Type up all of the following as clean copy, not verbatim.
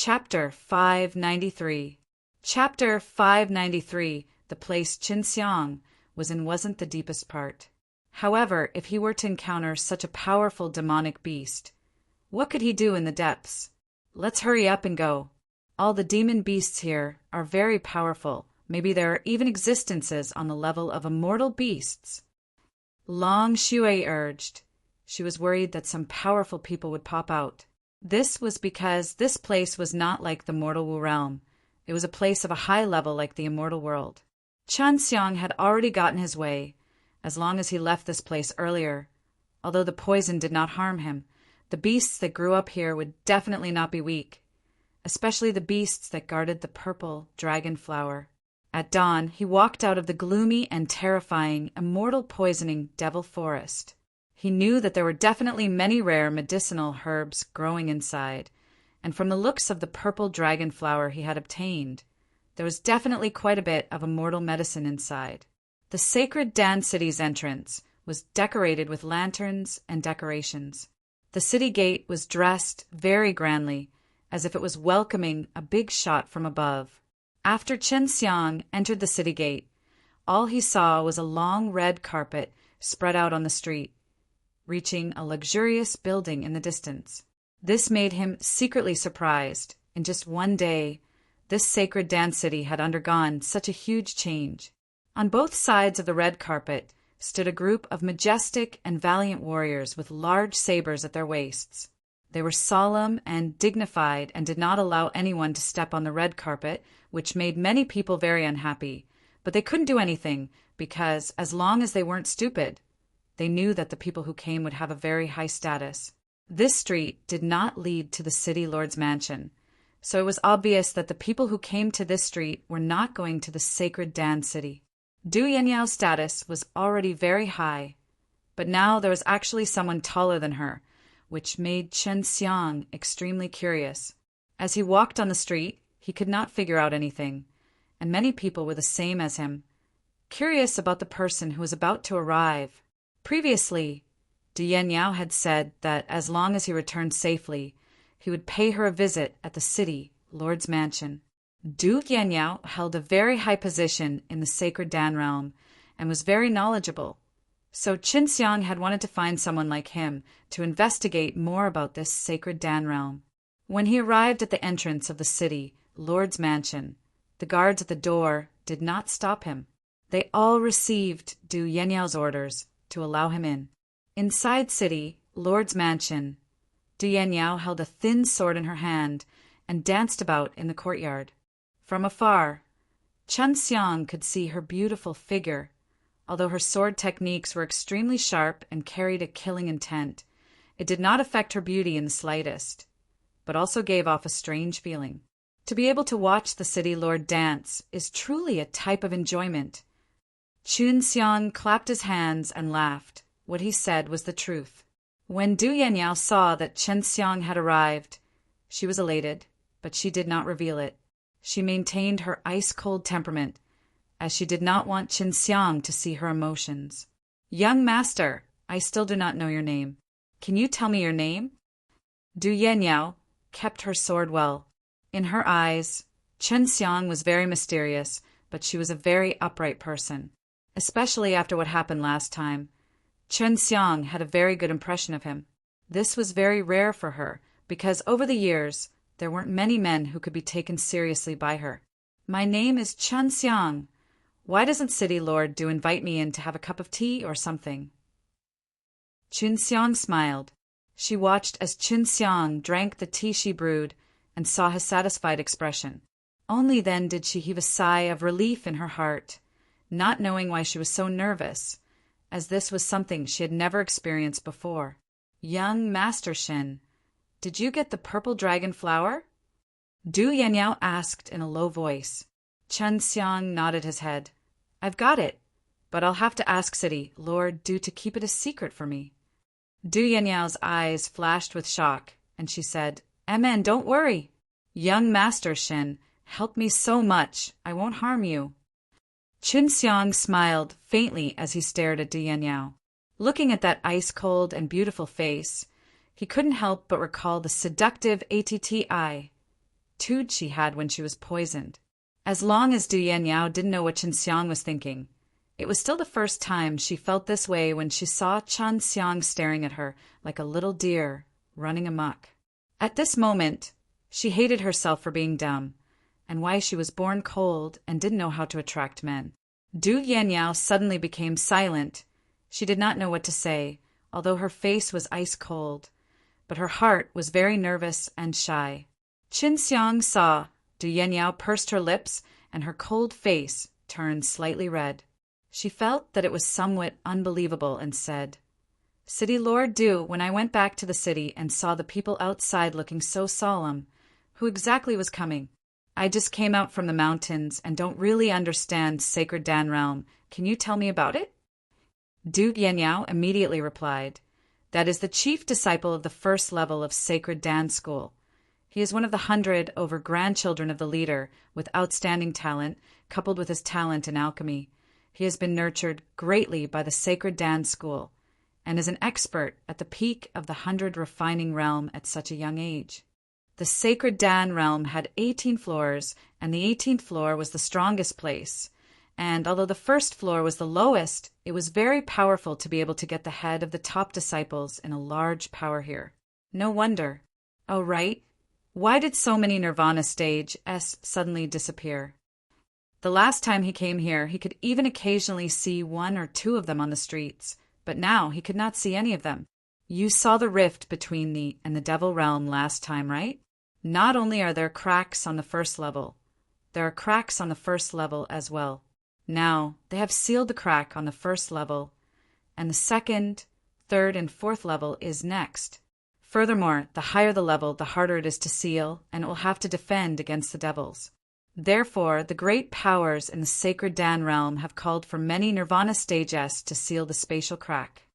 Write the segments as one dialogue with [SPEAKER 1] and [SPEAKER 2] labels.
[SPEAKER 1] Chapter 593. Chapter 593. The place Qinxiang was in wasn't the deepest part. However, if he were to encounter such a powerful demonic beast, what could he do in the depths? Let's hurry up and go. All the demon beasts here are very powerful. Maybe there are even existences on the level of immortal beasts. Long Shui urged. She was worried that some powerful people would pop out. This was because this place was not like the mortal Wu realm. It was a place of a high level like the immortal world. Qinxiang had already gotten his way, as long as he left this place earlier. Although the poison did not harm him, the beasts that grew up here would definitely not be weak, especially the beasts that guarded the purple dragon flower. At dawn, he walked out of the gloomy and terrifying, immortal poisoning devil forest. He knew that there were definitely many rare medicinal herbs growing inside, and from the looks of the purple dragon flower he had obtained, there was definitely quite a bit of immortal medicine inside. The sacred Dan city's entrance was decorated with lanterns and decorations. The city gate was dressed very grandly, as if it was welcoming a big shot from above. After Qinxiang entered the city gate, all he saw was a long red carpet spread out on the street, reaching a luxurious building in the distance. This made him secretly surprised. In just one day, this sacred Dan city had undergone such a huge change. On both sides of the red carpet stood a group of majestic and valiant warriors with large sabers at their waists. They were solemn and dignified and did not allow anyone to step on the red carpet, which made many people very unhappy. But they couldn't do anything because, as long as they weren't stupid, they knew that the people who came would have a very high status. This street did not lead to the city lord's mansion, so it was obvious that the people who came to this street were not going to the sacred Dan city. Du Yanyao's status was already very high, but now there was actually someone taller than her, which made Qinxiang extremely curious. As he walked on the street, he could not figure out anything, and many people were the same as him, curious about the person who was about to arrive. Previously, Du Yanyao had said that as long as he returned safely, he would pay her a visit at the city lord's mansion. Du Yanyao held a very high position in the sacred Dan realm and was very knowledgeable, so Qinxiang had wanted to find someone like him to investigate more about this sacred Dan realm. When he arrived at the entrance of the city lord's mansion, the guards at the door did not stop him. They all received Du Yanyao's orders to allow him in. Inside city lord's mansion, Du Yanyao held a thin sword in her hand and danced about in the courtyard. From afar, Qinxiang could see her beautiful figure. Although her sword techniques were extremely sharp and carried a killing intent, it did not affect her beauty in the slightest, but also gave off a strange feeling. To be able to watch the city lord dance is truly a type of enjoyment. Qinxiang clapped his hands and laughed. What he said was the truth. When Du Yanyao saw that Qinxiang had arrived, she was elated, but she did not reveal it. She maintained her ice-cold temperament, as she did not want Qinxiang to see her emotions. "Young master, I still do not know your name. Can you tell me your name?" Du Yanyao kept her sword well. In her eyes, Qinxiang was very mysterious, but she was a very upright person. Especially after what happened last time, Qinxiang had a very good impression of him. This was very rare for her, because over the years, there weren't many men who could be taken seriously by her. "My name is Qinxiang. Why doesn't City Lord Du invite me in to have a cup of tea or something?" Qinxiang smiled. She watched as Qinxiang drank the tea she brewed and saw his satisfied expression. Only then did she heave a sigh of relief in her heart, not knowing why she was so nervous, as this was something she had never experienced before. "Young Master Shen, did you get the purple dragon flower?" Du Yanyao asked in a low voice. Qinxiang nodded his head. "I've got it, but I'll have to ask City Lord Du to keep it a secret for me." Du Yanyao's eyes flashed with shock, and she said, "Amen, don't worry. Young Master Shen, help me so much, I won't harm you." Qinxiang smiled faintly as he stared at Du Yanyao. Looking at that ice-cold and beautiful face, he couldn't help but recall the seductive ATT eye. attitude she had when she was poisoned. As long as Du Yanniao didn't know what Chen Xiang was thinking, it was still the first time she felt this way when she saw Chen Xiang staring at her like a little deer running amok. At this moment, she hated herself for being dumb, and why she was born cold and didn't know how to attract men. Du Yanniao suddenly became silent. She did not know what to say, although her face was ice cold, but her heart was very nervous and shy. Chen Xiang saw Du Yanniao pursed her lips, and her cold face turned slightly red. She felt that it was somewhat unbelievable and said, "City Lord Du, when I went back to the city and saw the people outside looking so solemn, who exactly was coming? I just came out from the mountains and don't really understand Sacred Dan Realm. Can you tell me about it?" Du Yanniao immediately replied, "That is the chief disciple of the first level of Sacred Dan School. He is one of the 100 over grandchildren of the leader with outstanding talent, coupled with his talent in alchemy. He has been nurtured greatly by the Sacred Dan School, and is an expert at the peak of the 100 refining realm at such a young age." The Sacred Dan realm had 18 floors, and the 18th floor was the strongest place. And although the first floor was the lowest, it was very powerful to be able to get the head of the top disciples in a large power here. No wonder. Oh, right. Why did so many Nirvana stage S suddenly disappear? The last time he came here, he could even occasionally see 1 or 2 of them on the streets, but now he could not see any of them. You saw the rift between the and the Devil Realm last time, right? Not only are there cracks on the first level, there are cracks on the first level as well. Now, they have sealed the crack on the first level, and the second, third, and fourth level is next. Furthermore, the higher the level, the harder it is to seal, and it will have to defend against the devils. Therefore, the great powers in the Sacred Dan realm have called for many Nirvana stages to seal the spatial crack.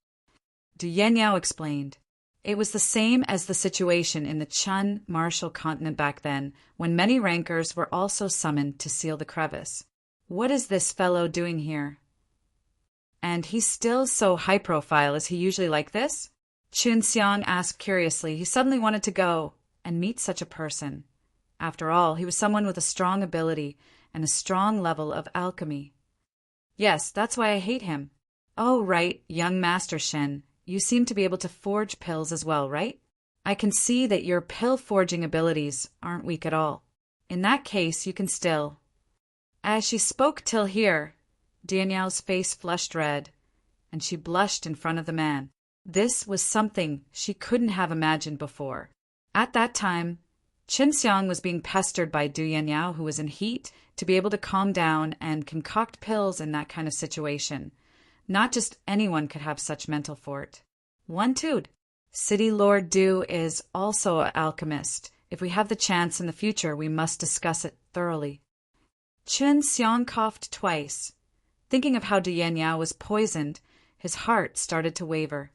[SPEAKER 1] Du Yanniao explained. It was the same as the situation in the Chun martial continent back then, when many rankers were also summoned to seal the crevice. What is this fellow doing here? And he's still so high profile. Is he usually like this? Chen Xiang asked curiously. He suddenly wanted to go and meet such a person. After all, he was someone with a strong ability and a strong level of alchemy. Yes, that's why I hate him. Oh, right, young Master Shen. You seem to be able to forge pills as well, right? I can see that your pill-forging abilities aren't weak at all. In that case, you can still... As she spoke till here, Dianyal's face flushed red, and she blushed in front of the man. This was something she couldn't have imagined before. At that time, Chen Xiang was being pestered by Du Yanniao, who was in heat, to be able to calm down and concoct pills in that kind of situation. Not just anyone could have such mental fort. One too'd. City Lord Du is also an alchemist. If we have the chance in the future, we must discuss it thoroughly. Chen Xiang coughed twice. Thinking of how Du Yanniao was poisoned, his heart started to waver.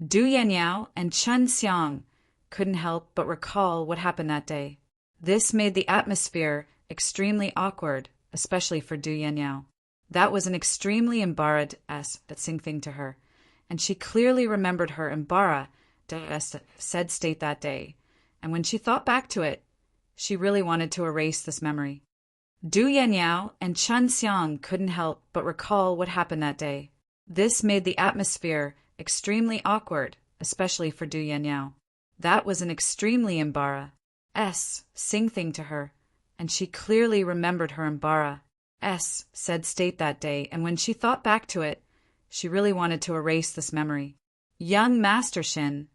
[SPEAKER 1] Du Yanniao and Chen Xiang couldn't help but recall what happened that day. This made the atmosphere extremely awkward, especially for Du Yanniao. That was an extremely embarrassed thing to her, and she clearly remembered her said state that day, and when she thought back to it, she really wanted to erase this memory. Du Yanniao and Chen Xiang couldn't help but recall what happened that day. This made the atmosphere extremely awkward, especially for Du Yanniao. That was an extremely embarrassed thing to her, and she clearly remembered her said state that day, and when she thought back to it, she really wanted to erase this memory. Young Master Shin,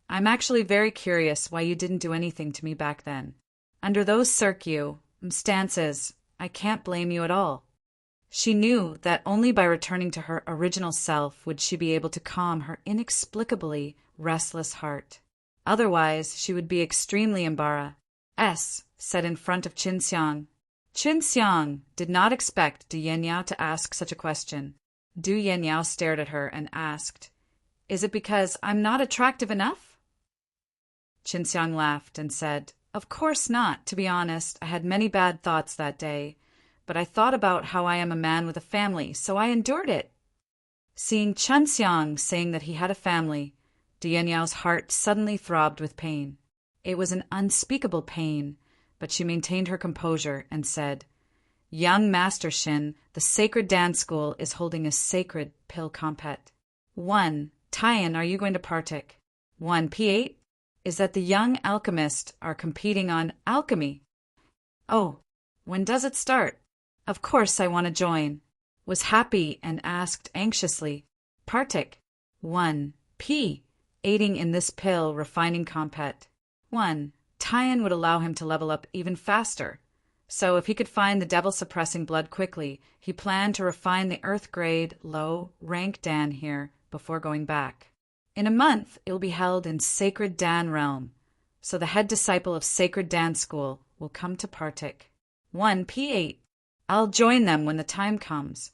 [SPEAKER 1] I'm actually very curious why you didn't do anything to me back then. Under those circumstances, I can't blame you at all. She knew that only by returning to her original self would she be able to calm her inexplicably restless heart. Otherwise, she would be extremely embarrassed, said in front of Chen Xiang. Chen Xiang did not expect Du Yanniao to ask such a question. Du Yanniao stared at her and asked, Is it because I'm not attractive enough? Chen Xiang laughed and said, Of course not. To be honest, I had many bad thoughts that day, but I thought about how I am a man with a family, so I endured it. Seeing Chen Xiang saying that he had a family, Du Yanniao's heart suddenly throbbed with pain. It was an unspeakable pain, but she maintained her composure and said, "Young Master Shin, the Sacred Dance School is holding a sacred pill compet. 1. Taiyan, are you going to partake? 1. P8 is that the young alchemists are competing on Alchemy. Oh, when does it start? Of course I want to join." Was happy and asked anxiously, "Partake? 1. P. Aiding in this pill refining compet. 1. Taiyan would allow him to level up even faster. So if he could find the devil-suppressing blood quickly, he planned to refine the Earth-grade, low-rank Dan here before going back. In a month, it will be held in Sacred Dan Realm, so the head disciple of Sacred Dan School will come to partake. 1. P8. I'll join them when the time comes."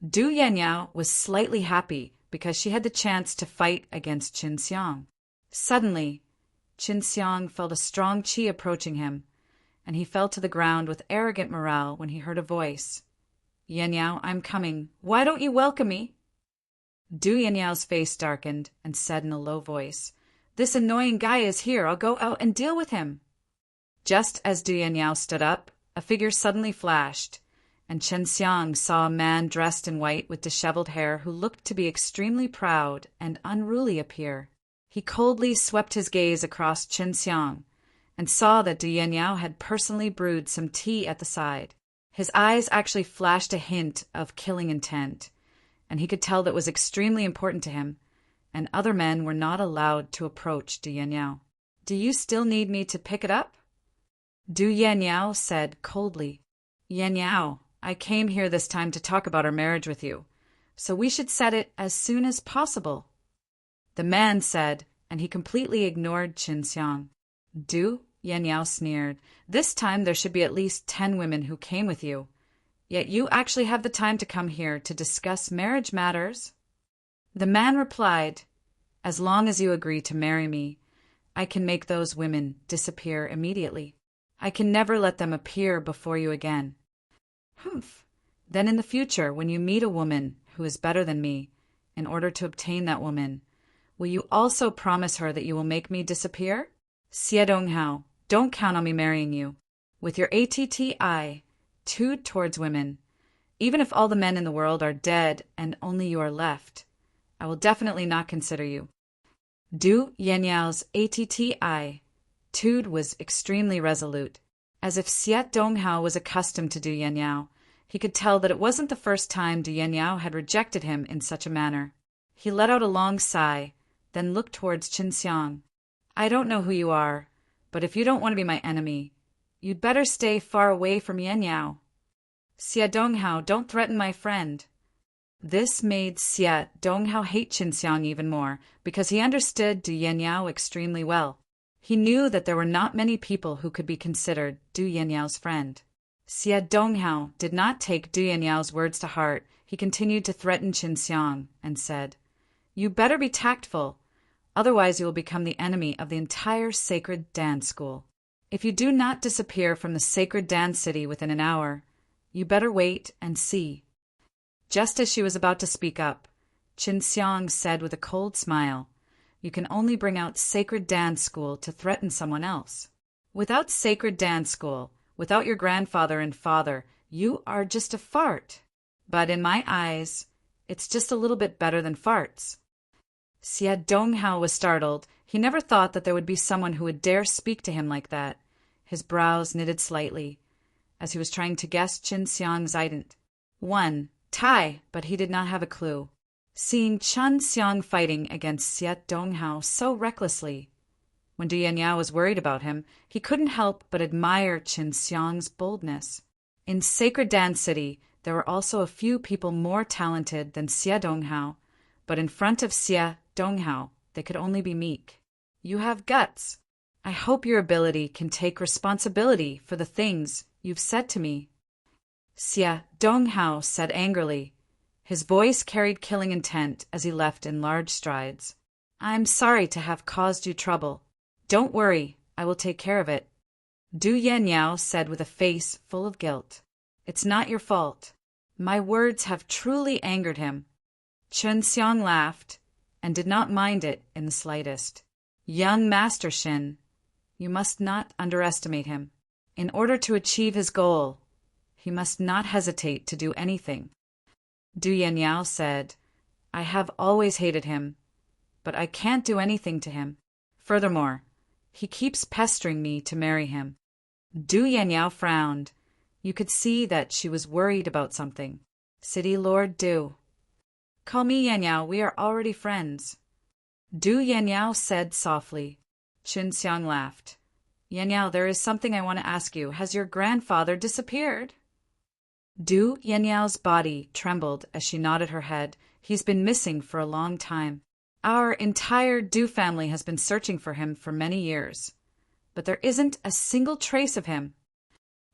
[SPEAKER 1] Du Yanyao was slightly happy because she had the chance to fight against Qin Xiang. Suddenly, Qin Xiang felt a strong qi approaching him, and he fell to the ground with arrogant morale when he heard a voice. "Yanyao, I'm coming. Why don't you welcome me?" Du Yanyao's face darkened and said in a low voice, "This annoying guy is here. I'll go out and deal with him." Just as Du Yanyao stood up, a figure suddenly flashed, and Chen Xiang saw a man dressed in white with disheveled hair who looked to be extremely proud and unruly appear. He coldly swept his gaze across Chen Xiang and saw that Du Yanyao had personally brewed some tea at the side. His eyes actually flashed a hint of killing intent, and he could tell that was extremely important to him, and other men were not allowed to approach Du Yanyao. "Do you still need me to pick it up?" Du Yanyao said coldly. "Yanyao, I came here this time to talk about our marriage with you, so we should set it as soon as possible." The man said, and he completely ignored Qin Xiang. "Du," Yanyao sneered, "this time there should be at least 10 women who came with you. Yet you actually have the time to come here to discuss marriage matters." The man replied, "As long as you agree to marry me, I can make those women disappear immediately. I can never let them appear before you again." "Humph. Then in the future, when you meet a woman who is better than me, in order to obtain that woman, will you also promise her that you will make me disappear?" "Xie Donghao, don't count on me marrying you. With your attitude towards women, even if all the men in the world are dead and only you are left, I will definitely not consider you." Du Yanyao's attitude was extremely resolute. As if Xie Donghao was accustomed to Du Yanyao, he could tell that it wasn't the first time Du Yanyao had rejected him in such a manner. He let out a long sigh, then looked towards Qin Xiang. "I don't know who you are, but if you don't want to be my enemy, you'd better stay far away from Yanyao." "Xie Donghao, don't threaten my friend." This made Xie Donghao hate Qin Xiang even more, because he understood Du Yanyao extremely well. He knew that there were not many people who could be considered Du Yanyao's friend. Xie Donghao did not take Du Yanyao's words to heart. He continued to threaten Qin Xiang and said, "You better be tactful, otherwise you will become the enemy of the entire Sacred Dan School. If you do not disappear from the Sacred Dan City within an hour, you better wait and see." Just as she was about to speak up, Qin Xiang said with a cold smile, "You can only bring out Sacred Dan School to threaten someone else. Without Sacred Dan School, without your grandfather and father, you are just a fart. But in my eyes, it's just a little bit better than farts." Xie Donghao was startled. He never thought that there would be someone who would dare speak to him like that. His brows knitted slightly, as he was trying to guess Qin Xiang's ident. 1. Tai, but he did not have a clue. Seeing Qin Xiang fighting against Xie Donghao so recklessly, when Du Yanyao was worried about him, he couldn't help but admire Qin Xiang's boldness. In Sacred Dan City, there were also a few people more talented than Xie Donghao, but in front of Xie Donghao, they could only be meek. "You have guts. I hope your ability can take responsibility for the things you've said to me." Xie Donghao said angrily. His voice carried killing intent as he left in large strides. "I'm sorry to have caused you trouble. Don't worry, I will take care of it." Du Yanyao said with a face full of guilt. "It's not your fault. My words have truly angered him." Qin Xiang laughed and did not mind it in the slightest. "Young Master Shin, you must not underestimate him. In order to achieve his goal, he must not hesitate to do anything. Du Yanniao said, I have always hated him, but I can't do anything to him. Furthermore, he keeps pestering me to marry him. Du Yanniao frowned. You could see that she was worried about something. City Lord Du. Call me Yanniao, we are already friends. Du Yanniao said softly. Qinxiang laughed. Yanniao, there is something I want to ask you. Has your grandfather disappeared? Du Yanniao's body trembled as she nodded her head. He's been missing for a long time. Our entire Du family has been searching for him for many years, but there isn't a single trace of him.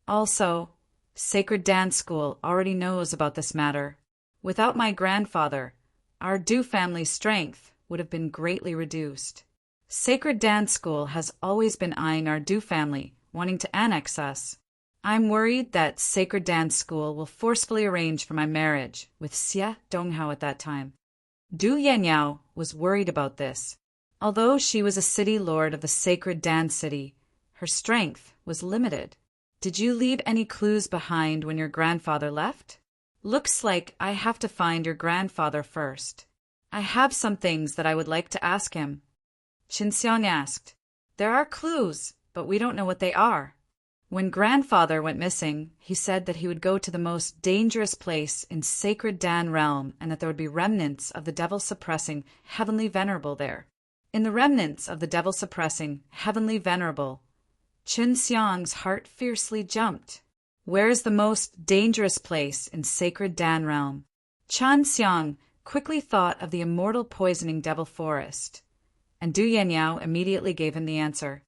[SPEAKER 1] Also, Sacred Dance School already knows about this matter. Without my grandfather, our Du family's strength would have been greatly reduced. Sacred Dance School has always been eyeing our Du family, wanting to annex us. I'm worried that Sacred Dance School will forcefully arrange for my marriage with Xie Donghao at that time. Du Yanniao was worried about this. Although she was a city lord of the Sacred Dance City, her strength was limited. Did you leave any clues behind when your grandfather left? Looks like I have to find your grandfather first. I have some things that I would like to ask him. Qinxiang asked. There are clues, but we don't know what they are. When grandfather went missing, he said that he would go to the most dangerous place in Sacred Dan Realm and that there would be remnants of the devil-suppressing Heavenly Venerable there. In the remnants of the devil-suppressing Heavenly Venerable, Qinxiang's heart fiercely jumped. Where is the most dangerous place in Sacred Dan Realm? Qinxiang quickly thought of the immortal poisoning devil forest, and Du Yanniao immediately gave him the answer.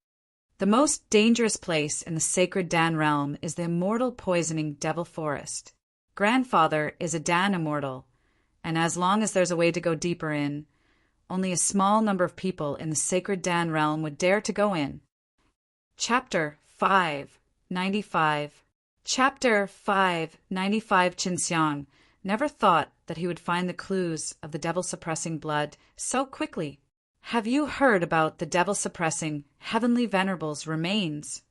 [SPEAKER 1] The most dangerous place in the Sacred Dan Realm is the immortal poisoning devil forest. Grandfather is a Dan immortal, and as long as there's a way to go deeper in, only a small number of people in the Sacred Dan Realm would dare to go in. Chapter 595. Chapter 595. Qinxiang never thought that he would find the clues of the devil-suppressing blood so quickly. Have you heard about the devil-suppressing Heavenly Venerable's remains?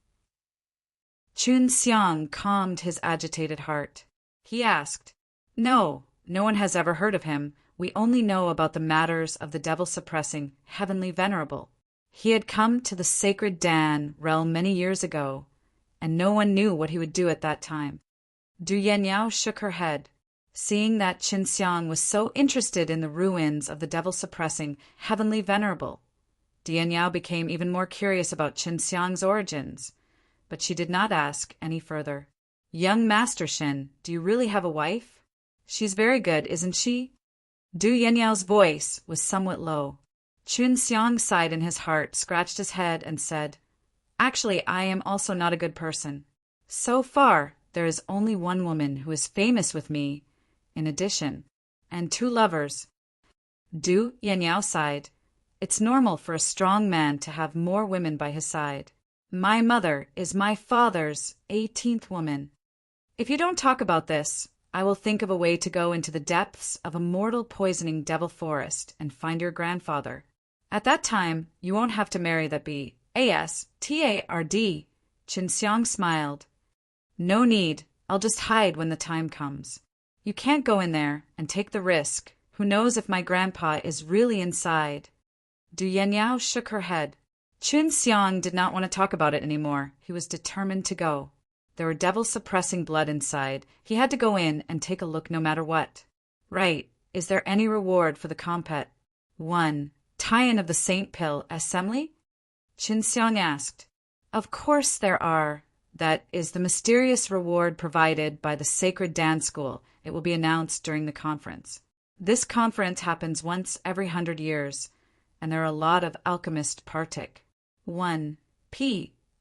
[SPEAKER 1] Qinxiang calmed his agitated heart. He asked, No one has ever heard of him. We only know about the matters of the devil-suppressing Heavenly Venerable. He had come to the Sacred Dan realm many years ago, and no one knew what he would do at that time. Du Yanniao shook her head. Seeing that Qinxiang was so interested in the ruins of the devil-suppressing Heavenly Venerable, Du Yanniao became even more curious about Qinxiang's origins, but she did not ask any further. Young Master Shin, do you really have a wife? She's very good, isn't she? Du Yanniao's voice was somewhat low. Qinxiang sighed in his heart, scratched his head, and said, Actually, I am also not a good person. So far, there is only one woman who is famous with me, in addition, and 2 lovers. Du Yanniao sighed. It's normal for a strong man to have more women by his side. My mother is my father's 18th woman. If you don't talk about this, I will think of a way to go into the depths of a mortal poisoning devil forest and find your grandfather. At that time, you won't have to marry that bastard. Qinxiang smiled. No need, I'll just hide when the time comes. You can't go in there and take the risk. Who knows if my grandpa is really inside? Du Yanniao shook her head. Qinxiang did not want to talk about it anymore. He was determined to go. There were devil-suppressing blood inside. He had to go in and take a look no matter what. Right. Is there any reward for the compet? 1. Tie-in of the Saint Pill Assembly? Qinxiang asked. Of course there are. That is the mysterious reward provided by the Sacred Dance School. It will be announced during the conference. This conference happens once every 100 years, and there are a lot of alchemists partic. 1.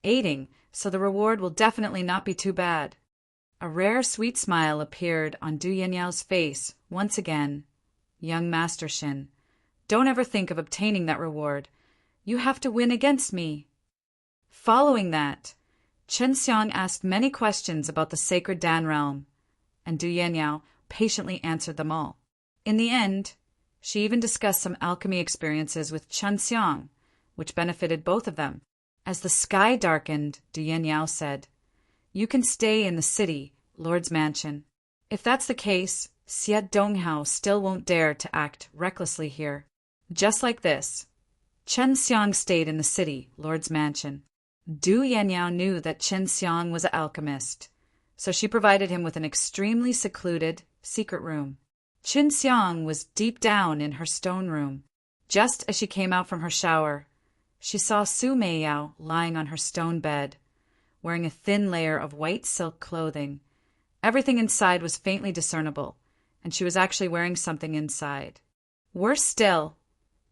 [SPEAKER 1] Aiding, so the reward will definitely not be too bad. A rare sweet smile appeared on Du Yanniao's face once again. Young Master Shin, don't ever think of obtaining that reward. You have to win against me. Following that, Qinxiang asked many questions about the Sacred Dan realm, and Du Yanniao patiently answered them all. In the end, she even discussed some alchemy experiences with Qinxiang, which benefited both of them. As the sky darkened, Du Yanniao said, You can stay in the city, Lord's mansion. If that's the case, Xie Donghao still won't dare to act recklessly here. Just like this. Chen Xiang stayed in the city, Lord's mansion. Du Yanyao knew that Chen Xiang was an alchemist, so she provided him with an extremely secluded, secret room. Chen Xiang was deep down in her stone room. Just as she came out from her shower, she saw Su Meiyao lying on her stone bed, wearing a thin layer of white silk clothing. Everything inside was faintly discernible, and she was actually wearing something inside. Worse still,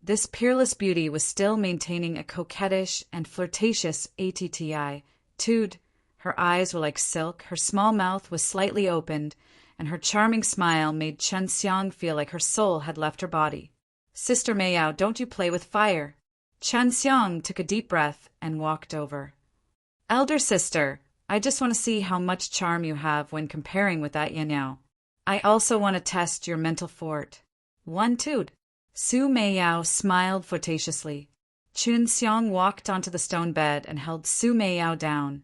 [SPEAKER 1] this peerless beauty was still maintaining a coquettish and flirtatious attitude. Her eyes were like silk, her small mouth was slightly opened, and her charming smile made Chen Xiang feel like her soul had left her body. Sister Meiyao, don't you play with fire. Chen Xiang took a deep breath and walked over. Elder sister, I just want to see how much charm you have when comparing with that Yanyao. I also want to test your mental fort. One toot. Su Meiyao smiled flirtatiously. Chen Xiang walked onto the stone bed and held Su Meiyao down,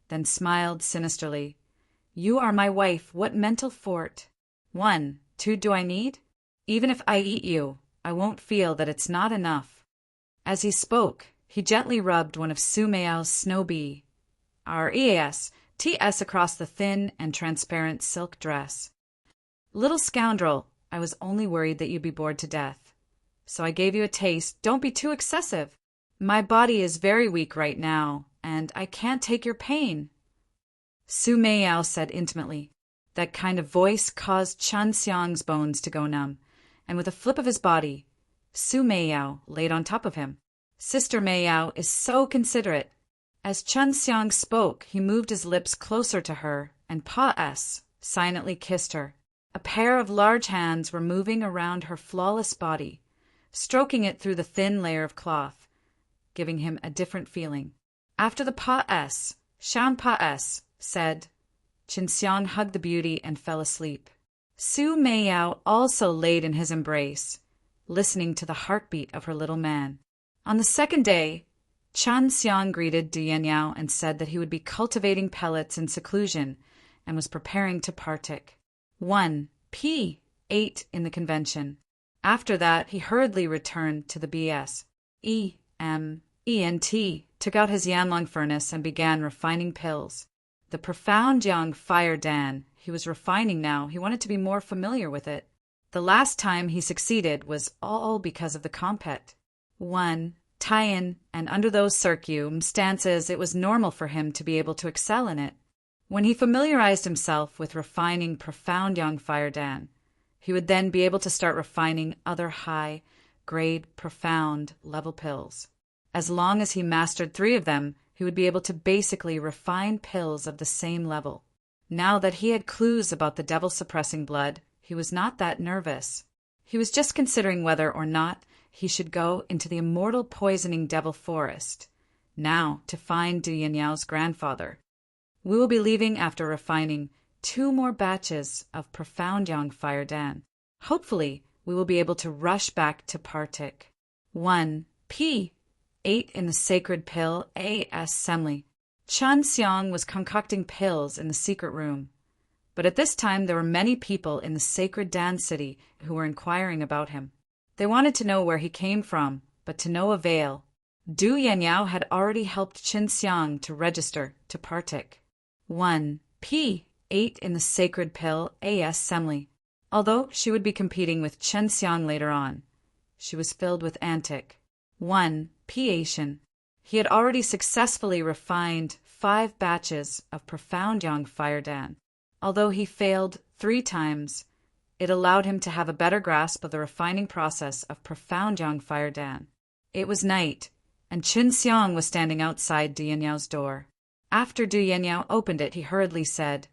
[SPEAKER 1] then smiled sinisterly. You are my wife, what mental fort? 1, 2 do I need? Even if I eat you, I won't feel that it's not enough. As he spoke, he gently rubbed one of Su Meiyao's snow-bee, TS across the thin and transparent silk dress. Little scoundrel, I was only worried that you'd be bored to death. So I gave you a taste. Don't be too excessive. My body is very weak right now, and I can't take your pain. Su Meiyao said intimately. That kind of voice caused Chen Xiang's bones to go numb, and with a flip of his body, Su Meiyao laid on top of him. Sister Meiyao is so considerate. As Chen Xiang spoke, he moved his lips closer to her and silently kissed her. A pair of large hands were moving around her flawless body, stroking it through the thin layer of cloth, giving him a different feeling. After the Shan said, Chen Xiang hugged the beauty and fell asleep. Su Meiyao also laid in his embrace, listening to the heartbeat of her little man. On the second day, Chen Xiang greeted Du Yanyao and said that he would be cultivating pellets in seclusion and was preparing to partake. 1 P 8 in the convention. After that, he hurriedly returned to the BS. ENT took out his Yanlong furnace and began refining pills. The profound Yang Fire Dan he was refining now, he wanted to be more familiar with it. The last time he succeeded was all because of the compet. 1 tie-in, and under those circumstances it was normal for him to be able to excel in it. When he familiarized himself with refining profound Yang Fire Dan, he would then be able to start refining other high-grade, profound level pills. As long as he mastered 3 of them, he would be able to basically refine pills of the same level. Now that he had clues about the devil-suppressing blood, he was not that nervous. He was just considering whether or not he should go into the immortal poisoning devil forest, now to find Du Yanyao's grandfather. We will be leaving after refining 2 more batches of profound Yang Fire Dan. Hopefully, we will be able to rush back to partake. 1 P 8 in the sacred pill assembly. Chen Xiang was concocting pills in the secret room. But at this time there were many people in the sacred Dan city who were inquiring about him. They wanted to know where he came from, but to no avail. Du Yanyao had already helped Chen Xiang to register to partake. 1 P 8 in the sacred pill assembly. Although she would be competing with Chen Xiang later on, she was filled with antic. 1 P Asian. He had already successfully refined 5 batches of profound Yang Fire Dan. Although he failed 3 times, it allowed him to have a better grasp of the refining process of profound Yang Fire Dan. It was night, and Chen Xiang was standing outside Du Yanyao's door. After Du Yanyao opened it, he hurriedly said,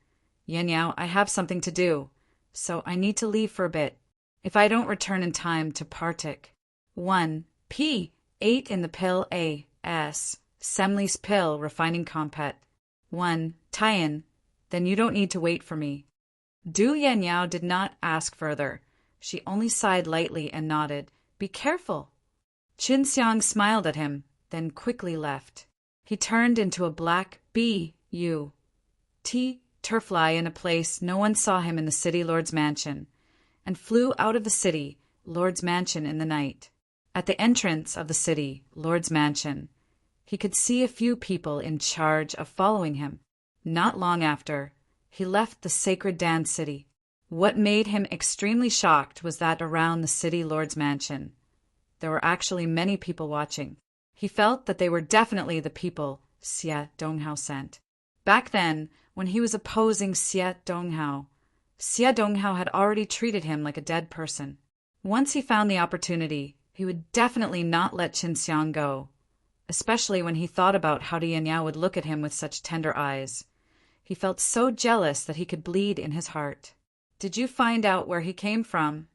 [SPEAKER 1] Yanyao, I have something to do, so I need to leave for a bit. If I don't return in time to partake. 1 P 8 in the pill Semli's pill refining compet. 1 tie-in. Then you don't need to wait for me. Du Yanyao did not ask further. She only sighed lightly and nodded. Be careful. Chen Xiang smiled at him, then quickly left. He turned into a black Turfly in a place no one saw him in the city lord's mansion, and flew out of the city lord's mansion in the night. At the entrance of the city lord's mansion, he could see a few people in charge of following him. Not long after, he left the sacred Dan city. What made him extremely shocked was that around the city lord's mansion, there were actually many people watching. He felt that they were definitely the people Xie Donghao sent. Back then, when he was opposing Xie Donghao had already treated him like a dead person. Once he found the opportunity, he would definitely not let Qinxiang go, especially when he thought about how Dianyao would look at him with such tender eyes. He felt so jealous that he could bleed in his heart. "Did you find out where he came from?"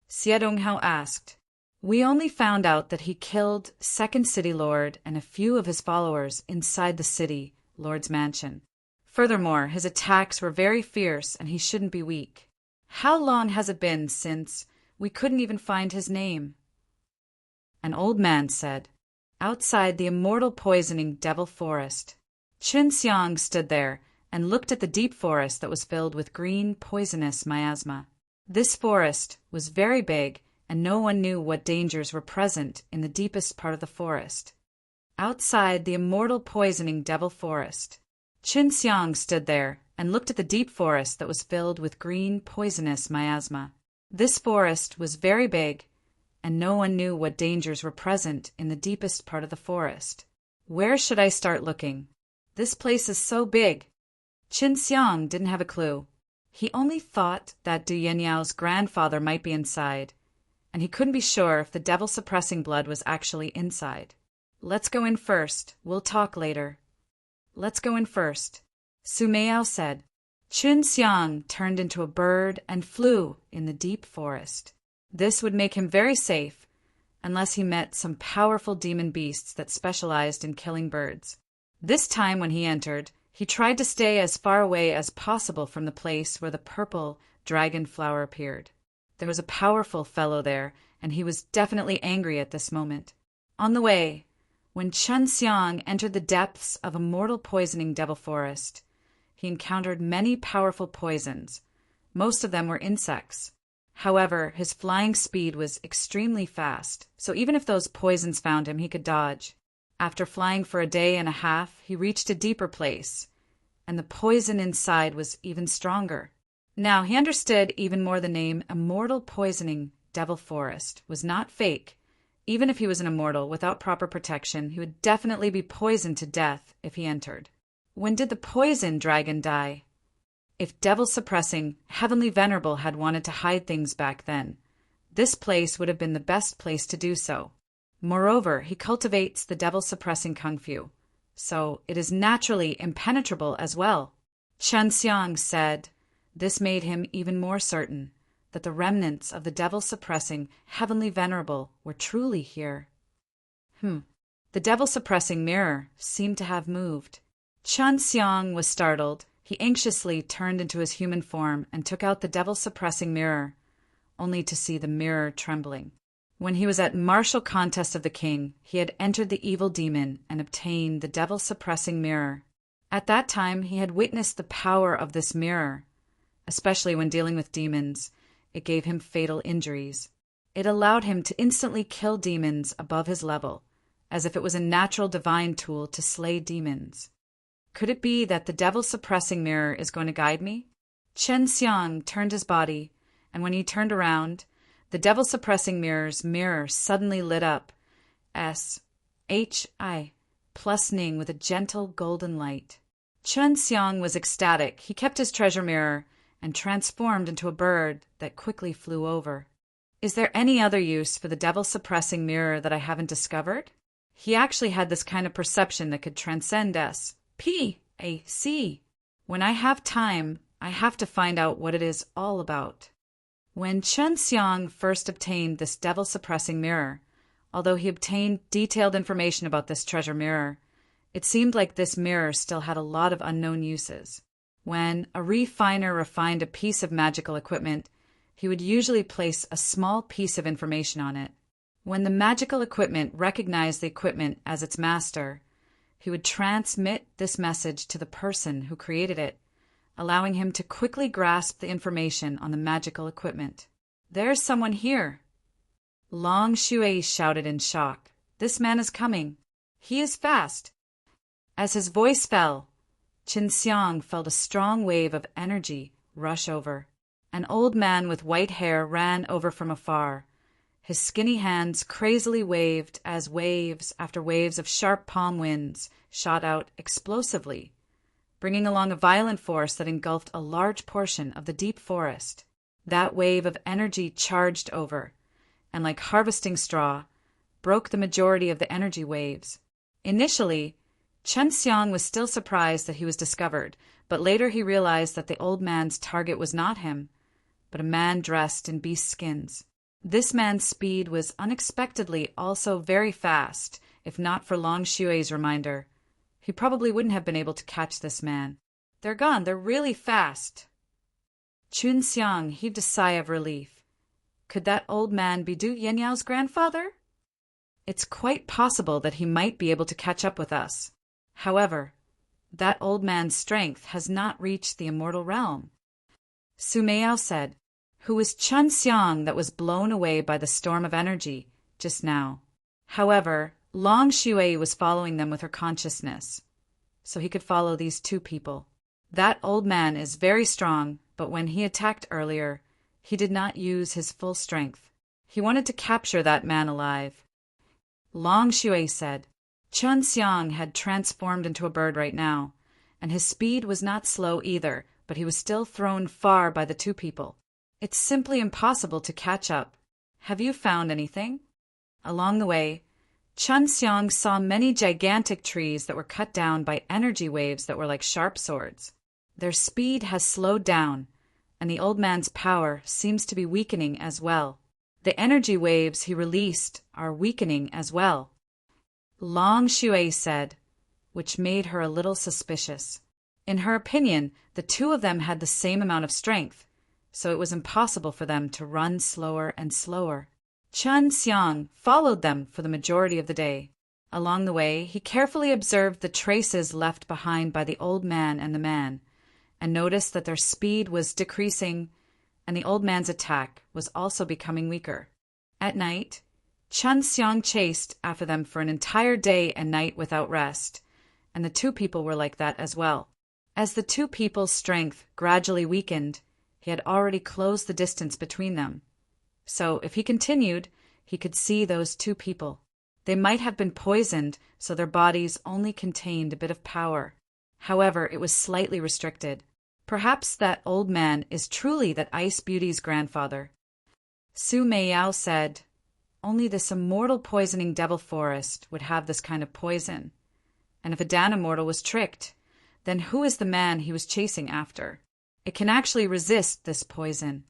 [SPEAKER 1] Xie Donghao asked. "We only found out that he killed second city lord and a few of his followers inside the city lord's mansion. Furthermore, his attacks were very fierce and he shouldn't be weak. How long has it been since we couldn't even find his name?" An old man said, "Outside the immortal poisoning devil forest." Qinxiang stood there and looked at the deep forest that was filled with green poisonous miasma. This forest was very big, and no one knew what dangers were present in the deepest part of the forest. Outside the immortal poisoning devil forest. Qinxiang stood there and looked at the deep forest that was filled with green poisonous miasma. This forest was very big, and no one knew what dangers were present in the deepest part of the forest. Where should I start looking? This place is so big. Qinxiang didn't have a clue. He only thought that Du Yanyao's grandfather might be inside, and he couldn't be sure if the devil-suppressing blood was actually inside. "Let's go in first. We'll talk later." "Let's go in first," Su Meiyao said. Qinxiang turned into a bird and flew in the deep forest. This would make him very safe, unless he met some powerful demon beasts that specialized in killing birds. This time when he entered, he tried to stay as far away as possible from the place where the purple dragon flower appeared. There was a powerful fellow there, and he was definitely angry at this moment. On the way, when Qinxiang entered the depths of a mortal poisoning devil forest, he encountered many powerful poisons. Most of them were insects. However, his flying speed was extremely fast, so even if those poisons found him, he could dodge. After flying for a day and a half, he reached a deeper place, and the poison inside was even stronger. Now he understood even more the name Immortal Poisoning Devil Forest was not fake. Even if he was an immortal without proper protection, he would definitely be poisoned to death if he entered. When did the poison dragon die? If devil-suppressing Heavenly Venerable had wanted to hide things back then, this place would have been the best place to do so. Moreover, he cultivates the devil-suppressing Kung Fu, so it is naturally impenetrable as well. Qinxiang said this made him even more certain that the remnants of the devil-suppressing Heavenly Venerable were truly here. The devil-suppressing mirror seemed to have moved. Qinxiang was startled. He anxiously turned into his human form and took out the devil-suppressing mirror, only to see the mirror trembling. When he was at martial contest of the king, he had entered the evil demon and obtained the devil-suppressing mirror. At that time, he had witnessed the power of this mirror. Especially when dealing with demons, it gave him fatal injuries. It allowed him to instantly kill demons above his level, as if it was a natural divine tool to slay demons. Could it be that the devil-suppressing mirror is going to guide me? Qinxiang turned his body, and when he turned around, the devil-suppressing mirror's mirror suddenly lit up, S-H-I, +ning with a gentle golden light. Qinxiang was ecstatic. He kept his treasure mirror and transformed into a bird that quickly flew over. Is there any other use for the devil-suppressing mirror that I haven't discovered? He actually had this kind of perception that could transcend S-P-A-C. When I have time, I have to find out what it is all about. When Qinxiang first obtained this devil-suppressing mirror, although he obtained detailed information about this treasure mirror, it seemed like this mirror still had a lot of unknown uses. When a refiner refined a piece of magical equipment, he would usually place a small piece of information on it. When the magical equipment recognized the equipment as its master, He would transmit this message to the person who created it, allowing him to quickly grasp the information on the magical equipment. "There's someone here!" Long Shui shouted in shock. "This man is coming. He is fast!" As his voice fell, Qin Xiang felt a strong wave of energy rush over. An old man with white hair ran over from afar. His skinny hands crazily waved as waves after waves of sharp palm winds shot out explosively, bringing along a violent force that engulfed a large portion of the deep forest. That wave of energy charged over, and like harvesting straw, broke the majority of the energy waves. Initially, Chen Xiang was still surprised that he was discovered, but later he realized that the old man's target was not him, but a man dressed in beast skins. This man's speed was unexpectedly also very fast. If not for Long Shui's reminder, he probably wouldn't have been able to catch this man. "They're gone, they're really fast." Qin Xiang heaved a sigh of relief. Could that old man be Du Yanyao's grandfather? It's quite possible that he might be able to catch up with us. However, that old man's strength has not reached the immortal realm. Su Meiyao said, who was Chen Xiang that was blown away by the storm of energy just now. However, Long Shui was following them with her consciousness, so he could follow these two people. That old man is very strong, but when he attacked earlier, he did not use his full strength. He wanted to capture that man alive. Long Shui said, Chen Xiang had transformed into a bird right now, and his speed was not slow either, but he was still thrown far by the two people. It's simply impossible to catch up. Have you found anything? Along the way, Chen Xiang saw many gigantic trees that were cut down by energy waves that were like sharp swords. Their speed has slowed down, and the old man's power seems to be weakening as well. The energy waves he released are weakening as well. Long Shui said, which made her a little suspicious. In her opinion, the two of them had the same amount of strength, so it was impossible for them to run slower and slower. Chen Xiang followed them for the majority of the day. Along the way, he carefully observed the traces left behind by the old man and the man, and noticed that their speed was decreasing, and the old man's attack was also becoming weaker. At night, Chen Xiang chased after them for an entire day and night without rest, and the two people were like that as well. As the two people's strength gradually weakened, he had already closed the distance between them. So if he continued, he could see those two people. They might have been poisoned, so their bodies only contained a bit of power. However, it was slightly restricted. Perhaps that old man is truly that Ice Beauty's grandfather. Su Meiyao said, only this immortal poisoning devil forest would have this kind of poison. And if a Dan immortal was tricked, then who is the man he was chasing after? It can actually resist this poison.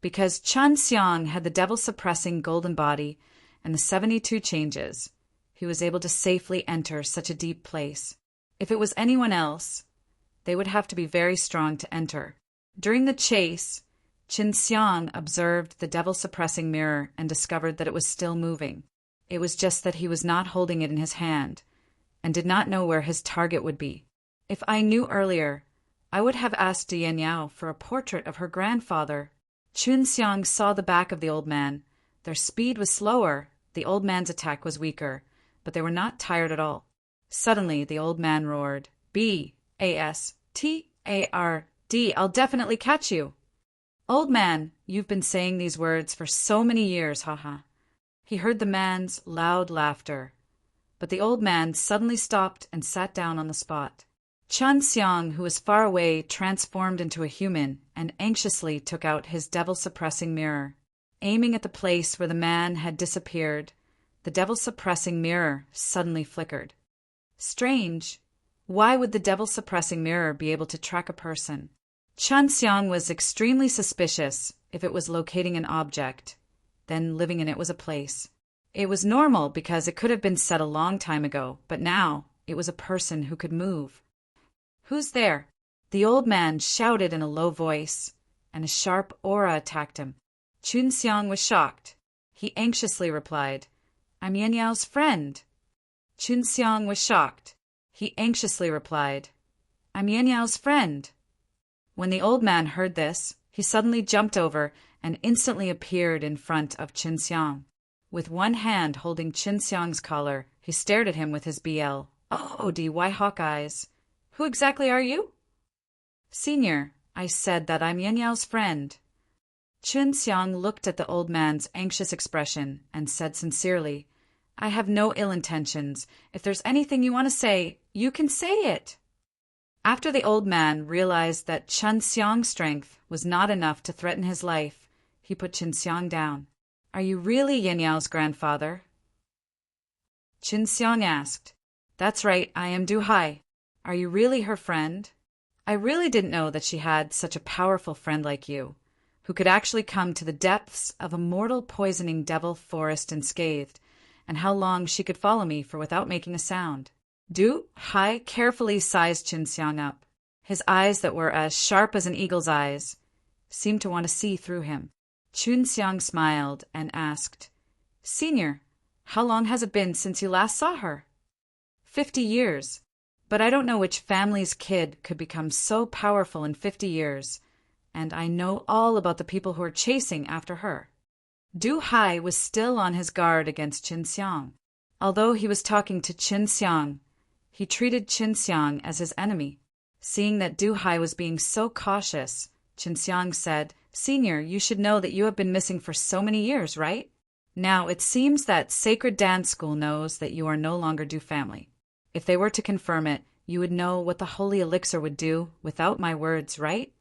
[SPEAKER 1] Because Chen Xiang had the devil-suppressing golden body and the 72 changes, he was able to safely enter such a deep place. If it was anyone else, they would have to be very strong to enter. During the chase, Qin Xiang observed the devil-suppressing mirror and discovered that it was still moving. It was just that he was not holding it in his hand, and did not know where his target would be. If I knew earlier, I would have asked Dian Yao for a portrait of her grandfather. Qin Xiang saw the back of the old man. Their speed was slower, the old man's attack was weaker, but they were not tired at all. Suddenly, the old man roared, B-A-S-T-A-R-D, I'll definitely catch you. Old man, you've been saying these words for so many years, haha. He heard the man's loud laughter, but the old man suddenly stopped and sat down on the spot. Chen Xiang, who was far away, transformed into a human and anxiously took out his devil-suppressing mirror. Aiming at the place where the man had disappeared, the devil-suppressing mirror suddenly flickered. Strange. Why would the devil-suppressing mirror be able to track a person? Chen Xiang was extremely suspicious. If it was locating an object, then living in it was a place. It was normal because it could have been said a long time ago, but now it was a person who could move. Who's there? The old man shouted in a low voice, and a sharp aura attacked him. Qin Xiang was shocked. He anxiously replied, I'm Yan Yao's friend. Qin Xiang was shocked. He anxiously replied, "I'm Yan Yao's friend." When the old man heard this, he suddenly jumped over and instantly appeared in front of Qin Xiang. With one hand holding Qin Xiang's collar, he stared at him with his BLODY hawk eyes. "Who exactly are you?" "Senior, I said that I'm Yan Yao's friend." Qin Xiang looked at the old man's anxious expression and said sincerely, "I have no ill intentions. If there's anything you want to say, you can say it." After the old man realized that Qin Xiang's strength was not enough to threaten his life, he put Qin Xiang down. "Are you really Yan Yao's grandfather?" Qin Xiang asked. "That's right, I am Du Hai. Are you really her friend? I really didn't know that she had such a powerful friend like you, who could actually come to the depths of a mortal poisoning devil forest unscathed, and how long she could follow me for without making a sound." Du Hai carefully sized Qin Xiang up. His eyes that were as sharp as an eagle's eyes seemed to want to see through him. Qin Xiang smiled and asked, "Senior, how long has it been since you last saw her?" 50 years. But I don't know which family's kid could become so powerful in 50 years, and I know all about the people who are chasing after her." Du Hai was still on his guard against Qin Xiang. Although he was talking to Qin Xiang, he treated Qin Xiang as his enemy. Seeing that Du Hai was being so cautious, Qin Xiang said, "Senior, you should know that you have been missing for so many years, right? Now it seems that Sacred Dance School knows that you are no longer Du family. If they were to confirm it, you would know what the holy elixir would do without my words, right?"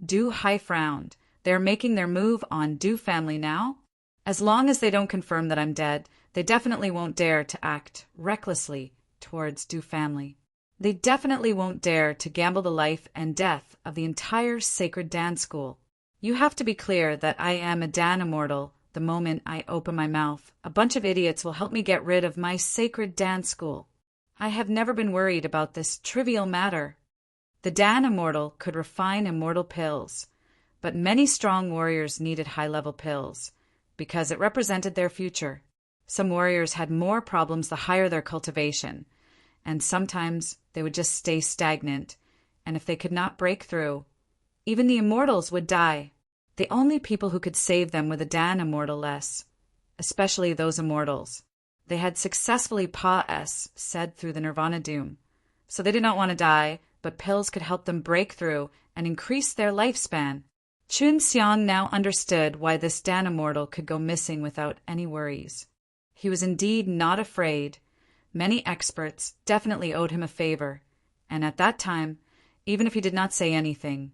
[SPEAKER 1] Du Hai frowned. They are making their move on Du family now? As long as they don't confirm that I'm dead, they definitely won't dare to act recklessly towards Du family. They definitely won't dare to gamble the life and death of the entire Sacred Dan School. You have to be clear that I am a Dan immortal. The moment I open my mouth, a bunch of idiots will help me get rid of my Sacred Dan School. I have never been worried about this trivial matter. The Dan immortal could refine immortal pills, but many strong warriors needed high-level pills, because it represented their future. Some warriors had more problems the higher their cultivation, and sometimes they would just stay stagnant, and if they could not break through, even the immortals would die. The only people who could save them were the Dan immortal less, especially those immortals. They had successfully said through the Nirvana Doom, so they did not want to die, but pills could help them break through and increase their lifespan. Qin Xiang now understood why this Dan immortal could go missing without any worries. He was indeed not afraid. Many experts definitely owed him a favor, and at that time, even if he did not say anything,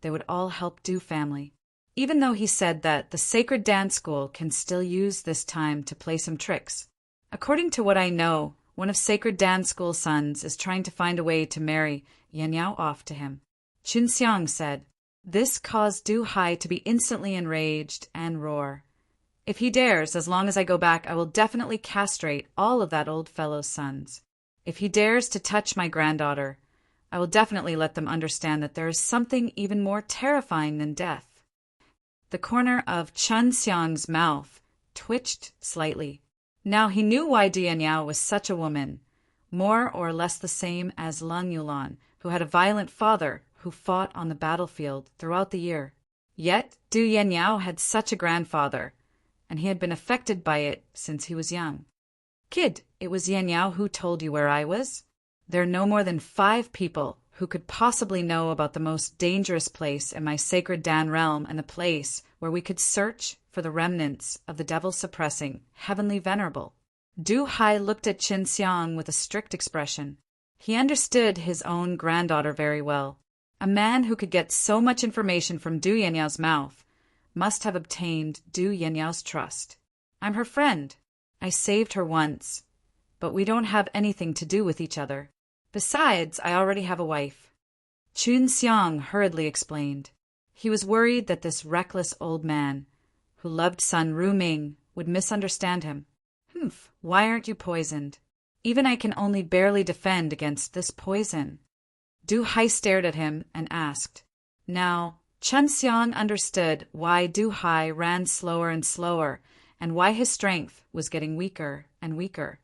[SPEAKER 1] they would all help Du family. Even though he said that the Sacred Dance School can still use this time to play some tricks. According to what I know, one of Sacred Dance School's sons is trying to find a way to marry Yan Yao off to him. Qin Xiang said. This caused Du Hai to be instantly enraged and roar. "If he dares, as long as I go back, I will definitely castrate all of that old fellow's sons. If he dares to touch my granddaughter, I will definitely let them understand that there is something even more terrifying than death." The corner of Qin Xiang's mouth twitched slightly. Now he knew why Yan Yao was such a woman, more or less the same as Lang Yulan, who had a violent father who fought on the battlefield throughout the year. Yet Yan Yao had such a grandfather, and he had been affected by it since he was young. "Kid, it was Yan Yao who told you where I was. There are no more than 5 people who could possibly know about the most dangerous place in my sacred Dan realm and the place where we could search for the remnants of the devil-suppressing heavenly venerable." Du Hai looked at Qin Xiang with a strict expression. He understood his own granddaughter very well. A man who could get so much information from Du Yanyao's mouth must have obtained Du Yanyao's trust. "I'm her friend. I saved her once, but we don't have anything to do with each other. Besides, I already have a wife." Qin Xiang hurriedly explained. He was worried that this reckless old man, who loved Sun Ruming, would misunderstand him. Why aren't you poisoned? Even I can only barely defend against this poison." Du Hai stared at him and asked. Now, Qin Xiang understood why Du Hai ran slower and slower, and why his strength was getting weaker and weaker.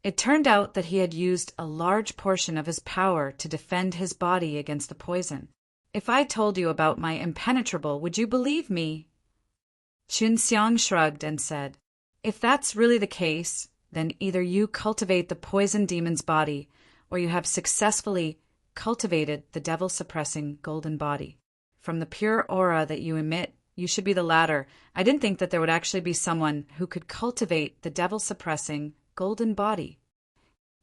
[SPEAKER 1] It turned out that he had used a large portion of his power to defend his body against the poison. If I told you about my impenetrable, would you believe me? Chunxiang shrugged and said, if that's really the case, then either you cultivate the poison demon's body, or you have successfully cultivated the devil-suppressing golden body. From the pure aura that you emit, you should be the latter. I didn't think that there would actually be someone who could cultivate the devil-suppressing golden body.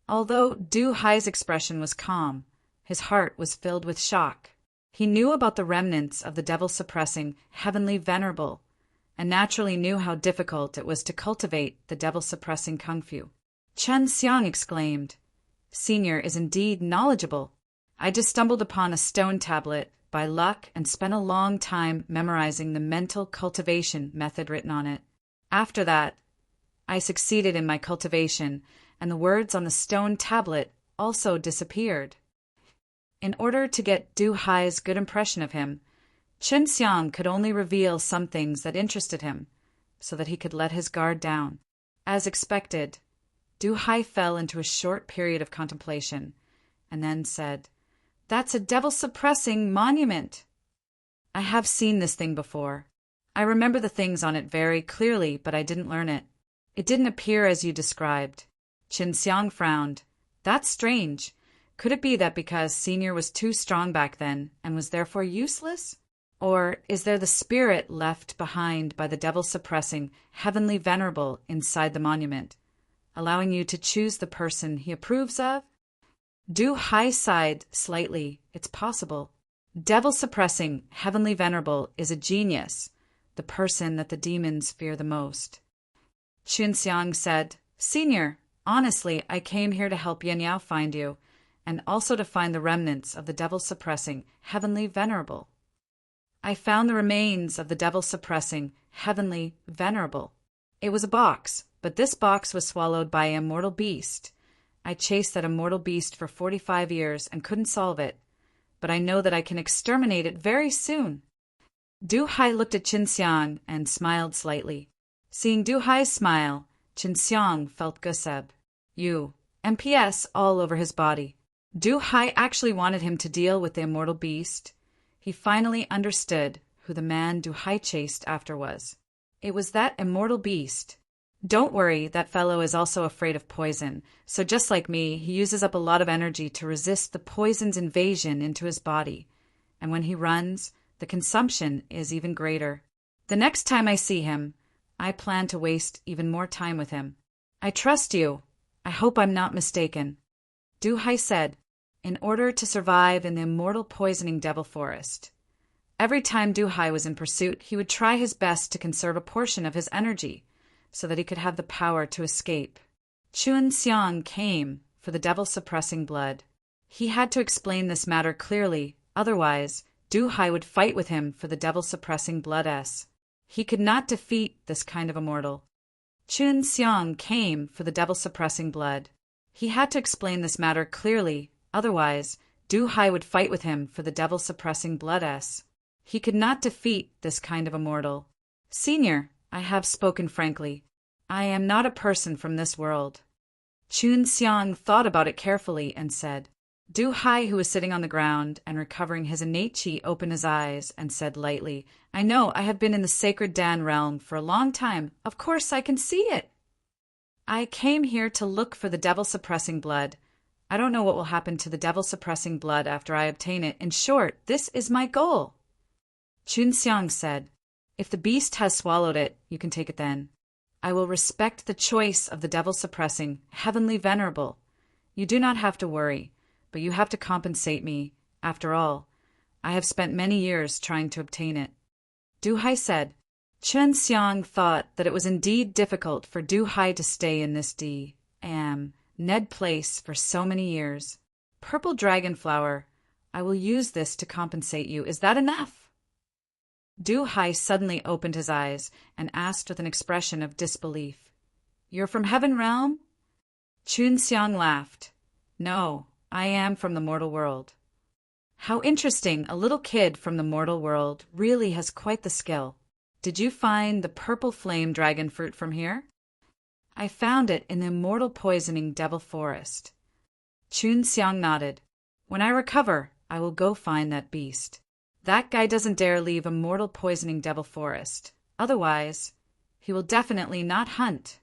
[SPEAKER 1] Although Du Hai's expression was calm, his heart was filled with shock. He knew about the remnants of the devil-suppressing heavenly venerable, and naturally knew how difficult it was to cultivate the devil-suppressing kung fu. Chen Xiang exclaimed, Senior is indeed knowledgeable. I just stumbled upon a stone tablet by luck and spent a long time memorizing the mental cultivation method written on it. After that, I succeeded in my cultivation, and the words on the stone tablet also disappeared. In order to get Du Hai's good impression of him, Chen Xiang could only reveal some things that interested him, so that he could let his guard down. As expected, Du Hai fell into a short period of contemplation, and then said, That's a devil-suppressing monument. I have seen this thing before. I remember the things on it very clearly, but I didn't learn it. It didn't appear as you described. Chen Xiang frowned. That's strange. Could it be that because Senior was too strong back then and was therefore useless? Or is there the spirit left behind by the devil-suppressing heavenly venerable inside the monument, allowing you to choose the person he approves of? Du Hai sighed slightly. It's possible. Devil-suppressing heavenly venerable is a genius, the person that the demons fear the most. Chunxiang said, Senior, honestly, I came here to help Yin Yao find you, and also to find the remnants of the devil-suppressing heavenly venerable. I found the remains of the devil-suppressing heavenly venerable. It was a box, but this box was swallowed by an immortal beast. I chased that immortal beast for 45 years and couldn't solve it, but I know that I can exterminate it very soon. Du Hai looked at Chunxiang and smiled slightly. Seeing Du Hai's smile, Chunxiang felt Guseb, MPS all over his body. Du Hai actually wanted him to deal with the immortal beast. He finally understood who the man Du Hai chased after was. It was that immortal beast. Don't worry, that fellow is also afraid of poison, so just like me, he uses up a lot of energy to resist the poison's invasion into his body, and when he runs, the consumption is even greater. The next time I see him, I plan to waste even more time with him. I trust you. I hope I'm not mistaken. Du Hai said, in order to survive in the immortal poisoning devil forest. Every time Du Hai was in pursuit, he would try his best to conserve a portion of his energy, so that he could have the power to escape. Chunxiang came for the devil-suppressing blood. He had to explain this matter clearly, otherwise Du Hai would fight with him for the devil-suppressing blood S. He could not defeat this kind of immortal. Chunxiang came for the devil-suppressing blood. He had to explain this matter clearly, otherwise Du Hai would fight with him for the devil-suppressing blood S. He could not defeat this kind of immortal. Senior, I have spoken frankly. I am not a person from this world. Chunxiang thought about it carefully and said. Du Hai, who was sitting on the ground and recovering his innate qi, opened his eyes and said lightly, I know, I have been in the sacred Dan realm for a long time. Of course I can see it. I came here to look for the devil-suppressing blood. I don't know what will happen to the devil-suppressing blood after I obtain it. In short, this is my goal. Chunxiang said, If the beast has swallowed it, you can take it then. I will respect the choice of the devil-suppressing heavenly venerable. You do not have to worry, but you have to compensate me. After all, I have spent many years trying to obtain it. Du Hai said. Chunxiang thought that it was indeed difficult for Du Hai to stay in this Ned place for so many years. Purple dragon flower, I will use this to compensate you. Is that enough? Du Hai suddenly opened his eyes and asked with an expression of disbelief, You're from Heaven Realm? Chunxiang laughed. No, I am from the mortal world. How interesting, a little kid from the mortal world really has quite the skill. Did you find the purple flame dragon fruit from here? I found it in the immortal poisoning devil forest. Chun Xiang nodded. When I recover, I will go find that beast. That guy doesn't dare leave immortal poisoning devil forest. Otherwise, he will definitely not hunt.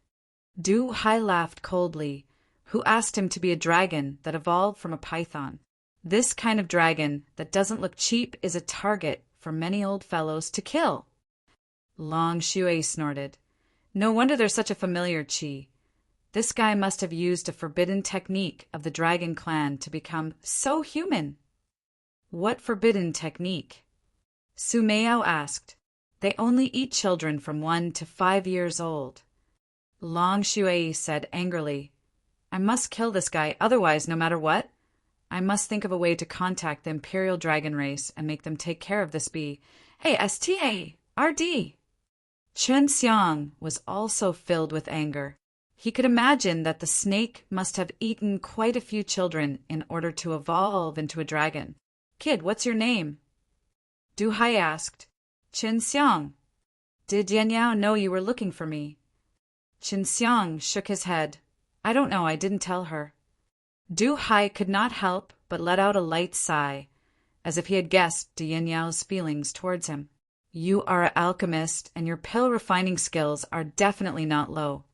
[SPEAKER 1] Du Hai laughed coldly. Who asked him to be a dragon that evolved from a python? This kind of dragon that doesn't look cheap is a target for many old fellows to kill. Long Shui snorted. No wonder there's such a familiar chi. This guy must have used a forbidden technique of the dragon clan to become so human. What forbidden technique? Su Miao asked. They only eat children from 1 to 5 years old. Long Shui said angrily, I must kill this guy, otherwise, no matter what, I must think of a way to contact the Imperial Dragon race and make them take care of this bee. ASTARD. Chun Xiang was also filled with anger. He could imagine that the snake must have eaten quite a few children in order to evolve into a dragon. Kid, what's your name? Du Hai asked. Chun Xiang. Did Yan Yao know you were looking for me? Chun Xiang shook his head. I don't know, I didn't tell her. Du Hai could not help but let out a light sigh, as if he had guessed Yan Yao's feelings towards him. You are an alchemist, and your pill refining skills are definitely not low.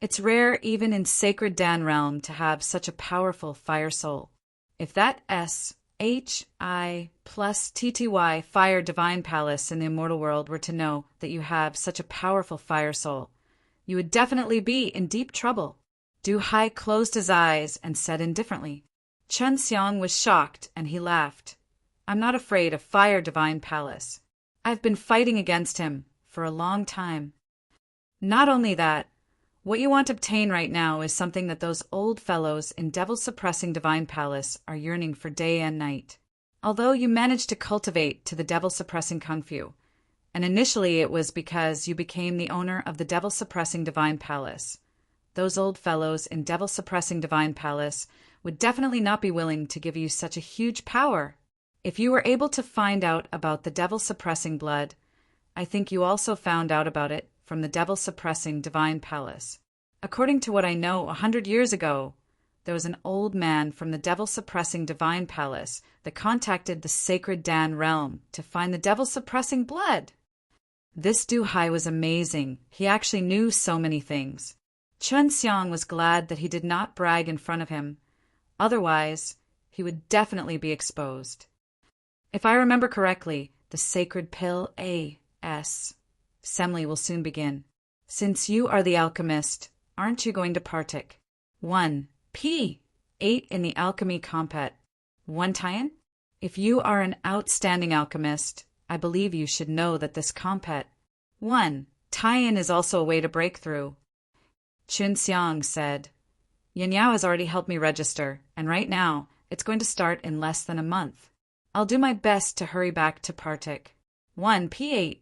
[SPEAKER 1] It's rare even in Sacred Dan realm to have such a powerful fire soul. If that SHI plus TTY Fire Divine Palace in the immortal world were to know that you have such a powerful fire soul, you would definitely be in deep trouble. Du Hai closed his eyes and said indifferently. Chun Xiang was shocked, and he laughed. I'm not afraid of Fire Divine Palace. I've been fighting against him for a long time. Not only that, what you want to obtain right now is something that those old fellows in devil-suppressing Divine Palace are yearning for day and night. Although you managed to cultivate to the devil-suppressing Kung Fu, and initially it was because you became the owner of the devil-suppressing Divine Palace, those old fellows in devil-suppressing Divine Palace would definitely not be willing to give you such a huge power. If you were able to find out about the devil-suppressing blood, I think you also found out about it from the devil-suppressing Divine Palace. According to what I know, 100 years ago, there was an old man from the devil-suppressing Divine Palace that contacted the Sacred Dan realm to find the devil-suppressing blood. This Du Hai was amazing. He actually knew so many things. Chun Xiang was glad that he did not brag in front of him. Otherwise, he would definitely be exposed. If I remember correctly, the sacred pill A.S. assembly will soon begin. Since you are the alchemist, aren't you going to partake? 1. P. 8 in the alchemy compet. 1 tie-in? If you are an outstanding alchemist, I believe you should know that this compet 1. tie-in is also a way to break through. Chun Xiang said, Yan Yao has already helped me register, and right now, it's going to start in less than a month. I'll do my best to hurry back to Partik. 1 P8.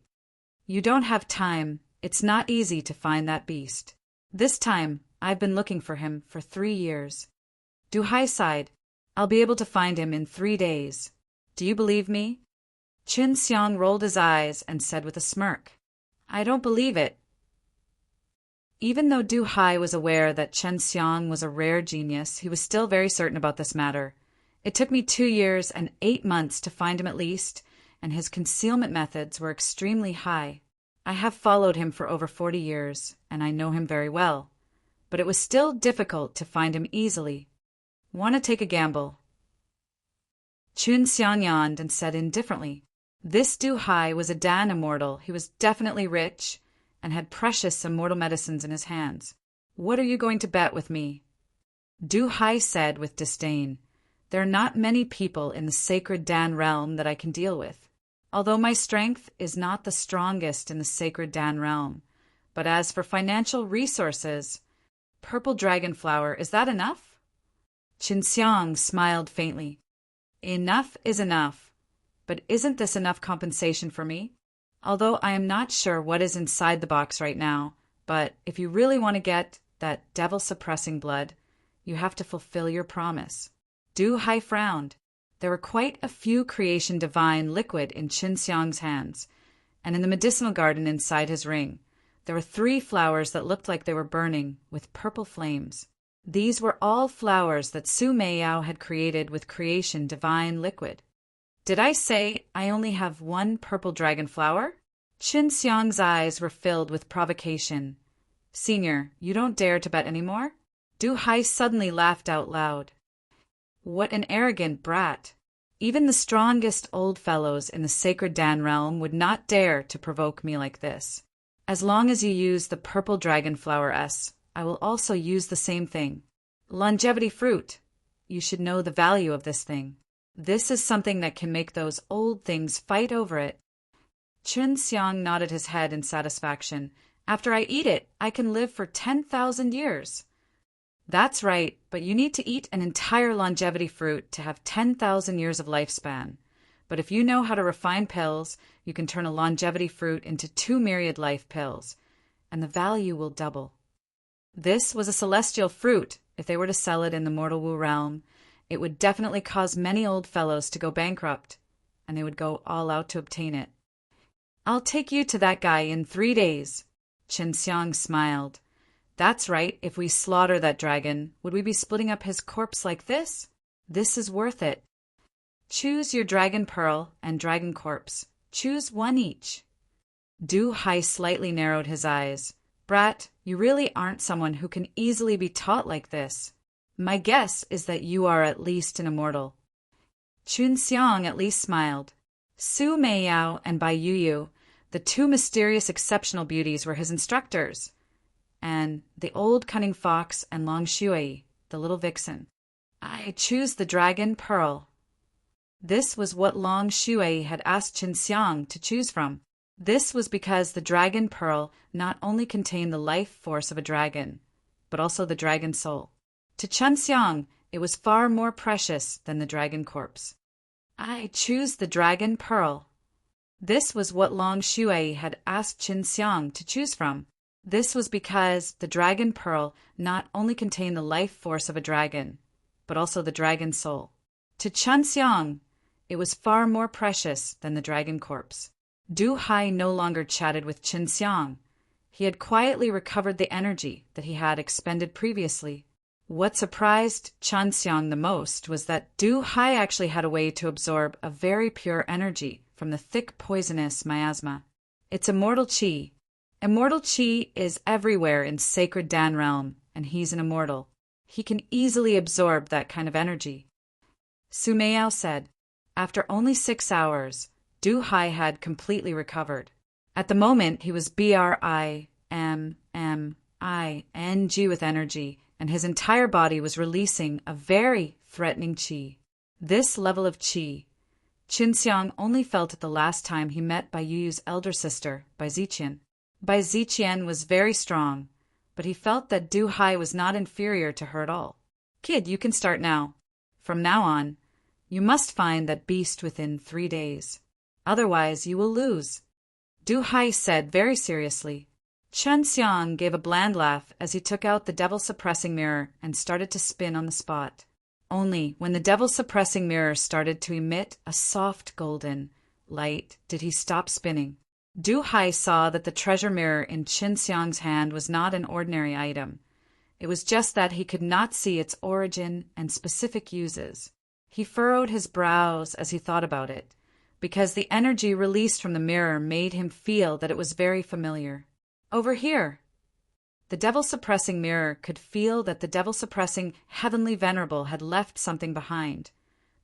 [SPEAKER 1] You don't have time. It's not easy to find that beast. This time, I've been looking for him for 3 years. Du Hai sighed. I'll be able to find him in 3 days. Do you believe me? Chun Xiang rolled his eyes and said with a smirk, I don't believe it. Even though Du Hai was aware that Chun Xiang was a rare genius, he was still very certain about this matter. It took me 2 years and 8 months to find him at least, and his concealment methods were extremely high. I have followed him for over 40 years, and I know him very well, but it was still difficult to find him easily. Want to take a gamble? Chun Xiang yawned and said indifferently, This Du Hai was a Dan immortal. He was definitely rich and had precious immortal medicines in his hands. What are you going to bet with me? Du Hai said with disdain, There are not many people in the sacred Dan realm that I can deal with. Although my strength is not the strongest in the sacred Dan realm, but as for financial resources, purple dragon flower, is that enough? Chun Xiang smiled faintly. Enough is enough, but isn't this enough compensation for me? Although I am not sure what is inside the box right now, but if you really want to get that devil-suppressing blood, you have to fulfill your promise. Du Hai frowned. There were quite a few creation divine liquid in Chun Xiang's hands, and in the medicinal garden inside his ring. There were 3 flowers that looked like they were burning, with purple flames. These were all flowers that Su Meiyao had created with creation divine liquid. Did I say I only have 1 purple dragon flower? Qin Xiang's eyes were filled with provocation. Senior, you don't dare to bet any more? Du Hai suddenly laughed out loud. What an arrogant brat! Even the strongest old fellows in the sacred Dan realm would not dare to provoke me like this. As long as you use the purple dragon flower S, I will also use the same thing. Longevity fruit. You should know the value of this thing. This is something that can make those old things fight over it. Qin Xiang nodded his head in satisfaction. After I eat it, I can live for 10,000 years. That's right, but you need to eat an entire longevity fruit to have 10,000 years of lifespan. But if you know how to refine pills, you can turn a longevity fruit into 2 myriad life pills, and the value will double. This was a celestial fruit. If they were to sell it in the Mortal Wu realm, it would definitely cause many old fellows to go bankrupt, and they would go all out to obtain it. I'll take you to that guy in 3 days. Qin Xiang smiled. That's right, if we slaughter that dragon, would we be splitting up his corpse like this? This is worth it. Choose your dragon pearl and dragon corpse. Choose 1 each. Du Hai slightly narrowed his eyes. Brat, you really aren't someone who can easily be taught like this. My guess is that you are at least an immortal. Qin Xiang at least smiled. Su Meiyao and Bai Yuyu, the 2 mysterious exceptional beauties, were his instructors. And the old cunning fox and Long Shui, the little vixen. I choose the dragon pearl. This was what Long Shui had asked Qin Xiang to choose from. This was because the dragon pearl not only contained the life force of a dragon, but also the dragon soul. To Qin Xiang, it was far more precious than the dragon corpse. I choose the dragon pearl. This was what Long Shui had asked Qin Xiang to choose from. This was because the dragon pearl not only contained the life force of a dragon, but also the dragon soul. To Qin Xiang, it was far more precious than the dragon corpse. Du Hai no longer chatted with Qin Xiang. He had quietly recovered the energy that he had expended previously. What surprised Qin Xiang the most was that Du Hai actually had a way to absorb a very pure energy from the thick poisonous miasma. It's immortal qi. Immortal qi is everywhere in sacred Dan realm, and he's an immortal. He can easily absorb that kind of energy. Su Meiyao said. After only 6 hours, Du Hai had completely recovered. At the moment, he was BRIMMING with energy, and his entire body was releasing a very threatening qi. This level of qi, Qin Xiang only felt it the last time he met Bai Yuyu's elder sister, Bai Ziqian. Bai Ziqian was very strong, but he felt that Du Hai was not inferior to her at all. Kid, you can start now. From now on, you must find that beast within 3 days. Otherwise, you will lose. Du Hai said very seriously. Qin Xiang gave a bland laugh as he took out the devil-suppressing mirror and started to spin on the spot. Only when the devil-suppressing mirror started to emit a soft golden light did he stop spinning. Du Hai saw that the treasure mirror in Qin Xiang's hand was not an ordinary item. It was just that he could not see its origin and specific uses. He furrowed his brows as he thought about it, because the energy released from the mirror made him feel that it was very familiar. Over here. The devil-suppressing mirror could feel that the devil-suppressing heavenly venerable had left something behind.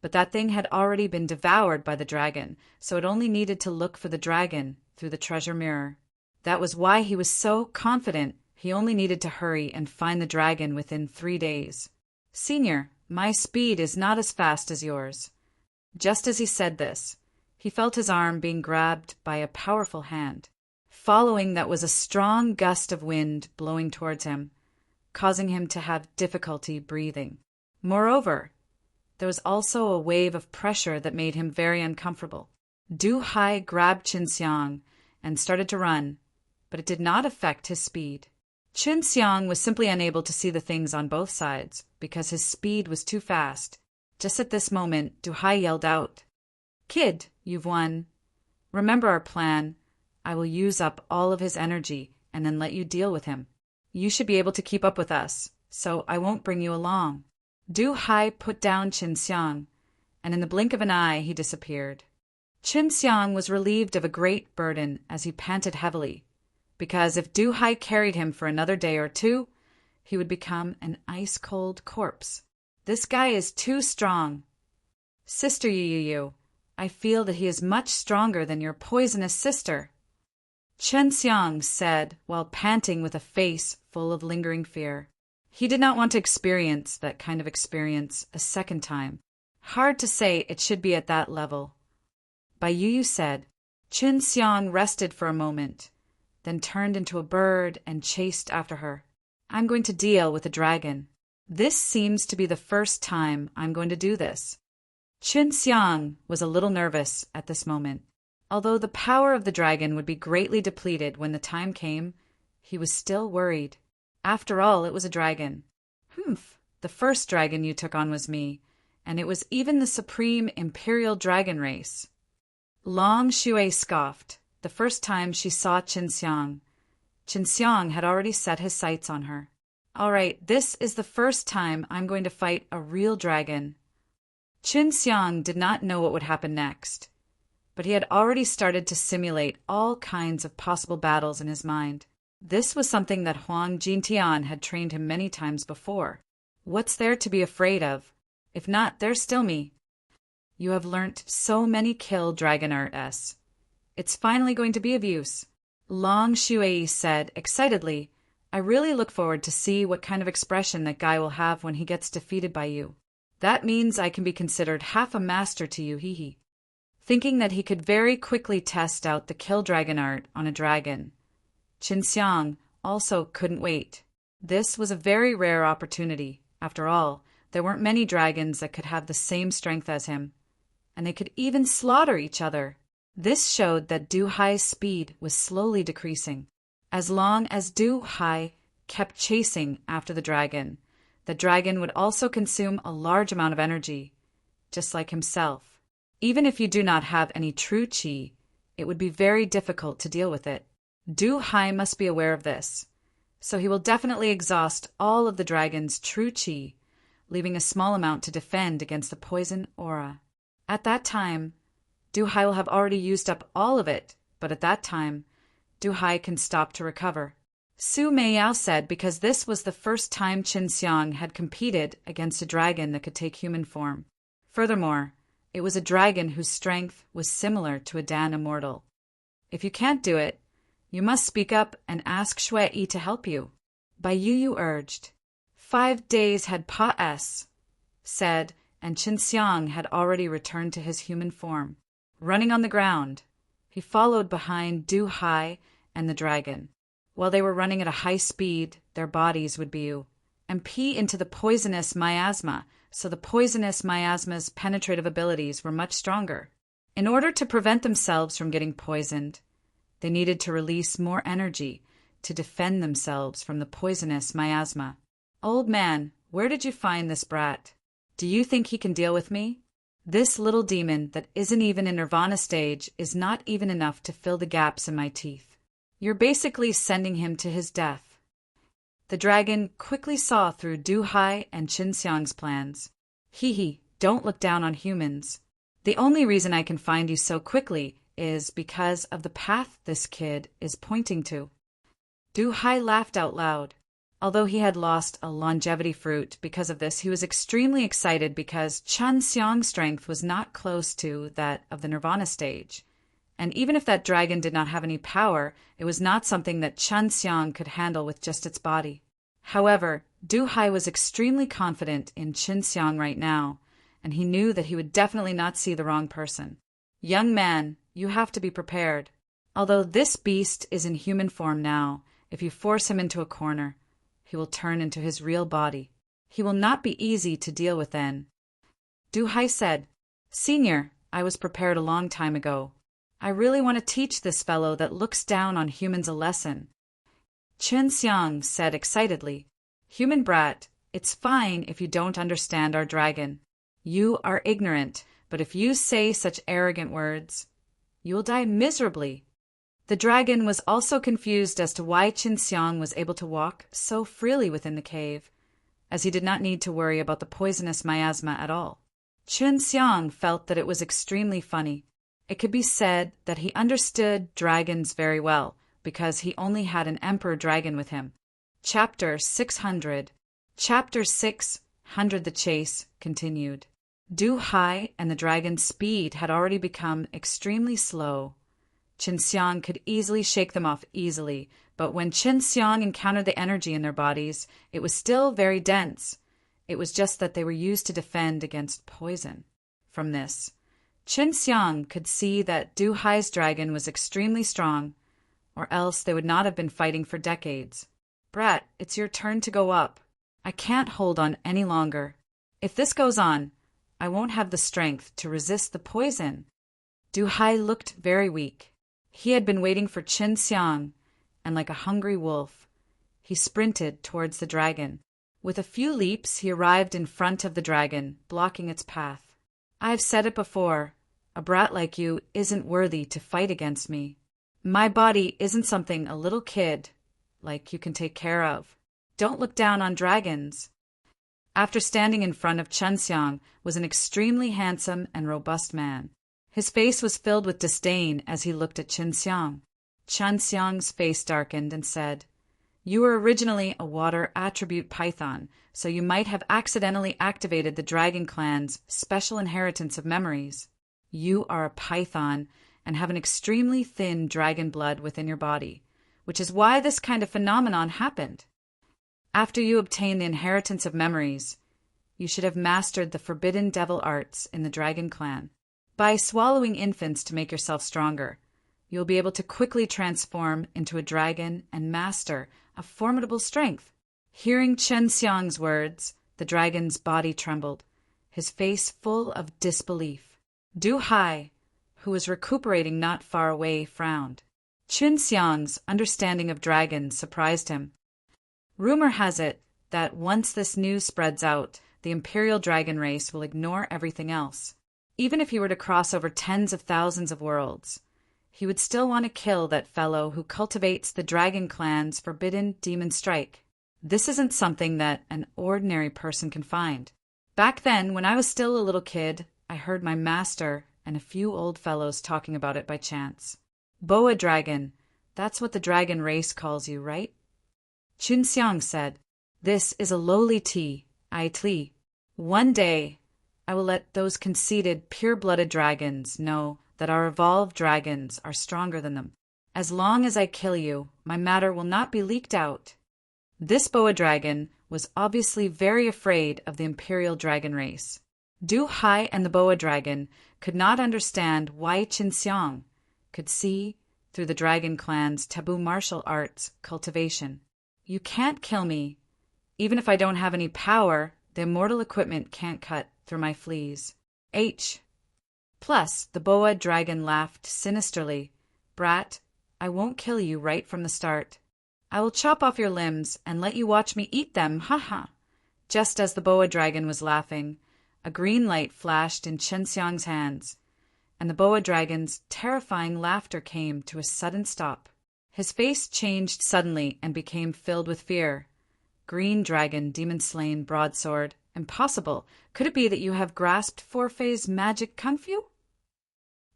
[SPEAKER 1] But that thing had already been devoured by the dragon, so it only needed to look for the dragon through the treasure mirror. That was why he was so confident he only needed to hurry and find the dragon within 3 days. Senior, my speed is not as fast as yours. Just as he said this, he felt his arm being grabbed by a powerful hand. Following that was a strong gust of wind blowing towards him, causing him to have difficulty breathing. Moreover, there was also a wave of pressure that made him very uncomfortable. Du Hai grabbed Qin Xiang and started to run, but it did not affect his speed. Qin Xiang was simply unable to see the things on both sides because his speed was too fast. Just at this moment, Du Hai yelled out, "Kid, you've won. Remember our plan. I will use up all of his energy and then let you deal with him. You should be able to keep up with us, so I won't bring you along." Du Hai put down Qin Xiang, and in the blink of an eye he disappeared. Qin Xiang was relieved of a great burden as he panted heavily, because if Du Hai carried him for another day or two, he would become an ice-cold corpse. "This guy is too strong. Sister Yu, I feel that he is much stronger than your poisonous sister," Chen Xiang said while panting with a face full of lingering fear. He did not want to experience that kind of experience a second time. Hard to say it should be at that level. Bai Yu said. Qin Xiang rested for a moment, then turned into a bird and chased after her. "I'm going to deal with the dragon. This seems to be the first time I'm going to do this." Qin Xiang was a little nervous at this moment. Although the power of the dragon would be greatly depleted when the time came, he was still worried. After all, it was a dragon. The first dragon you took on was me, and it was even the supreme imperial dragon race. Long Shui scoffed the first time she saw Qin Xiang. Qin Xiang had already set his sights on her. "All right, this is the first time I'm going to fight a real dragon." Qin Xiang did not know what would happen next, but he had already started to simulate all kinds of possible battles in his mind. This was something that Huang Jintian had trained him many times before. What's there to be afraid of? If not, there's still me. You have learnt so many kill dragon arts. It's finally going to be of use. Long Shui said excitedly, "I really look forward to see what kind of expression that guy will have when he gets defeated by you. That means I can be considered half a master to you, hee." Thinking that he could very quickly test out the kill dragon art on a dragon, Qin Xiang also couldn't wait. This was a very rare opportunity. After all, there weren't many dragons that could have the same strength as him, and they could even slaughter each other. This showed that Du Hai's speed was slowly decreasing. As long as Du Hai kept chasing after the dragon would also consume a large amount of energy, just like himself. Even if you do not have any true qi, it would be very difficult to deal with it. Du Hai must be aware of this, so he will definitely exhaust all of the dragon's true qi, leaving a small amount to defend against the poison aura. At that time, Du Hai will have already used up all of it, but at that time, Du Hai can stop to recover. Su Meiyao said because this was the first time Qin Xiang had competed against a dragon that could take human form. Furthermore, it was a dragon whose strength was similar to a Dan immortal. If you can't do it, you must speak up and ask Shui Yi to help you. Bai Yu urged. 5 days had said, and Qin Xiang had already returned to his human form. Running on the ground, he followed behind Du Hai and the dragon. While they were running at a high speed, their bodies would and pee into the poisonous miasma, so the poisonous miasma's penetrative abilities were much stronger. In order to prevent themselves from getting poisoned, they needed to release more energy to defend themselves from the poisonous miasma. "Old man, where did you find this brat? Do you think he can deal with me? This little demon that isn't even in Nirvana stage is not even enough to fill the gaps in my teeth. You're basically sending him to his death." The dragon quickly saw through Du Hai and Qin Xiang's plans. Don't look down on humans. The only reason I can find you so quickly is because of the path this kid is pointing to. Du Hai laughed out loud. Although he had lost a longevity fruit because of this, he was extremely excited because Qin Xiang's strength was not close to that of the Nirvana stage. And even if that dragon did not have any power, it was not something that Qin Xiang could handle with just its body. However, Du Hai was extremely confident in Qin Xiang right now, and he knew that he would definitely not see the wrong person. "Young man, you have to be prepared. Although this beast is in human form now, if you force him into a corner, he will turn into his real body. He will not be easy to deal with then." Du Hai said, "Senior, I was prepared a long time ago. I really want to teach this fellow that looks down on humans a lesson." Qin Xiang said excitedly, "Human brat, it's fine if you don't understand our dragon. You are ignorant, but if you say such arrogant words, you will die miserably." The dragon was also confused as to why Qin Xiang was able to walk so freely within the cave, as he did not need to worry about the poisonous miasma at all. Qin Xiang felt that it was extremely funny. It could be said that he understood dragons very well, because he only had an emperor dragon with him. Chapter 600. Chapter 600. The chase continued. Du Hai and the dragon's speed had already become extremely slow. Qin Xiang could easily shake them off easily, but when Qin Xiang encountered the energy in their bodies, it was still very dense. It was just that they were used to defend against poison. From this, Qin Xiang could see that Du Hai's dragon was extremely strong, or else they would not have been fighting for decades. Brat, it's your turn to go up. I can't hold on any longer. If this goes on, I won't have the strength to resist the poison. Du Hai looked very weak. He had been waiting for Qin Xiang, and like a hungry wolf, he sprinted towards the dragon. With a few leaps, he arrived in front of the dragon, blocking its path. I've said it before, a brat like you isn't worthy to fight against me. My body isn't something a little kid like you can take care of. Don't look down on dragons. After standing in front of Qin Xiang was an extremely handsome and robust man. His face was filled with disdain as he looked at Qin Xiang. Qin Xiang's face darkened and said, "You were originally a water attribute python, so you might have accidentally activated the dragon clan's special inheritance of memories. You are a python and have an extremely thin dragon blood within your body, which is why this kind of phenomenon happened. After you obtain the inheritance of memories, you should have mastered the forbidden devil arts in the dragon clan. By swallowing infants to make yourself stronger, you'll be able to quickly transform into a dragon and master a formidable strength." Hearing Qin Xiang's words, the dragon's body trembled, his face full of disbelief. Du Hai, who was recuperating not far away, frowned. Qin Xiang's understanding of dragons surprised him. Rumor has it that once this news spreads out, the imperial dragon race will ignore everything else. Even if he were to cross over tens of thousands of worlds, he would still want to kill that fellow who cultivates the dragon clan's forbidden demon strike. This isn't something that an ordinary person can find. Back then, when I was still a little kid, I heard my master and a few old fellows talking about it by chance. Boa dragon, that's what the dragon race calls you, right? Qin Xiang said, "This is a lowly tea, Tli. One day, I will let those conceited, pure-blooded dragons know that our evolved dragons are stronger than them. As long as I kill you, my matter will not be leaked out." This boa dragon was obviously very afraid of the imperial dragon race. Du Hai and the boa dragon could not understand why Qin Xiang could see through the dragon clan's taboo martial arts cultivation. "You can't kill me. Even if I don't have any power, the immortal equipment can't cut through my fleas." Plus, the boa dragon laughed sinisterly. "Brat, I won't kill you right from the start. I will chop off your limbs and let you watch me eat them, ha!" Just as the boa dragon was laughing, a green light flashed in Qin Xiang's hands, and the boa dragon's terrifying laughter came to a sudden stop. His face changed suddenly and became filled with fear. "Green dragon, demon-slain broadsword. Impossible. Could it be that you have grasped Forfei's magic kung fu?"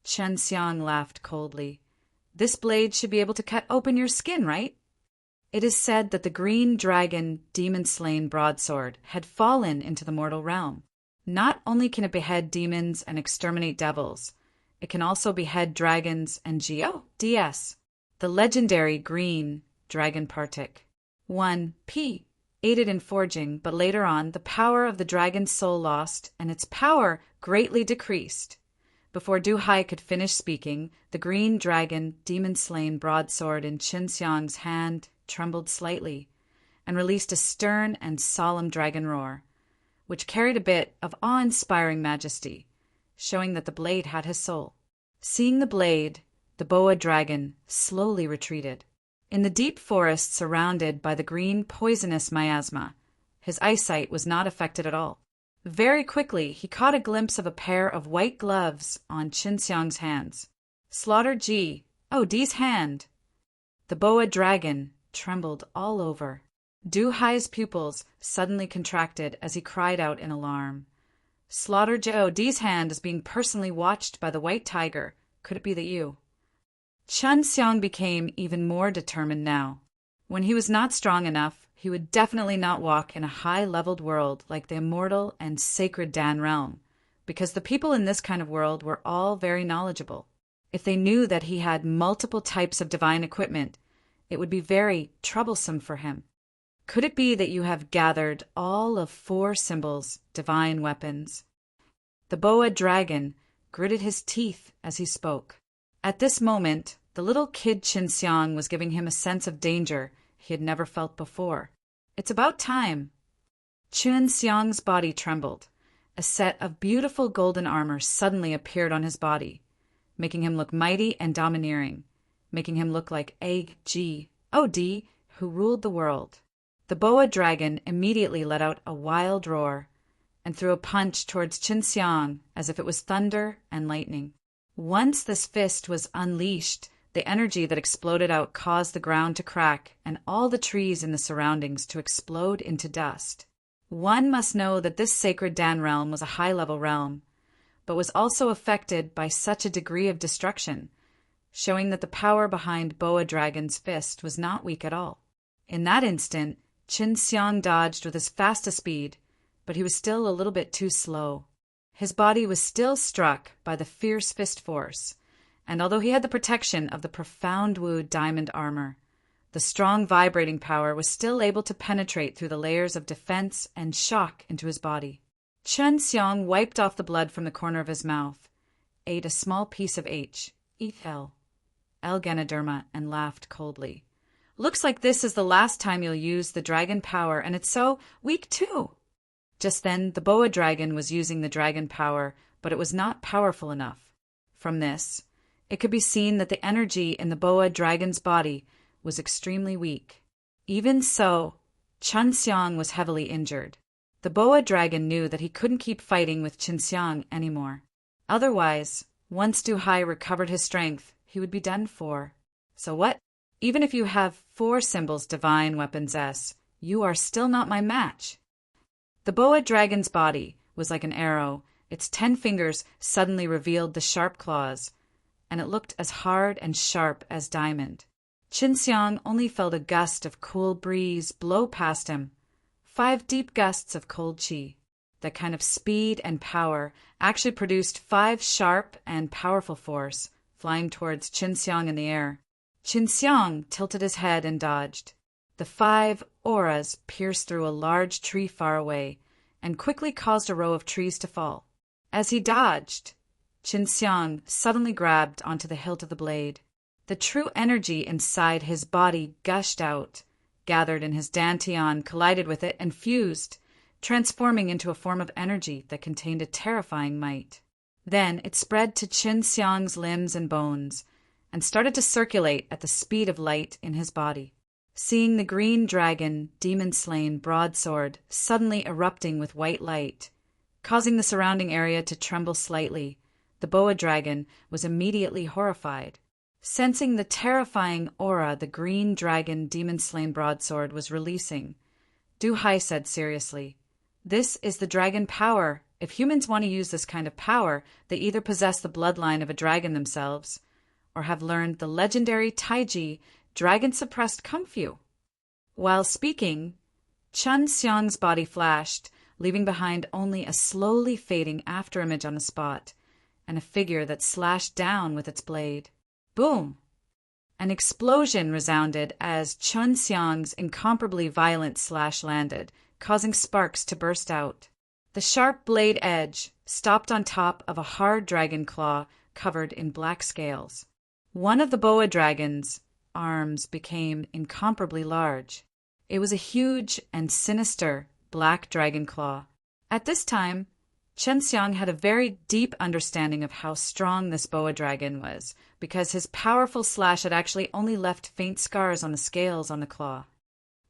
[SPEAKER 1] Qin Xiang laughed coldly. "This blade should be able to cut open your skin, right?" It is said that the green dragon, demon-slain broadsword had fallen into the mortal realm. Not only can it behead demons and exterminate devils, it can also behead dragons and GODS. The legendary green dragon Partik. 1P. Aided in forging, but later on, the power of the dragon's soul lost, and its power greatly decreased. Before Du Hai could finish speaking, the green dragon, demon-slain broadsword in Qin Xiang's hand trembled slightly, and released a stern and solemn dragon roar, which carried a bit of awe-inspiring majesty, showing that the blade had his soul. Seeing the blade, the boa dragon slowly retreated. In the deep forest surrounded by the green poisonous miasma, his eyesight was not affected at all. Very quickly, he caught a glimpse of a pair of white gloves on Qin Xiang's hands. "Slaughter G. Dee's hand. The boa dragon trembled all over. Du Hai's pupils suddenly contracted as he cried out in alarm. Slaughter Dee's hand is being personally watched by the white tiger. Could it be that you? Chun Xiang became even more determined now. When he was not strong enough, he would definitely not walk in a high-leveled world like the immortal and sacred Dan realm, because the people in this kind of world were all very knowledgeable. If they knew that he had multiple types of divine equipment, it would be very troublesome for him. Could it be that you have gathered all of 4 symbols, divine weapons? The boa dragon gritted his teeth as he spoke. At this moment, the little kid Qin Xiang was giving him a sense of danger he had never felt before. It's about time. Qin Xiang's body trembled. A set of beautiful golden armor suddenly appeared on his body, making him look mighty and domineering, making him look like Dee, who ruled the world. The boa dragon immediately let out a wild roar and threw a punch towards Qin Xiang as if it was thunder and lightning. Once this fist was unleashed, the energy that exploded out caused the ground to crack and all the trees in the surroundings to explode into dust. One must know that this sacred Dan realm was a high-level realm, but was also affected by such a degree of destruction, showing that the power behind Boa Dragon's fist was not weak at all. In that instant, Qin Xiang dodged with his fastest speed, but he was still a little bit too slow. His body was still struck by the fierce fist force, and although he had the protection of the profound Wu diamond armor, the strong vibrating power was still able to penetrate through the layers of defense and shock into his body. Qin Xiang wiped off the blood from the corner of his mouth, ate a small piece of L-Ganoderma, and laughed coldly. Looks like this is the last time you'll use the dragon power, and it's so weak too. Just then, the boa dragon was using the dragon power, but it was not powerful enough. From this, it could be seen that the energy in the boa dragon's body was extremely weak. Even so, Qin Xiang was heavily injured. The boa dragon knew that he couldn't keep fighting with Qin Xiang anymore. Otherwise, once Du Hai recovered his strength, he would be done for. So what? Even if you have 4 symbols divine weapons S, you are still not my match. The boa dragon's body was like an arrow. Its 10 fingers suddenly revealed the sharp claws, and it looked as hard and sharp as diamond. Qin Xiang only felt a gust of cool breeze blow past him, 5 deep gusts of cold qi. That kind of speed and power actually produced 5 sharp and powerful force flying towards Qin Xiang in the air. Qin Xiang tilted his head and dodged. The 5 auras pierced through a large tree far away and quickly caused a row of trees to fall. As he dodged, Qin Xiang suddenly grabbed onto the hilt of the blade. The true energy inside his body gushed out, gathered in his dantian, collided with it, and fused, transforming into a form of energy that contained a terrifying might. Then it spread to Qin Xiang's limbs and bones, and started to circulate at the speed of light in his body. Seeing the green dragon, demon-slain broadsword suddenly erupting with white light, causing the surrounding area to tremble slightly, the boa dragon was immediately horrified. Sensing the terrifying aura the green dragon demon-slain broadsword was releasing, Du Hai said seriously, "This is the dragon power. If humans want to use this kind of power, they either possess the bloodline of a dragon themselves, or have learned the legendary Taiji dragon-suppressed Kung Fu." While speaking, Qin Xiang's body flashed, leaving behind only a slowly fading afterimage on the spot, and a figure that slashed down with its blade. Boom! An explosion resounded as Qin Xiang's incomparably violent slash landed, causing sparks to burst out. The sharp blade edge stopped on top of a hard dragon claw covered in black scales. One of the boa dragon's arms became incomparably large. It was a huge and sinister black dragon claw. At this time, Qin Xiang had a very deep understanding of how strong this boa dragon was, because his powerful slash had actually only left faint scars on the scales on the claw.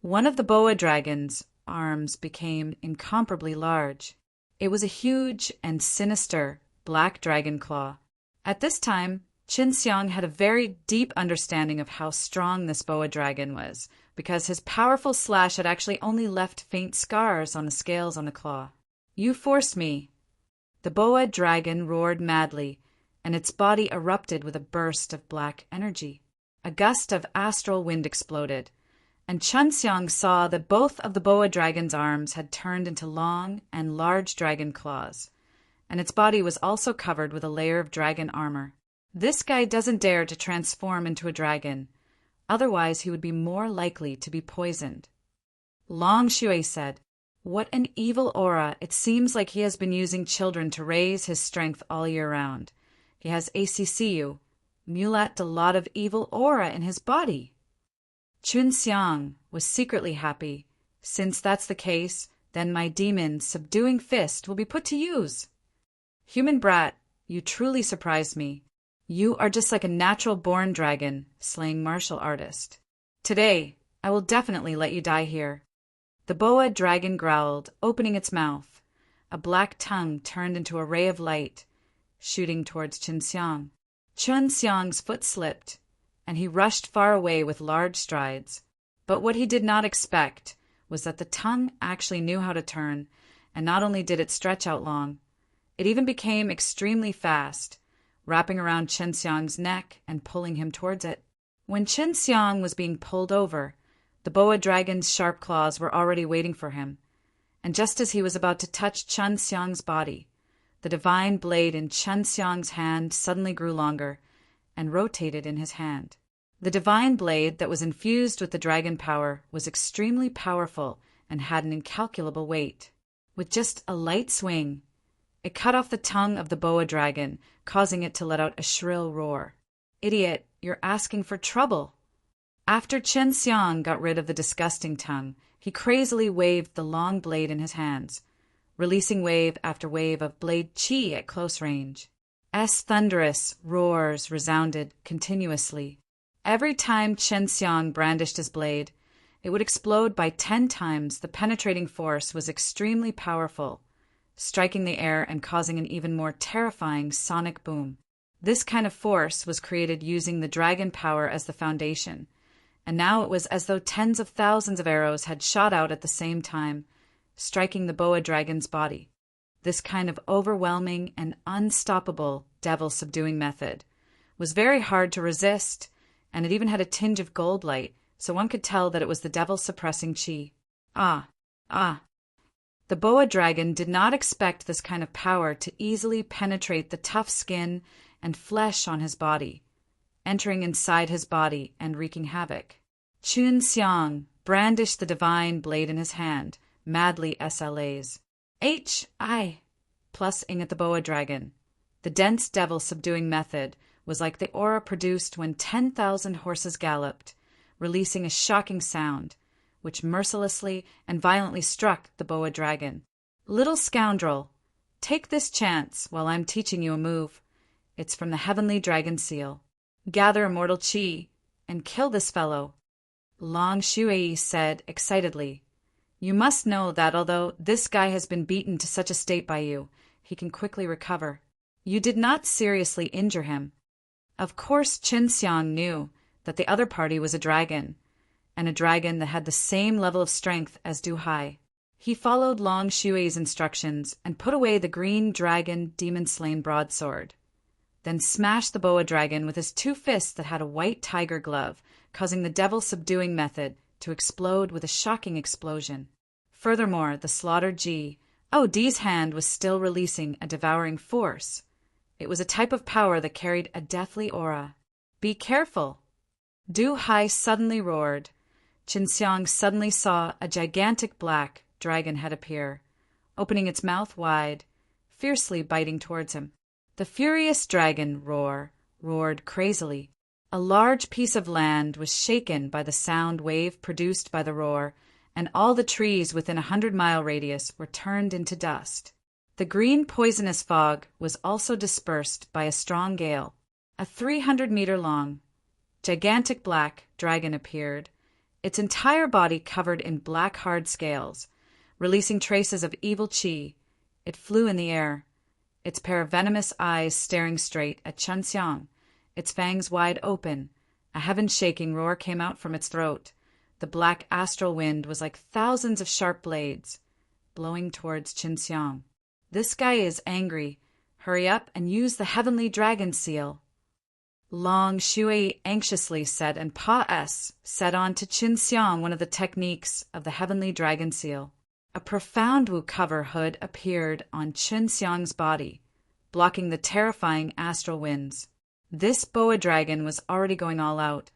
[SPEAKER 1] One of the boa dragon's arms became incomparably large. It was a huge and sinister black dragon claw. At this time, Qin Xiang had a very deep understanding of how strong this boa dragon was, because his powerful slash had actually only left faint scars on the scales on the claw. "You forced me." The boa dragon roared madly, and its body erupted with a burst of black energy. A gust of astral wind exploded, and Qin Xiang saw that both of the boa dragon's arms had turned into long and large dragon claws, and its body was also covered with a layer of dragon armor. This guy doesn't dare to transform into a dragon, otherwise he would be more likely to be poisoned. Long Shui said, "What an evil aura. It seems like he has been using children to raise his strength all year round. He has ACCU, mulat a lot of evil aura in his body." Qin Xiang was secretly happy. "Since that's the case, then my demon subduing fist will be put to use." "Human brat, you truly surprised me. You are just like a natural-born dragon, slaying martial artist. Today, I will definitely let you die here." The boa dragon growled, opening its mouth. A black tongue turned into a ray of light, shooting towards Qin Xiang. Qin Xiang's foot slipped, and he rushed far away with large strides. But what he did not expect was that the tongue actually knew how to turn, and not only did it stretch out long, it even became extremely fast, wrapping around Qin Xiang's neck and pulling him towards it. When Qin Xiang was being pulled over, the boa dragon's sharp claws were already waiting for him, and just as he was about to touch Qin Xiang's body, the divine blade in Qin Xiang's hand suddenly grew longer and rotated in his hand. The divine blade that was infused with the dragon power was extremely powerful and had an incalculable weight. With just a light swing, it cut off the tongue of the boa dragon, causing it to let out a shrill roar. "Idiot, you're asking for trouble." After Qin Xiang got rid of the disgusting tongue, he crazily waved the long blade in his hands, releasing wave after wave of blade chi at close range. Thunderous roars resounded continuously. Every time Qin Xiang brandished his blade, it would explode by 10 times. The penetrating force was extremely powerful, striking the air and causing an even more terrifying sonic boom. This kind of force was created using the dragon power as the foundation, and now it was as though tens of thousands of arrows had shot out at the same time, striking the boa dragon's body. This kind of overwhelming and unstoppable devil-subduing method was very hard to resist, and it even had a tinge of gold light, so one could tell that it was the devil-suppressing chi. Ah! The boa dragon did not expect this kind of power to easily penetrate the tough skin and flesh on his body, entering inside his body and wreaking havoc. Qin Xiang brandished the divine blade in his hand, madly SLAs. "H.I." Plus-ing at the boa dragon. The dense devil-subduing method was like the aura produced when 10,000 horses galloped, releasing a shocking sound, which mercilessly and violently struck the boa dragon. "Little scoundrel, take this chance while I'm teaching you a move. It's from the heavenly dragon seal. Gather immortal chi and kill this fellow." Long Shui said excitedly, "You must know that although this guy has been beaten to such a state by you, he can quickly recover. You did not seriously injure him." Of course Qin Xiang knew that the other party was a dragon, and a dragon that had the same level of strength as Du Hai. He followed Long Shui's instructions and put away the green dragon demon-slain broadsword, then smashed the boa dragon with his 2 fists that had a white tiger glove, causing the devil-subduing method to explode with a shocking explosion. Furthermore, the slaughtered D's hand was still releasing a devouring force. It was a type of power that carried a deathly aura. "Be careful!" Du Hai suddenly roared. Qin Xiang suddenly saw a gigantic black dragon head appear, opening its mouth wide, fiercely biting towards him. The furious dragon roared crazily. A large piece of land was shaken by the sound wave produced by the roar, and all the trees within a 100-mile radius were turned into dust. The green poisonous fog was also dispersed by a strong gale. A 300-meter-long, gigantic black dragon appeared, its entire body covered in black hard scales, releasing traces of evil chi. It flew in the air, its pair of venomous eyes staring straight at Qin Xiang, its fangs wide open. A heaven-shaking roar came out from its throat. The black astral wind was like thousands of sharp blades, blowing towards Qin Xiang. "This guy is angry. Hurry up and use the heavenly dragon seal." Long Shui anxiously said, and Pa S said on to Qin Xiang one of the techniques of the heavenly dragon seal. A profound Wu cover hood appeared on Qin Xiang's body, blocking the terrifying astral winds. This boa dragon was already going all out,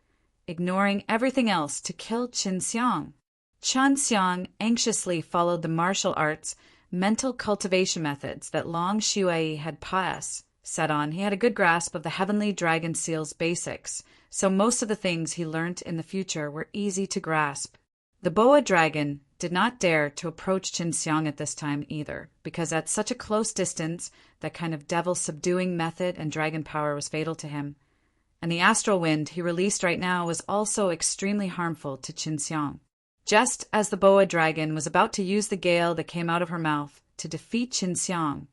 [SPEAKER 1] ignoring everything else to kill Qin Xiang. Qin Xiang anxiously followed the martial arts mental cultivation methods that Long Shui had Pa S set on. He had a good grasp of the heavenly dragon seal's basics, so most of the things he learnt in the future were easy to grasp. The boa dragon did not dare to approach Qin Xiang at this time either, because at such a close distance, that kind of devil-subduing method and dragon power was fatal to him. And the astral wind he released right now was also extremely harmful to Qin Xiang. Just as the boa dragon was about to use the gale that came out of her mouth to defeat Qin Xiang,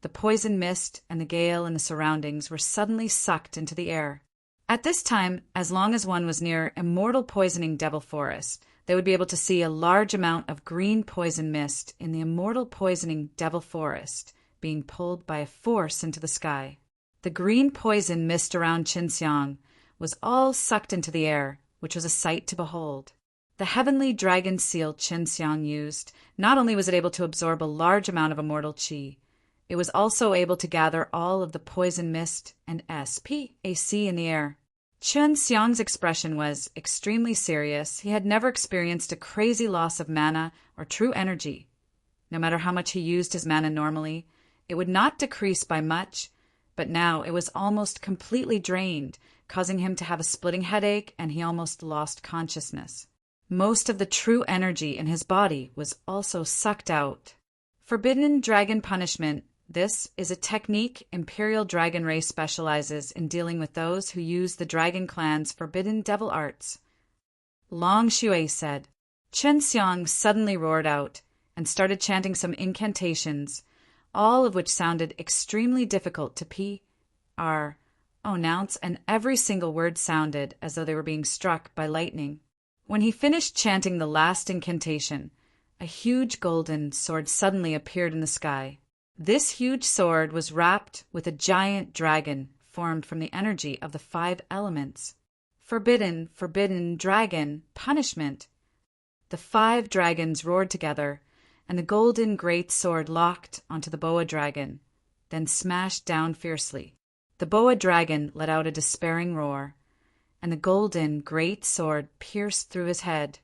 [SPEAKER 1] the poison mist and the gale in the surroundings were suddenly sucked into the air. At this time, as long as one was near immortal poisoning devil forest, they would be able to see a large amount of green poison mist in the immortal poisoning devil forest being pulled by a force into the sky. The green poison mist around Qin Xiang was all sucked into the air, which was a sight to behold. The heavenly dragon seal Qin Xiang used, not only was it able to absorb a large amount of immortal qi, it was also able to gather all of the poison mist and SPAC in the air. Qin Xiang's expression was extremely serious. He had never experienced a crazy loss of mana or true energy. No matter how much he used his mana normally, it would not decrease by much, but now it was almost completely drained, causing him to have a splitting headache, and he almost lost consciousness. Most of the true energy in his body was also sucked out. Forbidden Dragon Punishment. This is a technique Imperial Dragon Race specializes in dealing with those who use the Dragon Clan's forbidden devil arts. Long Shui said. Qin Xiang suddenly roared out and started chanting some incantations, all of which sounded extremely difficult to pronounce, and every single word sounded as though they were being struck by lightning. When he finished chanting the last incantation, a huge golden sword suddenly appeared in the sky. This huge sword was wrapped with a giant dragon formed from the energy of the 5 elements. Forbidden dragon punishment. The 5 dragons roared together, and the golden great sword locked onto the boa dragon, then smashed down fiercely. The boa dragon let out a despairing roar, and the golden great sword pierced through his head,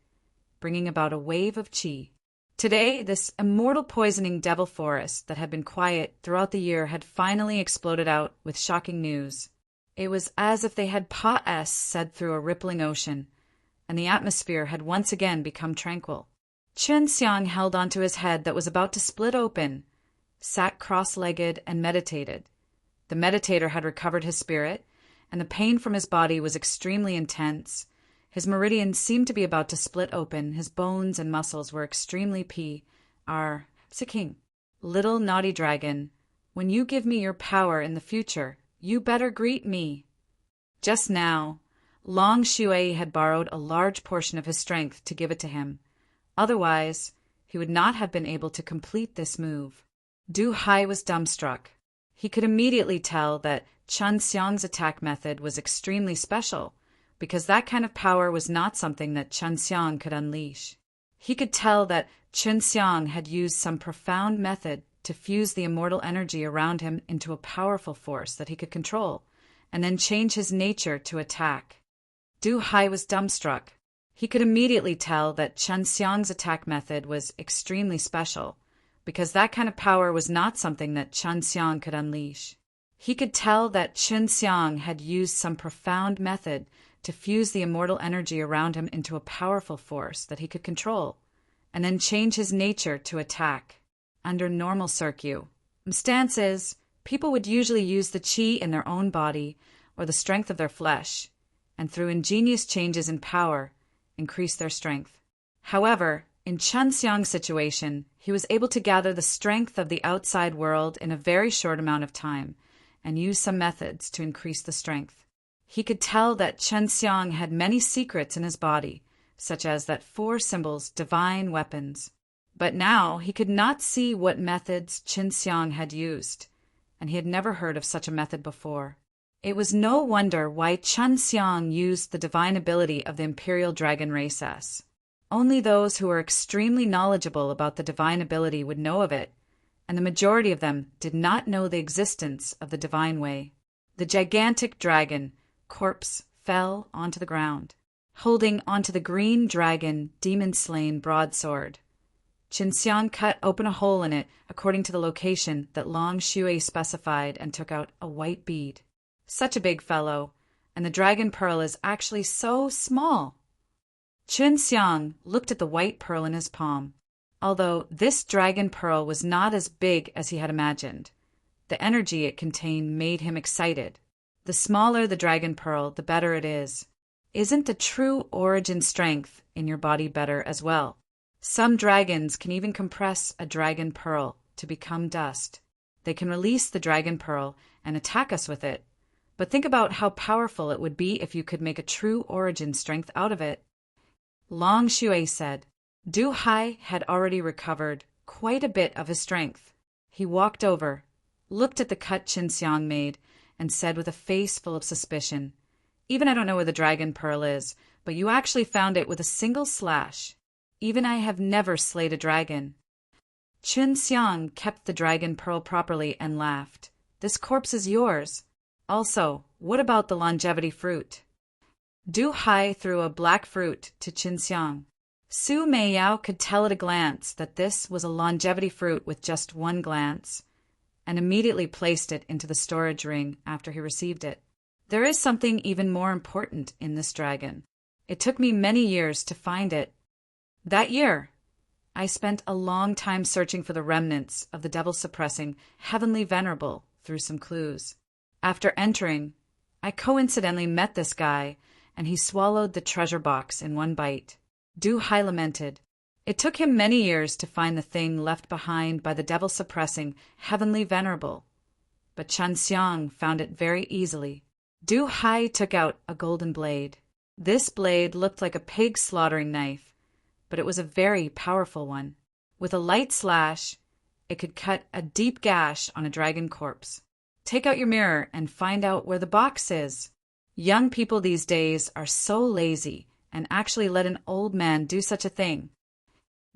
[SPEAKER 1] bringing about a wave of qi. Today, this immortal poisoning devil forest that had been quiet throughout the year had finally exploded out with shocking news. It was as if they had Pa S said through a rippling ocean, and the atmosphere had once again become tranquil. Qin Xiang held onto his head that was about to split open, sat cross-legged, and meditated. The meditator had recovered his spirit, and the pain from his body was extremely intense. His meridians seemed to be about to split open. His bones and muscles were extremely siking. Little naughty dragon, when you give me your power in the future, you better greet me. Just now, Long Shui had borrowed a large portion of his strength to give it to him. Otherwise, he would not have been able to complete this move. Du Hai was dumbstruck. He could immediately tell that Qin Xiang's attack method was extremely special, because that kind of power was not something that Qin Xiang could unleash. He could tell that Qin Xiang had used some profound method to fuse the immortal energy around him into a powerful force that he could control, and then change his nature to attack. Du Hai was dumbstruck. He could immediately tell that Qin Xiang's attack method was extremely special, because that kind of power was not something that Qin Xiang could unleash. He could tell that Qin Xiang had used some profound method to fuse the immortal energy around him into a powerful force that he could control, and then change his nature to attack. Under normal circumstances, people would usually use the qi in their own body or the strength of their flesh, and through ingenious changes in power, increase their strength. However, in Qin Xiang's situation, he was able to gather the strength of the outside world in a very short amount of time, and use some methods to increase the strength. He could tell that Chen Xiang had many secrets in his body, such as that 4 symbols, divine weapons. But now he could not see what methods Chen Xiang had used, and he had never heard of such a method before. It was no wonder why Chen Xiang used the divine ability of the Imperial Dragon Race S. Only those who were extremely knowledgeable about the divine ability would know of it, and the majority of them did not know the existence of the divine way. The gigantic dragon corpse fell onto the ground, holding onto the green dragon demon-slain broadsword. Chen Xiang cut open a hole in it according to the location that Long Shui specified and took out a white bead. Such a big fellow, and the dragon pearl is actually so small. Chen Xiang looked at the white pearl in his palm. Although this dragon pearl was not as big as he had imagined, the energy it contained made him excited. The smaller the dragon pearl, the better it is. Isn't the true origin strength in your body better as well? Some dragons can even compress a dragon pearl to become dust. They can release the dragon pearl and attack us with it. But think about how powerful it would be if you could make a true origin strength out of it. Long Shui said. Du Hai had already recovered quite a bit of his strength. He walked over, looked at the cut Chen Xiang made, and said with a face full of suspicion, "Even I don't know where the dragon pearl is, but you actually found it with a single slash. Even I have never slayed a dragon." Chen Xiang kept the dragon pearl properly and laughed. "This corpse is yours. Also, what about the longevity fruit?" Du Hai threw a black fruit to Chen Xiang. Su Meiyao could tell at a glance that this was a longevity fruit with just one glance, and immediately placed it into the storage ring after he received it. There is something even more important in this dragon. It took me many years to find it. That year, I spent a long time searching for the remnants of the devil-suppressing Heavenly Venerable through some clues. After entering, I coincidentally met this guy, and he swallowed the treasure box in one bite. Du Hai lamented. It took him many years to find the thing left behind by the devil-suppressing Heavenly Venerable, but Chen Xiang found it very easily. Du Hai took out a golden blade. This blade looked like a pig slaughtering knife, but it was a very powerful one. With a light slash, it could cut a deep gash on a dragon corpse. Take out your mirror and find out where the box is. Young people these days are so lazy and actually let an old man do such a thing.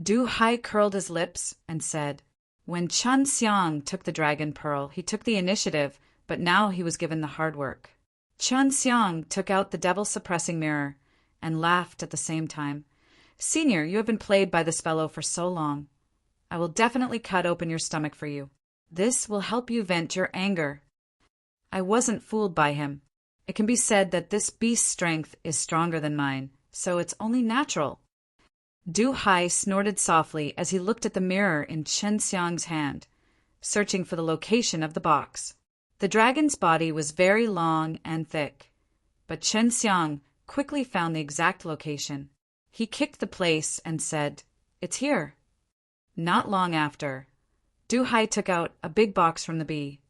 [SPEAKER 1] Du Hai curled his lips and said, "When Chen Xiang took the dragon pearl, he took the initiative, but now he was given the hard work." Chen Xiang took out the devil-suppressing mirror and laughed at the same time. "Senior, you have been played by this fellow for so long. I will definitely cut open your stomach for you. This will help you vent your anger." I wasn't fooled by him. It can be said that this beast's strength is stronger than mine, so it's only natural. Du Hai snorted softly as he looked at the mirror in Chen Xiang's hand, searching for the location of the box. The dragon's body was very long and thick, but Chen Xiang quickly found the exact location. He kicked the place and said, "It's here." Not long after, Du Hai took out a big box from the BLOODY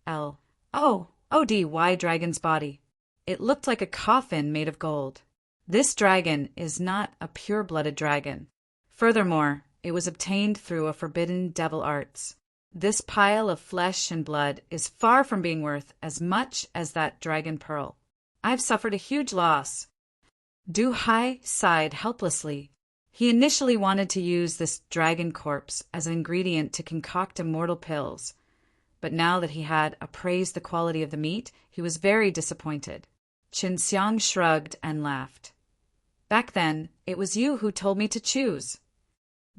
[SPEAKER 1] dragon's body. It looked like a coffin made of gold. This dragon is not a pure-blooded dragon. Furthermore, it was obtained through a forbidden devil arts. This pile of flesh and blood is far from being worth as much as that dragon pearl. I've suffered a huge loss. Du Hai sighed helplessly. He initially wanted to use this dragon corpse as an ingredient to concoct immortal pills, but now that he had appraised the quality of the meat, he was very disappointed. Chen Xiang shrugged and laughed. "Back then, it was you who told me to choose."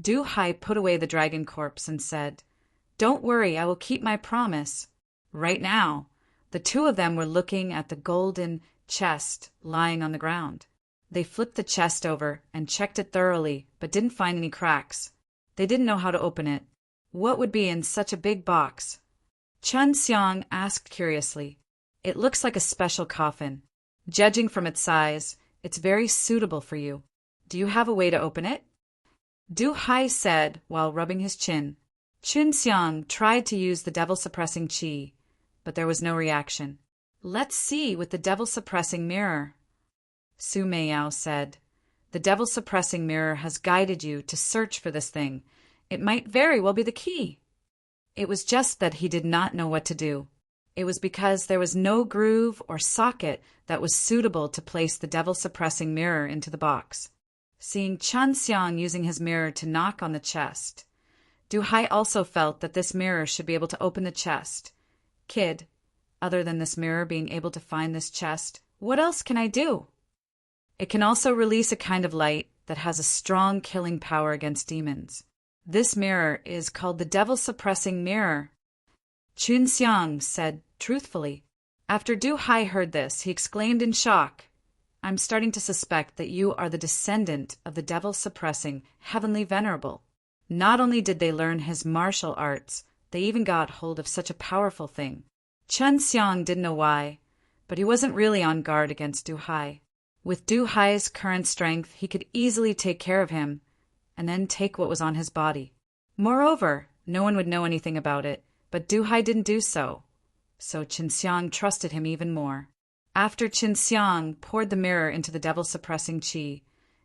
[SPEAKER 1] Du Hai put away the dragon corpse and said, "Don't worry, I will keep my promise." Right now, the two of them were looking at the golden chest lying on the ground. They flipped the chest over and checked it thoroughly, but didn't find any cracks. They didn't know how to open it. What would be in such a big box? Chen Xiang asked curiously. "It looks like a special coffin. Judging from its size, it's very suitable for you. Do you have a way to open it?" Du Hai said while rubbing his chin. Chen Xiang tried to use the devil-suppressing qi, but there was no reaction. Let's see with the devil-suppressing mirror. Su Meiyao said, The devil-suppressing mirror has guided you to search for this thing. It might very well be the key. It was just that he did not know what to do. It was because there was no groove or socket that was suitable to place the devil-suppressing mirror into the box. Seeing Chen Xiang using his mirror to knock on the chest, Du Hai also felt that this mirror should be able to open the chest. Kid, other than this mirror being able to find this chest, what else can I do? It can also release a kind of light that has a strong killing power against demons. This mirror is called the devil-suppressing mirror. Chun Xiang said truthfully. After Du Hai heard this, he exclaimed in shock, I'm starting to suspect that you are the descendant of the devil-suppressing heavenly venerable. Not only did they learn his martial arts, they even got hold of such a powerful thing. Chen Xiang didn't know why, but he wasn't really on guard against Du Hai. With Du Hai's current strength, he could easily take care of him, and then take what was on his body. Moreover, no one would know anything about it, but Du Hai didn't do so. So Chen Xiang trusted him even more. After Chen Xiang poured the mirror into the devil-suppressing qi,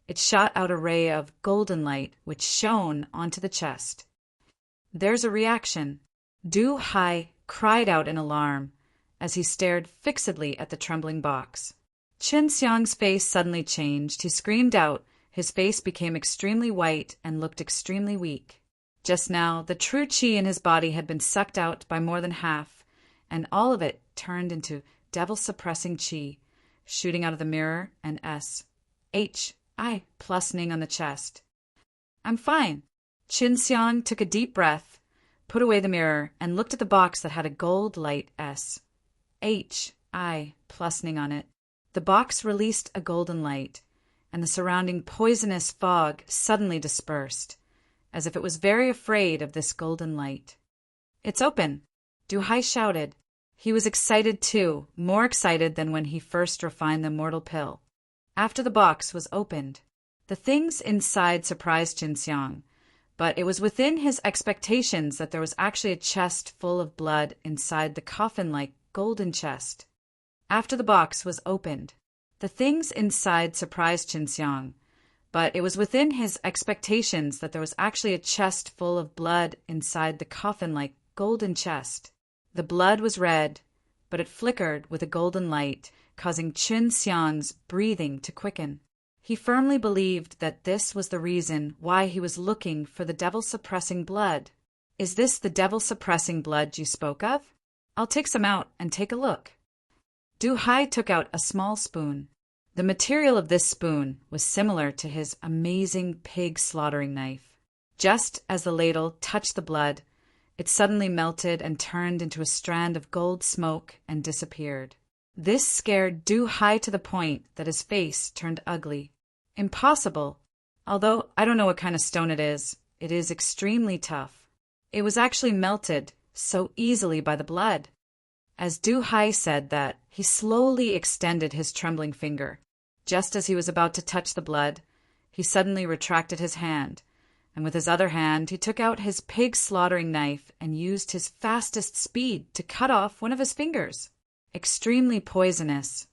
[SPEAKER 1] it shot out a ray of golden light which shone onto the chest. There's a reaction. Du Hai cried out in alarm as he stared fixedly at the trembling box. Chen Xiang's face suddenly changed. He screamed out. His face became extremely white and looked extremely weak. Just now, the true qi in his body had been sucked out by more than half, and all of it turned into devil-suppressing qi, shooting out of the mirror and H.I. plussing on the chest. I'm fine. Chen Xiang took a deep breath, put away the mirror, and looked at the box that had a gold light S.H.I. plussing on it. The box released a golden light, and the surrounding poisonous fog suddenly dispersed, as if it was very afraid of this golden light. It's open, Du Hai shouted. He was excited too, more excited than when he first refined the mortal pill. After the box was opened, the things inside surprised Chen Xiang, but it was within his expectations that there was actually a chest full of blood inside the coffin-like golden chest. After the box was opened, the things inside surprised Chen Xiang, but it was within his expectations that there was actually a chest full of blood inside the coffin-like golden chest. The blood was red, but it flickered with a golden light, causing Chen Xiang's breathing to quicken. He firmly believed that this was the reason why he was looking for the devil-suppressing blood. Is this the devil-suppressing blood you spoke of? I'll take some out and take a look. Du Hai took out a small spoon. The material of this spoon was similar to his amazing pig slaughtering knife. Just as the ladle touched the blood, it suddenly melted and turned into a strand of gold smoke and disappeared. This scared Du Hai to the point that his face turned ugly. Impossible. Although I don't know what kind of stone it is extremely tough. It was actually melted so easily by the blood. As Du Hai said that, he slowly extended his trembling finger. Just as he was about to touch the blood, he suddenly retracted his hand, and with his other hand he took out his pig slaughtering knife and used his fastest speed to cut off one of his fingers. Extremely poisonous.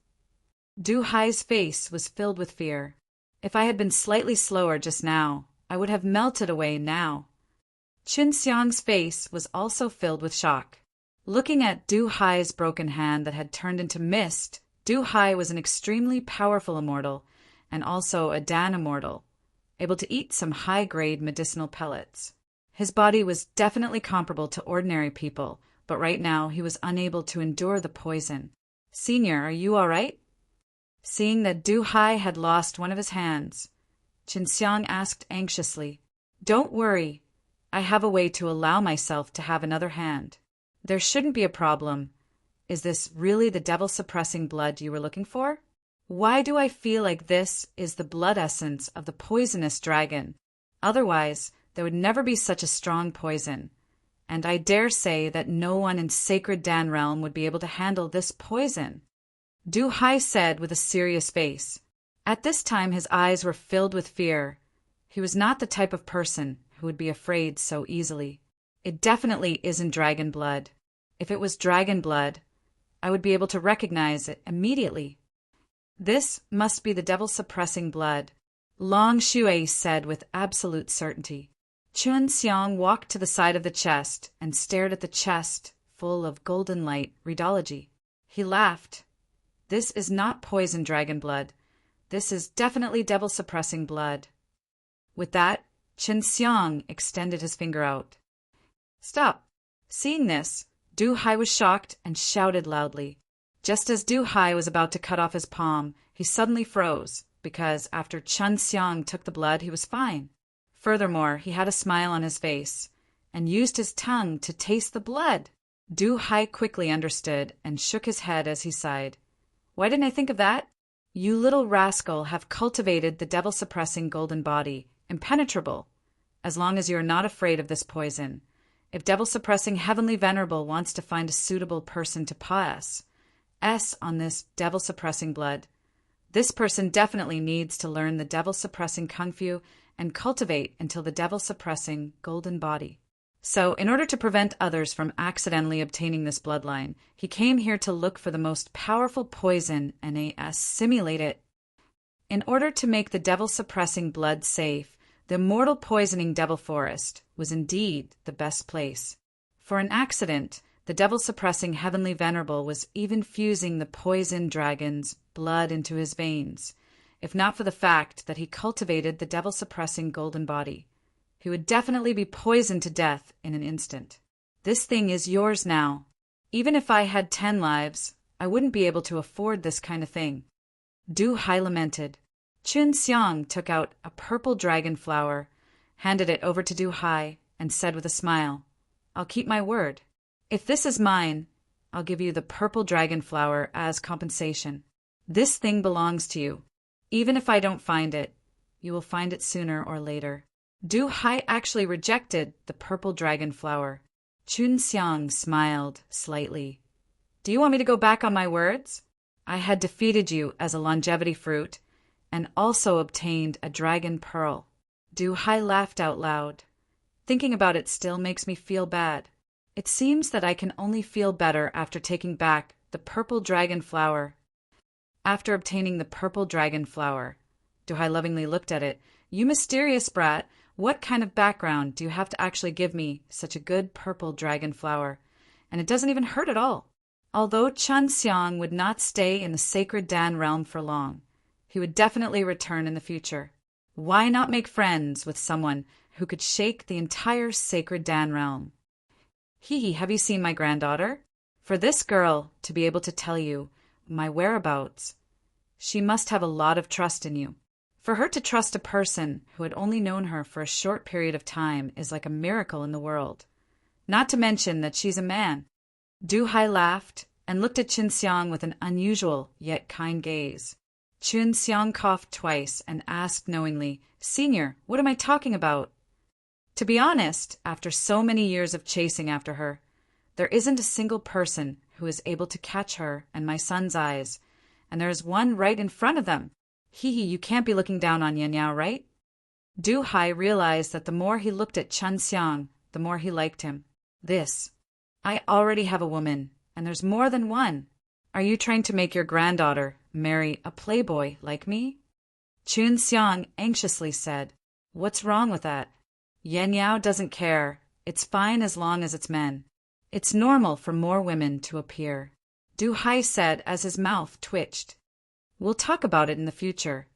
[SPEAKER 1] Du Hai's face was filled with fear. If I had been slightly slower just now, I would have melted away now. Chen Xiang's face was also filled with shock. Looking at Du Hai's broken hand that had turned into mist, Du Hai was an extremely powerful immortal, and also a Dan immortal, able to eat some high-grade medicinal pellets. His body was definitely comparable to ordinary people, but right now he was unable to endure the poison. Senior, are you all right? Seeing that Du Hai had lost one of his hands, Chen Xiang asked anxiously, Don't worry, I have a way to allow myself to have another hand. There shouldn't be a problem. Is this really the devil-suppressing blood you were looking for? Why do I feel like this is the blood essence of the poisonous dragon? Otherwise, there would never be such a strong poison. And I dare say that no one in sacred Dan realm would be able to handle this poison. Du Hai said with a serious face. At this time his eyes were filled with fear. He was not the type of person who would be afraid so easily. It definitely isn't dragon blood. If it was dragon blood, I would be able to recognize it immediately. This must be the devil-suppressing blood, Long Shui said with absolute certainty. Chun Xiang walked to the side of the chest and stared at the chest full of golden light rheology. He laughed. This is not poison dragon blood. This is definitely devil-suppressing blood. With that, Chun Xiang extended his finger out. Stop. Seeing this, Du Hai was shocked and shouted loudly. Just as Du Hai was about to cut off his palm, he suddenly froze, because after Chun Xiang took the blood, he was fine. Furthermore, he had a smile on his face, and used his tongue to taste the blood. Du Hai quickly understood and shook his head as he sighed. Why didn't I think of that? You little rascal have cultivated the devil-suppressing golden body, impenetrable, as long as you are not afraid of this poison. If devil-suppressing heavenly venerable wants to find a suitable person to pass on this devil-suppressing blood, this person definitely needs to learn the devil-suppressing kung fu and cultivate until the devil-suppressing golden body. So, in order to prevent others from accidentally obtaining this bloodline, he came here to look for the most powerful poison and assimilate it. In order to make the devil-suppressing blood safe, the immortal poisoning devil forest was indeed the best place. For an accident, the devil-suppressing heavenly venerable was even fusing the poison dragon's blood into his veins. If not for the fact that he cultivated the devil-suppressing golden body, he would definitely be poisoned to death in an instant. This thing is yours now. Even if I had 10 lives, I wouldn't be able to afford this kind of thing. Du Hai lamented. Chun Xiang took out a purple dragon flower, handed it over to Du Hai, and said with a smile, I'll keep my word. If this is mine, I'll give you the purple dragon flower as compensation. This thing belongs to you. Even if I don't find it, you will find it sooner or later. Du Hai actually rejected the purple dragon flower. Chun Xiang smiled slightly. Do you want me to go back on my words? I had defeated you as a longevity fruit and also obtained a dragon pearl. Du Hai laughed out loud. Thinking about it still makes me feel bad. It seems that I can only feel better after taking back the purple dragon flower. After obtaining the purple dragon flower, Du Hai lovingly looked at it. You mysterious brat, what kind of background do you have to actually give me such a good purple dragon flower? And it doesn't even hurt at all. Although Chun Xiang would not stay in the sacred Dan realm for long, he would definitely return in the future. Why not make friends with someone who could shake the entire sacred Dan realm? Hee, have you seen my granddaughter? For this girl to be able to tell you my whereabouts, she must have a lot of trust in you. For her to trust a person who had only known her for a short period of time is like a miracle in the world. Not to mention that she's a man. Du Hai laughed and looked at Chun Xiang with an unusual yet kind gaze. Chun Xiang coughed twice and asked knowingly, Senior, what am I talking about? To be honest, after so many years of chasing after her, there isn't a single person who is able to catch her and my son's eyes, and there is one right in front of them. You can't be looking down on Yan Yao, right? Du Hai realized that the more he looked at Chun Xiang, the more he liked him. I already have a woman, and there's more than one. Are you trying to make your granddaughter marry a playboy like me? Chun Xiang anxiously said, What's wrong with that? Yan Yao doesn't care. It's fine as long as it's men. It's normal for more women to appear. Du Hai said as his mouth twitched. We'll talk about it in the future.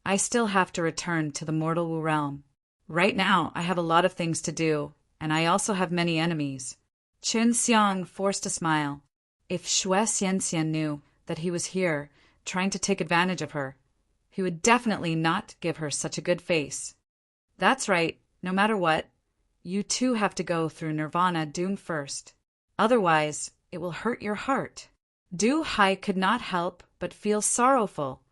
[SPEAKER 1] I still have to return to the mortal Wu realm. Right now, I have a lot of things to do, and I also have many enemies. Chun Xiang forced a smile. If Xue Xianxian knew that he was here, trying to take advantage of her, he would definitely not give her such a good face. That's right, no matter what, you too have to go through Nirvana Doom first. Otherwise, it will hurt your heart. Du Hai could not help but feel sorrowful,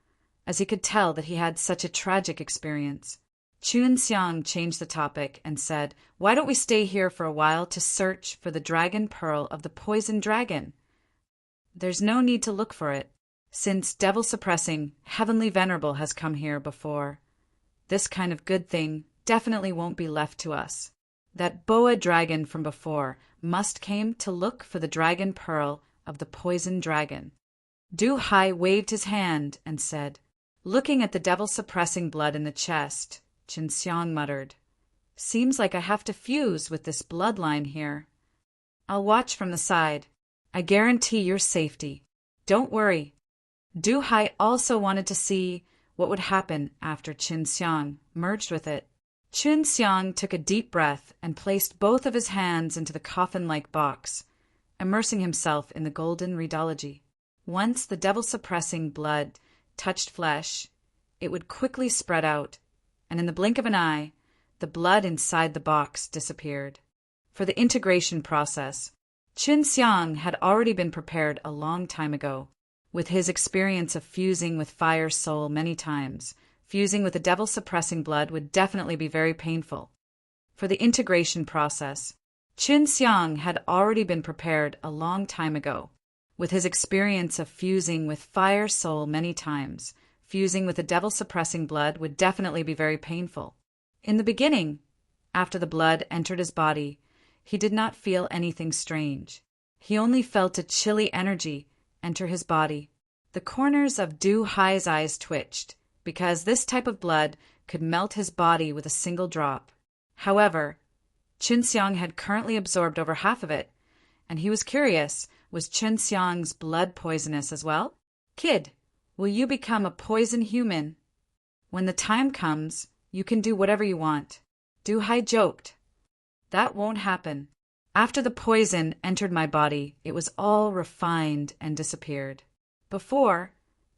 [SPEAKER 1] as he could tell that he had such a tragic experience. Chun Xiang changed the topic and said, Why don't we stay here for a while to search for the dragon pearl of the poison dragon? There's no need to look for it, since devil-suppressing heavenly venerable has come here before. This kind of good thing definitely won't be left to us. That boa dragon from before must came to look for the dragon pearl of the poisoned dragon. Du Hai waved his hand and said, looking at the devil-suppressing blood in the chest, Qin Xiang muttered, "Seems like I have to fuse with this bloodline here. I'll watch from the side. I guarantee your safety. Don't worry." Du Hai also wanted to see what would happen after Qin Xiang merged with it. Qin Xiang took a deep breath and placed both of his hands into the coffin-like box, immersing himself in the golden redology. Once the devil-suppressing blood touched flesh, it would quickly spread out, and in the blink of an eye, the blood inside the box disappeared. For the integration process, Qin Xiang had already been prepared a long time ago. With his experience of fusing with fire soul many times, fusing with the devil-suppressing blood would definitely be very painful. For the integration process, Qin Xiang had already been prepared a long time ago. With his experience of fusing with fire soul many times, fusing with the devil-suppressing blood would definitely be very painful. In the beginning, after the blood entered his body, he did not feel anything strange. He only felt a chilly energy enter his body. The corners of Du Hai's eyes twitched, because this type of blood could melt his body with a single drop. However, Qin Xiang had currently absorbed over half of it, and he was curious, was Qin Xiang's blood poisonous as well? "Kid, will you become a poison human? When the time comes, you can do whatever you want." Du Hai joked. "That won't happen. After the poison entered my body, it was all refined and disappeared." Before,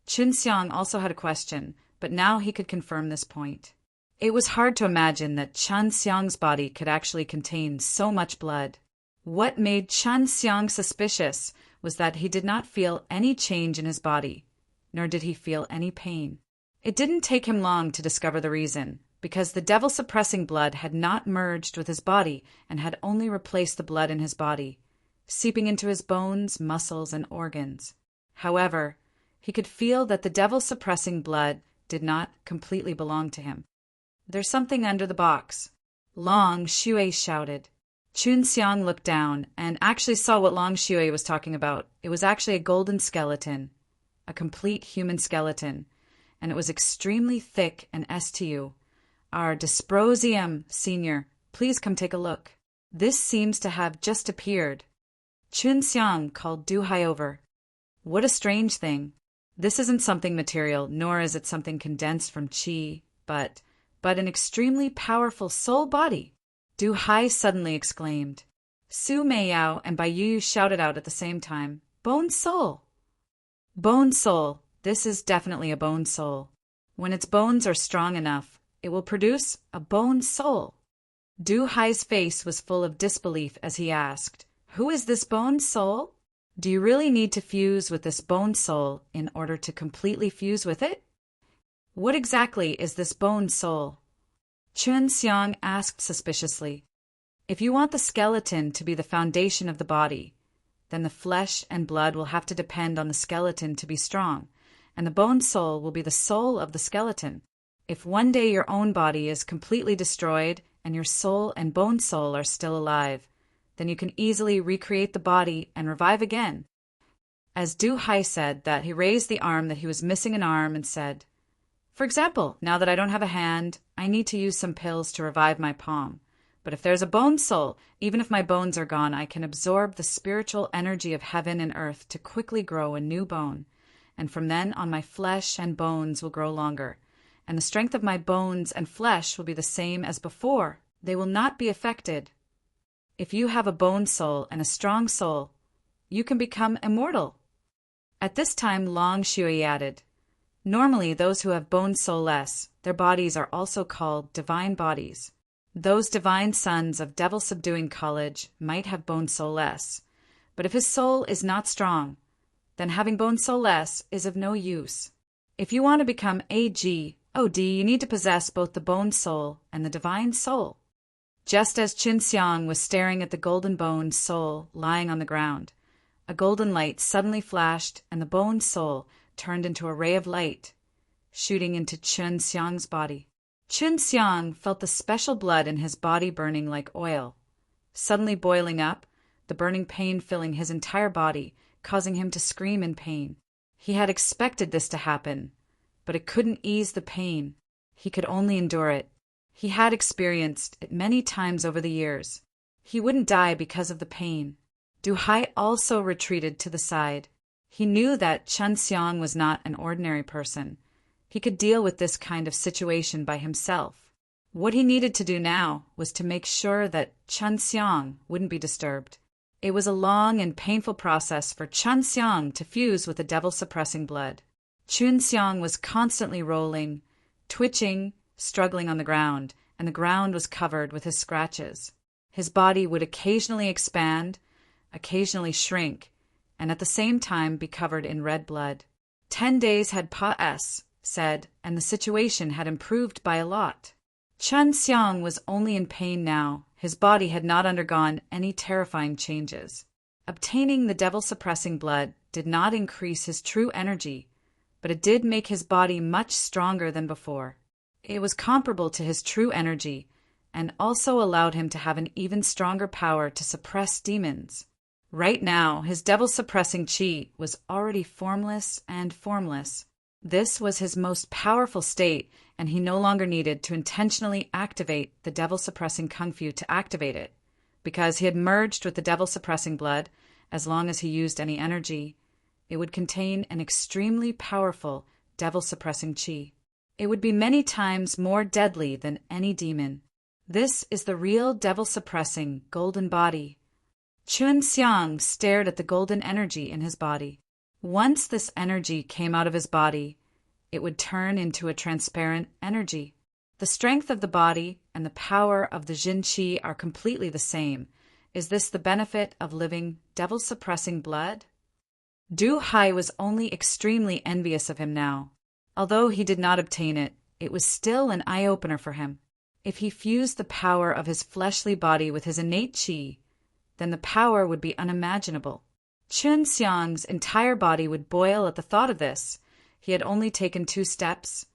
[SPEAKER 1] Qin Xiang also had a question, but now he could confirm this point. It was hard to imagine that Qin Xiang's body could actually contain so much blood. What made Qin Xiang suspicious was that he did not feel any change in his body, nor did he feel any pain. It didn't take him long to discover the reason, because the devil-suppressing blood had not merged with his body and had only replaced the blood in his body, seeping into his bones, muscles, and organs. However, he could feel that the devil-suppressing blood did not completely belong to him. "There's something under the box," Long Shui shouted. Qin Xiang looked down and actually saw what Long Shui was talking about. It was actually a golden skeleton, a complete human skeleton, and it was extremely thick and stu. "Our Dysprosium, Senior, please come take a look. This seems to have just appeared." Qin Xiang called Du Hai over. "What a strange thing. This isn't something material, nor is it something condensed from qi, but an extremely powerful soul body." Du Hai suddenly exclaimed. Su Meiyao and Bai Yu shouted out at the same time, "Bone soul!" Bone soul. This is definitely a bone soul. When its bones are strong enough, it will produce a bone soul. Du Hai's face was full of disbelief as he asked, "Who is this bone soul? Do you really need to fuse with this bone soul in order to completely fuse with it? What exactly is this bone soul?" Qin Xiang asked suspiciously. "If you want the skeleton to be the foundation of the body, then the flesh and blood will have to depend on the skeleton to be strong, and the bone soul will be the soul of the skeleton. If one day your own body is completely destroyed and your soul and bone soul are still alive, then you can easily recreate the body and revive again." As Du Hai said that, he raised the arm that he was missing an arm and said, "For example, now that I don't have a hand, I need to use some pills to revive my palm. But if there's a bone soul, even if my bones are gone, I can absorb the spiritual energy of heaven and earth to quickly grow a new bone. And from then on, my flesh and bones will grow longer, and the strength of my bones and flesh will be the same as before. They will not be affected. If you have a bone soul and a strong soul, you can become immortal." At this time, Long Shui added, "Normally, those who have bone soul-less, their bodies are also called divine bodies. Those divine sons of devil-subduing college might have bone soul-less, but if his soul is not strong, then having bone soul-less is of no use. If you want to become AGOD, you need to possess both the bone soul and the divine soul." Just as Qin Xiang was staring at the golden bone soul lying on the ground, a golden light suddenly flashed and the bone soul turned into a ray of light, shooting into Qin Xiang's body. Qin Xiang felt the special blood in his body burning like oil. Suddenly boiling up, the burning pain filling his entire body, causing him to scream in pain. He had expected this to happen, but it couldn't ease the pain. He could only endure it. He had experienced it many times over the years. He wouldn't die because of the pain. Du Hai also retreated to the side. He knew that Chen Xiang was not an ordinary person. He could deal with this kind of situation by himself. What he needed to do now was to make sure that Chen Xiang wouldn't be disturbed. It was a long and painful process for Chen Xiang to fuse with the devil-suppressing blood. Chen Xiang was constantly rolling, twitching, struggling on the ground, and the ground was covered with his scratches. His body would occasionally expand, occasionally shrink, and at the same time be covered in red blood. 10 days had passed, and the situation had improved by a lot. Chen Xiang was only in pain now. His body had not undergone any terrifying changes. Obtaining the devil-suppressing blood did not increase his true energy, but it did make his body much stronger than before. It was comparable to his true energy, and also allowed him to have an even stronger power to suppress demons. Right now, his devil-suppressing qi was already formless and formless. This was his most powerful state, and he no longer needed to intentionally activate the devil-suppressing kung fu to activate it, because he had merged with the devil-suppressing blood. As long as he used any energy, it would contain an extremely powerful devil-suppressing qi. It would be many times more deadly than any demon. This is the real devil-suppressing golden body. Chen Xiang stared at the golden energy in his body. Once this energy came out of his body, it would turn into a transparent energy. The strength of the body and the power of the Jin Qi are completely the same. Is this the benefit of living devil-suppressing blood? Du Hai was only extremely envious of him now. Although he did not obtain it, it was still an eye-opener for him. If he fused the power of his fleshly body with his innate qi, then the power would be unimaginable. Chen Xiang's entire body would boil at the thought of this. He had only taken 2 steps,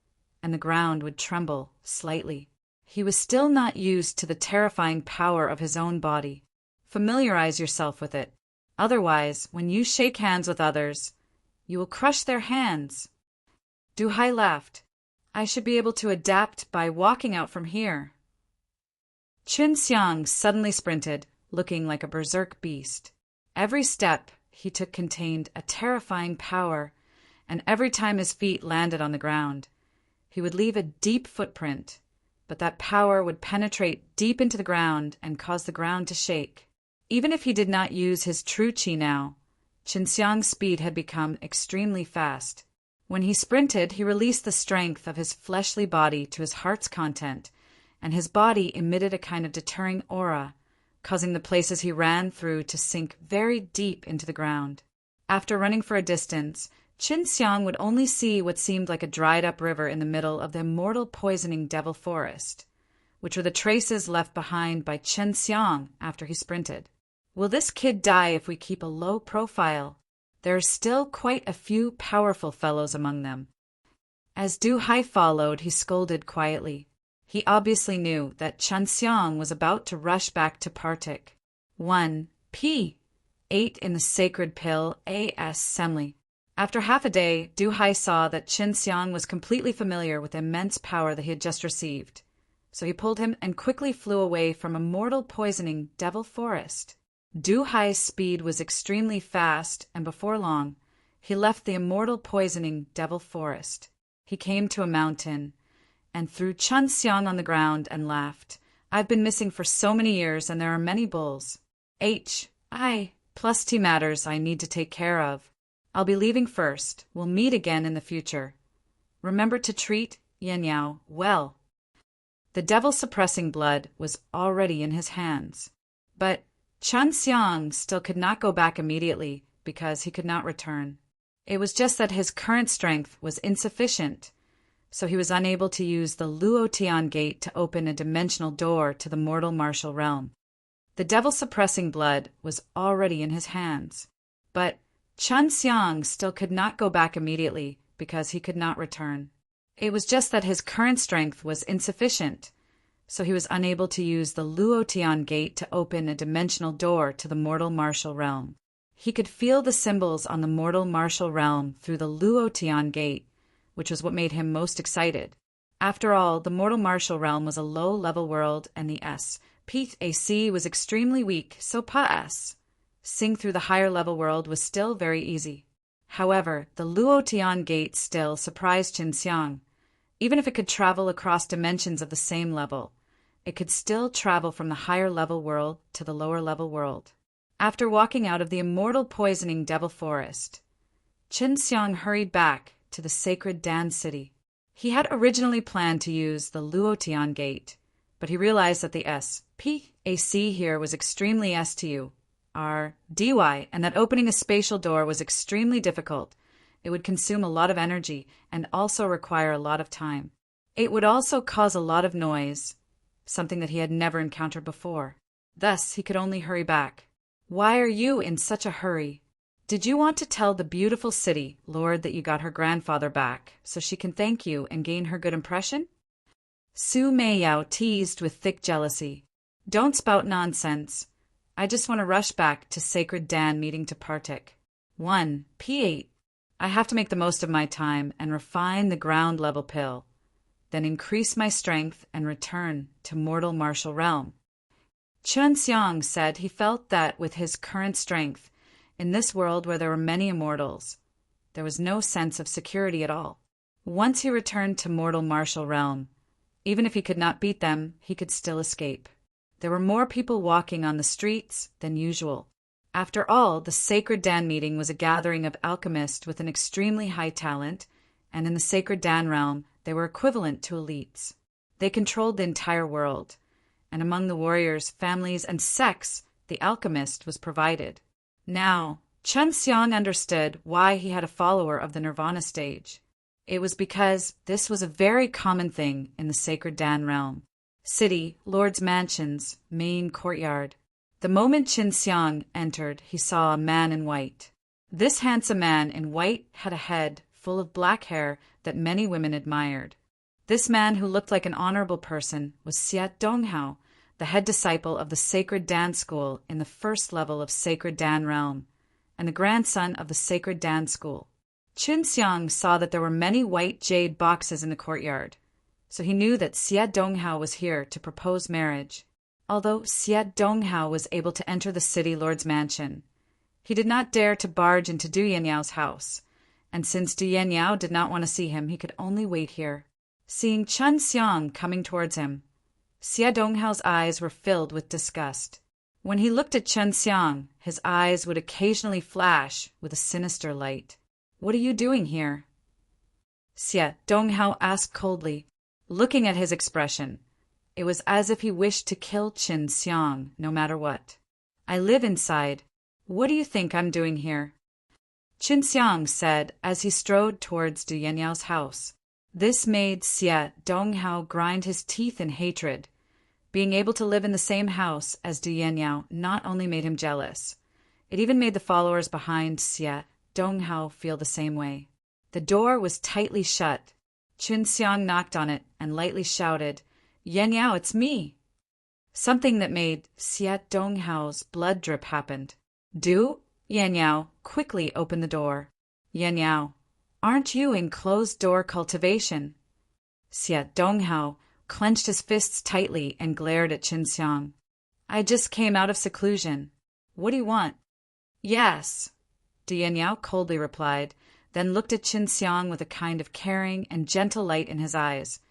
[SPEAKER 1] and the ground would tremble slightly. He was still not used to the terrifying power of his own body. Familiarize yourself with it. Otherwise, when you shake hands with others, you will crush their hands. Du Hai laughed. I should be able to adapt by walking out from here. Chen Xiang suddenly sprinted, looking like a berserk beast. Every step he took contained a terrifying power, and every time his feet landed on the ground, he would leave a deep footprint, but that power would penetrate deep into the ground and cause the ground to shake. Even if he did not use his true qi now, Chen Xiang's speed had become extremely fast. When he sprinted, he released the strength of his fleshly body to his heart's content, and his body emitted a kind of deterring aura, causing the places he ran through to sink very deep into the ground. After running for a distance, Chen Xiang would only see what seemed like a dried-up river in the middle of the immortal poisoning devil forest, which were the traces left behind by Chen Xiang after he sprinted. Will this kid die if we keep a low profile? There are still quite a few powerful fellows among them. As Du Hai followed, he scolded quietly. He obviously knew that Chen Xiang was about to rush back to Partik. 1. P. 8 in the sacred pill A.S. Semli. After half a day, Du Hai saw that Chen Xiang was completely familiar with the immense power that he had just received. So he pulled him and quickly flew away from a mortal poisoning devil forest. Du Hai's speed was extremely fast, and before long, he left the immortal poisoning devil forest. He came to a mountain, and threw Chen Xiang on the ground and laughed. I've been missing for so many years, and there are many bulls. Plus T matters I need to take care of. I'll be leaving first. We'll meet again in the future. Remember to treat Yan Yao well. The devil-suppressing blood was already in his hands. But Chen Xiang still could not go back immediately because he could not return. It was just that his current strength was insufficient, so he was unable to use the Luotian gate to open a dimensional door to the mortal martial realm. The devil-suppressing blood was already in his hands. But Chen Xiang still could not go back immediately because he could not return. It was just that his current strength was insufficient, so he was unable to use the Luotian gate to open a dimensional door to the mortal martial realm. He could feel the symbols on the mortal martial realm through the Luotian gate, which was what made him most excited. After all, the mortal martial realm was a low-level world, and the SPAC was extremely weak, so PAS. Seeing through the higher-level world was still very easy. However, the Luotian gate still surprised Qinxiang. Even if it could travel across dimensions of the same level, it could still travel from the higher-level world to the lower-level world. After walking out of the immortal poisoning devil forest, Qinxiang hurried back to the sacred Dan city. He had originally planned to use the Luotian gate, but he realized that the SPAC here was extremely STURDY, and that opening a spatial door was extremely difficult. It would consume a lot of energy and also require a lot of time. It would also cause a lot of noise, something that he had never encountered before. Thus, he could only hurry back. Why are you in such a hurry? Did you want to tell the beautiful city, Lord, that you got her grandfather back, so she can thank you and gain her good impression? Su Meiyao teased with thick jealousy. Don't spout nonsense. I just want to rush back to Sacred Dan meeting to partake. 1. P8. I have to make the most of my time and refine the ground-level pill, then increase my strength and return to mortal martial realm. Qinxiang said he felt that with his current strength, in this world where there were many immortals, there was no sense of security at all. Once he returned to mortal martial realm, even if he could not beat them, he could still escape. There were more people walking on the streets than usual. After all, the Sacred Dan meeting was a gathering of alchemists with an extremely high talent, and in the Sacred Dan realm, they were equivalent to elites. They controlled the entire world, and among the warriors, families, and sects, the alchemist was provided. Now, Qinxiang understood why he had a follower of the Nirvana stage. It was because this was a very common thing in the Sacred Dan realm. City, lord's mansions, main courtyard. The moment Qinxiang entered, he saw a man in white. This handsome man in white had a head full of black hair that many women admired. This man, who looked like an honorable person, was Xiat Donghao, the head disciple of the Sacred Dan School in the first level of Sacred Dan realm, and the grandson of the Sacred Dan School. Qinxiang saw that there were many white jade boxes in the courtyard, so he knew that Xiat Donghao was here to propose marriage. Although Xiat Donghao was able to enter the city lord's mansion, he did not dare to barge into Du Yanyao's house, and since Du Yanyao did not want to see him, he could only wait here. Seeing Qinxiang coming towards him, Xiat Donghao's eyes were filled with disgust. When he looked at Qinxiang, his eyes would occasionally flash with a sinister light. What are you doing here? Xiat Donghao asked coldly, looking at his expression. It was as if he wished to kill Qinxiang no matter what. I live inside. What do you think I'm doing here? Qinxiang said as he strode towards Du Yanyao's house. This made Xiat Donghao grind his teeth in hatred. Being able to live in the same house as Du Yanyao not only made him jealous, it even made the followers behind Xiat Donghao feel the same way. The door was tightly shut. Qinxiang knocked on it and lightly shouted, Yanyao, it's me! Something that made Xiat Donghao's blood drip happened. Du Yanyao quickly opened the door. Yanyao, aren't you in closed-door cultivation? Xiat Donghao clenched his fists tightly and glared at Qinxiang. I just came out of seclusion. What do you want? Yes, Du Yanyao coldly replied, then looked at Qinxiang with a kind of caring and gentle light in his eyes,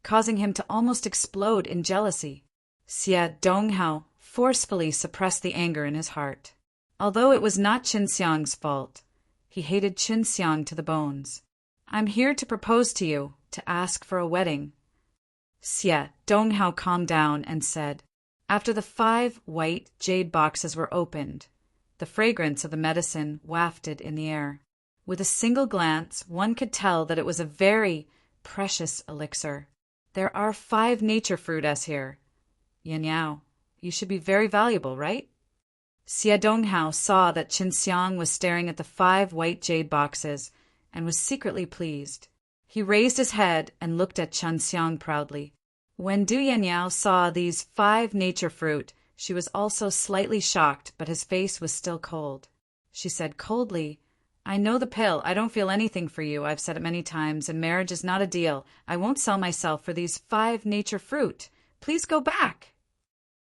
[SPEAKER 1] causing him to almost explode in jealousy. Xiat Donghao forcefully suppressed the anger in his heart. Although it was not Qinxiang's fault, he hated Qinxiang to the bones. I'm here to propose to you, to ask for a wedding. Xiat Donghao calmed down and said, after the 5 white jade boxes were opened, the fragrance of the medicine wafted in the air. With a single glance, one could tell that it was a very precious elixir. There are 5 nature fruits here. Yanyao, you should be very valuable, right? Xiat Donghao saw that Qinxiang was staring at the 5 white jade boxes and was secretly pleased. He raised his head and looked at Qinxiang proudly. When Du Yanyao saw these 5 nature fruit, she was also slightly shocked, but his face was still cold. she said coldly. I know the pill. I don't feel anything for you. I've said it many times, and marriage is not a deal. I won't sell myself for these 5 nature fruit. Please go back.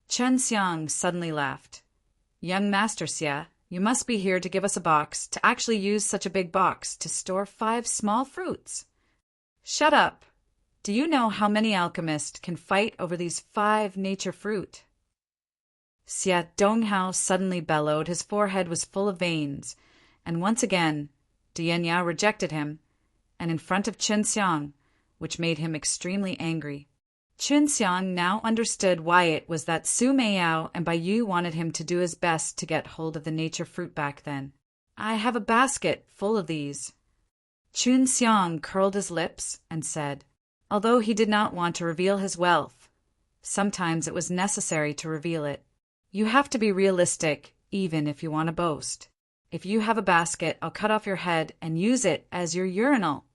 [SPEAKER 1] Chen Xiang suddenly laughed. Young Master Xie, you must be here to give us a box, to actually use such a big box to store 5 small fruits. Shut up. Do you know how many alchemists can fight over these 5 nature fruit? Xie Donghao suddenly bellowed. His forehead was full of veins, and once again Dian Yao rejected him, and in front of Chen Xiang, which made him extremely angry. Chen Xiang now understood why it was that Su Meiyao and Bai Yu wanted him to do his best to get hold of the nature fruit back then. I have a basket full of these. Chen Xiang curled his lips and said, although he did not want to reveal his wealth, sometimes it was necessary to reveal it. You have to be realistic, even if you want to boast. If you have a basket, I'll cut off your head and use it as your urinal.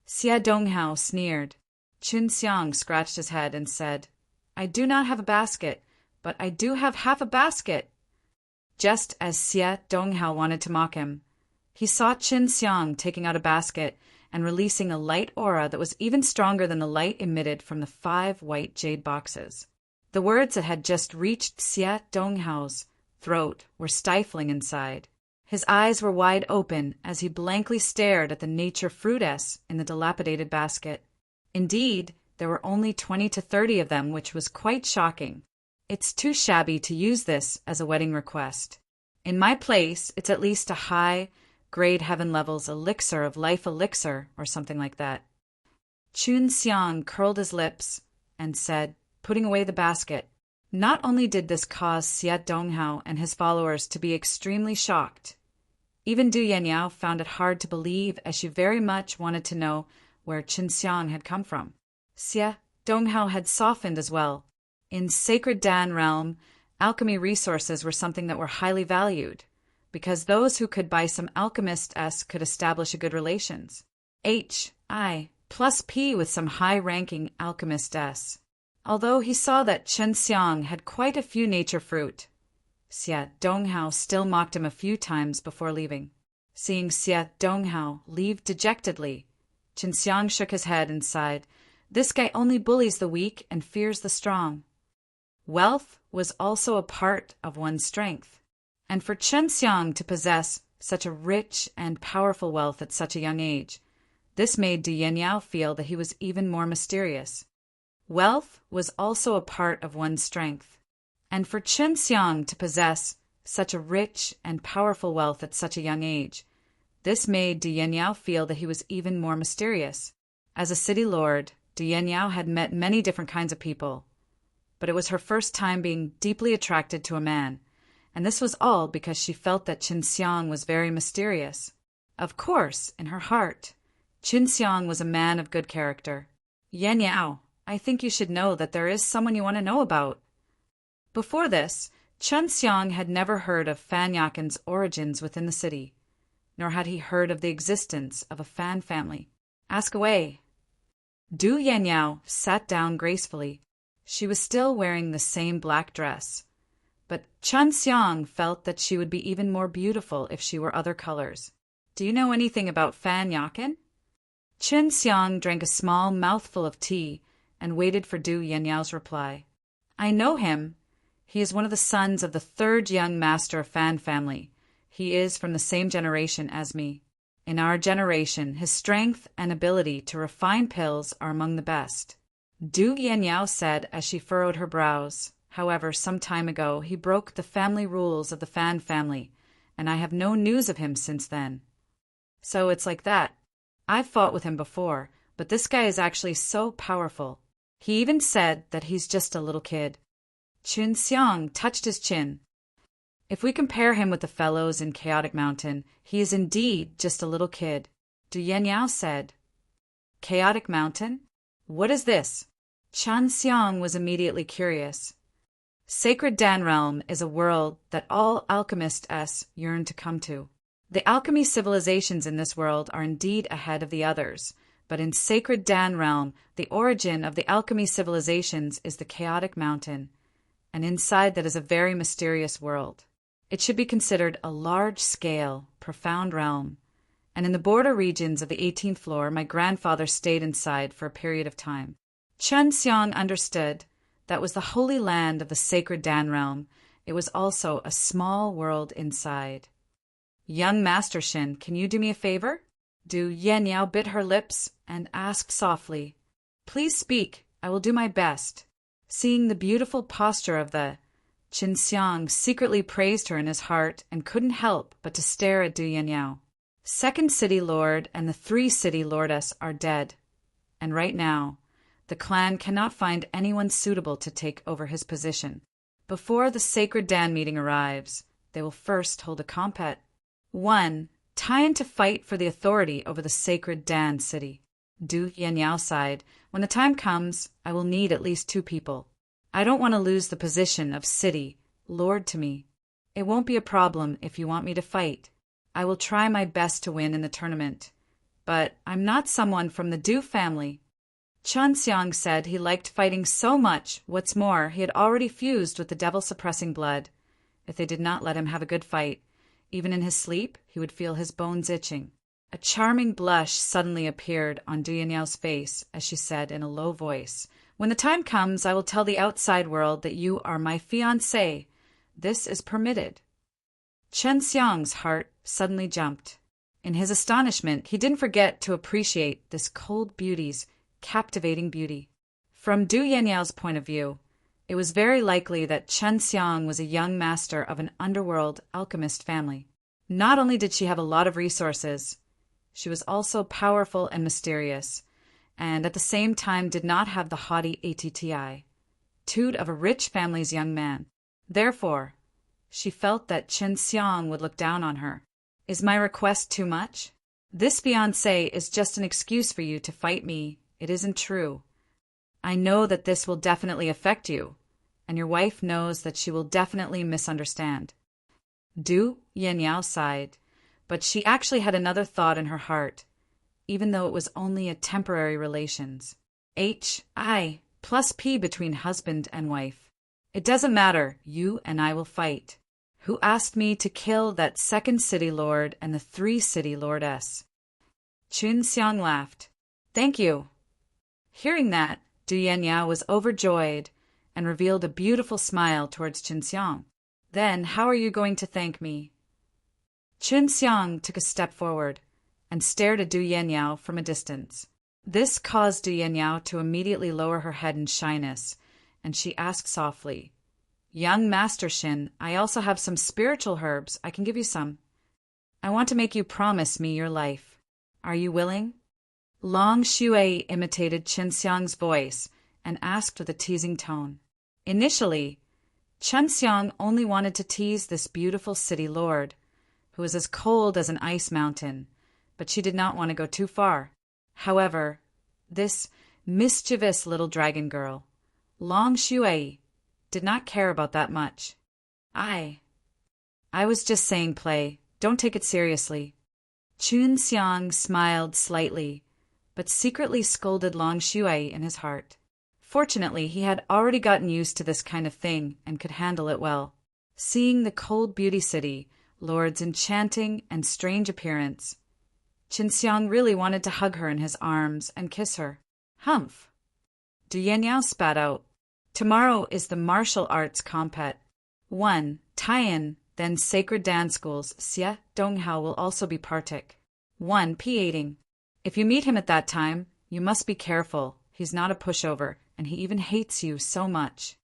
[SPEAKER 1] Xie Donghao sneered. Chen Xiang scratched his head and said, I do not have a basket, but I do have half a basket. Just as Xie Donghao wanted to mock him, he saw Chen Xiang taking out a basket and releasing a light aura that was even stronger than the light emitted from the 5 white jade boxes. The words that had just reached Xie Donghao's throat were stifling inside. His eyes were wide open as he blankly stared at the nature fruit in the dilapidated basket. Indeed, there were only 20 to 30 of them, which was quite shocking. It's too shabby to use this as a wedding request. In my place, it's at least a high-grade heaven levels elixir of life elixir or something like that. Chen Xiang curled his lips and said, putting away the basket, not only did this cause Xie Donghao and his followers to be extremely shocked, even Du Yanniao found it hard to believe as she very much wanted to know where Chen Xiang had come from. Xie Donghao had softened as well. In Sacred Dan realm, alchemy resources were something that were highly valued, because those who could buy some alchemist-s could establish a good relations. H.I. plus P with some high-ranking alchemist-s. Although he saw that Chen Xiang had quite a few nature fruit, Xie Donghao still mocked him a few times before leaving. Seeing Xie Donghao leave dejectedly, Chen Xiang shook his head and sighed, this guy only bullies the weak and fears the strong. Wealth was also a part of one's strength, and for Chen Xiang to possess such a rich and powerful wealth at such a young age, this made Du Yanniao feel that he was even more mysterious. Wealth was also a part of one's strength, and for Chen Xiang to possess such a rich and powerful wealth at such a young age, this made Du Yanniao feel that he was even more mysterious. As a city lord, Du Yanniao had met many different kinds of people, but it was her first time being deeply attracted to a man, and this was all because she felt that Chen Xiang was very mysterious. Of course, in her heart, Chen Xiang was a man of good character. Yanniao, I think you should know that there is someone you want to know about. Before this, Chen Xiang had never heard of Fan Yakan's origins within the city, nor had he heard of the existence of a Fan family. Ask away. Du Yanniao sat down gracefully. She was still wearing the same black dress, but Chen Xiang felt that she would be even more beautiful if she were other colors. Do you know anything about Fan Yakan? Chen Xiang drank a small mouthful of tea and waited for Du Yanniao's reply. I know him. He is one of the sons of the 3rd young master of Fan family. He is from the same generation as me. In our generation, his strength and ability to refine pills are among the best. Du Yanniao said as she furrowed her brows. However, some time ago, he broke the family rules of the Fan family, and I have no news of him since then. So it's like that. I've fought with him before, but this guy is actually so powerful. He even said that he's just a little kid. Chen Xiang touched his chin. If we compare him with the fellows in Chaotic Mountain, he is indeed just a little kid. Du Yanniao said. Chaotic Mountain? What is this? Chen Xiang was immediately curious. Sacred Dan Realm is a world that all alchemists yearn to come to. The alchemy civilizations in this world are indeed ahead of the others, but in Sacred Dan Realm, the origin of the alchemy civilizations is the Chaotic Mountain, and inside that is a very mysterious world. It should be considered a large-scale, profound realm, and in the border regions of the 18th floor my grandfather stayed inside for a period of time. Chen Xiang understood that was the holy land of the sacred Dan realm. It was also a small world inside. Young Master Shin, can you do me a favor? Du Yanyao bit her lips and asked softly, Please speak, I will do my best. Seeing the beautiful posture of the Qin Xiang secretly praised her in his heart and couldn't help but to stare at Du Yanyao. Second City Lord and the 3 City Lordess are dead, and right now, the clan cannot find anyone suitable to take over his position. Before the Sacred Dan meeting arrives, they will first hold a compet. 1. Tie in to fight for the authority over the Sacred Dan city. Du Yanyao sighed, When the time comes, I will need at least 2 people. I don't want to lose the position of City Lord to me. It won't be a problem if you want me to fight. I will try my best to win in the tournament. But I'm not someone from the Du family. Chen Xiang said he liked fighting so much, what's more, he had already fused with the devil-suppressing blood. If they did not let him have a good fight, even in his sleep, he would feel his bones itching. A charming blush suddenly appeared on Du Yanyao's face as she said in a low voice, When the time comes, I will tell the outside world that you are my fiancé. This is permitted. Chen Xiang's heart suddenly jumped. In his astonishment, he didn't forget to appreciate this cold beauty's captivating beauty. From Du Yanyao's point of view, it was very likely that Chen Xiang was a young master of an underworld alchemist family. Not only did she have a lot of resources, she was also powerful and mysterious, and at the same time did not have the haughty attitude of a rich family's young man. Therefore, she felt that Chen Xiang would look down on her. Is my request too much? This fiancé is just an excuse for you to fight me. It isn't true. I know that this will definitely affect you, and your wife knows that she will definitely misunderstand. Du Yanyao sighed, but she actually had another thought in her heart, even though it was only a temporary relations. I plus P between husband and wife. It doesn't matter, you and I will fight. Who asked me to kill that 2nd City Lord and the 3 City Lordess? Qin Xiang laughed. Thank you. Hearing that, Du Yanyao was overjoyed and revealed a beautiful smile towards Qin Xiang. Then how are you going to thank me? Qin Xiang took a step forward and stared at Du Yanyao from a distance. This caused Du Yanyao to immediately lower her head in shyness, and she asked softly, Young Master Shin, I also have some spiritual herbs. I can give you some. I want to make you promise me your life. Are you willing? Long Shui imitated Qin Xiang's voice and asked with a teasing tone. Initially, Chen Xiang only wanted to tease this beautiful city lord, who was as cold as an ice mountain, but she did not want to go too far. However, this mischievous little dragon girl, Long Shui, did not care about that much. I was just saying play. Don't take it seriously. Qin Xiang smiled slightly, but secretly scolded Long Shui in his heart. Fortunately, he had already gotten used to this kind of thing and could handle it well. Seeing the cold beauty city lord's enchanting and strange appearance, Qin Xiang really wanted to hug her in his arms and kiss her. Humph! Du Yanyao spat out. Tomorrow is the martial arts compet. 1. Tie-in, then sacred dance schools, Xie Donghao will also be partic. 1. P8ing. If you meet him at that time, you must be careful. He's not a pushover, and he even hates you so much.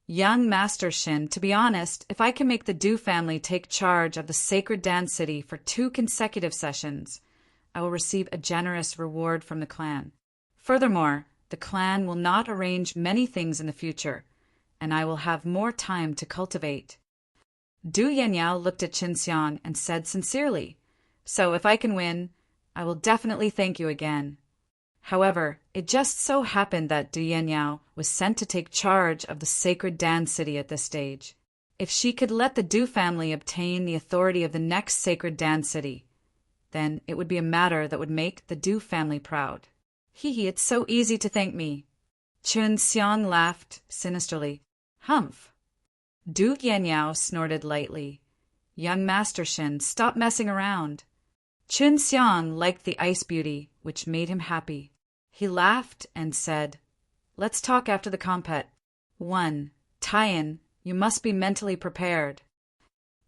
[SPEAKER 1] Young Master Shin, to be honest, if I can make the Du family take charge of the sacred Dan city for 2 consecutive sessions, I will receive a generous reward from the clan. Furthermore, the clan will not arrange many things in the future, and I will have more time to cultivate. Du Yanyao looked at Qin Xiang and said sincerely, So if I can win, I will definitely thank you again. However, it just so happened that Du Yanyao was sent to take charge of the sacred Dan city at this stage. If she could let the Du family obtain the authority of the next sacred Dan city, then it would be a matter that would make the Du family proud. Hee, it's so easy to thank me. Qin Xiang laughed sinisterly. Humph! Du Yanyao snorted lightly, Young Master Shin, stop messing around. Chun Xiang liked the ice beauty, which made him happy. He laughed and said, "Let's talk after the compet." 1. Tie-in, you must be mentally prepared.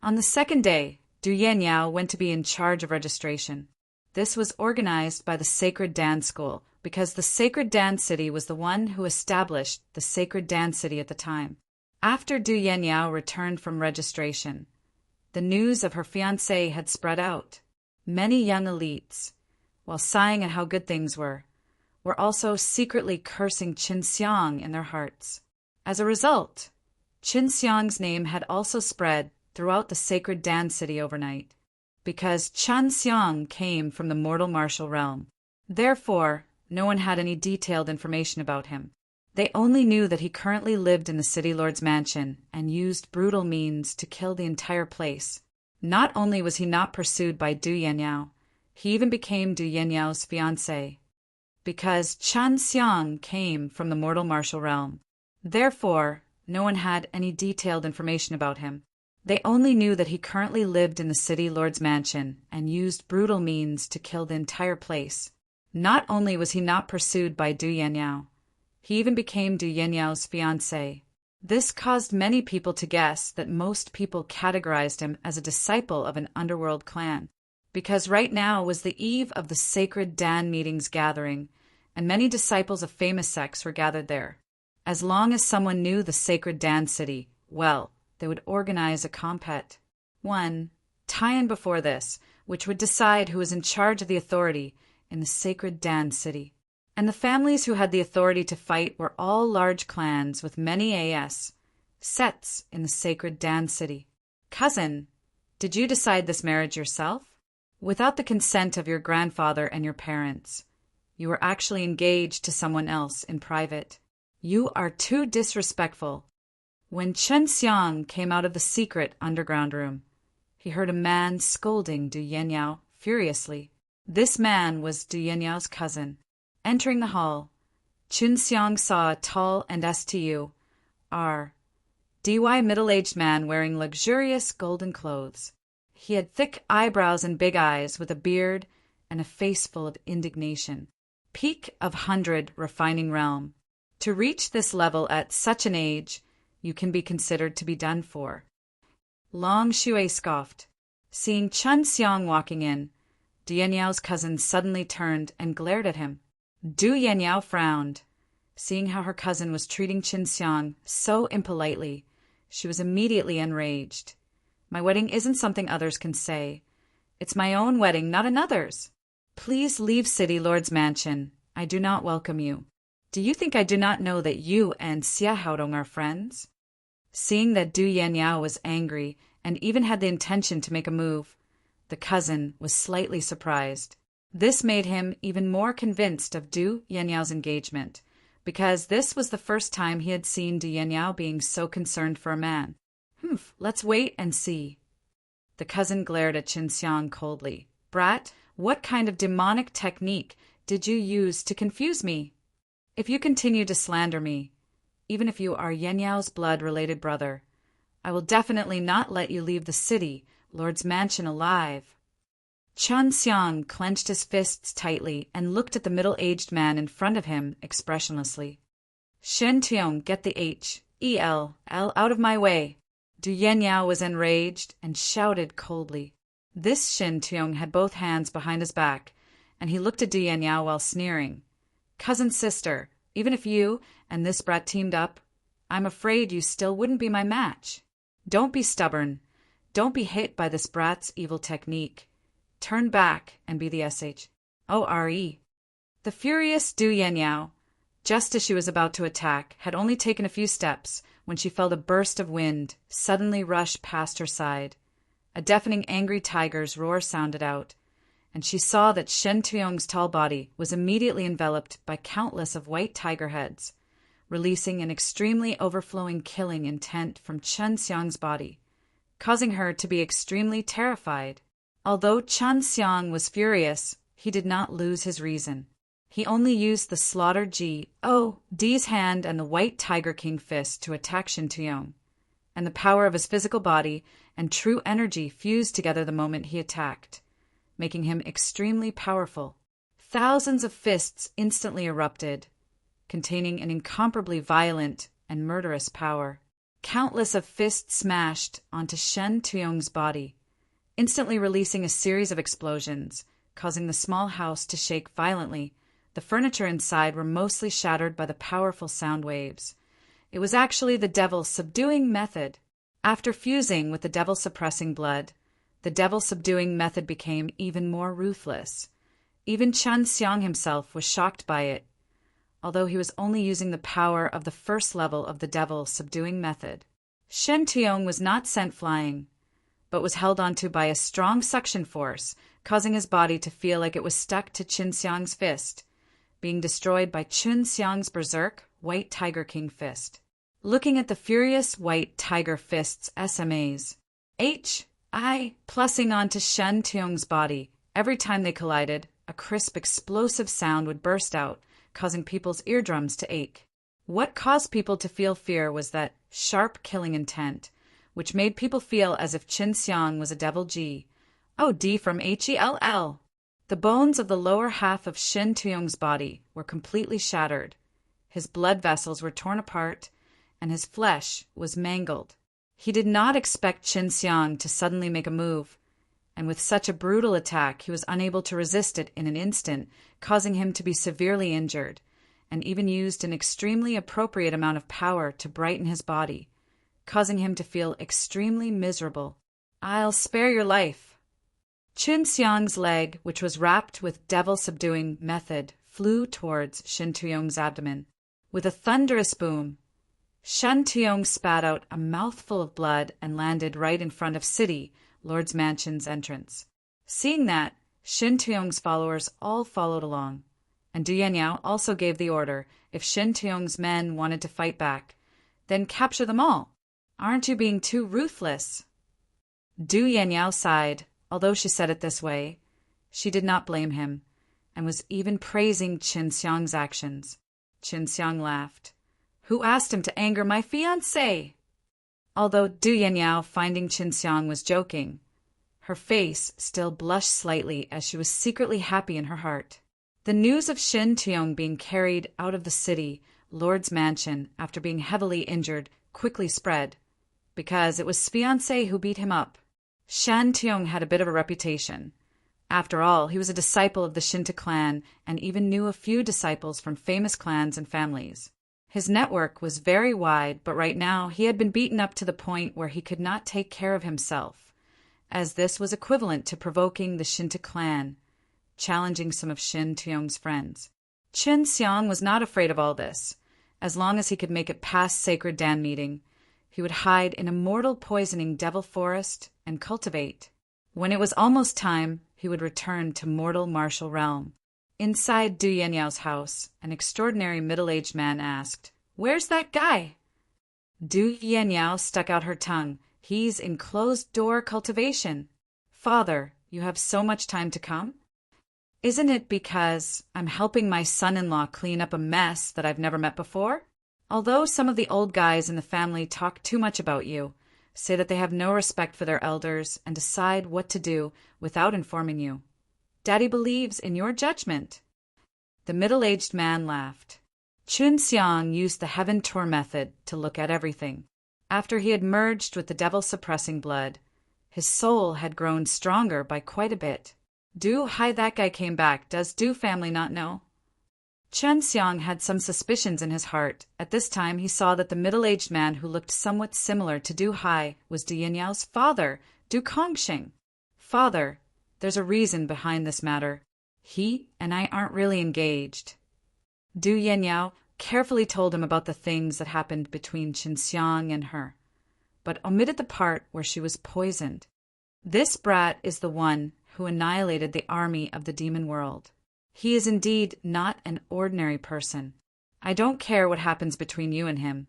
[SPEAKER 1] On the second day, Du Yanyao went to be in charge of registration. This was organized by the Sacred Dan School, because the Sacred Dan City was the one who established the Sacred Dan City at the time. After Du Yanyao returned from registration, the news of her fiancé had spread out. Many young elites, while sighing at how good things were also secretly cursing Qin Xiang in their hearts. As a result, Qin Xiang's name had also spread throughout the Sacred Dan City overnight, because Qin Xiang came from the mortal martial realm. Therefore, no one had any detailed information about him. They only knew that he currently lived in the city lord's mansion and used brutal means to kill the entire place. Not only was he not pursued by Du Yanyao, he even became Du Yanyao's fiancé. Because Qin Xiang came from the mortal martial realm. Therefore, no one had any detailed information about him. They only knew that he currently lived in the city lord's mansion and used brutal means to kill the entire place. Not only was he not pursued by Du Yanyao, he even became Du Yanyao's fiancé. This caused many people to guess that most people categorized him as a disciple of an underworld clan, because right now was the eve of the Sacred Dan meetings gathering, and many disciples of famous sects were gathered there. As long as someone knew the Sacred Dan City, well, they would organize a compet. 1. Tie-in before this, which would decide who was in charge of the authority in the Sacred Dan City. And the families who had the authority to fight were all large clans with many sets in the Sacred Dan City. Cousin, did you decide this marriage yourself? Without the consent of your grandfather and your parents. You were actually engaged to someone else in private. You are too disrespectful. When Qin Xiang came out of the secret underground room, he heard a man scolding Du Yanyao furiously. This man was Du Yanyao's cousin. Entering the hall, Qin Xiang saw a tall and dy middle-aged man wearing luxurious golden clothes. He had thick eyebrows and big eyes with a beard and a face full of indignation. Peak of 100 refining realm. To reach this level at such an age, you can be considered to be done for. Long Shui scoffed. Seeing Qin Xiang walking in, Du Yanyao's cousin suddenly turned and glared at him. Du Yanyao frowned. Seeing how her cousin was treating Qin Xiang so impolitely, she was immediately enraged. My wedding isn't something others can say. It's my own wedding, not another's. Please leave City Lord's mansion. I do not welcome you. Do you think I do not know that you and Xia Haodong are friends? Seeing that Du Yanyao was angry and even had the intention to make a move, the cousin was slightly surprised. This made him even more convinced of Du Yanyao's engagement, because this was the first time he had seen Du Yanyao being so concerned for a man. Let's wait and see. The cousin glared at Qin Xiang coldly. Brat, what kind of demonic technique did you use to confuse me? If you continue to slander me, even if you are Yanyao's blood-related brother, I will definitely not let you leave the city, Lord's mansion alive. Qin Xiang clenched his fists tightly and looked at the middle-aged man in front of him expressionlessly. Shen Tiong, get the H-E-L out of my way. Du Yanyao was enraged and shouted coldly. This Shen Tiong had both hands behind his back, and he looked at Du Yanyao while sneering. Cousin sister, even if you and this brat teamed up, I'm afraid you still wouldn't be my match. Don't be stubborn. Don't be hit by this brat's evil technique. Turn back and be the S-H-O-R-E. The furious Du Yanyao, just as she was about to attack, had only taken a few steps when she felt a burst of wind suddenly rush past her side. A deafening angry tiger's roar sounded out, and she saw that Shen Tuong's tall body was immediately enveloped by countless of white tiger heads, releasing an extremely overflowing killing intent from Qin Xiang's body, causing her to be extremely terrified. Although Qin Xiang was furious, he did not lose his reason. He only used the slaughtered D's hand and the white Tiger King fist to attack Shen Tuong, and the power of his physical body and true energy fused together the moment he attacked, making him extremely powerful. Thousands of fists instantly erupted, containing an incomparably violent and murderous power. Countless of fists smashed onto Shen Tuong's body, instantly releasing a series of explosions, causing the small house to shake violently. The furniture inside were mostly shattered by the powerful sound waves. It was actually the devil's subduing method. After fusing with the devil-suppressing blood, the devil-subduing method became even more ruthless. Even Chen Xiang himself was shocked by it, although he was only using the power of the first level of the devil-subduing method. Shen Tuong was not sent flying, but was held onto by a strong suction force, causing his body to feel like it was stuck to Qin Xiang's fist, being destroyed by Qin Xiang's berserk White Tiger King fist. Looking at the furious White Tiger Fist's SMAs, plussing onto Shen Tuong's body, every time they collided, a crisp, explosive sound would burst out, causing people's eardrums to ache. What caused people to feel fear was that sharp killing intent, which made people feel as if Qin Xiang was a devil God from Hell. The bones of the lower half of Shen Tuong's body were completely shattered. His blood vessels were torn apart, and his flesh was mangled. He did not expect Qin Xiang to suddenly make a move, and with such a brutal attack he was unable to resist it in an instant, causing him to be severely injured, and even used an extremely appropriate amount of power to brighten his body, causing him to feel extremely miserable. "I'll spare your life." Qin Xiang's leg, which was wrapped with devil-subduing method, flew towards Shen Tuong's abdomen. With a thunderous boom, Shen Tuong spat out a mouthful of blood and landed right in front of City Lord's Mansion's entrance. Seeing that, Shen Tuong's followers all followed along, and Du Yanyao also gave the order, if Shen Tuong's men wanted to fight back, then capture them all. "Aren't you being too ruthless?" Du Yanyao sighed. Although she said it this way, she did not blame him, and was even praising Qin Xiang's actions. Qin Xiang laughed. "Who asked him to anger my fiancé?" Although Du Yanyao, finding Qin Xiang was joking, her face still blushed slightly as she was secretly happy in her heart. The news of Shen Tuong being carried out of the city Lord's Mansion after being heavily injured quickly spread, because it was his fiancé who beat him up. Shen Tuong had a bit of a reputation. After all, he was a disciple of the Shinta clan and even knew a few disciples from famous clans and families. His network was very wide, but right now he had been beaten up to the point where he could not take care of himself, as this was equivalent to provoking the Shinta clan, challenging some of Shen Tuong's friends. Qin Xiang was not afraid of all this. As long as he could make it past Sacred Dan meeting, he would hide in a mortal poisoning devil forest and cultivate. When it was almost time, he would return to mortal martial realm. Inside Du Yanyao's house, an extraordinary middle-aged man asked, "Where's that guy?" Du Yanyao stuck out her tongue. "He's in closed-door cultivation." "Father, you have so much time to come?" "Isn't it because I'm helping my son-in-law clean up a mess that I've never met before? Although some of the old guys in the family talk too much about you, say that they have no respect for their elders, and decide what to do without informing you. Daddy believes in your judgment." The middle-aged man laughed. Qin Xiang used the Heaven Tour method to look at everything. After he had merged with the devil-suppressing blood, his soul had grown stronger by quite a bit. That guy came back. Does Du family not know?" Qin Xiang had some suspicions in his heart. At this time he saw that the middle-aged man who looked somewhat similar to Du Hai was Du Yanyao's father, Du Kongxing. "Father, there's a reason behind this matter. He and I aren't really engaged." Du Yanyao carefully told him about the things that happened between Qin Xiang and her, but omitted the part where she was poisoned. "This brat is the one who annihilated the army of the demon world. He is indeed not an ordinary person. I don't care what happens between you and him,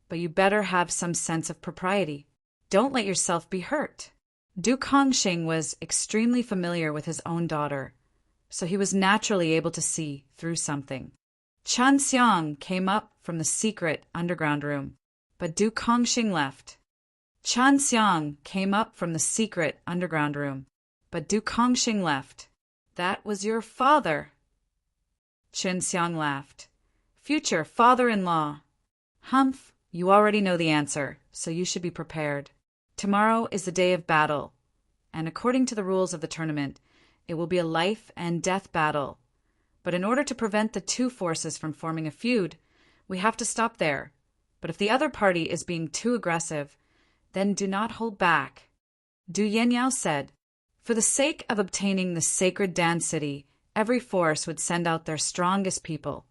[SPEAKER 1] but you better have some sense of propriety. Don't let yourself be hurt." Du Kongxing was extremely familiar with his own daughter, so he was naturally able to see through something. Qin Xiang came up from the secret underground room, but Du Kongxing left. Chan Xiang came up from the secret underground room, but Du Kongxing left. That was your father. Chen Xiang laughed. Future father-in-law. Humph, you already know the answer, so you should be prepared. Tomorrow is the day of battle, and according to the rules of the tournament, it will be a life and death battle. But in order to prevent the two forces from forming a feud, we have to stop there. But if the other party is being too aggressive, then do not hold back. Du Yenyao said, for the sake of obtaining the sacred Dan city, every force would send out their strongest people,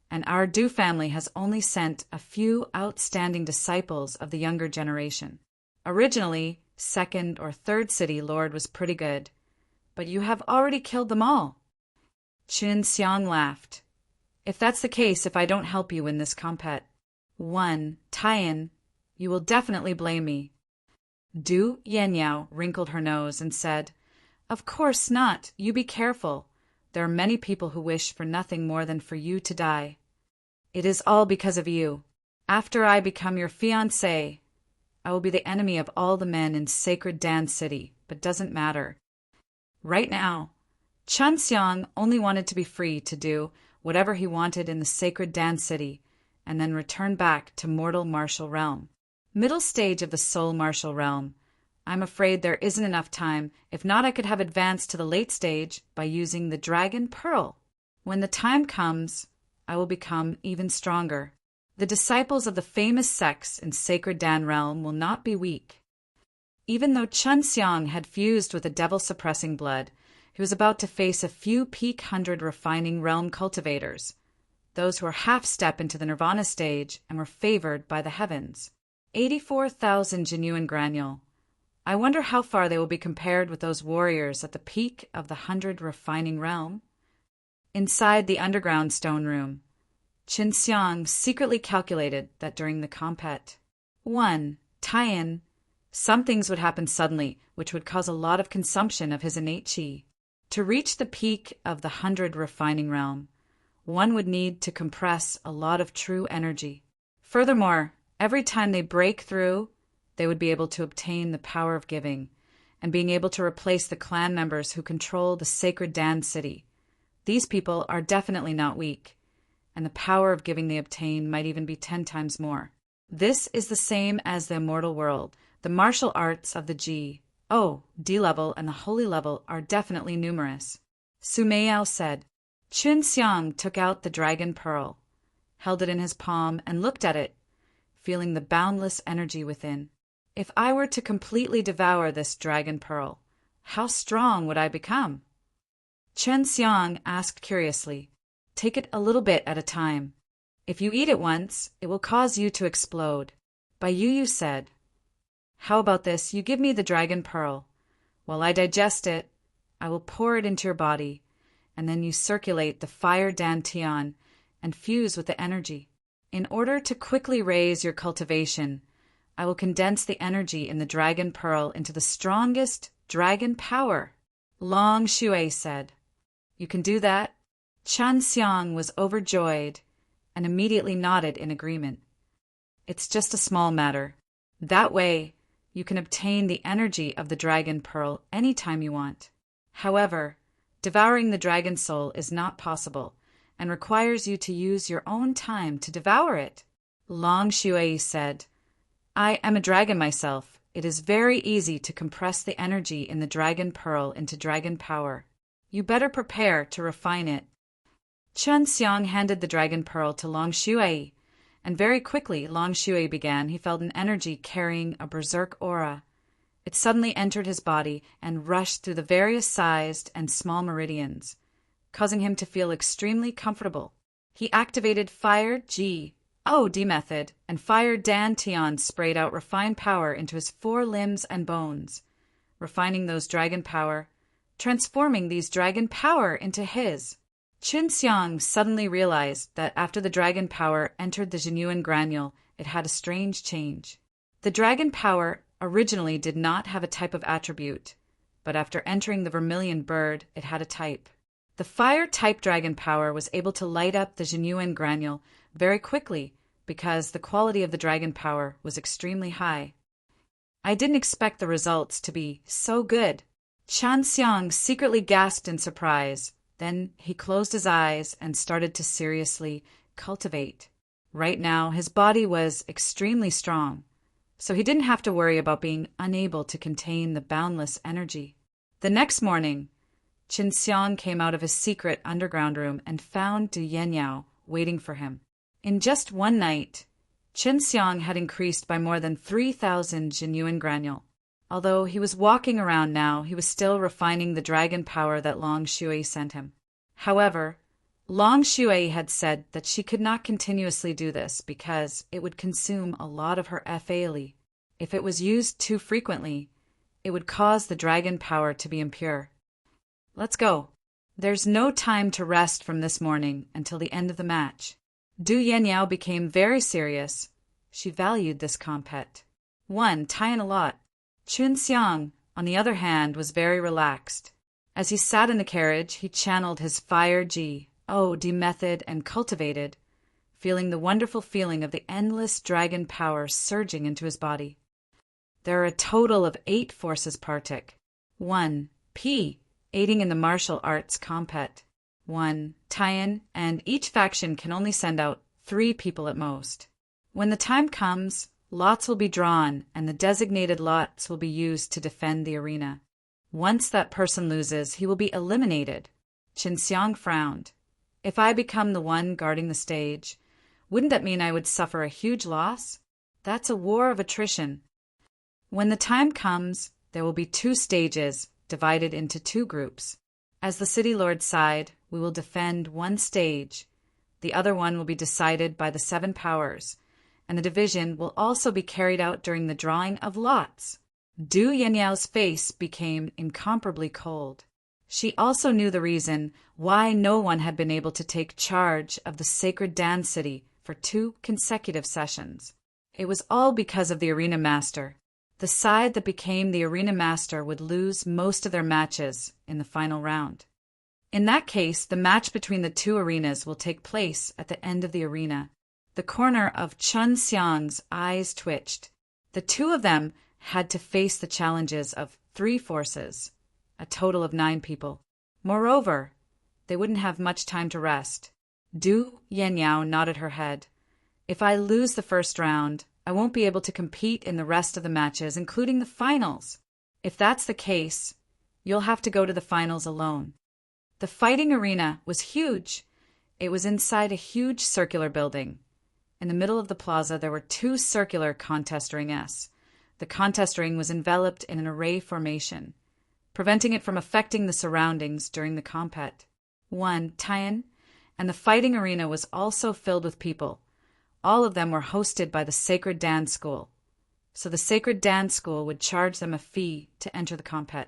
[SPEAKER 1] and our Du family has only sent a few outstanding disciples of the younger generation. Originally, second or third city lord was pretty good, but you have already killed them all. Qin Xiang laughed. If that's the case, if I don't help you in this compet, Taiyan, you will definitely blame me. Du Yenyao wrinkled her nose and said, Of course not. You be careful. There are many people who wish for nothing more than for you to die. It is all because of you. After I become your fiancé, I will be the enemy of all the men in sacred Dan City, but doesn't matter. Right now, Chen Xiang only wanted to be free to do whatever he wanted in the sacred Dan City, and then return back to mortal martial realm. Middle stage of the soul martial realm. I'm afraid there isn't enough time. If not, I could have advanced to the late stage by using the Dragon Pearl. When the time comes, I will become even stronger. The disciples of the famous sects in Sacred Dan Realm will not be weak. Even though Chen Xiang had fused with the devil-suppressing blood, he was about to face a few peak 100 refining realm cultivators, those who were half-step into the nirvana stage and were favored by the heavens. 84,000 genuine granule. I wonder how far they will be compared with those warriors at the peak of the 100 refining realm. Inside the underground stone room, Qin Xiang secretly calculated that during the compet, Taiyan, some things would happen suddenly which would cause a lot of consumption of his innate qi. To reach the peak of the 100 refining realm, one would need to compress a lot of true energy. Furthermore, every time they break through, they would be able to obtain the power of giving, and being able to replace the clan members who control the sacred Dan city. These people are definitely not weak, and the power of giving they obtain might even be 10 times more. This is the same as the immortal world. The martial arts of the D level and the holy level are definitely numerous. Su Meiyao said. Qin Xiang took out the Dragon Pearl, held it in his palm, and looked at it, feeling the boundless energy within. If I were to completely devour this Dragon Pearl, how strong would I become? Chen Xiang asked curiously. Take it a little bit at a time. If you eat it once, it will cause you to explode. Bai Yu said. How about this? You give me the Dragon Pearl. While I digest it, I will pour it into your body, and then you circulate the fire dantian and fuse with the energy. In order to quickly raise your cultivation, I will condense the energy in the Dragon Pearl into the strongest dragon power. Long Shui said. You can do that? Chan Xiang was overjoyed and immediately nodded in agreement. It's just a small matter. That way, you can obtain the energy of the Dragon Pearl anytime you want. However, devouring the Dragon Soul is not possible and requires you to use your own time to devour it. Long Shui said, I am a dragon myself. It is very easy to compress the energy in the Dragon Pearl into dragon power. You better prepare to refine it. Chen Xiang handed the Dragon Pearl to Long Shui, and very quickly Long Shui began. He felt an energy carrying a berserk aura. It suddenly entered his body and rushed through the various sized and small meridians, causing him to feel extremely comfortable. He activated Fire D method, and Fire Dan Tian sprayed out refined power into his 4 limbs and bones, refining those dragon power, transforming these dragon power into his. Qin Xiang suddenly realized that after the dragon power entered the genuine granule, it had a strange change. The dragon power originally did not have a type of attribute, but after entering the vermilion bird, it had a type. The fire-type dragon power was able to light up the genuine granule very quickly because the quality of the dragon power was extremely high. I didn't expect the results to be so good. Chen Xiang secretly gasped in surprise. Then he closed his eyes and started to seriously cultivate. Right now, his body was extremely strong, so he didn't have to worry about being unable to contain the boundless energy. The next morning, Qin Xiang came out of his secret underground room and found Du Yenyao waiting for him. In just one night, Qin Xiang had increased by more than 3,000 Jinyuan granule. Although he was walking around now, he was still refining the dragon power that Long Shui sent him. However, Long Shui had said that she could not continuously do this because it would consume a lot of her Fa Li. If it was used too frequently, it would cause the dragon power to be impure. Let's go. There's no time to rest from this morning until the end of the match. Du Yenyao became very serious. She valued this compet. Tying a lot. Qin Xiang, on the other hand, was very relaxed. As he sat in the carriage, he channeled his fire ji, demethod and cultivated, feeling the wonderful feeling of the endless dragon power surging into his body. There are a total of 8 forces partic. 1. P, aiding in the martial arts compet. 1. Tian, and each faction can only send out 3 people at most. When the time comes, lots will be drawn, and the designated lots will be used to defend the arena. Once that person loses, he will be eliminated. Qin Xiang frowned. If I become the one guarding the stage, wouldn't that mean I would suffer a huge loss? That's a war of attrition. When the time comes, there will be 2 stages, divided into 2 groups. As the city lord side, we will defend one stage. The other one will be decided by the 7 powers, and the division will also be carried out during the drawing of lots. Du Yenyao's face became incomparably cold. She also knew the reason why no one had been able to take charge of the sacred Dan city for 2 consecutive sessions. It was all because of the arena master. The side that became the arena master would lose most of their matches in the final round. In that case, the match between the 2 arenas will take place at the end of the arena. The corner of Qin Xiang's eyes twitched. The 2 of them had to face the challenges of 3 forces, a total of 9 people. Moreover, they wouldn't have much time to rest. Du Yenyao nodded her head. If I lose the first round, I won't be able to compete in the rest of the matches, including the finals. If that's the case, you'll have to go to the finals alone. The fighting arena was huge. It was inside a huge circular building. In the middle of the plaza, there were 2 circular contest ringes. The contest ring was enveloped in an array formation, preventing it from affecting the surroundings during the compet. 1. Tian, and the fighting arena was also filled with people. All of them were hosted by the Sacred Dance School, so the Sacred Dance School would charge them a fee to enter the compet.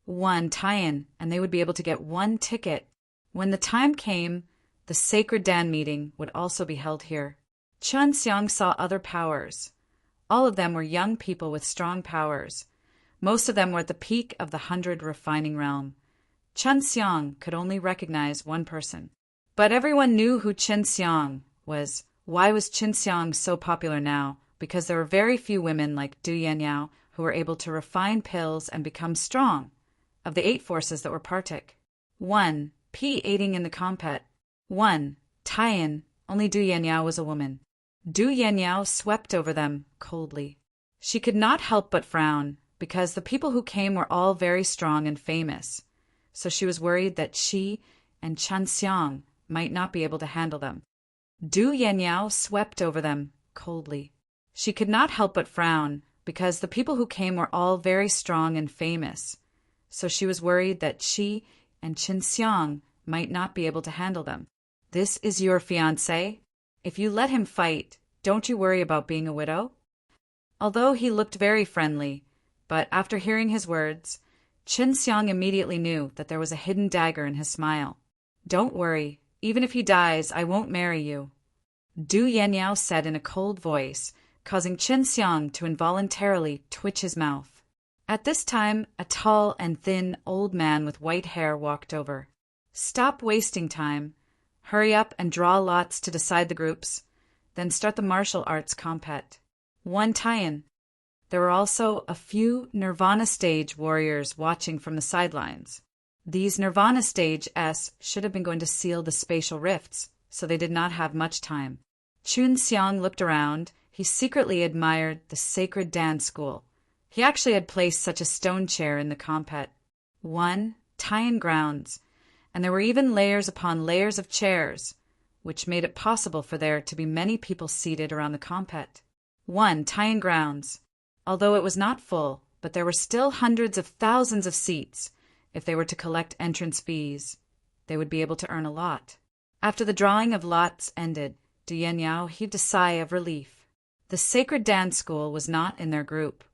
[SPEAKER 1] 1. Tian, and they would be able to get 1 ticket. When the time came, the Sacred Dan meeting would also be held here. Qin Xiang saw other powers. All of them were young people with strong powers. Most of them were at the peak of the 100 refining realm. Qin Xiang could only recognize 1 person. But everyone knew who Qin Xiang was. Why was Qin Xiang so popular now? Because there were very few women like Du Yenyao who were able to refine pills and become strong. Of the 8 forces that were partic. 1. P aiding in the compet. 1. Tian, only Du Yenyao was a woman. Du Yenyao swept over them coldly. She could not help but frown, because the people who came were all very strong and famous, so she was worried that she and Qin Xiang might not be able to handle them. Du Yenyao swept over them coldly. She could not help but frown, because the people who came were all very strong and famous, so she was worried that she and Qin Xiang might not be able to handle them. This is your fiancé? If you let him fight, don't you worry about being a widow? Although he looked very friendly, but after hearing his words, Qin Xiang immediately knew that there was a hidden dagger in his smile. Don't worry, even if he dies, I won't marry you. Du Yenyao said in a cold voice, causing Qin Xiang to involuntarily twitch his mouth. At this time, a tall and thin old man with white hair walked over. Stop wasting time. Hurry up and draw lots to decide the groups, then start the martial arts compet. 1. Tian. There were also a few Nirvana stage warriors watching from the sidelines. These Nirvana stage S should have been going to seal the spatial rifts, so they did not have much time. Chun Xiang looked around. He secretly admired the sacred dance school. He actually had placed such a stone chair in the compet. Tie-in grounds, and there were even layers upon layers of chairs, which made it possible for there to be many people seated around the compet. Tie-in grounds. Although it was not full, but there were still hundreds of thousands of seats. If they were to collect entrance fees, they would be able to earn a lot. After the drawing of lots ended, Du Yanniao heaved a sigh of relief. The sacred dance school was not in their group,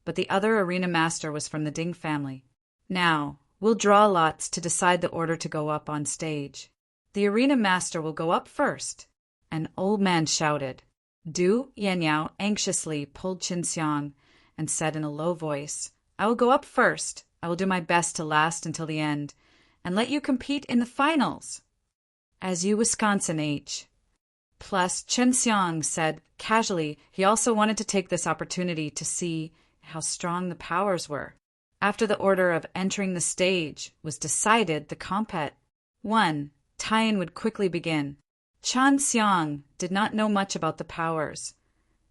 [SPEAKER 1] but the other arena master was from the Ding family. Now, we'll draw lots to decide the order to go up on stage. The arena master will go up first. An old man shouted. Du Yanniao anxiously pulled Qin Xiang and said in a low voice, I will go up first. I will do my best to last until the end, and let you compete in the finals. As you Wisconsin H. Plus, Qin Xiang said casually he also wanted to take this opportunity to see how strong the powers were. After the order of entering the stage was decided, the compet tie-in would quickly begin. Chan Xiang did not know much about the powers,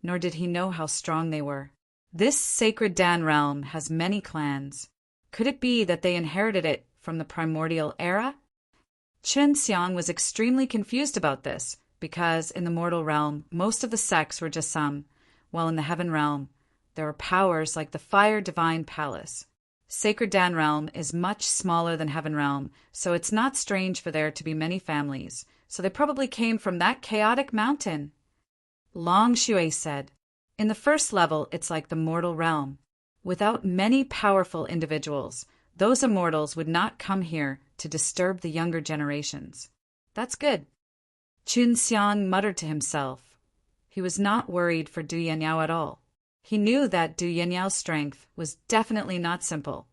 [SPEAKER 1] nor did he know how strong they were. This sacred Dan realm has many clans. Could it be that they inherited it from the primordial era? Qin Xiang was extremely confused about this, because in the mortal realm, most of the sects were just some, while in the heaven realm, there are powers like the Fire Divine Palace. Sacred Dan realm is much smaller than heaven realm, so it's not strange for there to be many families, so they probably came from that chaotic mountain. Long Shui said, in the first level, it's like the mortal realm. Without many powerful individuals, those immortals would not come here to disturb the younger generations. That's good. Qin Xiang muttered to himself. He was not worried for Du Yanniao at all. He knew that Du Yanniao's strength was definitely not simple.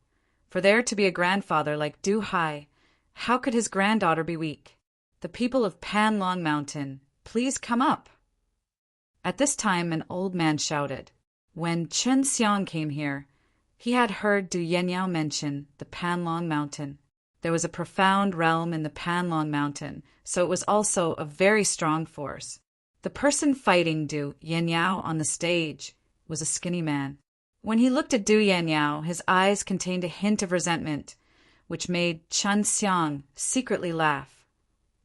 [SPEAKER 1] For there to be a grandfather like Du Hai, how could his granddaughter be weak? The people of Panlong Mountain, please come up. At this time, an old man shouted. When Qin Xiang came here, he had heard Du Yanniao mention the Panlong Mountain. There was a profound realm in the Panlong Mountain, so it was also a very strong force. The person fighting Du Yanniao on the stage was a skinny man. When he looked at Du Yanniao, his eyes contained a hint of resentment, which made Qin Xiang secretly laugh.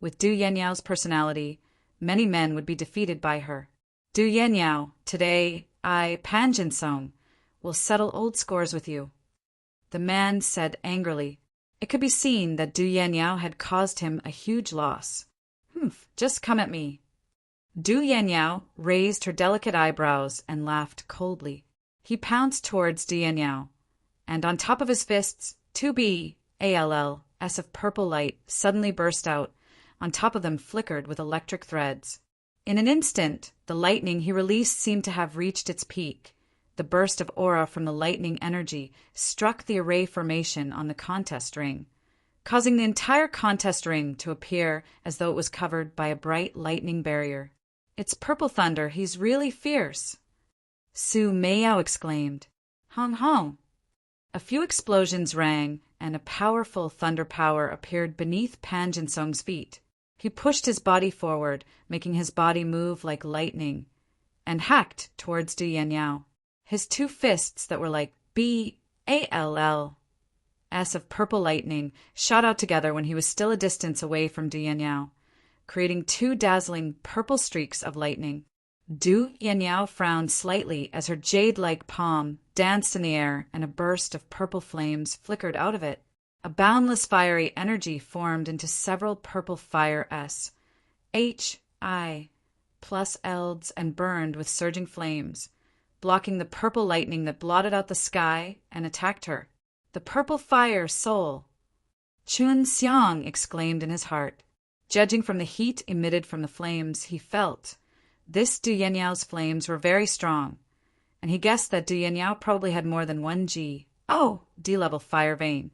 [SPEAKER 1] With Du Yanniao's personality, many men would be defeated by her. Du Yanniao, today, Pan Jinsong, will settle old scores with you. The man said angrily. It could be seen that Du Yanniao had caused him a huge loss. Just come at me. Du Yanniao raised her delicate eyebrows and laughed coldly. He pounced towards Du Yanniao, and on top of his fists, 2B-ALL, S of purple light suddenly burst out. On top of them flickered with electric threads. In an instant, the lightning he released seemed to have reached its peak. The burst of aura from the lightning energy struck the array formation on the contest ring, causing the entire contest ring to appear as though it was covered by a bright lightning barrier. It's purple thunder, he's really fierce. Su Meiyao exclaimed. Hong hong. A few explosions rang, and a powerful thunder power appeared beneath Pan Jinsong's feet. He pushed his body forward, making his body move like lightning, and hacked towards Du Yanniao. His two fists that were like B-A-L-L, S of purple lightning, shot out together when he was still a distance away from Du Yanniao, creating two dazzling purple streaks of lightning. Du Yanniao frowned slightly as her jade-like palm danced in the air and a burst of purple flames flickered out of it. A boundless fiery energy formed into several purple fire S, H, I, plus elds and burned with surging flames, blocking the purple lightning that blotted out the sky and attacked her. The purple fire soul! Qin Xiang exclaimed in his heart. Judging from the heat emitted from the flames, he felt this Du Yanniao's flames were very strong, and he guessed that Du Yanniao probably had more than 1 D-level fire vein.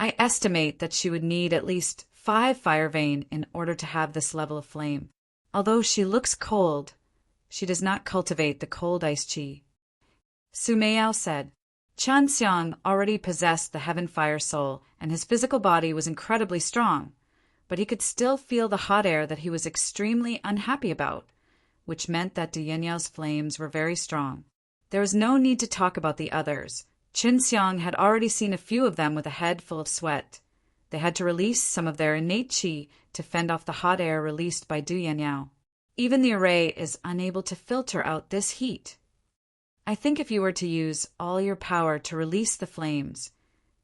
[SPEAKER 1] I estimate that she would need at least 5 fire vein in order to have this level of flame. Although she looks cold, she does not cultivate the cold ice chi. Su Meiyao said. Chen Xiang already possessed the heaven fire soul, and his physical body was incredibly strong, but he could still feel the hot air that he was extremely unhappy about, which meant that Du Yanyao's flames were very strong. There was no need to talk about the others. Chen Xiang had already seen a few of them with a head full of sweat. They had to release some of their innate qi to fend off the hot air released by Du Yanyao. Even the array is unable to filter out this heat. I think if you were to use all your power to release the flames,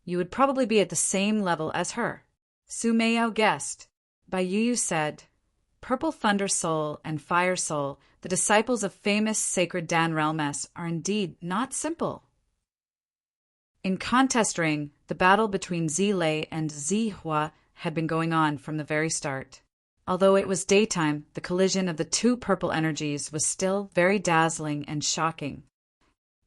[SPEAKER 1] you would probably be at the same level as her. Su Meiyao guessed. Bai Yu said, Purple Thunder Soul and Fire Soul, the disciples of famous sacred Dan Realmess, are indeed not simple. In Contest Ring, the battle between Zilei and Zihua had been going on from the very start. Although it was daytime, the collision of the two purple energies was still very dazzling and shocking.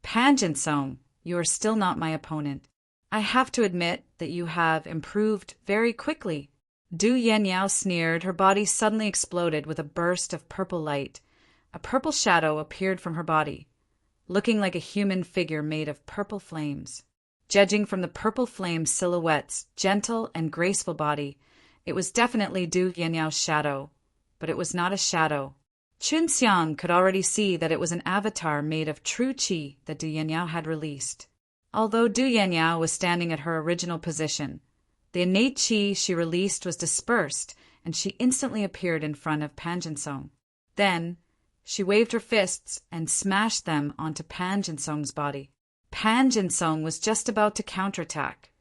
[SPEAKER 1] Pan Jinsong, you are still not my opponent. I have to admit that you have improved very quickly. Du Yanyao sneered. Her body suddenly exploded with a burst of purple light. A purple shadow appeared from her body, looking like a human figure made of purple flames. Judging from the purple flame silhouette's gentle and graceful body, it was definitely Du Yanyao's shadow, but it was not a shadow. Chun Xiang could already see that it was an avatar made of true qi that Du Yanyao had released. Although Du Yanyao was standing at her original position, the innate qi she released was dispersed, and she instantly appeared in front of Pan Jinsong. Then, she waved her fists and smashed them onto Pan Jinsong's body. Pan Jinsong was just about to counterattack,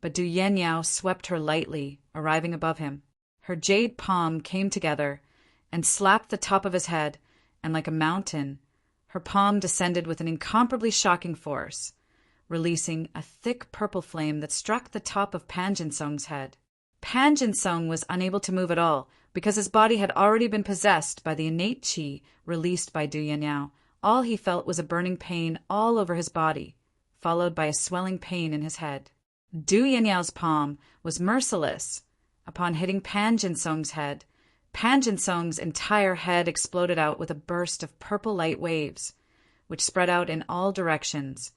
[SPEAKER 1] but Du Yanyao swept her lightly, arriving above him. Her jade palm came together and slapped the top of his head, and like a mountain, her palm descended with an incomparably shocking force, releasing a thick purple flame that struck the top of Pan Jinsong's head. Pan Jinsong was unable to move at all, because his body had already been possessed by the innate qi released by Du Yanyao. All he felt was a burning pain all over his body, followed by a swelling pain in his head. Du Yanyao's palm was merciless. Upon hitting Pan Jinsong's head, Pan Jinsong's entire head exploded out with a burst of purple light waves, which spread out in all directions,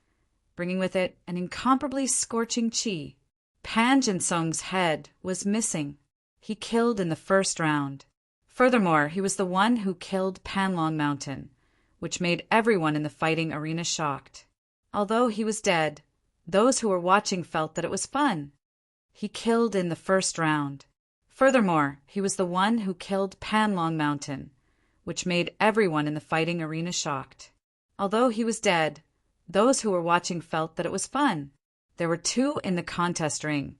[SPEAKER 1] bringing with it an incomparably scorching qi. Pan Jinsong's head was missing. He killed in the first round. Furthermore, he was the one who killed Panlong Mountain, which made everyone in the fighting arena shocked. Although he was dead, those who were watching felt that it was fun. He killed in the first round. Furthermore, he was the one who killed Panlong Mountain, which made everyone in the fighting arena shocked. Although he was dead, those who were watching felt that it was fun. There were two in the contest ring,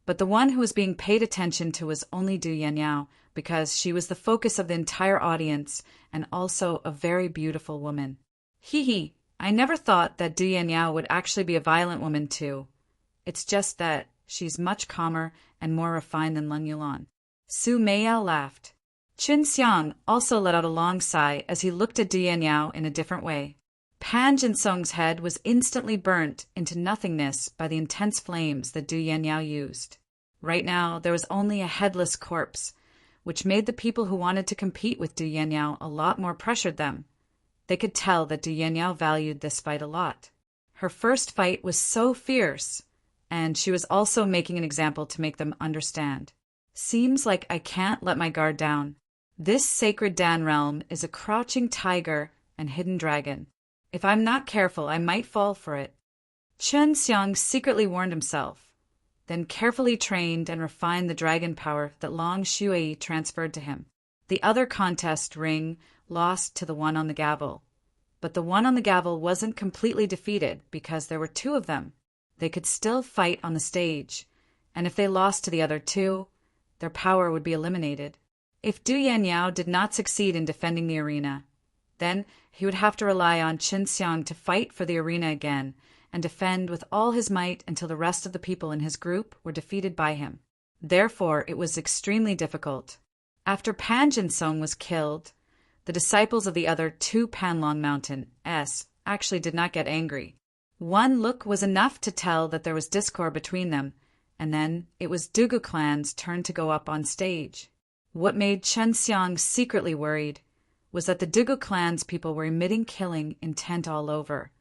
[SPEAKER 1] but the one who was being paid attention to was only Du Yanyao, because she was the focus of the entire audience and also a very beautiful woman. Hee, I never thought that Du Yanyao would actually be a violent woman too. It's just that she's much calmer and more refined than Leng Yulan. Su Meiyao laughed. Chun Xiang also let out a long sigh as he looked at Du Yanyao in a different way. Pan Jinsong's head was instantly burnt into nothingness by the intense flames that Du Yanyao used. Right now, there was only a headless corpse, which made the people who wanted to compete with Du Yanyao a lot more pressured them. They could tell that Du Yanyao valued this fight a lot. Her first fight was so fierce, and she was also making an example to make them understand. Seems like I can't let my guard down. This sacred Dan realm is a crouching tiger and hidden dragon. If I'm not careful, I might fall for it. Chun Xiang secretly warned himself, then carefully trained and refined the dragon power that Long Shui transferred to him. The other contest ring lost to the one on the gavel, but the one on the gavel wasn't completely defeated because there were two of them. They could still fight on the stage, and if they lost to the other two, their power would be eliminated. If Du Yanyao did not succeed in defending the arena, then he would have to rely on Chun Xiang to fight for the arena again and defend with all his might until the rest of the people in his group were defeated by him. Therefore, it was extremely difficult. After Pan Jinsong was killed, the disciples of the other two Panlong Mountain actually did not get angry. One look was enough to tell that there was discord between them, and then it was Dugu clan's turn to go up on stage. What made Chun Xiang secretly worried was that the Dugu clan's people were emitting killing intent all over,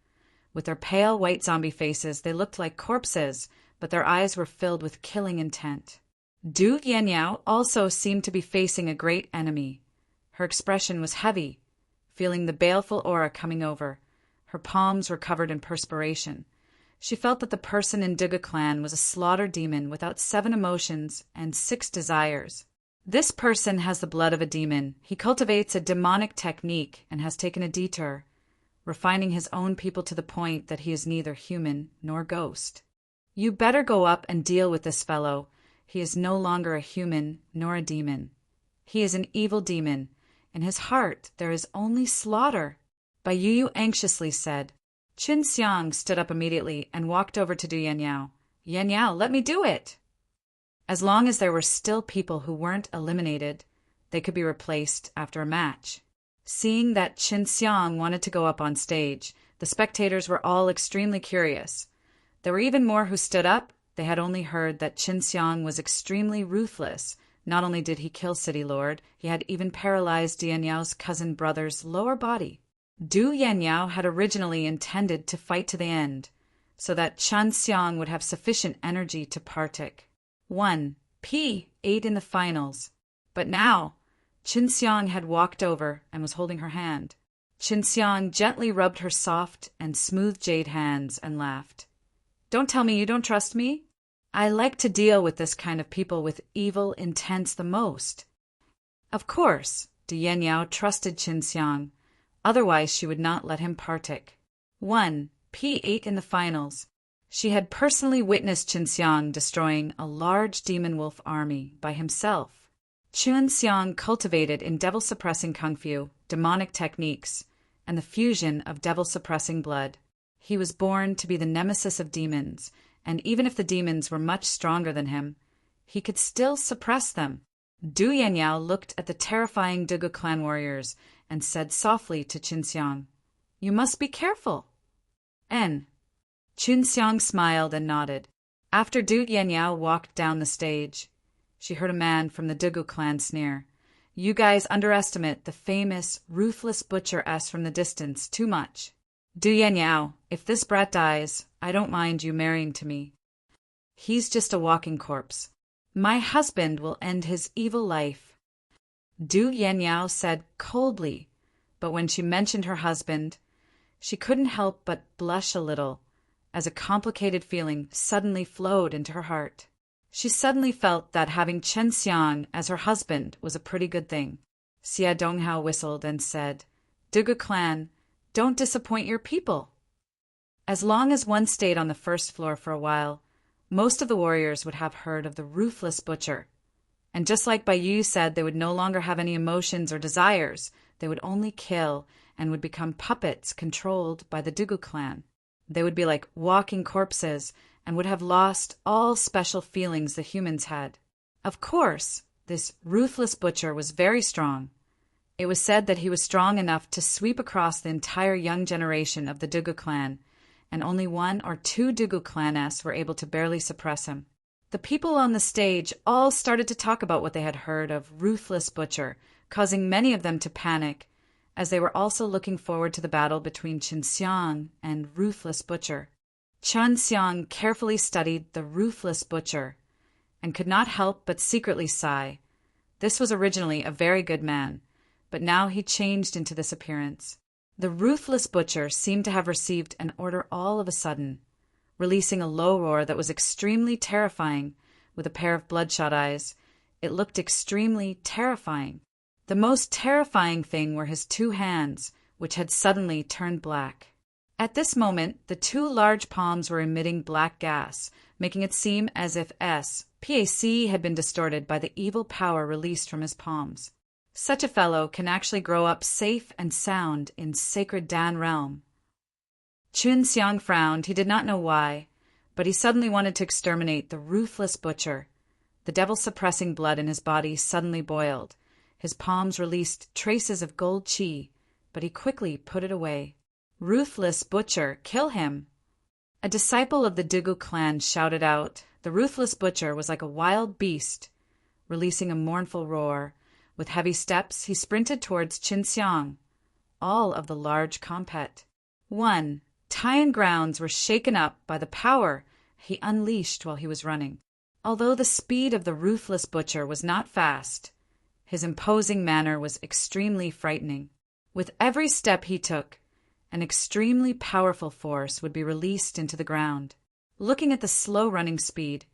[SPEAKER 1] With their pale white zombie faces, they looked like corpses, but their eyes were filled with killing intent. Du Yanniao also seemed to be facing a great enemy. Her expression was heavy, feeling the baleful aura coming over. Her palms were covered in perspiration. She felt that the person in Dugu clan was a slaughter demon without 7 emotions and 6 desires. This person has the blood of a demon. He cultivates a demonic technique and has taken a detour, refining his own people to the point that he is neither human nor ghost. You better go up and deal with this fellow. He is no longer a human nor a demon. He is an evil demon. In his heart there is only slaughter. Bai Yu anxiously said. Qin Xiang stood up immediately and walked over to Du Yanniao. Yanniao, let me do it! As long as there were still people who weren't eliminated, they could be replaced after a match. Seeing that Qin Xiang wanted to go up on stage, the spectators were all extremely curious. There were even more who stood up. They had only heard that Qin Xiang was extremely ruthless. Not only did he kill City Lord, he had even paralyzed Yanniao's cousin brother's lower body. Du Yanniao had originally intended to fight to the end, so that Qin Xiang would have sufficient energy to partake. 1. P8 in the finals. But now, Qin Xiang had walked over and was holding her hand. Qin Xiang gently rubbed her soft and smooth jade hands and laughed. Don't tell me you don't trust me? I like to deal with this kind of people with evil intents the most. Of course, Du Yanniao trusted Qin Xiang. Otherwise she would not let him partake. 1. P8 in the finals. She had personally witnessed Qin Xiang destroying a large demon wolf army by himself. Qin Xiang cultivated in devil-suppressing kung fu, demonic techniques, and the fusion of devil-suppressing blood. He was born to be the nemesis of demons, and even if the demons were much stronger than him, he could still suppress them. Du Yanniao looked at the terrifying Dugu clan warriors and said softly to Qin Xiang, You must be careful. N. Qin Xiang smiled and nodded. After Du Yanniao walked down the stage, she heard a man from the Dugu clan sneer, You guys underestimate the famous, ruthless butcher S from the distance too much. Du Yanniao, if this brat dies, I don't mind you marrying to me. He's just a walking corpse. My husband will end his evil life. Du Yanniao said coldly, but when she mentioned her husband, she couldn't help but blush a little, as a complicated feeling suddenly flowed into her heart. She suddenly felt that having Qin Xiang as her husband was a pretty good thing. Xia Donghao whistled and said, Dugu clan, don't disappoint your people. As long as one stayed on the first floor for a while, most of the warriors would have heard of the ruthless butcher. And just like Bai Yu said, they would no longer have any emotions or desires. They would only kill and would become puppets controlled by the Dugu clan. They would be like walking corpses and would have lost all special feelings the humans had. Of course, this ruthless butcher was very strong. It was said that he was strong enough to sweep across the entire young generation of the Dugu clan, and only 1 or 2 Dugu clanettes were able to barely suppress him. The people on the stage all started to talk about what they had heard of Ruthless Butcher, causing many of them to panic, as they were also looking forward to the battle between Qin Xiang and Ruthless Butcher. Qin Xiang carefully studied the Ruthless Butcher, and could not help but secretly sigh. This was originally a very good man, but now he changed into this appearance. The Ruthless Butcher seemed to have received an order all of a sudden, releasing a low roar that was extremely terrifying. With a pair of bloodshot eyes, it looked extremely terrifying. The most terrifying thing were his 2 hands, which had suddenly turned black. At this moment, the 2 large palms were emitting black gas, making it seem as if SPAC had been distorted by the evil power released from his palms. Such a fellow can actually grow up safe and sound in sacred Dan realm. Qin Xiang frowned. He did not know why, but he suddenly wanted to exterminate the Ruthless Butcher. The devil-suppressing blood in his body suddenly boiled. His palms released traces of gold qi, but he quickly put it away. Ruthless Butcher, kill him! A disciple of the Dugu clan shouted out. The Ruthless Butcher was like a wild beast, releasing a mournful roar. With heavy steps, he sprinted towards Qin Xiang, all of the large compet. 1. entire grounds were shaken up by the power he unleashed while he was running. Although the speed of the ruthless butcher was not fast, his imposing manner was extremely frightening. With every step he took, an extremely powerful force would be released into the ground. Looking at the slow running speed,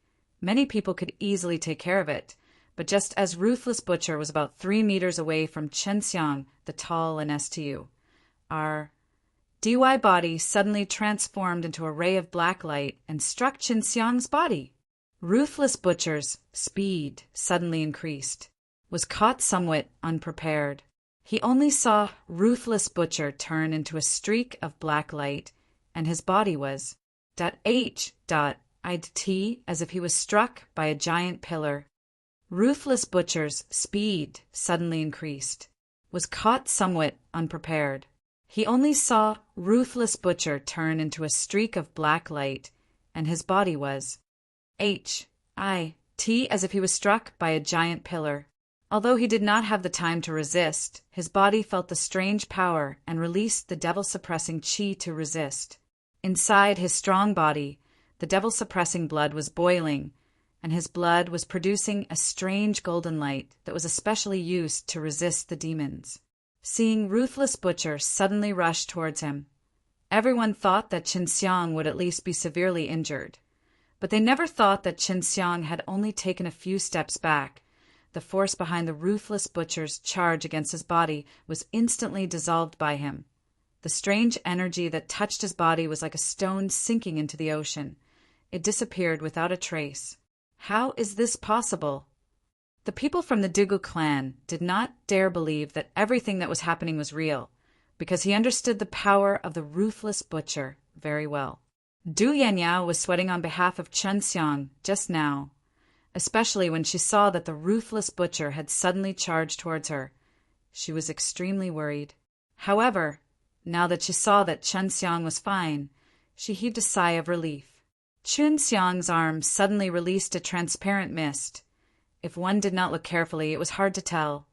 [SPEAKER 1] many people could easily take care of it, but just as Ruthless Butcher was about 3 meters away from Chen Xiang, the tall and STU, our DY body suddenly transformed into a ray of black light and struck Chen Xiang's body. Ruthless Butcher's speed suddenly increased, was caught somewhat unprepared. He only saw Ruthless Butcher turn into a streak of black light, and his body was .h.I'd as if he was struck by a giant pillar. Ruthless Butcher's speed suddenly increased, was caught somewhat unprepared. He only saw Ruthless Butcher turn into a streak of black light, and his body was H.I.T. as if he was struck by a giant pillar. Although he did not have the time to resist, his body felt the strange power and released the devil-suppressing chi to resist. Inside his strong body, the devil-suppressing blood was boiling, and his blood was producing a strange golden light that was especially used to resist the demons. Seeing Ruthless Butcher suddenly rush towards him, everyone thought that Chen Xiang would at least be severely injured. But they never thought that Chen Xiang had only taken a few steps back. The force behind the Ruthless Butcher's charge against his body was instantly dissolved by him. The strange energy that touched his body was like a stone sinking into the ocean. It disappeared without a trace. How is this possible? The people from the Dugu clan did not dare believe that everything that was happening was real, because he understood the power of the Ruthless Butcher very well. Du Yanyao was sweating on behalf of Chen Xiang just now, especially when she saw that the Ruthless Butcher had suddenly charged towards her. She was extremely worried. However, now that she saw that Chen Xiang was fine, she heaved a sigh of relief. Chen Xiang's arm suddenly released a transparent mist. If one did not look carefully, it was hard to tell.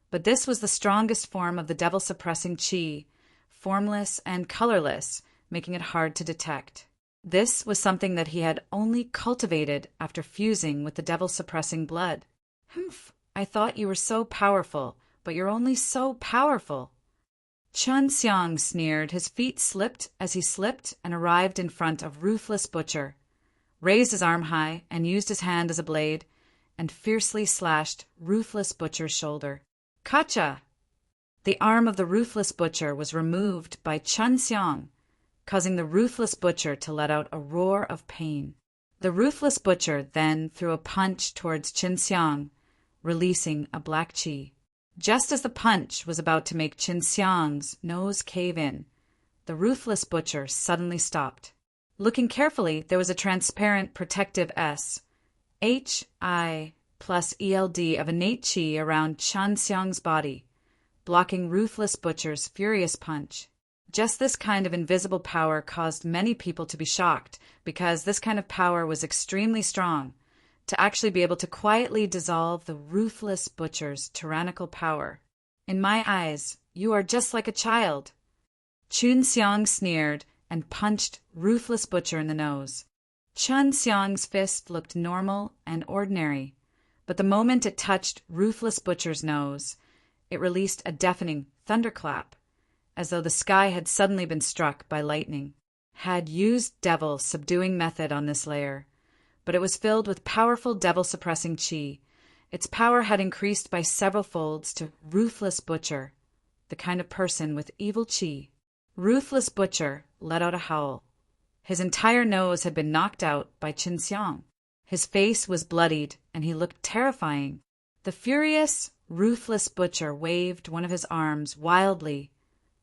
[SPEAKER 1] But this was the strongest form of the devil-suppressing chi, formless and colorless, making it hard to detect. This was something that he had only cultivated after fusing with the devil-suppressing blood. Humph, I thought you were so powerful, but you're only so powerful. Chen Xiang sneered. His feet slipped as he slipped and arrived in front of Ruthless Butcher, raised his arm high and used his hand as a blade, and fiercely slashed Ruthless Butcher's shoulder. Kacha! The arm of the Ruthless Butcher was removed by Chen Xiang, causing the Ruthless Butcher to let out a roar of pain. The Ruthless Butcher then threw a punch towards Chen Xiang, releasing a black chi. Just as the punch was about to make Chen Xiang's nose cave in, the Ruthless Butcher suddenly stopped. Looking carefully, there was a transparent protective S, H-I plus ELD of innate chi around Chen Xiang's body, blocking Ruthless Butcher's furious punch. Just this kind of invisible power caused many people to be shocked, because this kind of power was extremely strong. To actually be able to quietly dissolve the Ruthless Butcher's tyrannical power. In my eyes, you are just like a child. Chen Xiang sneered and punched Ruthless Butcher in the nose. Chen Xiang's fist looked normal and ordinary, but the moment it touched Ruthless Butcher's nose, it released a deafening thunderclap, as though the sky had suddenly been struck by lightning. Had used devil subduing method on this layer, but it was filled with powerful devil-suppressing chi. Its power had increased by several folds to Ruthless Butcher, the kind of person with evil chi. Ruthless Butcher let out a howl. His entire nose had been knocked out by Chen Xiang. His face was bloodied, and he looked terrifying. The furious, Ruthless Butcher waved one of his arms wildly,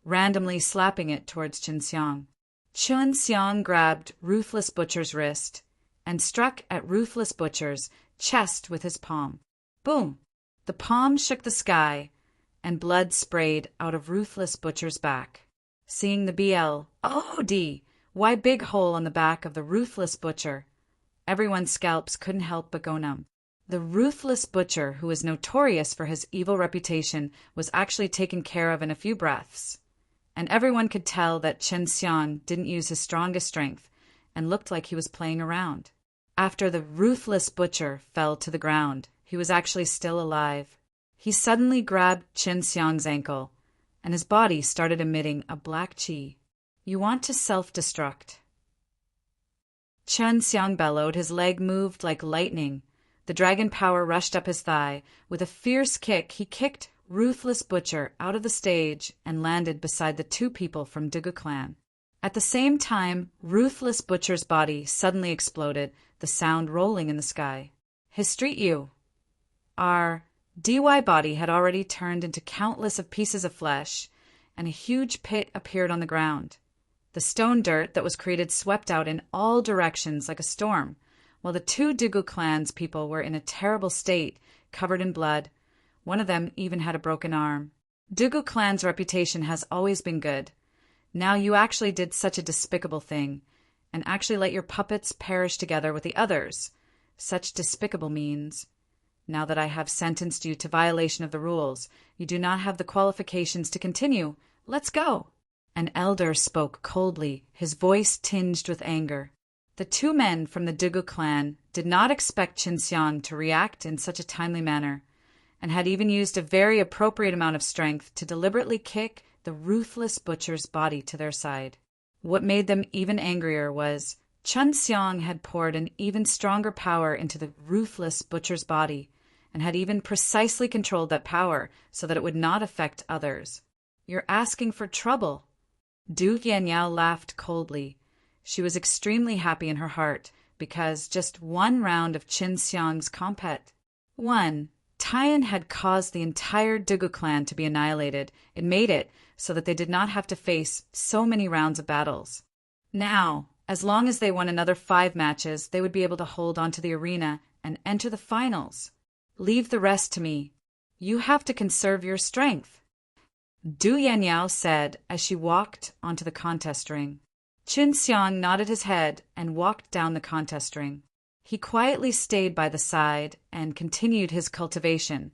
[SPEAKER 1] randomly slapping it towards Chen Xiang. Chen Xiang grabbed Ruthless Butcher's wrist and struck at Ruthless Butcher's chest with his palm. Boom! The palm shook the sky, and blood sprayed out of Ruthless Butcher's back. Seeing the BLOD-Y big hole on the back of the Ruthless Butcher, everyone's scalps couldn't help but go numb. The Ruthless Butcher, who was notorious for his evil reputation, was actually taken care of in a few breaths, and everyone could tell that Chen Xiang didn't use his strongest strength and looked like he was playing around. After the ruthless butcher fell to the ground, he was actually still alive. He suddenly grabbed Chen Xiang's ankle, and his body started emitting a black qi. You want to self-destruct. Chen Xiang bellowed, his leg moved like lightning. The dragon power rushed up his thigh. With a fierce kick, he kicked Ruthless Butcher out of the stage and landed beside the two people from Dugu clan. At the same time, Ruthless Butcher's body suddenly exploded, the sound rolling in the sky. His street you. Our DY body had already turned into countless of pieces of flesh, and a huge pit appeared on the ground. The stone dirt that was created swept out in all directions like a storm, while the two Dugu clan's people were in a terrible state, covered in blood. One of them even had a broken arm. Dugu clan's reputation has always been good. Now you actually did such a despicable thing, and actually let your puppets perish together with the others. Such despicable means, now that I have sentenced you to violation of the rules, you do not have the qualifications to continue. Let's go. An elder spoke coldly, his voice tinged with anger. The two men from the Dugu clan did not expect Chen Xiang to react in such a timely manner, and had even used a very appropriate amount of strength to deliberately kick the ruthless butcher's body to their side. What made them even angrier was Chen Xiang had poured an even stronger power into the ruthless butcher's body, and had even precisely controlled that power so that it would not affect others. You're asking for trouble. Du Yanyao laughed coldly. She was extremely happy in her heart, because just one round of Chen Xiang's compet. Taiyan had caused the entire Dugu clan to be annihilated. It made it so that they did not have to face so many rounds of battles. Now, as long as they won another 5 matches, they would be able to hold onto the arena and enter the finals. Leave the rest to me. You have to conserve your strength, Du Yanyao said as she walked onto the contest ring. Chen Xiang nodded his head and walked down the contest ring. He quietly stayed by the side and continued his cultivation.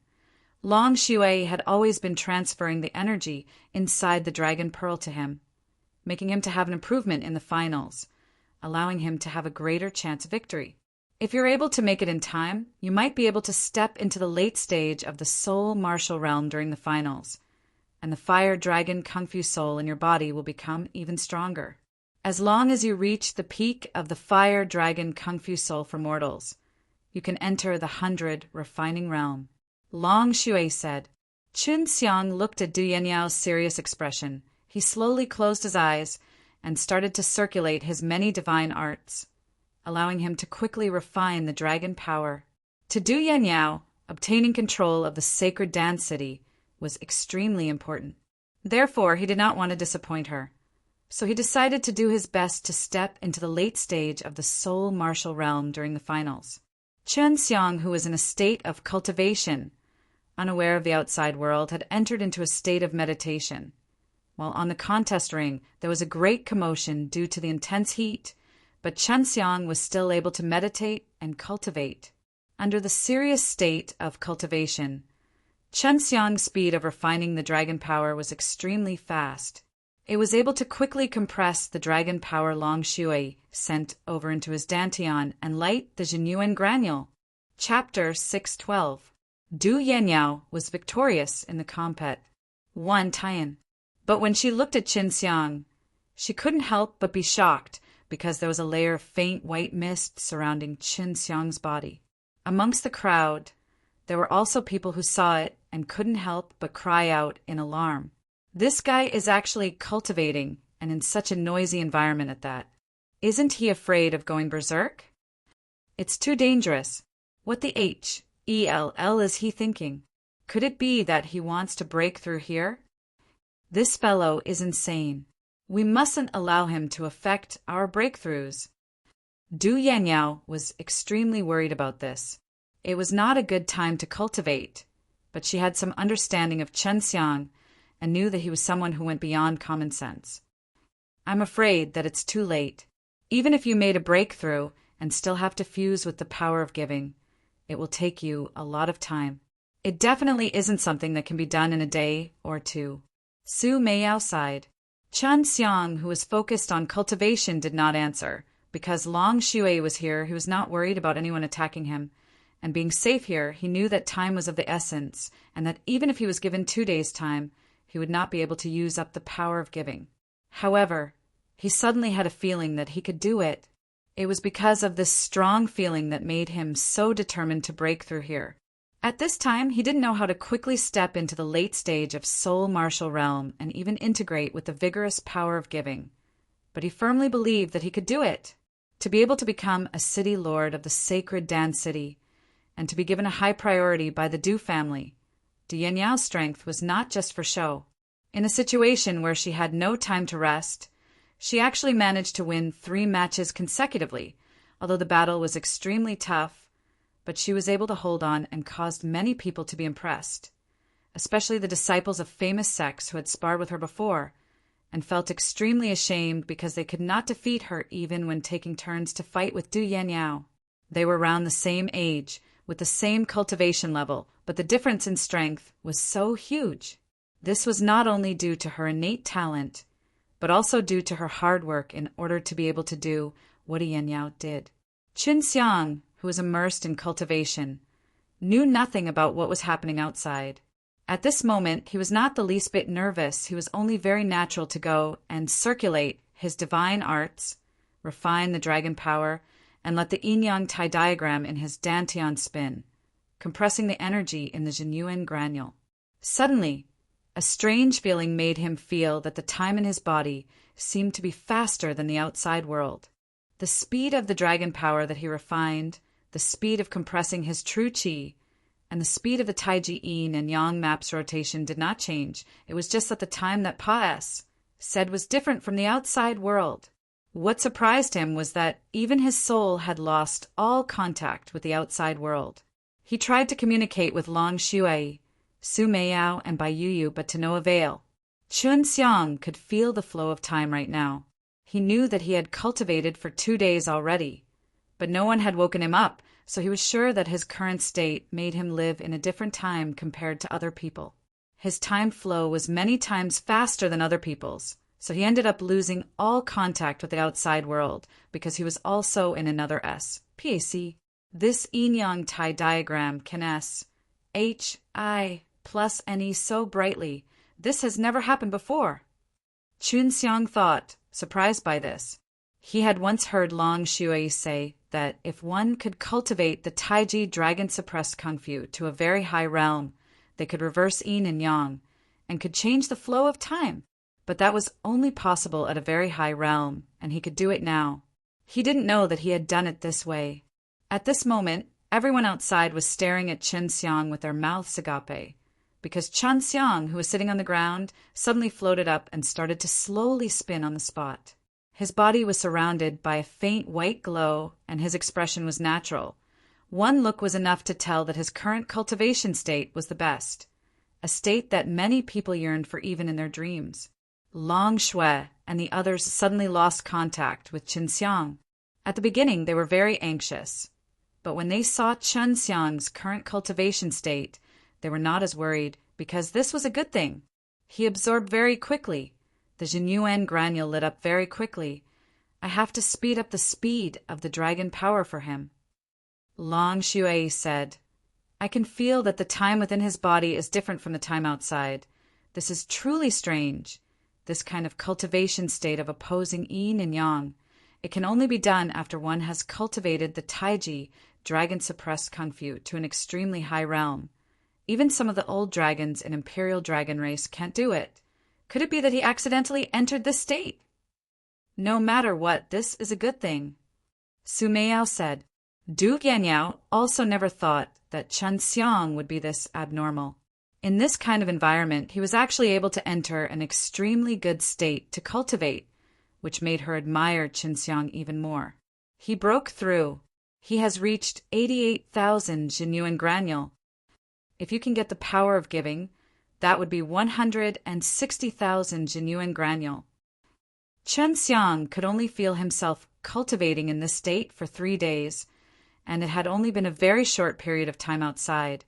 [SPEAKER 1] Long Shui had always been transferring the energy inside the dragon pearl to him, making him to have an improvement in the finals, allowing him to have a greater chance of victory. If you're able to make it in time, you might be able to step into the late stage of the soul martial realm during the finals, and the fire dragon kung fu soul in your body will become even stronger. As long as you reach the peak of the fire dragon kung fu soul for mortals, you can enter the 100 refining realm. Long Shui said. Chen Xiang looked at Du Yanyao's serious expression. He slowly closed his eyes and started to circulate his many divine arts, allowing him to quickly refine the dragon power. To Du Yanyao, obtaining control of the sacred dance city was extremely important. Therefore, he did not want to disappoint her. So he decided to do his best to step into the late stage of the soul martial realm during the finals. Chen Xiang, who was in a state of cultivation, unaware of the outside world, had entered into a state of meditation. While on the contest ring, there was a great commotion due to the intense heat, but Chen Xiang was still able to meditate and cultivate. Under the serious state of cultivation, Chen Xiang's speed of refining the dragon power was extremely fast. It was able to quickly compress the dragon power Long Shui sent over into his dantian and light the Jinyuan granule. Chapter 612. Du Yanyao was victorious in the compet. 1 Taiyan. But when she looked at Chen Xiang, she couldn't help but be shocked because there was a layer of faint white mist surrounding Chen Xiang's body. Amongst the crowd, there were also people who saw it and couldn't help but cry out in alarm. This guy is actually cultivating, and in such a noisy environment at that. Isn't he afraid of going berserk? It's too dangerous. What the hell is he thinking? Could it be that he wants to break through here? This fellow is insane. We mustn't allow him to affect our breakthroughs. Du Yanyao was extremely worried about this. It was not a good time to cultivate, but she had some understanding of Chen Xiang and knew that he was someone who went beyond common sense. I'm afraid that it's too late. Even if you made a breakthrough and still have to fuse with the power of giving, it will take you a lot of time. It definitely isn't something that can be done in a day or two. Su Meiyao sighed. Chen Xiang, who was focused on cultivation, did not answer. Because Long Shui was here, he was not worried about anyone attacking him. And being safe here, he knew that time was of the essence, and that even if he was given 2 days' time, he would not be able to use up the power of giving. However, he suddenly had a feeling that he could do it. It was because of this strong feeling that made him so determined to break through here. At this time, he didn't know how to quickly step into the late stage of soul martial realm and even integrate with the vigorous power of giving. But he firmly believed that he could do it. To be able to become a city lord of the sacred Dan City, and to be given a high priority by the Du family, Dian Yao's strength was not just for show. In a situation where she had no time to rest, she actually managed to win 3 matches consecutively, although the battle was extremely tough, but she was able to hold on and caused many people to be impressed, especially the disciples of famous sects who had sparred with her before, and felt extremely ashamed because they could not defeat her even when taking turns to fight with Du Yanyao. They were around the same age, with the same cultivation level, but the difference in strength was so huge. This was not only due to her innate talent, but also due to her hard work in order to be able to do what Yanyao did. Qin Xiang, who was immersed in cultivation, knew nothing about what was happening outside. At this moment, he was not the least bit nervous. He was only very natural to go and circulate his divine arts, refine the dragon power, and let the yin-yang Tai diagram in his dantian spin, compressing the energy in the Jinyuan granule. Suddenly, a strange feeling made him feel that the time in his body seemed to be faster than the outside world. The speed of the dragon power that he refined, the speed of compressing his true qi, and the speed of the Taiji yin and yang map's rotation did not change. It was just that the time that Pa-S said was different from the outside world. What surprised him was that even his soul had lost all contact with the outside world. He tried to communicate with Long Shui, Su Meiyao, and Bai Yuyu, but to no avail. Chun Xiang could feel the flow of time right now. He knew that he had cultivated for 2 days already, but no one had woken him up, so he was sure that his current state made him live in a different time compared to other people. His time flow was many times faster than other people's, so he ended up losing all contact with the outside world because he was also in another S, PAC. This yin-yang Tai diagram can S, H, I, plus NE so brightly. This has never happened before. Chun Xiang thought, surprised by this. He had once heard Long Shui say that if one could cultivate the Taiji dragon-suppressed Kung Fu to a very high realm, they could reverse yin and yang, and could change the flow of time. But that was only possible at a very high realm, and he could do it now. He didn't know that he had done it this way. At this moment, everyone outside was staring at Chen Xiang with their mouths agape, because Chen Xiang, who was sitting on the ground, suddenly floated up and started to slowly spin on the spot. His body was surrounded by a faint white glow, and his expression was natural. One look was enough to tell that his current cultivation state was the best, a state that many people yearned for even in their dreams. Long Shui and the others suddenly lost contact with Chen Xiang. At the beginning, they were very anxious, but when they saw Chen Xiang's current cultivation state, they were not as worried, because this was a good thing. He absorbed very quickly. The Jinyuan granule lit up very quickly. I have to speed up the speed of the dragon power for him. Long Shui said, I can feel that the time within his body is different from the time outside. This is truly strange. This kind of cultivation state of opposing yin and yang. It can only be done after one has cultivated the Taiji, dragon-suppressed Kung Fu, to an extremely high realm. Even some of the old dragons in Imperial Dragon race can't do it. Could it be that he accidentally entered this state? No matter what, this is a good thing. Su Meiyao said. Du Yanyao also never thought that Chen Xiang would be this abnormal. In this kind of environment, he was actually able to enter an extremely good state to cultivate, which made her admire Chen Xiang even more. He broke through. He has reached 88,000 Jinyuan granule. If you can get the power of giving, that would be 160,000 Jinyuan granule. Chen Xiang could only feel himself cultivating in this state for 3 days, and it had only been a very short period of time outside,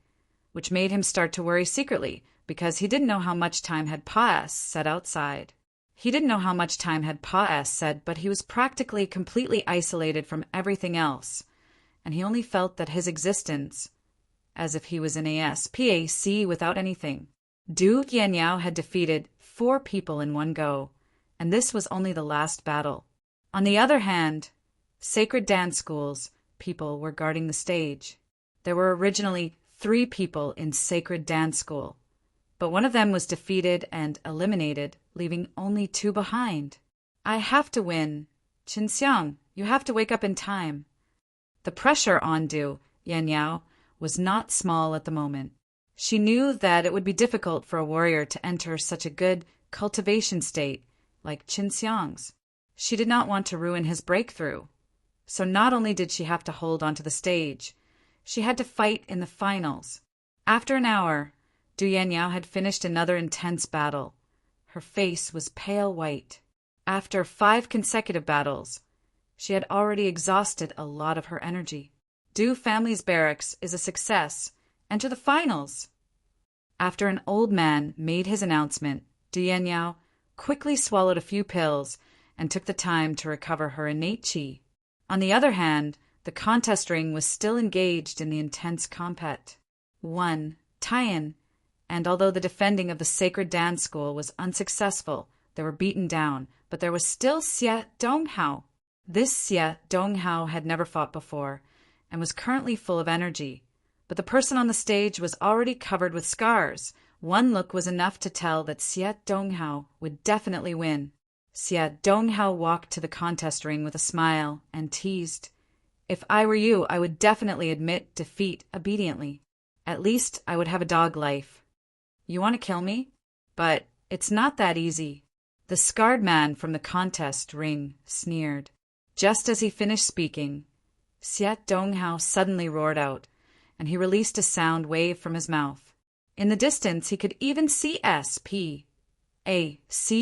[SPEAKER 1] which made him start to worry secretly, because he didn't know how much time had passed set outside. He didn't know how much time had passed, but he was practically completely isolated from everything else, and he only felt that his existence, as if he was in a SPAC without anything. Du Yanniao had defeated 4 people in one go, and this was only the last battle. On the other hand, Sacred Dance School's people were guarding the stage. There were originally 3 people in Sacred Dance School, but one of them was defeated and eliminated, leaving only 2 behind. I have to win. Qinxiang, you have to wake up in time. The pressure on Du Yanniao was not small at the moment. She knew that it would be difficult for a warrior to enter such a good cultivation state like Qinxiang's. She did not want to ruin his breakthrough. So not only did she have to hold onto the stage, she had to fight in the finals. After an hour, Du Yanniao had finished another intense battle. Her face was pale white. After 5 consecutive battles, she had already exhausted a lot of her energy. Du family's barracks is a success. Enter the finals. After an old man made his announcement, Du Yanniao quickly swallowed a few pills and took the time to recover her innate qi. On the other hand, the contest ring was still engaged in the intense combat. 1. Tian, and although the defending of the Sacred Dance School was unsuccessful, they were beaten down, but there was still Xie Donghao. This Xie Donghao had never fought before, and was currently full of energy. But the person on the stage was already covered with scars. One look was enough to tell that Xie Donghao would definitely win. Xie Donghao walked to the contest ring with a smile and teased, "If I were you, I would definitely admit defeat obediently. At least I would have a dog life. You want to kill me? But it's not that easy." The scarred man from the contest ring sneered. Just as he finished speaking, Xie Donghao suddenly roared out, and he released a sound wave from his mouth. In the distance, he could even see SPAC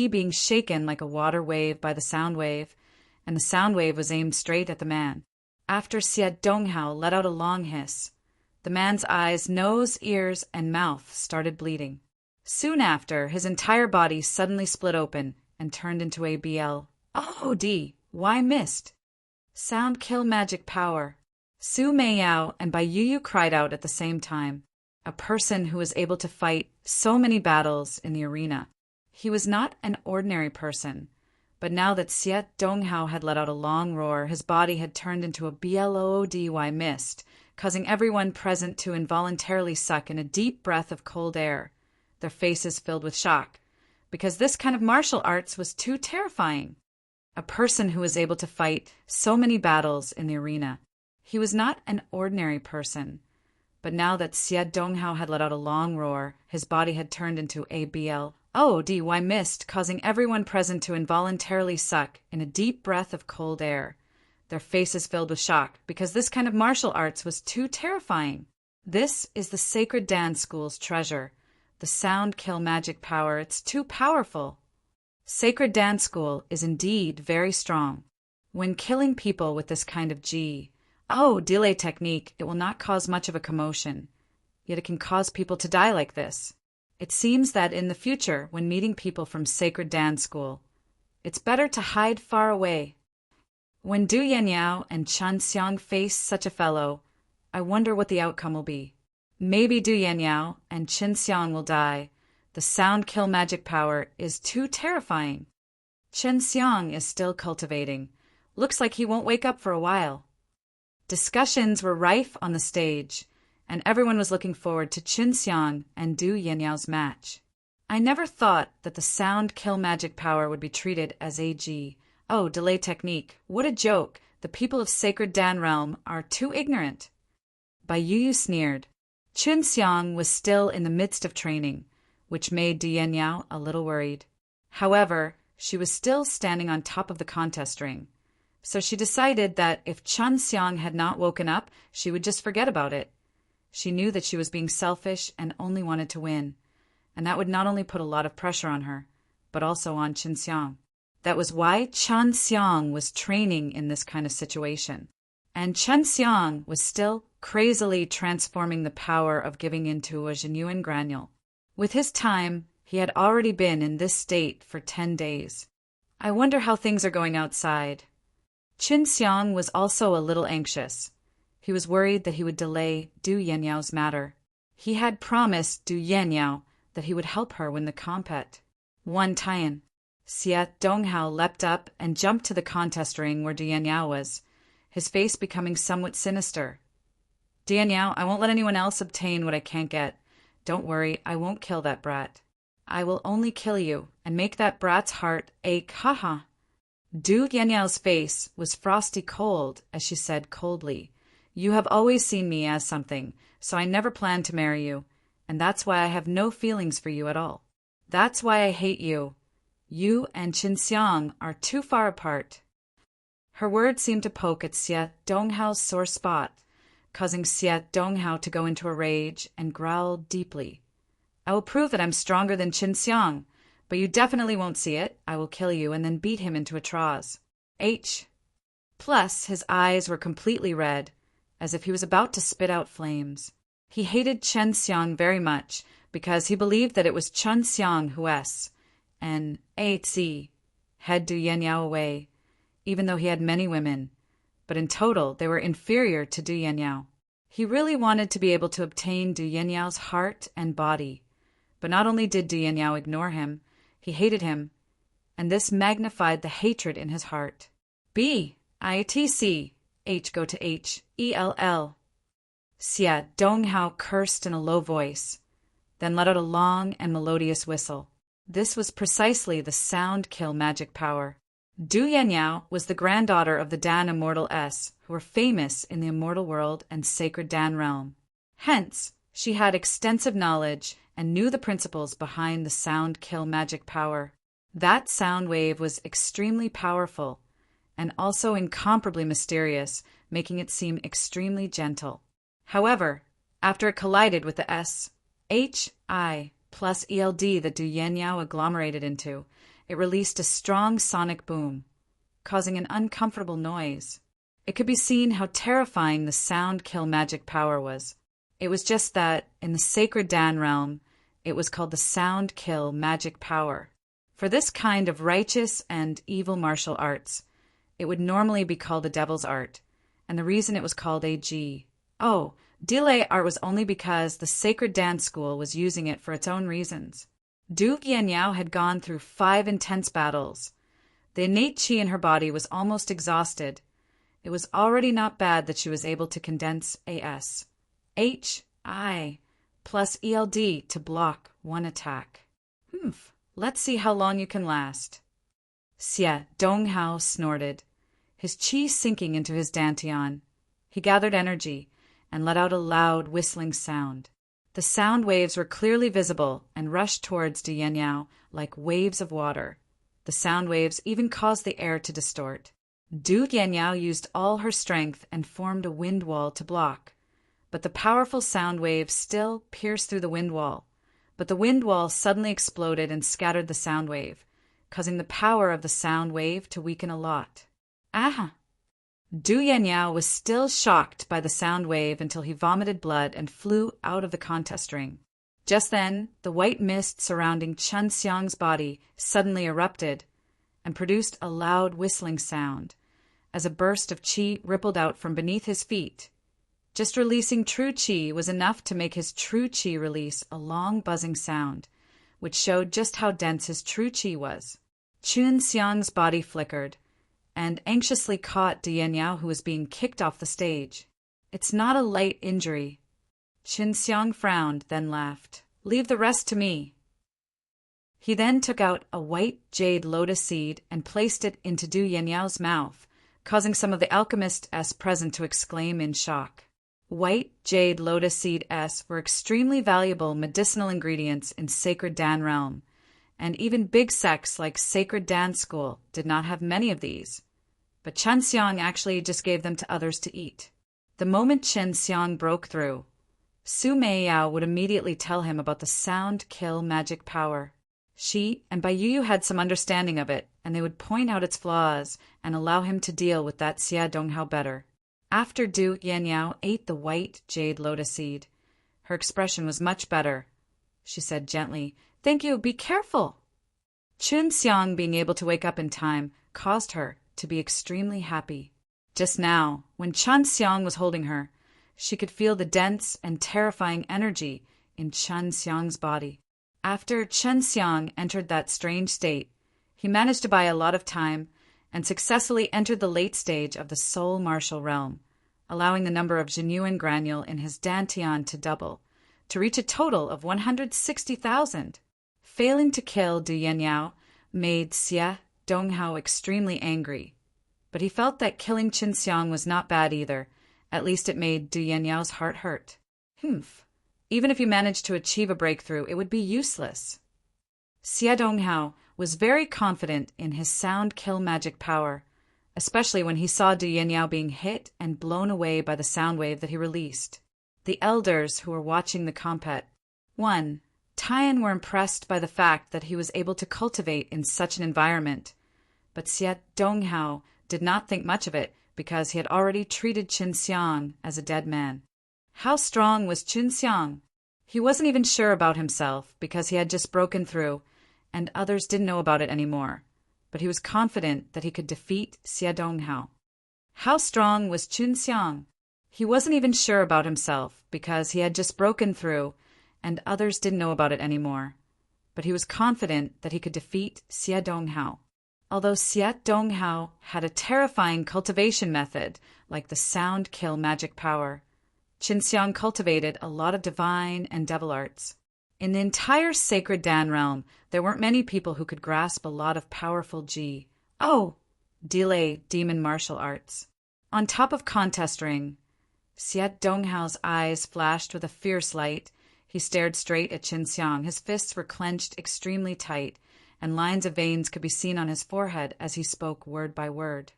[SPEAKER 1] being shaken like a water wave by the sound wave, and the sound wave was aimed straight at the man. After Xie Donghao let out a long hiss, the man's eyes, nose, ears, and mouth started bleeding. Soon after, his entire body suddenly split open and turned into a BLOD. Why missed? Sound kill magic power. Su Meiyao and Bai Yuyu cried out at the same time. A person who was able to fight so many battles in the arena. He was not an ordinary person, but now that Xie Donghao had let out a long roar, his body had turned into a BLODY mist, causing everyone present to involuntarily suck in a deep breath of cold air, their faces filled with shock, because this kind of martial arts was too terrifying. A person who was able to fight so many battles in the arena. He was not an ordinary person, but now that Xie Donghao had let out a long roar, his body had turned into a BLODY mist, causing everyone present to involuntarily suck in a deep breath of cold air, their faces filled with shock, because this kind of martial arts was too terrifying. This is the Sacred Dance School's treasure, the sound kill magic power. It's too powerful. Sacred Dance School is indeed very strong. When killing people with this kind of delay technique, it will not cause much of a commotion, yet it can cause people to die like this. It seems that in the future, when meeting people from Sacred Dance School, it's better to hide far away. When Du Yanniao and Qinxiang face such a fellow, I wonder what the outcome will be. Maybe Du Yanniao and Qinxiang will die. The sound kill magic power is too terrifying. Qinxiang is still cultivating. Looks like he won't wake up for a while. Discussions were rife on the stage, and everyone was looking forward to Qinxiang and Du Yanniao's match. I never thought that the sound kill magic power would be treated as a delay technique. What a joke. The people of Sacred Dan Realm are too ignorant. Bai Yuyu sneered. Qinxiang was still in the midst of training, which made Du Yanniao a little worried. However, she was still standing on top of the contest ring, so she decided that if Qinxiang had not woken up, she would just forget about it. She knew that she was being selfish and only wanted to win, and that would not only put a lot of pressure on her, but also on Qinxiang. That was why Qinxiang was training in this kind of situation. And Qinxiang was still crazily transforming the power of giving into a genuine granule. With his time, He had already been in this state for 10 days. I wonder how things are going outside. Qin Xiang was also a little anxious. He was worried that he would delay Du Yanyao's matter. He had promised Du Yanyao that he would help her win the compet. One Tian. Xie Donghao leapt up and jumped to the contest ring where Du Yanyao was, his face becoming somewhat sinister. Du Yanyao, I won't let anyone else obtain what I can't get. Don't worry, I won't kill that brat. I will only kill you and make that brat's heart ache, haha. Du Yanyao's face was frosty cold as she said coldly, You have always seen me as something, so I never planned to marry you, and that's why I have no feelings for you at all. That's why I hate you. You and Qin Xiang are too far apart. Her words seemed to poke at Xie Donghao's sore spot, causing Xie Donghao to go into a rage and growl deeply. I will prove that I'm stronger than Qin Xiang, but you definitely won't see it. I will kill you and then beat him into a trance. Plus, his eyes were completely red, as if he was about to spit out flames. He hated Chen Xiang very much because he believed that it was Chen Xiang who had Du Yanyao away, even though he had many women, but in total they were inferior to Du Yanyao. He really wanted to be able to obtain Du Yanyao's heart and body, but not only did Du Yanyao ignore him, he hated him, and this magnified the hatred in his heart. Go to H-E-L-L. Xie Donghao cursed in a low voice, then let out a long and melodious whistle. This was precisely the sound kill magic power. Du Yanyao was the granddaughter of the Dan Immortal S, who were famous in the immortal world and sacred Dan realm. Hence, she had extensive knowledge and knew the principles behind the sound kill magic power. That sound wave was extremely powerful and also incomparably mysterious, making it seem extremely gentle. However, after it collided with the S-H-I plus ELD that Du Yanyao agglomerated into, it released a strong sonic boom, causing an uncomfortable noise. It could be seen how terrifying the sound kill magic power was. It was just that, in the sacred Dan realm, it was called the sound kill magic power. For this kind of righteous and evil martial arts, it would normally be called a devil's art, and the reason it was called delay art was only because the sacred dance school was using it for its own reasons. Du Yanyao had gone through 5 intense battles. The innate qi in her body was almost exhausted. It was already not bad that she was able to condense A-S-H-I plus ELD to block one attack. Let's see how long you can last. Xie Donghao snorted, his qi sinking into his dantian. He gathered energy and let out a loud whistling sound. The sound waves were clearly visible and rushed towards Du Yanyao like waves of water. The sound waves even caused the air to distort. Du Yanyao used all her strength and formed a wind wall to block, but the powerful sound waves still pierced through the wind wall. But the wind wall suddenly exploded and scattered the sound wave, causing the power of the sound wave to weaken a lot. Du Yanyao was still shocked by the sound wave until he vomited blood and flew out of the contest ring. Just then, the white mist surrounding Chen Xiang's body suddenly erupted and produced a loud whistling sound as a burst of qi rippled out from beneath his feet. Just releasing true qi was enough to make his true qi release a long buzzing sound, which showed just how dense his true qi was. Qin Xiang's body flickered, and anxiously caught Du Yanyao, who was being kicked off the stage. It's not a light injury. Qin Xiang frowned, then laughed. Leave the rest to me. He then took out a white jade lotus seed and placed it into Du Yanyao's mouth, causing some of the alchemists present to exclaim in shock. White jade lotus seed were extremely valuable medicinal ingredients in sacred Dan realm, and even big sects like Sacred Dan School did not have many of these. But Chen Xiang actually just gave them to others to eat. The moment Chen Xiang broke through, Su Meiyao would immediately tell him about the sound kill magic power. She and Bai Yu had some understanding of it, and they would point out its flaws and allow him to deal with that Xie Donghao better. After Du Yanyao ate the white jade lotus seed, her expression was much better. She said gently, Thank you, be careful. Chun Xiang being able to wake up in time caused her to be extremely happy. Just now, when Chun Xiang was holding her, she could feel the dense and terrifying energy in Chun Xiang's body. After Chun Xiang entered that strange state, he managed to buy a lot of time and successfully entered the late stage of the soul martial realm, allowing the number of genuine granule in his dantian to double, to reach a total of 160,000. Failing to kill Du Yenyao made Xie Donghao extremely angry, but he felt that killing Qin Xiang was not bad either. At least it made Du Yenyao's heart hurt. Even if you managed to achieve a breakthrough, it would be useless. Xie Donghao was very confident in his sound kill magic power, especially when he saw Du Yenyao being hit and blown away by the sound wave that he released. The elders who were watching the compet, 1. Taiyan were impressed by the fact that he was able to cultivate in such an environment, but Xie Donghao did not think much of it because he had already treated Qin Xiang as a dead man. How strong was Qin Xiang? He wasn't even sure about himself because he had just broken through, and others didn't know about it anymore, but he was confident that he could defeat Xie Donghao. How strong was Qin Xiang? He wasn't even sure about himself because he had just broken through, and others didn't know about it anymore, but he was confident that he could defeat Xie Donghao. Although Xie Donghao had a terrifying cultivation method, like the sound kill magic power, Qin Xiang cultivated a lot of divine and devil arts. In the entire sacred Dan realm, there weren't many people who could grasp a lot of powerful delay demon martial arts. On top of contest ring, Xie Donghao's eyes flashed with a fierce light. He stared straight at Qin Xiang. His fists were clenched extremely tight, and lines of veins could be seen on his forehead as he spoke word by word.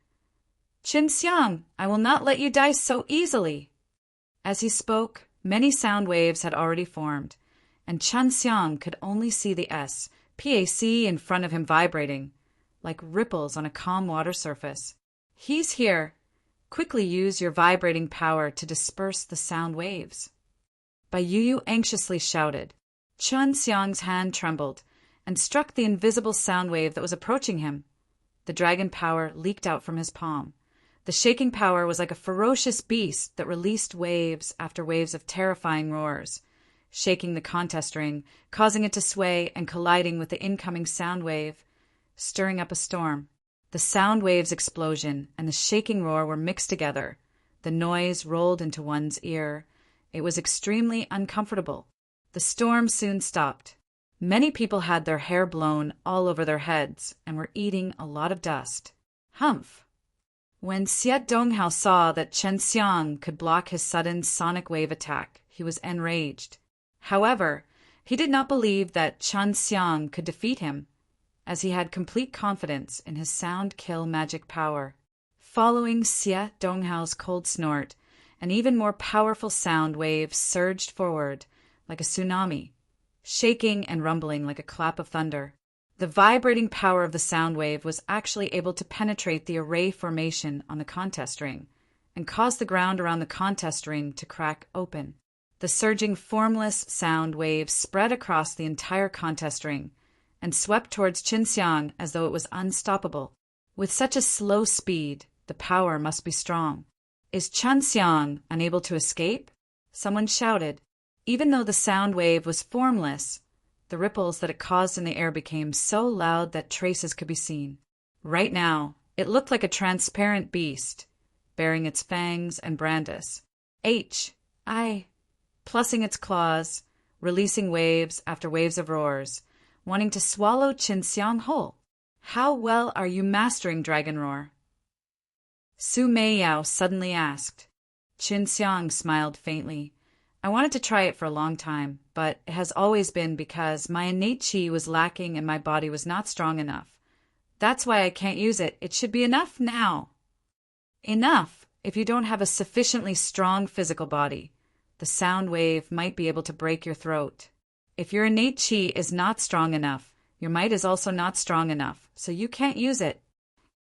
[SPEAKER 1] Qin Xiang, I will not let you die so easily. As he spoke, many sound waves had already formed, and Qin Xiang could only see the SPAC in front of him vibrating, like ripples on a calm water surface. He's here. Quickly use your vibrating power to disperse the sound waves. Bai Yuyu anxiously shouted. Qin Xiang's hand trembled and struck the invisible sound wave that was approaching him. The dragon power leaked out from his palm. The shaking power was like a ferocious beast that released waves after waves of terrifying roars, shaking the contest ring, causing it to sway and colliding with the incoming sound wave, stirring up a storm. The sound wave's explosion and the shaking roar were mixed together. The noise rolled into one's ear. It was extremely uncomfortable. The storm soon stopped. Many people had their hair blown all over their heads and were eating a lot of dust. When Xie Donghao saw that Qin Xiang could block his sudden sonic wave attack, he was enraged. However, he did not believe that Qin Xiang could defeat him, as he had complete confidence in his sound kill magic power. Following Xie Donghao's cold snort, an even more powerful sound wave surged forward like a tsunami, shaking and rumbling like a clap of thunder. The vibrating power of the sound wave was actually able to penetrate the array formation on the contest ring and cause the ground around the contest ring to crack open. The surging formless sound wave spread across the entire contest ring and swept towards Qin Xiang as though it was unstoppable. With such a slow speed, the power must be strong. Is Qin Xiang unable to escape? Someone shouted. Even though the sound wave was formless, the ripples that it caused in the air became so loud that traces could be seen. Right now, it looked like a transparent beast, bearing its fangs and brandis. Plussing its claws, releasing waves after waves of roars, wanting to swallow Qin Xiang whole. How well are you mastering Dragon Roar? Su Meiyao suddenly asked. Qin Xiang smiled faintly. I wanted to try it for a long time, but it has always been because my innate qi was lacking and my body was not strong enough. That's why I can't use it. It should be enough now. Enough if you don't have a sufficiently strong physical body. The sound wave might be able to break your throat. If your innate qi is not strong enough, your might is also not strong enough, so you can't use it.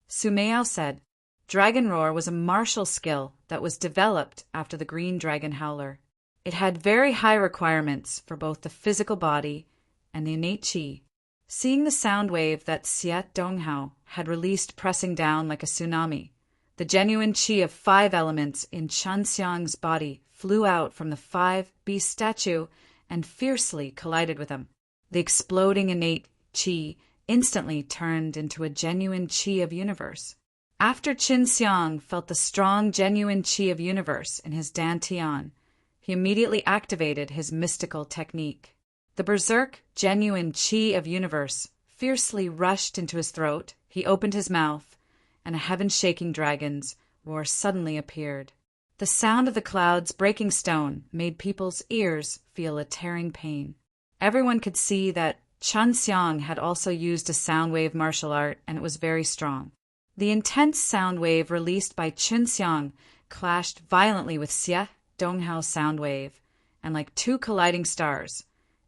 [SPEAKER 1] Su Meiyao said. Dragon Roar was a martial skill that was developed after the Green Dragon Howler. It had very high requirements for both the physical body and the innate qi. Seeing the sound wave that Xie Donghao had released pressing down like a tsunami, the genuine qi of 5 elements in Qianxiang's body flew out from the 5-beast statue and fiercely collided with him. The exploding innate qi instantly turned into a genuine qi of universe. After Qin Xiang felt the strong genuine qi of universe in his dantian, he immediately activated his mystical technique. The berserk genuine qi of universe fiercely rushed into his throat. He opened his mouth, and a heaven-shaking dragon's roar suddenly appeared. The sound of the clouds breaking stone made people's ears feel a tearing pain. Everyone could see that Qin Xiang had also used a sound wave martial art, and it was very strong. The intense sound wave released by Qin Xiang clashed violently with Xie Donghao's sound wave, and like 2 colliding stars,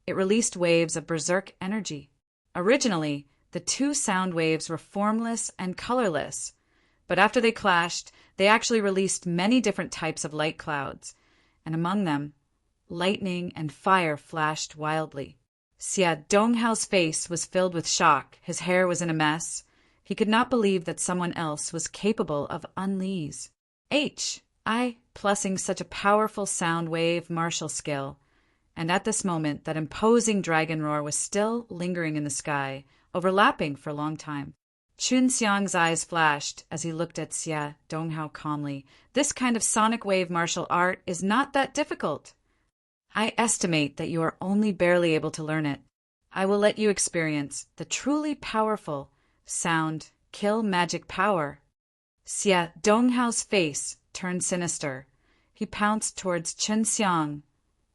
[SPEAKER 1] it released waves of berserk energy. Originally, the 2 sound waves were formless and colorless, but after they clashed, they actually released many different types of light clouds, and among them, lightning and fire flashed wildly. Xie Donghao's face was filled with shock. His hair was in a mess. He could not believe that someone else was capable of unleash. Plussing such a powerful sound wave martial skill, and at this moment that imposing dragon roar was still lingering in the sky, overlapping for a long time. Qin Xiang's eyes flashed as he looked at Xie Donghao calmly. This kind of sonic wave martial art is not that difficult. I estimate that you are only barely able to learn it. I will let you experience the truly powerful sound kill magic power. Xie Donghao's face turned sinister. He pounced towards Qin Xiang,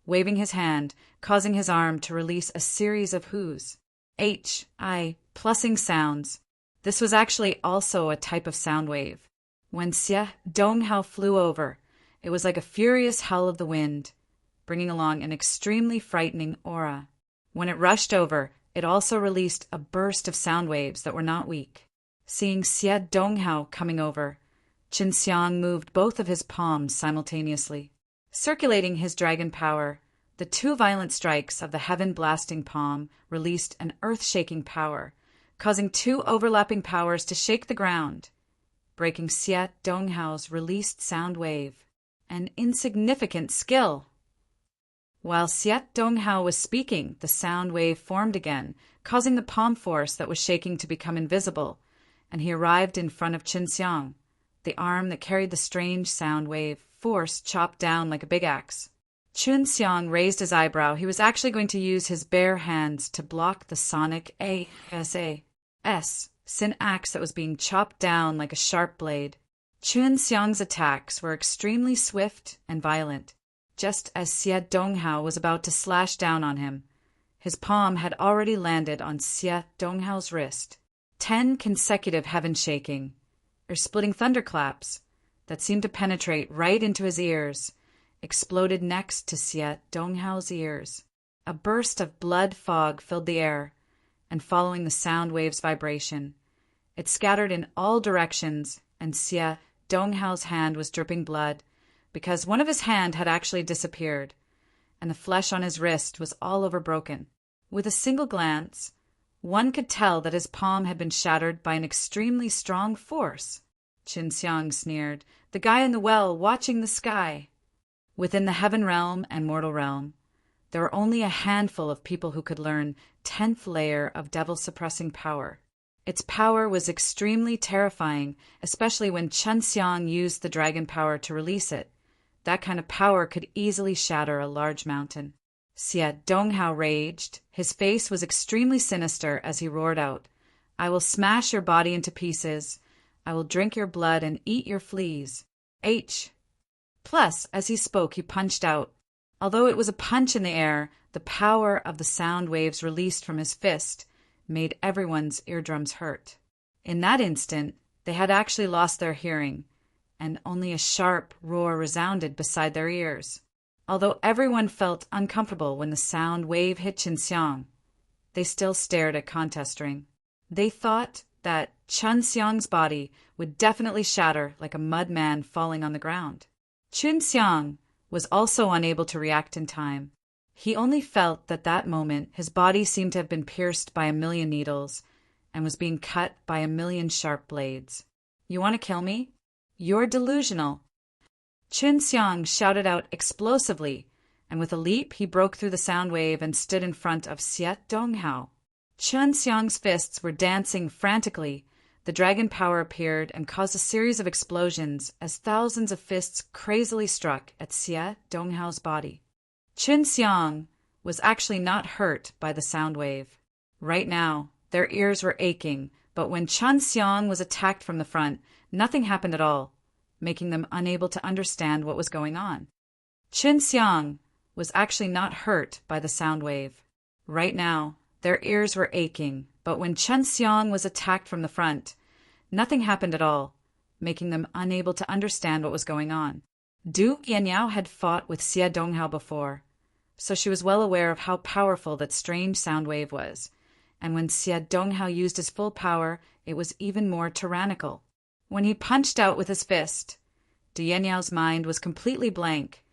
[SPEAKER 1] waving his hand, causing his arm to release a series of hoo's. Plussing sounds. This was actually also a type of sound wave. When Xie Donghao flew over, it was like a furious howl of the wind, bringing along an extremely frightening aura. When it rushed over, it also released a burst of sound waves that were not weak. Seeing Xie Donghao coming over, Qin Xiang moved both of his palms simultaneously. Circulating his dragon power, the 2 violent strikes of the heaven-blasting palm released an earth-shaking power, causing 2 overlapping powers to shake the ground, breaking Xie Donghao's released sound wave. An insignificant skill! While Xie Donghao was speaking, the sound wave formed again, causing the palm force that was shaking to become invisible, and he arrived in front of Qin Xiang. The arm that carried the strange sound wave force chopped down like a big axe. Qin Xiang raised his eyebrow. He was actually going to use his bare hands to block the sonic sin axe that was being chopped down like a sharp blade. Qin Xiang's attacks were extremely swift and violent. Just as Xie Donghao was about to slash down on him, his palm had already landed on Xie Donghao's wrist. 10 consecutive heaven-shaking, or splitting thunderclaps, that seemed to penetrate right into his ears, exploded next to Xie Donghao's ears. A burst of blood fog filled the air, and following the sound wave's vibration, it scattered in all directions, and Xie Donghao's hand was dripping blood, because one of his hand had actually disappeared, and the flesh on his wrist was all over broken. With a single glance, one could tell that his palm had been shattered by an extremely strong force. Qin Xiang sneered, "The guy in the well watching the sky." Within the heaven realm and mortal realm, there were only a handful of people who could learn 10th layer of devil-suppressing power. Its power was extremely terrifying, especially when Qin Xiang used the dragon power to release it. That kind of power could easily shatter a large mountain. Xie Donghao raged. His face was extremely sinister as he roared out, "I will smash your body into pieces. I will drink your blood and eat your fleas." Plus, as he spoke, he punched out. Although it was a punch in the air, the power of the sound waves released from his fist made everyone's eardrums hurt. In that instant, they had actually lost their hearing, and only a sharp roar resounded beside their ears. Although everyone felt uncomfortable when the sound wave hit Qin Xiang, they still stared at Contest Ring. They thought that Qin Xiang's body would definitely shatter like a mud man falling on the ground. Qin Xiang was also unable to react in time. He only felt that that moment his body seemed to have been pierced by 1,000,000 needles and was being cut by 1,000,000 sharp blades. "You want to kill me? You're delusional." Qin Xiang shouted out explosively, and with a leap he broke through the sound wave and stood in front of Xie Donghao. Qin Xiang's fists were dancing frantically. The dragon power appeared and caused a series of explosions as thousands of fists crazily struck at Xie Donghao's body. Qin Xiang was actually not hurt by the sound wave. Right now, their ears were aching, but when Qin Xiang was attacked from the front, nothing happened at all, making them unable to understand what was going on. Qin Xiang was actually not hurt by the sound wave. Right now, their ears were aching, but when Qin Xiang was attacked from the front, nothing happened at all, making them unable to understand what was going on. Du Yanniao had fought with Xie Donghao before, so she was well aware of how powerful that strange sound wave was, and when Xie Donghao used his full power, it was even more tyrannical. When he punched out with his fist, Du Yanniao's mind was completely blank.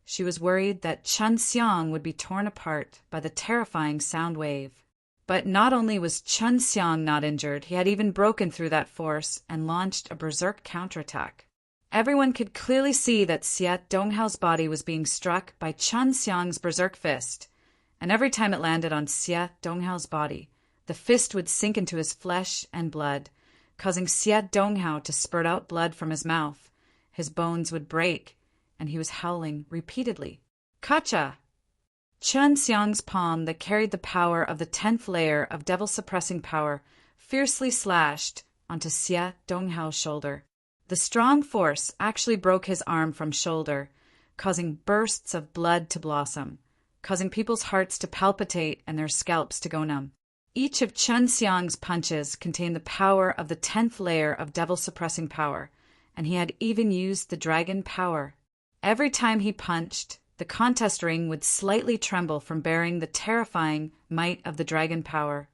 [SPEAKER 1] She was worried that Qin Xiang would be torn apart by the terrifying sound wave. But not only was Qin Xiang not injured, he had even broken through that force and launched a berserk counterattack. Everyone could clearly see that Xie Donghao's body was being struck by Qin Xiang's berserk fist, and every time it landed on Xie Donghao's body, the fist would sink into his flesh and blood, causing Xie Donghao to spurt out blood from his mouth. His bones would break, and he was howling repeatedly. "Kacha!" Qin Xiang's palm that carried the power of the 10th layer of devil-suppressing power fiercely slashed onto Xie Donghao's shoulder. The strong force actually broke his arm from shoulder, causing bursts of blood to blossom, causing people's hearts to palpitate and their scalps to go numb. Each of Qin Xiang's punches contained the power of the 10th layer of devil-suppressing power, and he had even used the dragon power. Every time he punched, the contest ring would slightly tremble from bearing the terrifying might of the dragon power,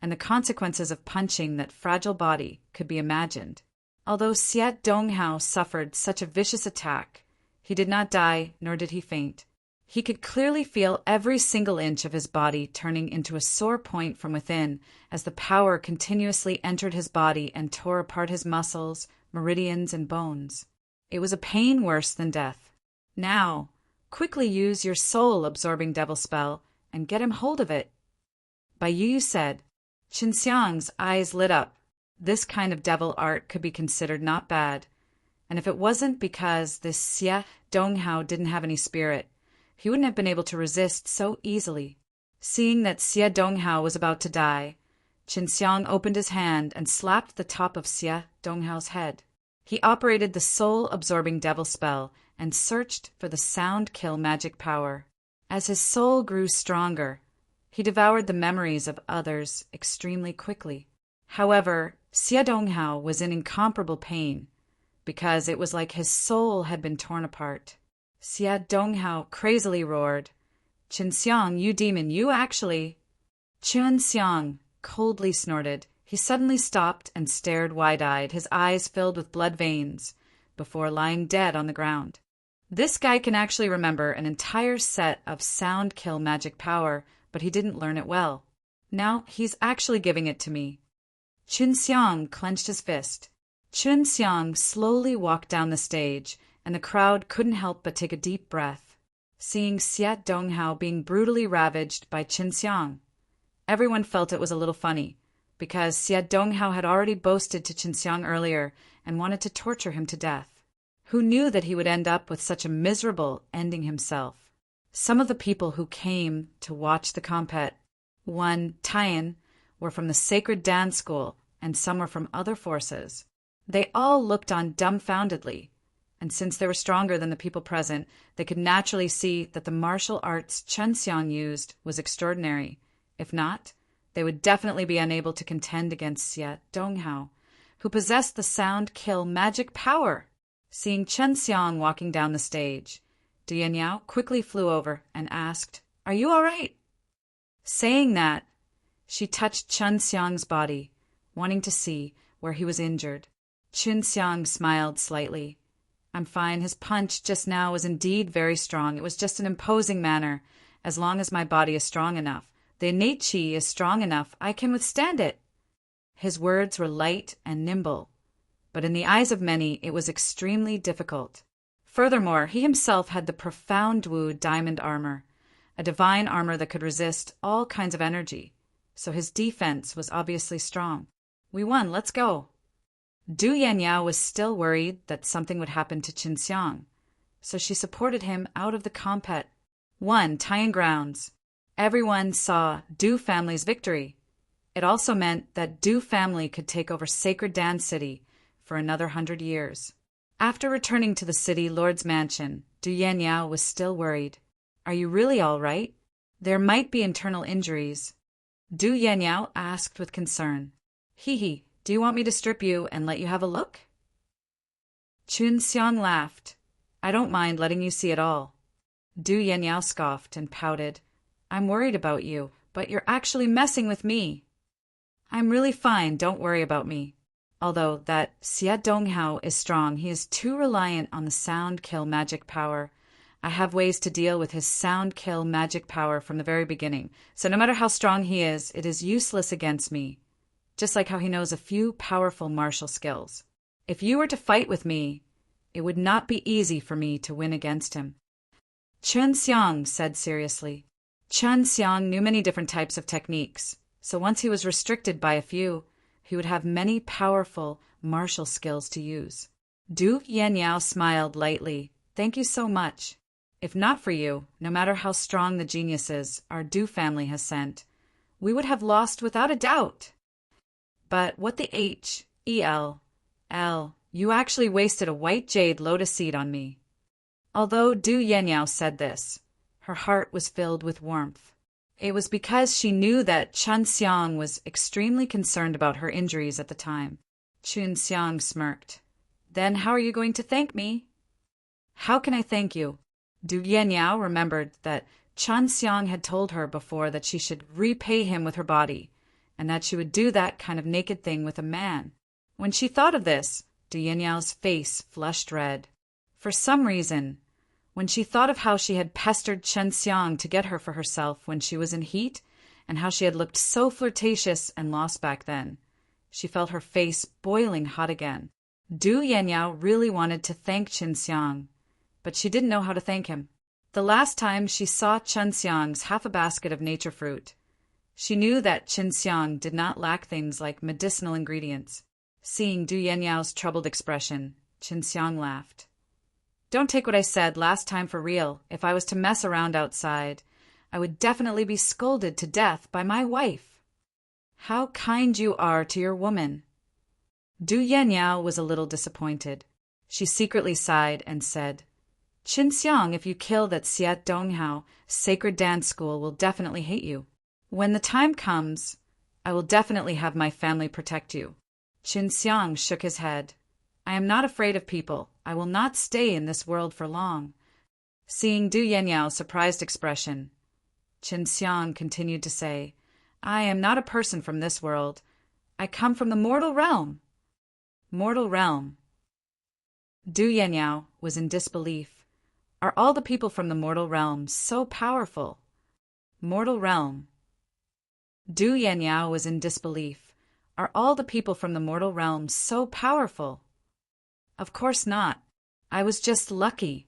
[SPEAKER 1] and the consequences of punching that fragile body could be imagined. Although Xie Donghao suffered such a vicious attack, he did not die, nor did he faint. He could clearly feel every single inch of his body turning into a sore point from within as the power continuously entered his body and tore apart his muscles, meridians, and bones. It was a pain worse than death. "Now, quickly use your soul-absorbing devil spell and get him hold of it," Bai Yu said. Qin Xiang's eyes lit up. This kind of devil art could be considered not bad, and if it wasn't because this Xie Donghao didn't have any spirit, he wouldn't have been able to resist so easily. Seeing that Xie Donghao was about to die, Qin Xiang opened his hand and slapped the top of Xie Donghao's head. He operated the soul-absorbing devil spell and searched for the sound kill magic power. As his soul grew stronger, he devoured the memories of others extremely quickly. However, Xie Donghao was in incomparable pain, because it was like his soul had been torn apart. Xie Donghao crazily roared, "Qin Xiang, you demon, you actually—" Qin Xiang coldly snorted. He suddenly stopped and stared wide-eyed, his eyes filled with blood veins, before lying dead on the ground. This guy can actually remember an entire set of sound kill magic power, but he didn't learn it well. Now he's actually giving it to me. Qin Xiang clenched his fist. Qin Xiang slowly walked down the stage, and the crowd couldn't help but take a deep breath, seeing Xie Donghao being brutally ravaged by Qin Xiang. Everyone felt it was a little funny, because Xie Donghao had already boasted to Qin Xiang earlier and wanted to torture him to death. Who knew that he would end up with such a miserable ending himself? Some of the people who came to watch the compet, one Tian, were from the sacred dance school, and some were from other forces. They all looked on dumbfoundedly, and since they were stronger than the people present, they could naturally see that the martial arts Qin Xiang used was extraordinary. If not, they would definitely be unable to contend against Xie Donghao, who possessed the sound kill magic power. Seeing Qin Xiang walking down the stage, Du Yanniao quickly flew over and asked, "Are you all right?" Saying that, she touched Qin Xiang's body, wanting to see where he was injured. Qin Xiang smiled slightly. "I'm fine. His punch just now was indeed very strong. It was just an imposing manner, As long as my body is strong enough, the innate qi is strong enough, I can withstand it. His words were light and nimble, but in the eyes of many it was extremely difficult. Furthermore, he himself had the profound Wu diamond armor, a divine armor that could resist all kinds of energy, so his defense was obviously strong. We won, let's go. Du Yanyao was still worried that something would happen to Qin Xiang, so she supported him out of the combat. 1. Tying grounds. Everyone saw Du family's victory. It also meant that Du family could take over Sacred Dan City for another 100 years. After returning to the city lord's mansion, Du Yanyao was still worried. Are you really all right? There might be internal injuries. Du Yanyao asked with concern. Hee, do you want me to strip you and let you have a look? Qin Xiang laughed. I don't mind letting you see it all. Du Yanyao scoffed and pouted. I'm worried about you, but you're actually messing with me. I'm really fine, don't worry about me. Although that Xia Donghao is strong, he is too reliant on the sound kill magic power. I have ways to deal with his sound kill magic power from the very beginning, so no matter how strong he is, it is useless against me. Just like how he knows a few powerful martial skills. If you were to fight with me, it would not be easy for me to win against him. Qin Xiang said seriously. Qin Xiang knew many different types of techniques, so once he was restricted by a few, he would have many powerful martial skills to use. Du Yanyao smiled lightly. Thank you so much. If not for you, no matter how strong the geniuses our Du family has sent, we would have lost without a doubt. But what the H-E-L, you actually wasted a white jade lotus seed on me. Although Du Yanyao said this, her heart was filled with warmth. It was because she knew that Qin Xiang was extremely concerned about her injuries at the time. Qin Xiang smirked. Then how are you going to thank me? How can I thank you? Du Yanyao remembered that Qin Xiang had told her before that she should repay him with her body, and that she would do that kind of naked thing with a man. When she thought of this, Du Yanyao's face flushed red. For some reason, when she thought of how she had pestered Qin Xiang to get her for herself when she was in heat, and how she had looked so flirtatious and lost back then, she felt her face boiling hot again. Du Yanyao really wanted to thank Qin Xiang, but she didn't know how to thank him. The last time she saw Qin Xiang's half a basket of nature fruit, she knew that Qin Xiang did not lack things like medicinal ingredients. Seeing Du Yanyao's troubled expression, Qin Xiang laughed. Don't take what I said last time for real. If I was to mess around outside, I would definitely be scolded to death by my wife. How kind you are to your woman. Du Yanyao was a little disappointed. She secretly sighed and said, Qin Xiang, if you kill that Xia Donghao, Sacred Dance School will definitely hate you. When the time comes, I will definitely have my family protect you. Qin Xiang shook his head. I am not afraid of people. I will not stay in this world for long. Seeing Du Yanyao's surprised expression, Qin Xiang continued to say, I am not a person from this world. I come from the mortal realm. Mortal realm. Du Yanyao was in disbelief. Are all the people from the mortal realm so powerful? Mortal realm. Du Yanyao was in disbelief. Are all the people from the mortal realm so powerful? Of course not. I was just lucky.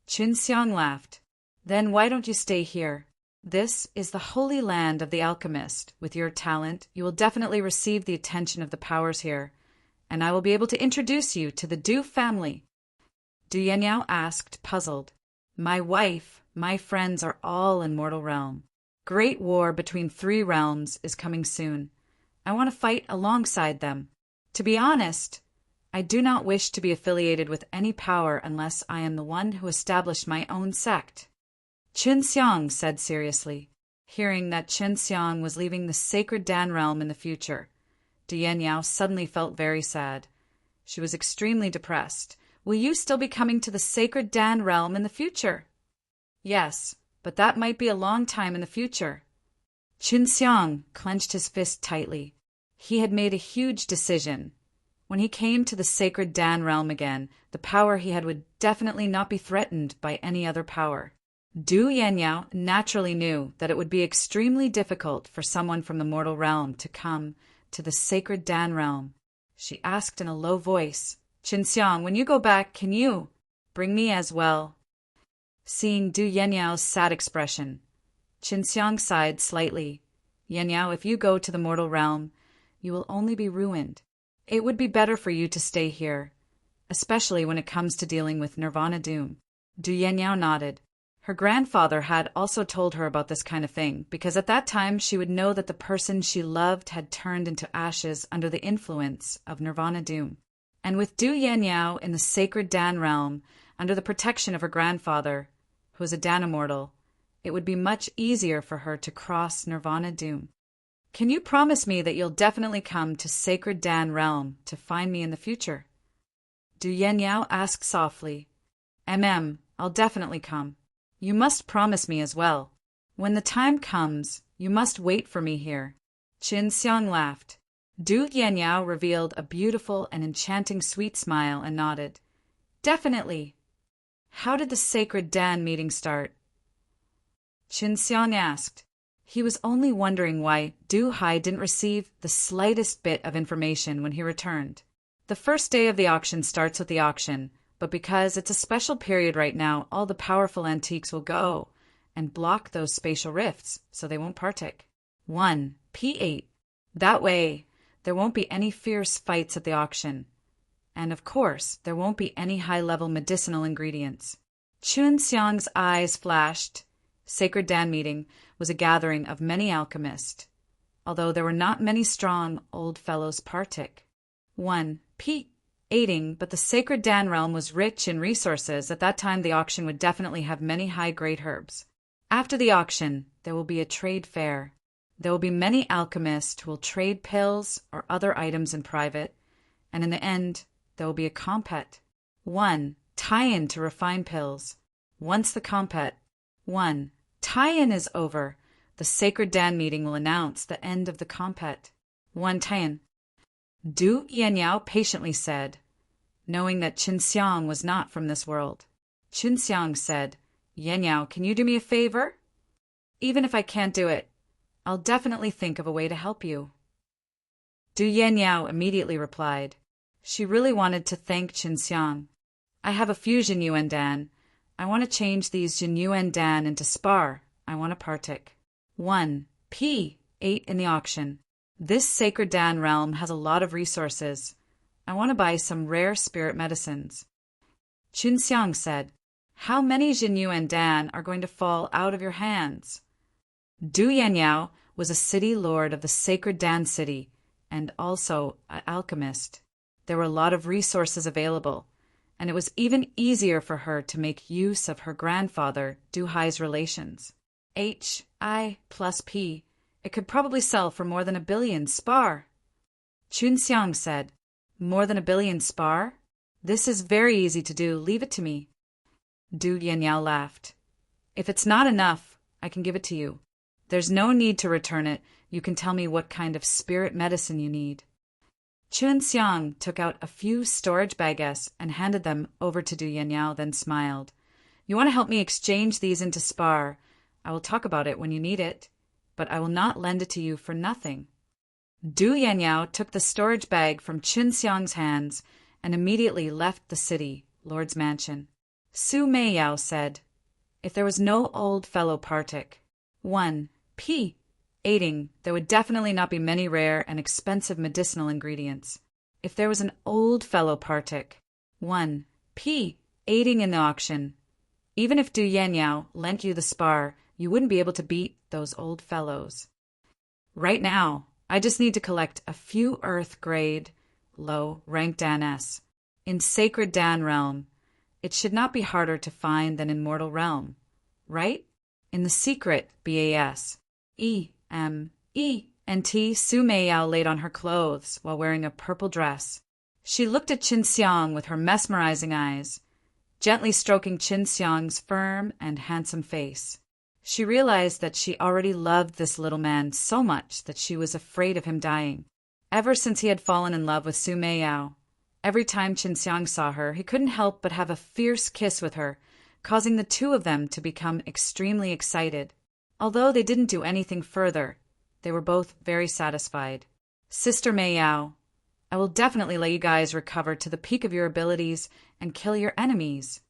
[SPEAKER 1] Qin Xiang laughed. Then why don't you stay here? This is the holy land of the alchemist. With your talent, you will definitely receive the attention of the powers here, and I will be able to introduce you to the Du family. Du Yanyao asked, puzzled. My wife, my friends are all in mortal realm. Great war between 3 realms is coming soon. I want to fight alongside them. To be honest, I do not wish to be affiliated with any power unless I am the one who established my own sect. Qin Xiang said seriously. Hearing that Qin Xiang was leaving the Sacred Dan realm in the future, Du Yanyao suddenly felt very sad. She was extremely depressed. Will you still be coming to the Sacred Dan realm in the future? Yes, but that might be a long time in the future. Qin Xiang clenched his fist tightly. He had made a huge decision. When he came to the Sacred Dan realm again, the power he had would definitely not be threatened by any other power. Du Yanyao naturally knew that it would be extremely difficult for someone from the mortal realm to come to the sacred Dan realm. She asked in a low voice, "Qinxiang, when you go back, can you bring me as well?" Seeing Du Yanyao's sad expression, Qinxiang sighed slightly. "Yanyao, if you go to the mortal realm, you will only be ruined. It would be better for you to stay here, especially when it comes to dealing with Nirvana Doom." Du Yanyao nodded. Her grandfather had also told her about this kind of thing, because at that time she would know that the person she loved had turned into ashes under the influence of Nirvana Doom. And with Du Yanyao in the sacred Dan realm, under the protection of her grandfather, who was a Dan immortal, it would be much easier for her to cross Nirvana Doom. "Can you promise me that you'll definitely come to sacred Dan realm to find me in the future?" Du Yanyao asked softly. I'll definitely come. You must promise me as well. When the time comes, you must wait for me here." Qinxiang laughed. Du Yanyao revealed a beautiful and enchanting sweet smile and nodded. "Definitely." "How did the sacred Dan meeting start?" Qinxiang asked. He was only wondering why Du Hai didn't receive the slightest bit of information when he returned. The first day of the auction starts with the auction, but because it's a special period right now, all the powerful antiques will go and block those spatial rifts so they won't partake. 1. P8. That way, there won't be any fierce fights at the auction. And of course, there won't be any high-level medicinal ingredients. Qinxiang's eyes flashed. Sacred Dan meeting was a gathering of many alchemists, although there were not many strong old fellows partake. 1. P8. But the sacred Dan realm was rich in resources. At that time, the auction would definitely have many high-grade herbs. After the auction, there will be a trade fair. There will be many alchemists who will trade pills or other items in private, and in the end, there will be a compet. 1. Tie-in to refine pills. Once the compet 1. Tie-in is over, the sacred Dan meeting will announce the end of the compet. 1. Tie-in. Du Yanyao patiently said, knowing that Qinxiang was not from this world. Qinxiang said, "Yanyao, can you do me a favor? Even if I can't do it, I'll definitely think of a way to help you." Du Yanyao immediately replied. She really wanted to thank Qinxiang. "I have a few Jinyuan Dan. I want to change these Jinyuan Dan into spar. I want to partake." 1. P8 in the auction. This sacred Dan realm has a lot of resources. I want to buy some rare spirit medicines. Qinxiang said, "How many Jinyuan Dan are going to fall out of your hands?" Du Yanyao was a city lord of the sacred Dan city and also an alchemist. There were a lot of resources available, and it was even easier for her to make use of her grandfather, Du Hai's relations. HI plus P. It could probably sell for more than 1 billion spar. Qinxiang said, "More than 1 billion spar? This is very easy to do. Leave it to me." Du Yanyao laughed. "If it's not enough, I can give it to you. There's no need to return it. You can tell me what kind of spirit medicine you need." Qinxiang took out a few storage baguettes and handed them over to Du Yanyao, then smiled. "You want to help me exchange these into spar? I will talk about it when you need it, but I will not lend it to you for nothing." Du Yanyao took the storage bag from Qinxiang's hands and immediately left the city, Lord's mansion. Su Meiyao said, "If there was no old fellow partake, 1. P8, there would definitely not be many rare and expensive medicinal ingredients. If there was an old fellow partake, 1. P8 in the auction, even if Du Yanyao lent you the spar, you wouldn't be able to beat those old fellows. Right now, I just need to collect a few Earth-grade, low-ranked Dan S. In Sacred Dan Realm, it should not be harder to find than in Mortal Realm, right? In the secret BAS. E-M-E-N-T. Su Meiyao laid on her clothes while wearing a purple dress. She looked at Qinxiang with her mesmerizing eyes, gently stroking Qinxiang's firm and handsome face. She realized that she already loved this little man so much that she was afraid of him dying. Ever since he had fallen in love with Su Meiyao, every time Qinxiang saw her, he couldn't help but have a fierce kiss with her, causing the two of them to become extremely excited. Although they didn't do anything further, they were both very satisfied. Sister Meiyao, I will definitely let you guys recover to the peak of your abilities and kill your enemies.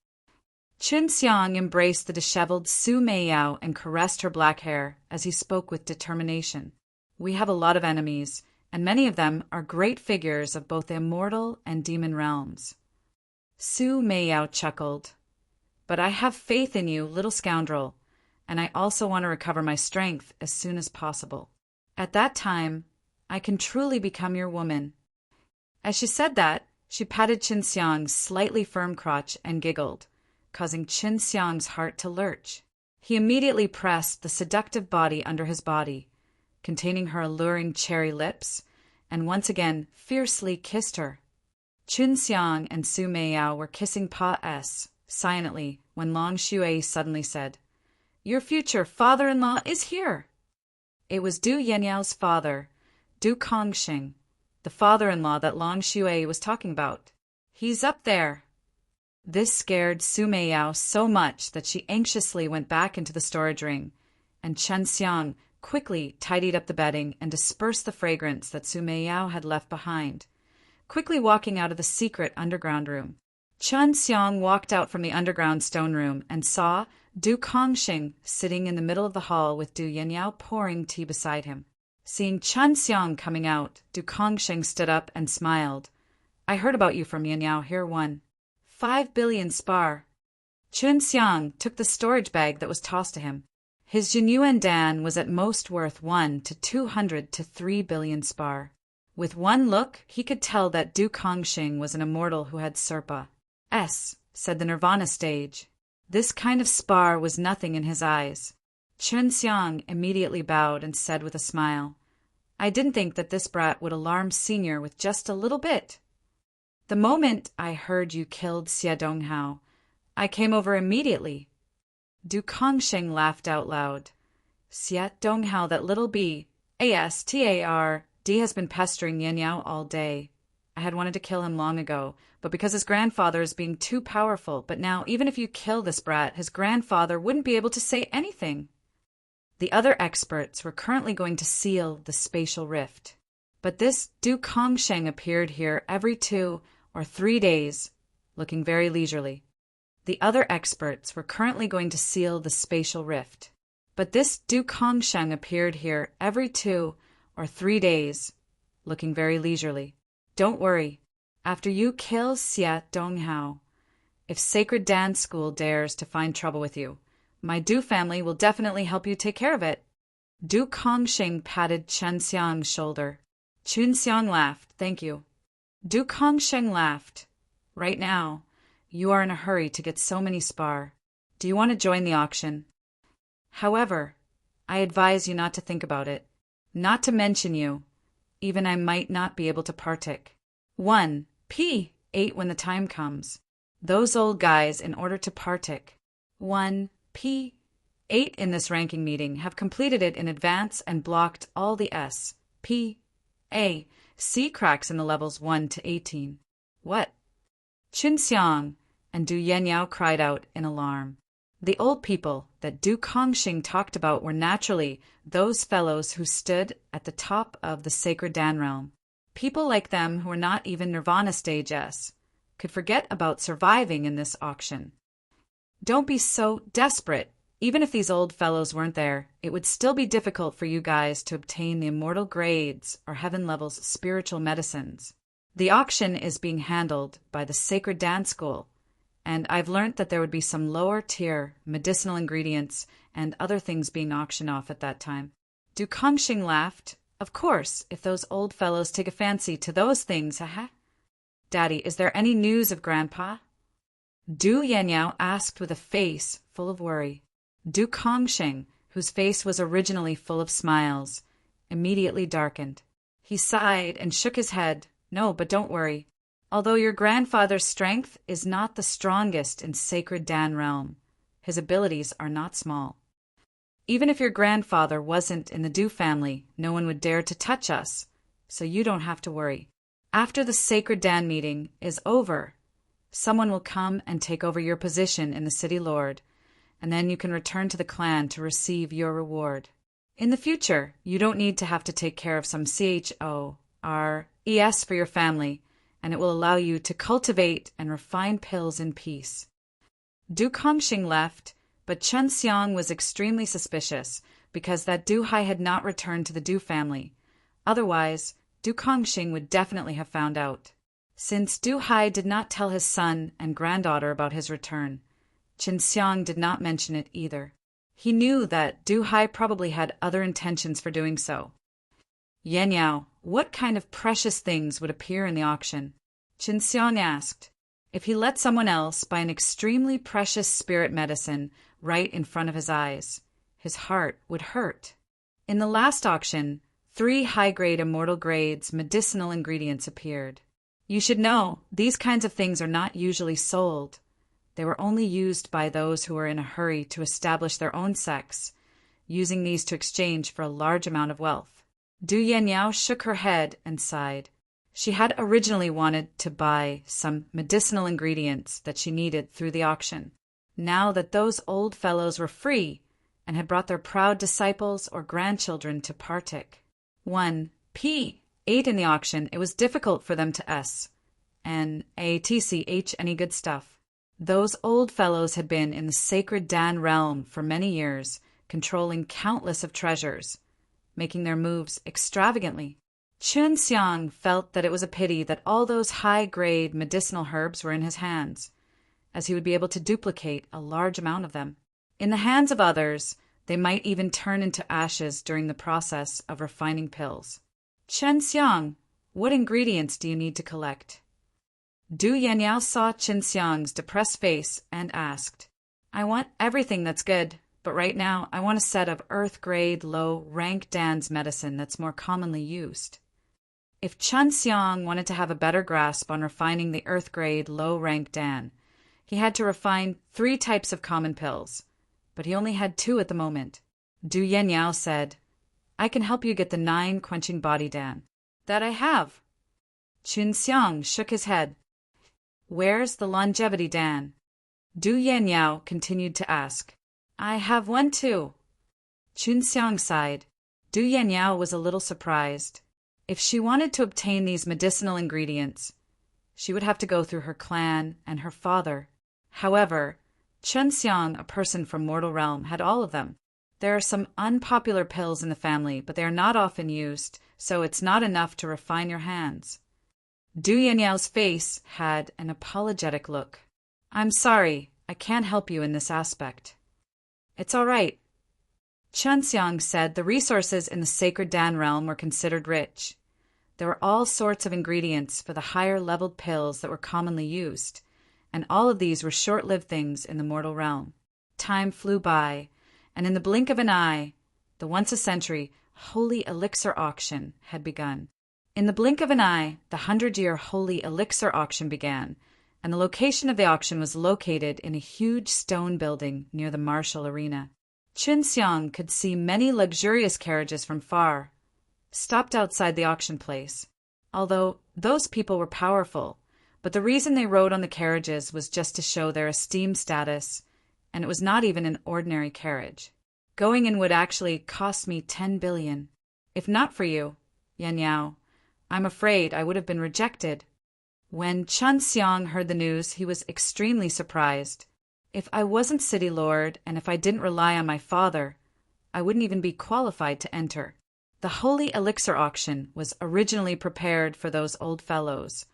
[SPEAKER 1] Qin Xiang embraced the disheveled Su Meiyao and caressed her black hair as he spoke with determination. We have a lot of enemies, and many of them are great figures of both the immortal and demon realms. Su Meiyao chuckled. But I have faith in you, little scoundrel, and I also want to recover my strength as soon as possible. At that time, I can truly become your woman. As she said that, she patted Qin Xiang's slightly firm crotch and giggled, causing Qin Xiang's heart to lurch. He immediately pressed the seductive body under his body, containing her alluring cherry lips, and once again fiercely kissed her. Qin Xiang and Su Meiyao were kissing Pa-S silently when Long Xue suddenly said, "Your future father-in-law is here." It was Du Yanyao's father, Du Kongxing, the father-in-law that Long Xue was talking about. "He's up there." This scared Su Meiyao so much that she anxiously went back into the storage ring, and Qin Xiang quickly tidied up the bedding and dispersed the fragrance that Su Meiyao had left behind, quickly walking out of the secret underground room. Qin Xiang walked out from the underground stone room and saw Du Kongxing sitting in the middle of the hall with Du Yanyao pouring tea beside him. Seeing Qin Xiang coming out, Du Kongxing stood up and smiled. "I heard about you from Yanyao. Here 5 billion spar." Qin Xiang took the storage bag that was tossed to him. His Jinyuan Dan was at most worth 1 to 200 to 3 billion spar. With one look, he could tell that Du Kongxing was an immortal who had Serpa. Said the Nirvana stage. This kind of spar was nothing in his eyes. Qin Xiang immediately bowed and said with a smile, "I didn't think that this brat would alarm Senior with just a little bit. The moment I heard you killed Xia Donghao, I came over immediately." Du Kongxing laughed out loud. "Xia Donghao, that little bee, Astard, has been pestering Yanyao all day. I had wanted to kill him long ago, but because his grandfather is being too powerful, but now even if you kill this brat, his grandfather wouldn't be able to say anything." The other experts were currently going to seal the spatial rift, but this Du Kongxing appeared here every 2 or 3 days, looking very leisurely. The other experts were currently going to seal the spatial rift, but this Du Kongxing appeared here every 2 or 3 days, looking very leisurely. "Don't worry. After you kill Xia Donghao, if Sacred Dance School dares to find trouble with you, my Du family will definitely help you take care of it." Du Kongxing patted Qin Xiang's shoulder. Qin Xiang laughed. "Thank you." Du Kongxing laughed. "Right now, you are in a hurry to get so many spar. Do you want to join the auction? However, I advise you not to think about it. Not to mention you. Even I might not be able to partake. 1p8 when the time comes. Those old guys, in order to partake 1p8 in this ranking meeting, have completed it in advance and blocked all the S, P, A, C cracks in the levels 1 to 18. What? Qin Xiang and Du Yanyao cried out in alarm. The old people that Du Kongxing talked about were naturally those fellows who stood at the top of the sacred Dan realm. People like them who were not even Nirvana stage S could forget about surviving in this auction. Don't be so desperate. Even if these old fellows weren't there, it would still be difficult for you guys to obtain the immortal grades or heaven levels spiritual medicines. The auction is being handled by the Sacred Dance School, and I've learnt that there would be some lower tier medicinal ingredients and other things being auctioned off at that time. Du Kongxing laughed. Of course, if those old fellows take a fancy to those things, haha. Daddy, is there any news of Grandpa? Du Yanyao asked with a face full of worry. Du Kongxing, whose face was originally full of smiles, immediately darkened. He sighed and shook his head. No, but don't worry. Although your grandfather's strength is not the strongest in Sacred Dan realm, his abilities are not small. Even if your grandfather wasn't in the Du family, no one would dare to touch us, so you don't have to worry. After the Sacred Dan meeting is over, Someone will come and take over your position in the city lord, and then you can return to the clan to receive your reward. In the future, you don't need to have to take care of some CHORES for your family, and it will allow you to cultivate and refine pills in peace. Du Kongxing left, but Chen Xiang was extremely suspicious because that Du Hai had not returned to the Du family. Otherwise, Du Kongxing would definitely have found out. Since Du Hai did not tell his son and granddaughter about his return, Chen Xiang did not mention it either. He knew that Du Hai probably had other intentions for doing so. Yan Yao, what kind of precious things would appear in the auction? Chen Xiang asked. If he let someone else buy an extremely precious spirit medicine right in front of his eyes, his heart would hurt. In the last auction, 3 high-grade immortal grades medicinal ingredients appeared. You should know, these kinds of things are not usually sold. They were only used by those who were in a hurry to establish their own sects, using these to exchange for a large amount of wealth. Du Yanyao shook her head and sighed. She had originally wanted to buy some medicinal ingredients that she needed through the auction. Now that those old fellows were free and had brought their proud disciples or grandchildren to partake. 1 P. 8 in the auction, it was difficult for them to ATCH any good stuff. Those old fellows had been in the sacred Dan realm for many years, controlling countless of treasures, making their moves extravagantly. Chen Xiang felt that it was a pity that all those high-grade medicinal herbs were in his hands, as he would be able to duplicate a large amount of them. In the hands of others, they might even turn into ashes during the process of refining pills. Chen Xiang, what ingredients do you need to collect? Du Yanyao saw Chen Xiang's depressed face and asked, I want everything that's good, but right now I want a set of earth-grade low-rank Dan's medicine that's more commonly used. If Chen Xiang wanted to have a better grasp on refining the earth-grade low-rank Dan, he had to refine 3 types of common pills, but he only had 2 at the moment. Du Yanyao said, I can help you get the 9 quenching body Dan. That I have. Chen Xiang shook his head. Where's the longevity Dan? Du Yanyao continued to ask. I have one too. Chen Xiang sighed. Du Yanyao was a little surprised. If she wanted to obtain these medicinal ingredients, she would have to go through her clan and her father. However, Chen Xiang, a person from mortal realm, had all of them. There are some unpopular pills in the family, but they are not often used, so it's not enough to refine your hands. Du Yanyao's face had an apologetic look. I'm sorry, I can't help you in this aspect. It's all right. Chen Xiang said the resources in the sacred Dan realm were considered rich. There were all sorts of ingredients for the higher-leveled pills that were commonly used, and all of these were short-lived things in the mortal realm. Time flew by, and in the blink of an eye, the once-a-century Holy Elixir Auction had begun. In the blink of an eye, the 100-year Holy Elixir Auction began, and the location of the auction was located in a huge stone building near the martial arena. Chen Xiang could see many luxurious carriages from far, stopped outside the auction place. Although those people were powerful, but the reason they rode on the carriages was just to show their esteemed status, and it was not even an ordinary carriage. Going in would actually cost me 10 billion. If not for you, Yan Yao, I'm afraid I would have been rejected. When Chen Xiang heard the news, he was extremely surprised. If I wasn't city lord, and if I didn't rely on my father, I wouldn't even be qualified to enter. The Holy Elixir Auction was originally prepared for those old fellows.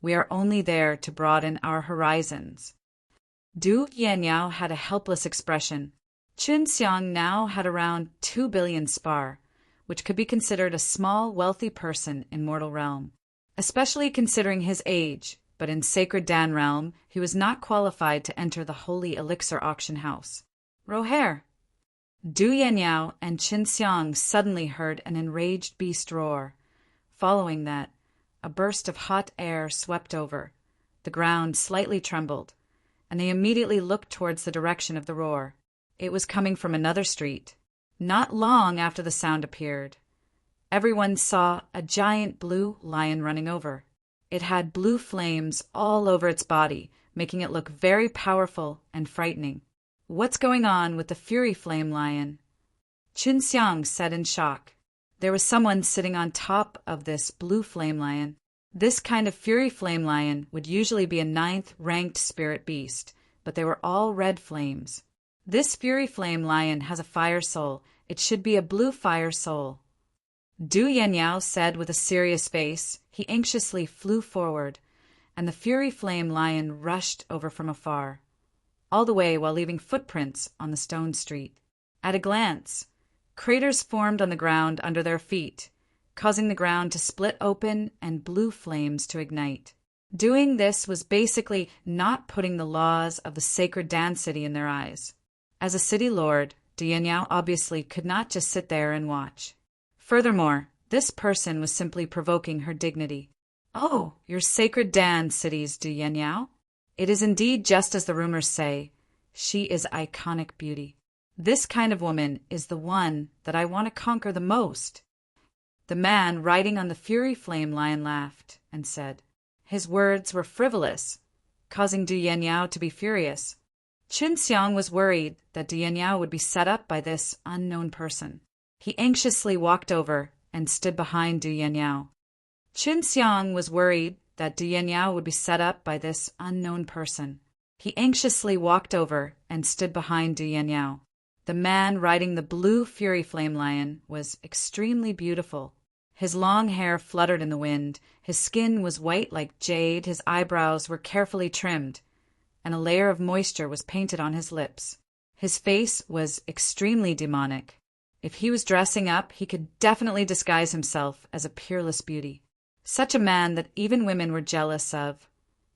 [SPEAKER 1] We are only there to broaden our horizons. Du Yanyao had a helpless expression. Chen Xiang now had around 2 billion spar, which could be considered a small, wealthy person in mortal realm, especially considering his age, but in sacred Dan realm, he was not qualified to enter the Holy Elixir Auction house. Roher! Du Yanyao and Chen Xiang suddenly heard an enraged beast roar. Following that, a burst of hot air swept over. The ground slightly trembled, and they immediately looked towards the direction of the roar. It was coming from another street. Not long after the sound appeared, everyone saw a giant blue lion running over. It had blue flames all over its body, making it look very powerful and frightening. "What's going on with the Fury Flame Lion?" Qinxiang said in shock. There was someone sitting on top of this blue flame lion. This kind of Fury Flame Lion would usually be a 9th-ranked spirit beast, but they were all red flames. "This Fury Flame Lion has a fire soul. It should be a blue fire soul." Du Yanyao said with a serious face. He anxiously flew forward, and the Fury Flame Lion rushed over from afar, all the way while leaving footprints on the stone street. At a glance, craters formed on the ground under their feet, causing the ground to split open and blue flames to ignite. Doing this was basically not putting the laws of the sacred Dan city in their eyes. As a city lord, Du Yanyao obviously could not just sit there and watch. Furthermore, this person was simply provoking her dignity. "Oh, your sacred Dan cities, Du Yanyao? It is indeed just as the rumors say. She is iconic beauty. This kind of woman is the one that I want to conquer the most." The man riding on the Fury Flame Lion laughed and said. His words were frivolous, causing Du Yanyao to be furious. Qinxiang was worried that Du Yanyao would be set up by this unknown person. He anxiously walked over and stood behind Du Yanyao. Qinxiang was worried that Du Yanyao would be set up by this unknown person. He anxiously walked over and stood behind Du Yanyao. The man riding the blue Fury Flame Lion was extremely beautiful. His long hair fluttered in the wind, his skin was white like jade, his eyebrows were carefully trimmed, and a layer of moisture was painted on his lips. His face was extremely demonic. If he was dressing up, he could definitely disguise himself as a peerless beauty. Such a man that even women were jealous of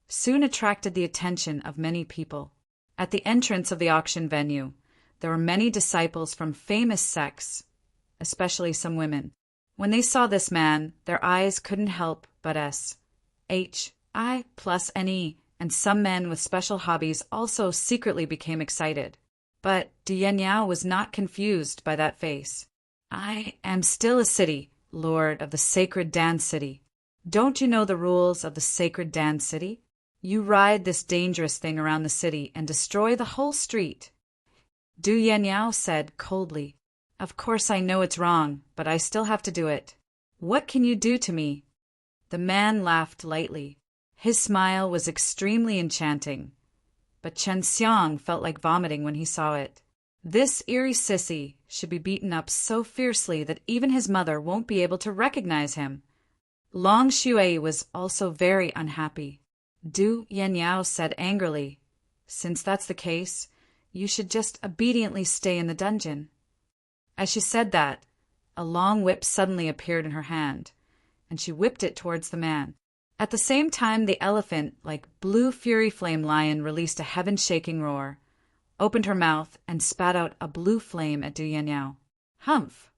[SPEAKER 1] soon attracted the attention of many people. At the entrance of the auction venue, there were many disciples from famous sects, especially some women. When they saw this man, their eyes couldn't help but SHI+NE, and some men with special hobbies also secretly became excited. But Du Yanyao was not confused by that face. "I am still a city, lord of the sacred Dan city. Don't you know the rules of the sacred Dan city? You ride this dangerous thing around the city and destroy the whole street." Du Yanyao said coldly, "Of course I know it's wrong, but I still have to do it. What can you do to me?" The man laughed lightly. His smile was extremely enchanting, but Qinxiang felt like vomiting when he saw it. This eerie sissy should be beaten up so fiercely that even his mother won't be able to recognize him. Long Shui was also very unhappy. Du Yanyao said angrily, "Since that's the case, you should just obediently stay in the dungeon." As she said that, a long whip suddenly appeared in her hand, and she whipped it towards the man. At the same time, the elephant, like blue Fury Flame Lion, released a heaven-shaking roar, opened her mouth, and spat out a blue flame at Du Yanyao. "Humph!"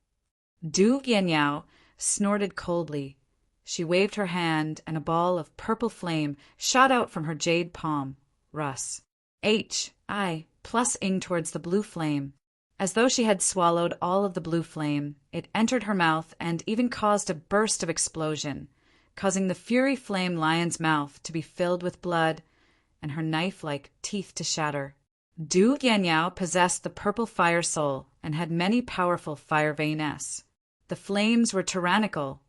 [SPEAKER 1] Du Yanyao snorted coldly. She waved her hand, and a ball of purple flame shot out from her jade palm. Russ. HI+ing towards the blue flame. As though she had swallowed all of the blue flame, it entered her mouth and even caused a burst of explosion, causing the Fury Flame Lion's mouth to be filled with blood and her knife-like teeth to shatter. Du Yanyao possessed the purple fire soul and had many powerful fire veins. The flames were tyrannical,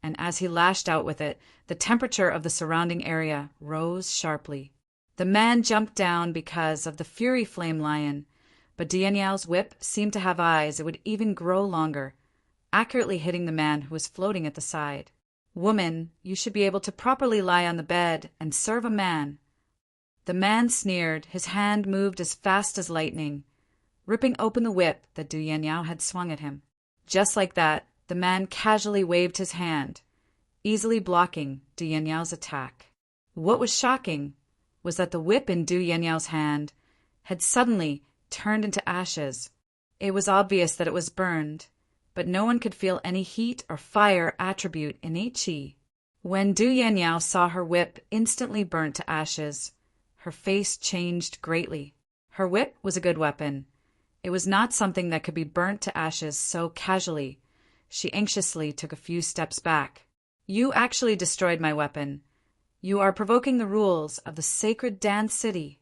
[SPEAKER 1] and as he lashed out with it, the temperature of the surrounding area rose sharply. The man jumped down because of the Fury Flame Lion, but Du Yanyao's whip seemed to have eyes that would even grow longer, accurately hitting the man who was floating at the side. "Woman, you should be able to properly lie on the bed and serve a man." The man sneered, his hand moved as fast as lightning, ripping open the whip that Du Yanyao had swung at him. Just like that, the man casually waved his hand, easily blocking Du Yanyao's attack. What was shocking was that the whip in Du Yanyao's hand had suddenly turned into ashes. It was obvious that it was burned, but no one could feel any heat or fire attribute in Qi. When Du Yanyao saw her whip instantly burnt to ashes, her face changed greatly. Her whip was a good weapon. It was not something that could be burnt to ashes so casually. She anxiously took a few steps back. "You actually destroyed my weapon. You are provoking the rules of the sacred dance city."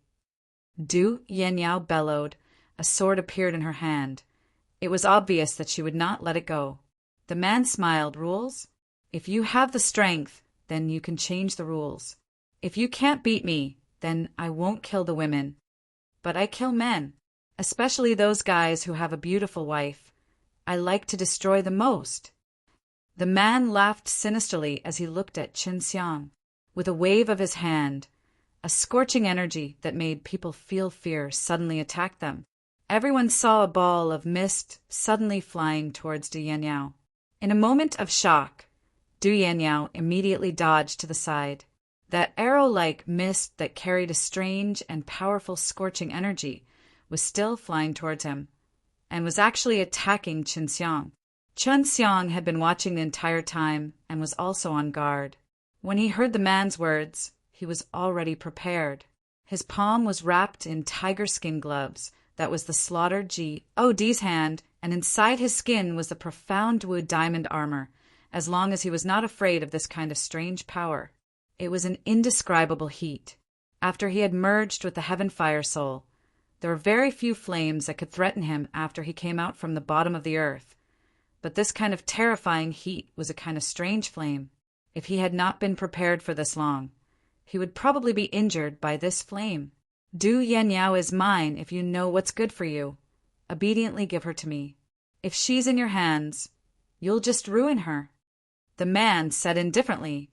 [SPEAKER 1] Du Yenyao bellowed. A sword appeared in her hand. It was obvious that she would not let it go. The man smiled. "Rules? If you have the strength, then you can change the rules. If you can't beat me, then I won't kill the women. But I kill men, especially those guys who have a beautiful wife. I like to destroy the most." The man laughed sinisterly as he looked at Qin Xiang. With a wave of his hand, a scorching energy that made people feel fear suddenly attacked them. Everyone saw a ball of mist suddenly flying towards Du Yanniao. In a moment of shock, Du Yanniao immediately dodged to the side. That arrow-like mist that carried a strange and powerful scorching energy was still flying towards him, and was actually attacking Qin Xiang. Qin Xiang had been watching the entire time and was also on guard. When he heard the man's words, he was already prepared. His palm was wrapped in tiger skin gloves. That was the slaughtered G.O.D's hand, and inside his skin was the profound Wu diamond armor, as long as he was not afraid of this kind of strange power. It was an indescribable heat. After he had merged with the Heaven Fire Soul, there were very few flames that could threaten him after he came out from the bottom of the earth. But this kind of terrifying heat was a kind of strange flame. If he had not been prepared for this long, he would probably be injured by this flame. Du Yanniao is mine if you know what's good for you. Obediently give her to me. If she's in your hands, you'll just ruin her." The man said indifferently,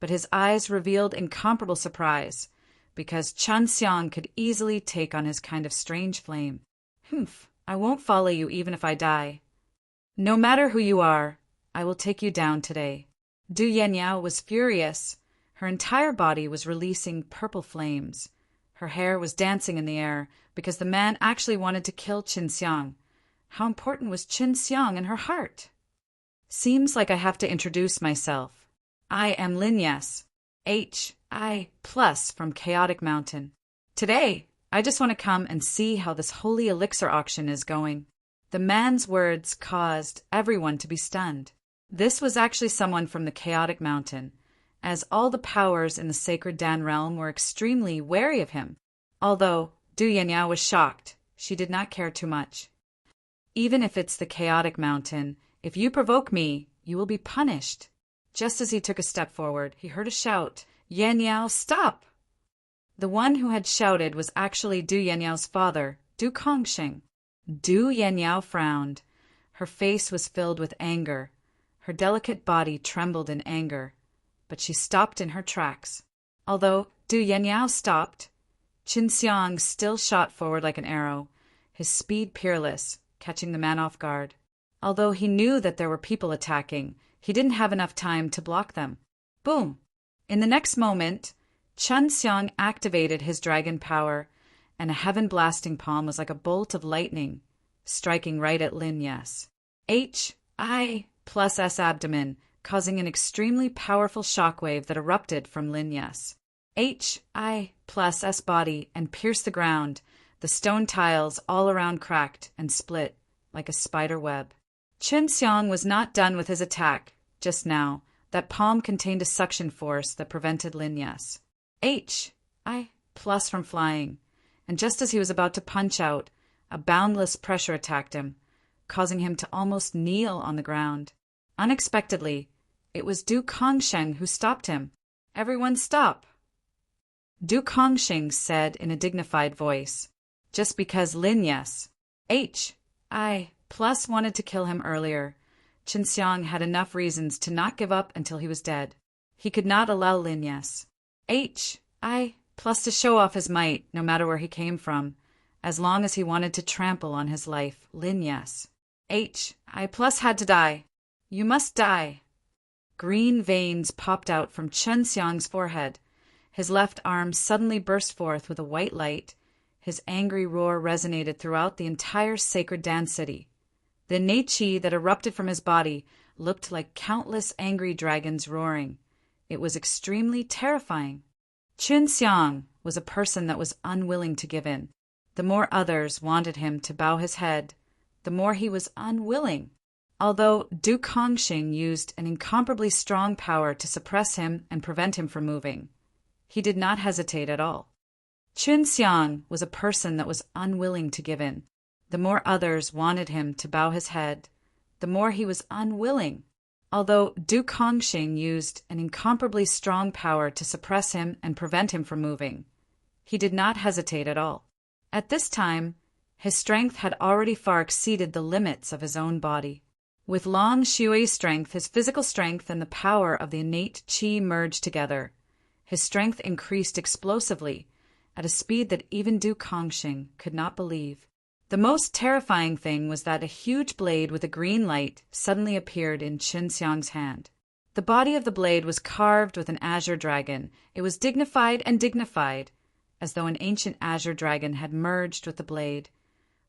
[SPEAKER 1] but his eyes revealed incomparable surprise, because Qin Xiang could easily take on his kind of strange flame. "Humph, I won't follow you even if I die. No matter who you are, I will take you down today." Du Yanniao was furious. Her entire body was releasing purple flames. Her hair was dancing in the air because the man actually wanted to kill Qin Xiang. How important was Qin Xiang in her heart? "Seems like I have to introduce myself. I am Lin Yes, H.I. Plus from Chaotic Mountain. Today, I just want to come and see how this holy elixir auction is going." The man's words caused everyone to be stunned. This was actually someone from the Chaotic Mountain, as all the powers in the Sacred Dan realm were extremely wary of him. Although Du Yanniao was shocked, she did not care too much. "Even if it's the Chaotic Mountain, if you provoke me, you will be punished." Just as he took a step forward, he heard a shout, "Yanniao, stop!" The one who had shouted was actually Du Yanniao's father, Du Kongsheng. Du Yanniao frowned. Her face was filled with anger. Her delicate body trembled in anger, but she stopped in her tracks. Although Du Yanniao stopped, Qin Xiang still shot forward like an arrow, his speed peerless, catching the man off guard. Although he knew that there were people attacking, he didn't have enough time to block them. Boom! In the next moment, Qin Xiang activated his dragon power, and a heaven-blasting palm was like a bolt of lightning, striking right at Lin Yes. H.I. plus S abdomen, causing an extremely powerful shockwave that erupted from Lin Yes. H.I. plus S body and pierced the ground. The stone tiles all around cracked and split like a spider web. Qin Xiang was not done with his attack just now. That palm contained a suction force that prevented Lin Yes. H.I. plus from flying, and just as he was about to punch out, a boundless pressure attacked him, causing him to almost kneel on the ground. Unexpectedly, it was Du Kongsheng who stopped him. "Everyone stop!" Du Kongsheng said in a dignified voice. Just because Lin Yes, H.I. plus wanted to kill him earlier, Qin Xiang had enough reasons to not give up until he was dead. He could not allow Lin Yes, H.I. plus to show off his might no matter where he came from, as long as he wanted to trample on his life. Lin Yes, H.I. plus had to die. "You must die." Green veins popped out from Qin Xiang's forehead. His left arm suddenly burst forth with a white light. His angry roar resonated throughout the entire sacred Dan city. The innate qi that erupted from his body looked like countless angry dragons roaring. It was extremely terrifying. Qin Xiang was a person that was unwilling to give in. The more others wanted him to bow his head, the more he was unwilling. Although Du Kongsheng used an incomparably strong power to suppress him and prevent him from moving, He did not hesitate at all. Xiang was a person that was unwilling to give in. The more others wanted him to bow his head, the more he was unwilling. Although Du Kongxing used an incomparably strong power to suppress him and prevent him from moving, he did not hesitate at all. At this time, his strength had already far exceeded the limits of his own body. With Long Xue's strength, his physical strength, and the power of the innate qi merged together, his strength increased explosively at a speed that even Du Kongxing could not believe. The most terrifying thing was that a huge blade with a green light suddenly appeared in Xiang's hand. The body of the blade was carved with an azure dragon. It was dignified, as though an ancient azure dragon had merged with the blade.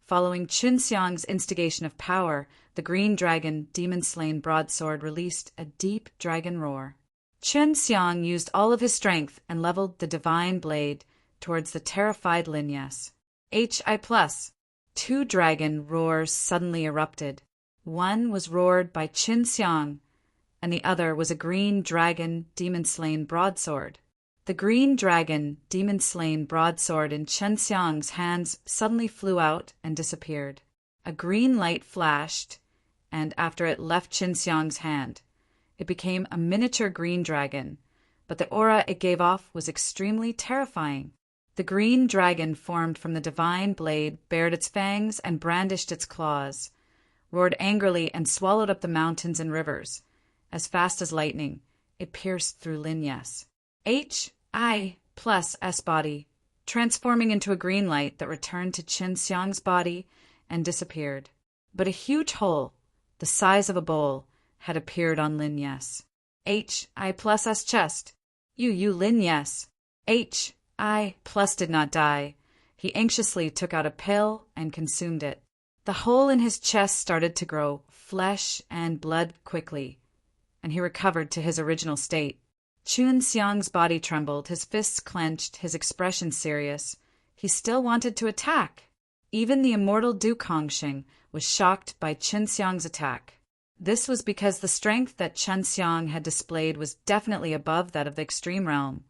[SPEAKER 1] Following Xiang's instigation of power, the green dragon, demon-slain broadsword, released a deep dragon roar. Xiang used all of his strength and leveled the divine blade towards the terrified Lin Yes. HI+. Two dragon roars suddenly erupted. One was roared by Xiang, and the other was a green dragon, demon-slain broadsword. The green dragon, demon-slain broadsword in Xiang's hands suddenly flew out and disappeared. A green light flashed, and after it left Xiang's hand, it became a miniature green dragon, but the aura it gave off was extremely terrifying. The green dragon formed from the divine blade, bared its fangs and brandished its claws, roared angrily and swallowed up the mountains and rivers. As fast as lightning, it pierced through Lin Yes. HI+S body, transforming into a green light that returned to Xiang's body and disappeared. But a huge hole, the size of a bowl, had appeared on Lin Yes. HI+S chest. You Lin Yes. HI+ did not die. He anxiously took out a pill and consumed it. The hole in his chest started to grow flesh and blood quickly, and he recovered to his original state. Xiang's body trembled, his fists clenched, his expression serious. He still wanted to attack. Even the immortal Du Kongxing was shocked by Xiang's attack. This was because the strength that Xiang had displayed was definitely above that of the extreme realm.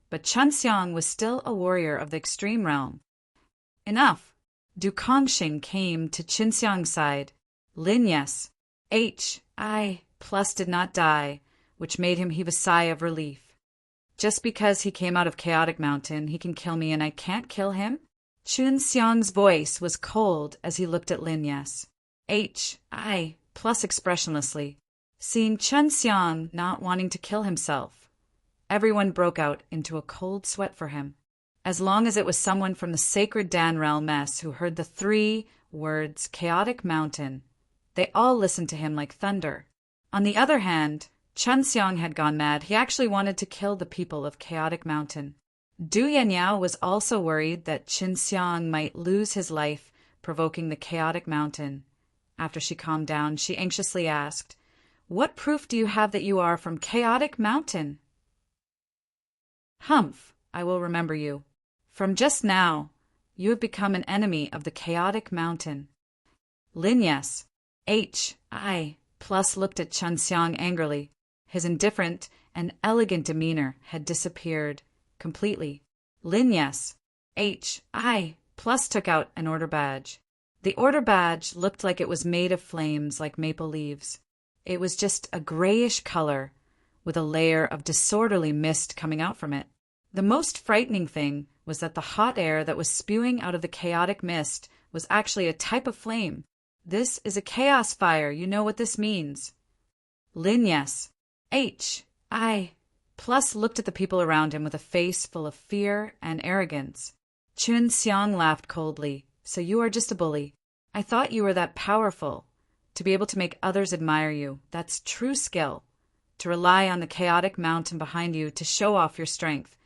[SPEAKER 1] But Xiang was still a warrior of the extreme realm. Enough! Du Kongxing came to Xiang's side. Lin Yes, HI+ did not die, which made him heave a sigh of relief. Just because he came out of Chaotic Mountain, he can kill me and I can't kill him? Xiang's voice was cold as he looked at Lin Yes. HI+ expressionlessly. Seeing Xiang not wanting to kill himself, everyone broke out into a cold sweat for him. As long as it was someone from the sacred Dan realm who heard the 3 words Chaotic Mountain, they all listened to him like thunder. On the other hand, Xiang had gone mad. He actually wanted to kill the people of Chaotic Mountain. Du Yanyao was also worried that Xiang might lose his life, provoking the Chaotic Mountain. After she calmed down, she anxiously asked, "What proof do you have that you are from Chaotic Mountain?" "Humph, I will remember you. From just now, you have become an enemy of the Chaotic Mountain." Lin Yes, HI+ looked at Xiang angrily. His indifferent and elegant demeanor had disappeared completely. Lin Yes, HI+ took out an order badge. The order badge looked like it was made of flames like maple leaves. It was just a grayish color with a layer of disorderly mist coming out from it. The most frightening thing was that the hot air that was spewing out of the chaotic mist was actually a type of flame. "This is a chaos fire, you know what this means." Lin Yes, HI+ looked at the people around him with a face full of fear and arrogance. Xiang laughed coldly. "So you are just a bully. I thought you were that powerful, to be able to make others admire you. That's true skill. To rely on the Chaotic Mountain behind you to show off your strength.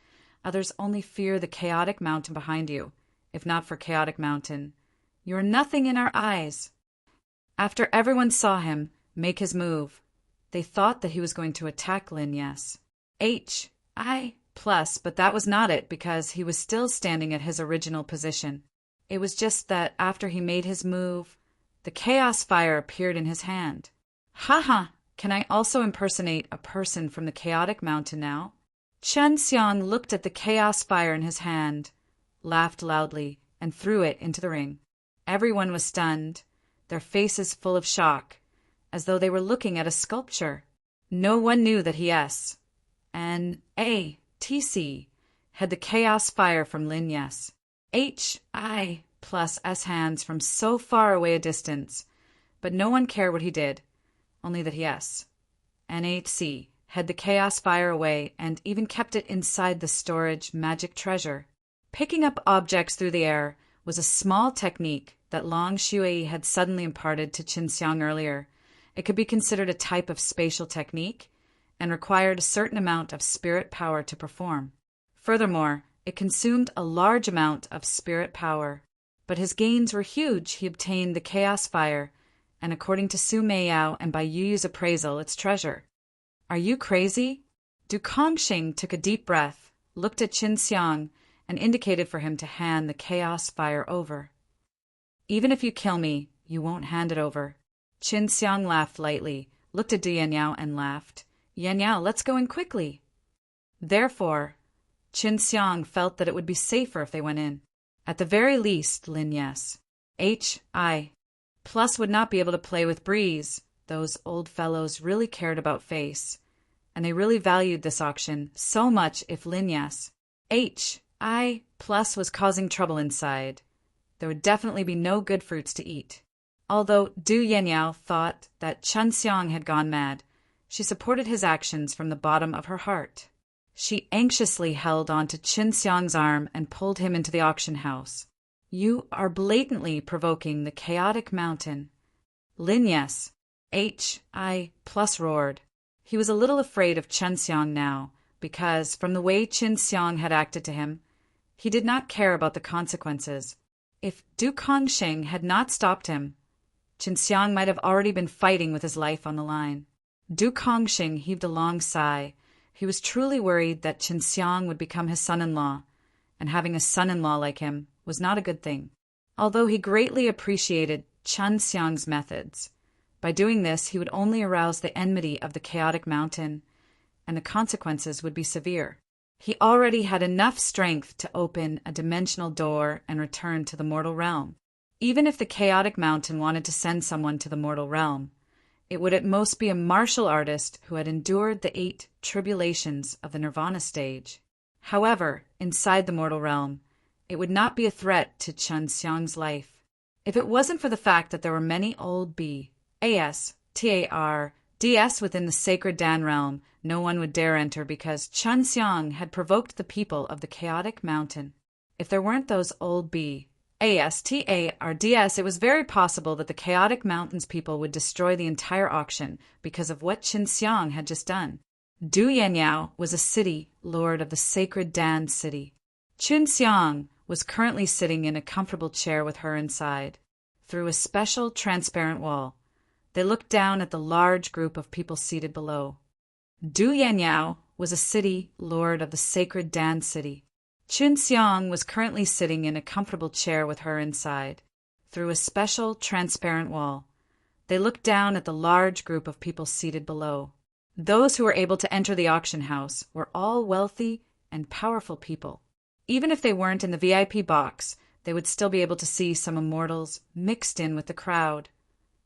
[SPEAKER 1] Others only fear the Chaotic Mountain behind you. If not for Chaotic Mountain, you are nothing in our eyes." After everyone saw him make his move, they thought that he was going to attack Lin Yes, HI+, but that was not it because he was still standing at his original position. It was just that after he made his move, the chaos fire appeared in his hand. "Haha, can I also impersonate a person from the Chaotic Mountain now?" Chen Xiang looked at the chaos fire in his hand, laughed loudly, and threw it into the ring. Everyone was stunned, their faces full of shock, as though they were looking at a sculpture. No one knew that he N-A-T-C had the chaos fire from Lin Yes. H-I plus S hands from so far away a distance, but no one cared what he did, only that he N-H-C had the chaos fire away and even kept it inside the storage magic treasure. Picking up objects through the air was a small technique that Long Shui had suddenly imparted to Qin Xiang earlier. It could be considered a type of spatial technique and required a certain amount of spirit power to perform. Furthermore, it consumed a large amount of spirit power. But his gains were huge. He obtained the chaos fire, and according to Su Meiyao and by Yu Yu's appraisal, its treasure. Are you crazy? Du Kongxing took a deep breath, looked at Qin Xiang, and indicated for him to hand the chaos fire over. Even if you kill me, you won't hand it over. Qin Xiang laughed lightly, looked at Du Yanyao and laughed. Yanyao, let's go in quickly. Therefore, Qin Xiang felt that it would be safer if they went in. At the very least, Lin Yes. H.I. Plus would not be able to play with Breeze. Those old fellows really cared about face, and they really valued this auction so much if Lin Yes. H.I. Plus was causing trouble inside. There would definitely be no good fruits to eat. Although Du Yanyao thought that Chen Xiang had gone mad, she supported his actions from the bottom of her heart. She anxiously held on to Qin Xiang's arm and pulled him into the auction house. You are blatantly provoking the chaotic mountain. Lin Yes. H.I. Plus roared. He was a little afraid of Chen Xiang now, because from the way Qin Xiang had acted to him, he did not care about the consequences. If Du Kongxing had not stopped him, Qin Xiang might have already been fighting with his life on the line. Du Kongxing heaved a long sigh. He was truly worried that Qin Xiang would become his son-in-law, and having a son-in-law like him was not a good thing. Although he greatly appreciated Chen Xiang's methods, by doing this he would only arouse the enmity of the chaotic mountain, and the consequences would be severe. He already had enough strength to open a dimensional door and return to the mortal realm. Even if the chaotic mountain wanted to send someone to the mortal realm, it would at most be a martial artist who had endured the 8 tribulations of the nirvana stage. However, inside the mortal realm, it would not be a threat to Chen Xiang's life. If it wasn't for the fact that there were many old B.A.S.T.A.R.D.S. within the sacred Dan realm, no one would dare enter because Chen Xiang had provoked the people of the chaotic mountain. If there weren't those old B.A.S.T.A.R.D.S., it was very possible that the chaotic mountain's people would destroy the entire auction because of what Qin Xiang had just done. Du Yanyao was a city lord of the sacred Dan city. Qin Xiang was currently sitting in a comfortable chair with her inside. Through a special transparent wall, they looked down at the large group of people seated below. Du Yanyao was a city lord of the sacred Dan city. Qin Xiang was currently sitting in a comfortable chair with her inside. Through a special transparent wall, they looked down at the large group of people seated below. Those who were able to enter the auction house were all wealthy and powerful people. Even if they weren't in the VIP box, they would still be able to see some immortals mixed in with the crowd,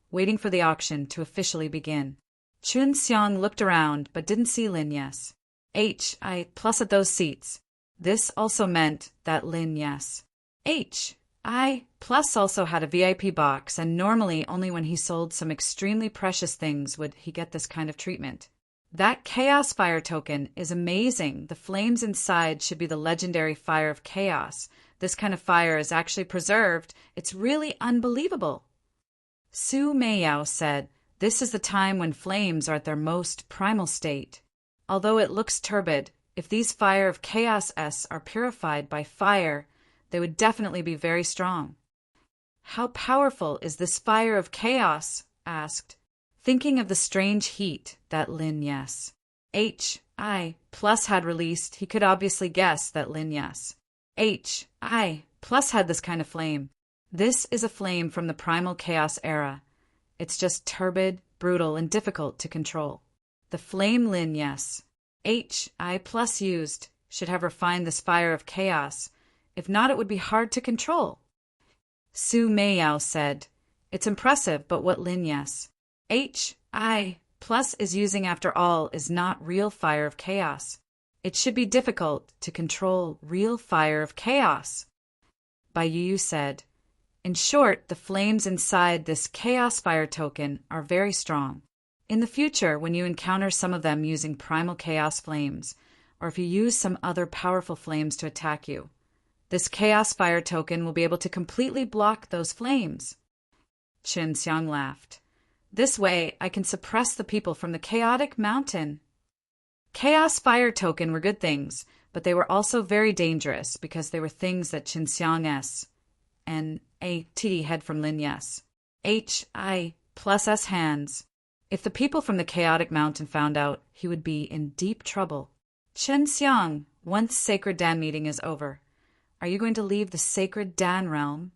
[SPEAKER 1] waiting for the auction to officially begin. Qin Xiang looked around but didn't see Lin Yes. H.I. Plus at those seats. This also meant that Lin Yes. H.I. Plus also had a VIP box, and normally only when he sold some extremely precious things would he get this kind of treatment. That Chaos Fire token is amazing. The flames inside should be the legendary Fire of Chaos. This kind of fire is actually preserved. It's really unbelievable. Su Meiyao said, "This is the time when flames are at their most primal state. Although it looks turbid, if these Fire of Chaos are purified by fire, they would definitely be very strong." "How powerful is this Fire of Chaos?" asked, thinking of the strange heat that Lin Yes. H.I. Plus had released. He could obviously guess that Lin Yes. H.I. Plus had this kind of flame. This is a flame from the primal chaos era. It's just turbid, brutal, and difficult to control. The flame Lin Yes. HI plus used should have refined this fire of chaos. If not, it would be hard to control. Su Meiyao said, "It's impressive, but what Lin Yes HI plus is using after all is not real fire of chaos. It should be difficult to control real fire of chaos." Bai Yu said, "In short, the flames inside this chaos fire token are very strong. In the future, when you encounter some of them using primal chaos flames, or if you use some other powerful flames to attack you, this chaos fire token will be able to completely block those flames." Qin Xiang laughed. "This way, I can suppress the people from the chaotic mountain." Chaos fire token were good things, but they were also very dangerous because they were things that Qin Xiang's and A.T. had from Lin Yes HI plus S hands. If the people from the chaotic mountain found out, he would be in deep trouble. "Qin Xiang, once Sacred Dan meeting is over, are you going to leave the Sacred Dan realm?"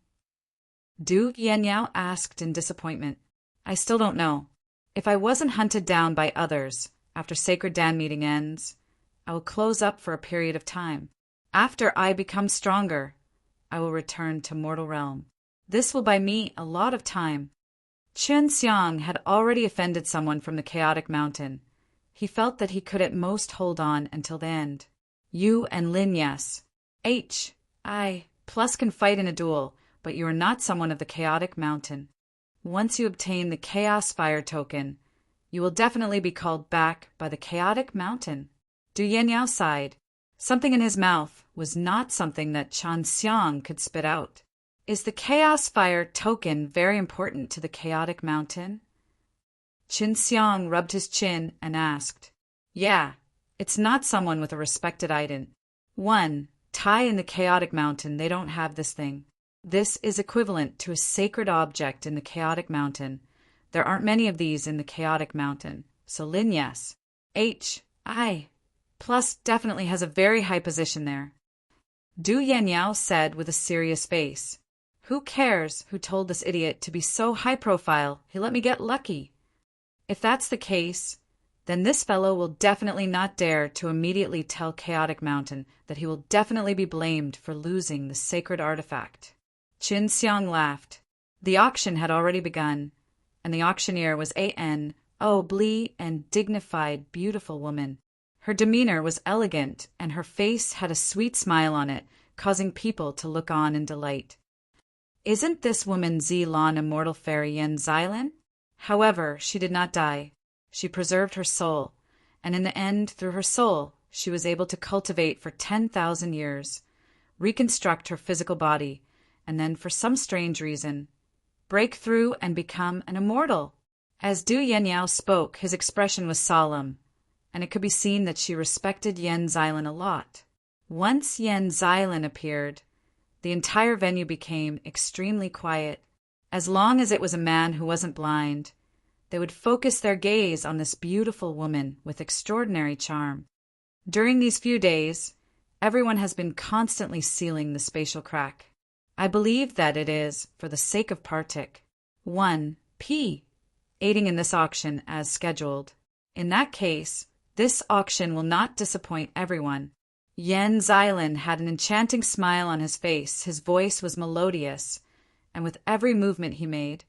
[SPEAKER 1] Du Yenyao asked in disappointment. "I still don't know. If I wasn't hunted down by others after Sacred Dan meeting ends, I will close up for a period of time. After I become stronger, I will return to mortal realm. This will buy me a lot of time." Qin Xiang had already offended someone from the chaotic mountain. He felt that he could at most hold on until the end. "You and Lin Yes HI plus can fight in a duel, but you are not someone of the chaotic mountain. Once you obtain the chaos fire token, you will definitely be called back by the chaotic mountain." Du Yenyao sighed. Something in his mouth was not something that Qin Xiang could spit out. "Is the chaos fire token very important to the chaotic mountain?" Qin Xiang rubbed his chin and asked. "Yeah, it's not someone with a respected item. Tai in the chaotic mountain, they don't have this thing. This is equivalent to a sacred object in the chaotic mountain. There aren't many of these in the chaotic mountain, so Lin Yes HI plus definitely has a very high position there." Du Yenyao said with a serious face, "Who cares who told this idiot to be so high profile? He let me get lucky. If that's the case, then this fellow will definitely not dare to immediately tell Chaotic Mountain that he will definitely be blamed for losing the sacred artifact." Qin Xiang laughed. The auction had already begun, and the auctioneer was a noble and dignified, beautiful woman. Her demeanor was elegant, and her face had a sweet smile on it, causing people to look on in delight. "Isn't this woman Zilan immortal fairy Yen Xilan?" However, she did not die. She preserved her soul, and in the end, through her soul, she was able to cultivate for 10,000 years, reconstruct her physical body, and then, for some strange reason, break through and become an immortal. As Du Yenyao spoke, his expression was solemn, and it could be seen that she respected Yen Xilan a lot. Once Yen Xilan appeared, the entire venue became extremely quiet. As long as it was a man who wasn't blind, they would focus their gaze on this beautiful woman with extraordinary charm. During these few days, everyone has been constantly sealing the spatial crack. I believe that it is for the sake of Partik 1P aiding in this auction as scheduled. In that case, this auction will not disappoint everyone. Yen Xilan had an enchanting smile on his face, his voice was melodious, and with every movement he made,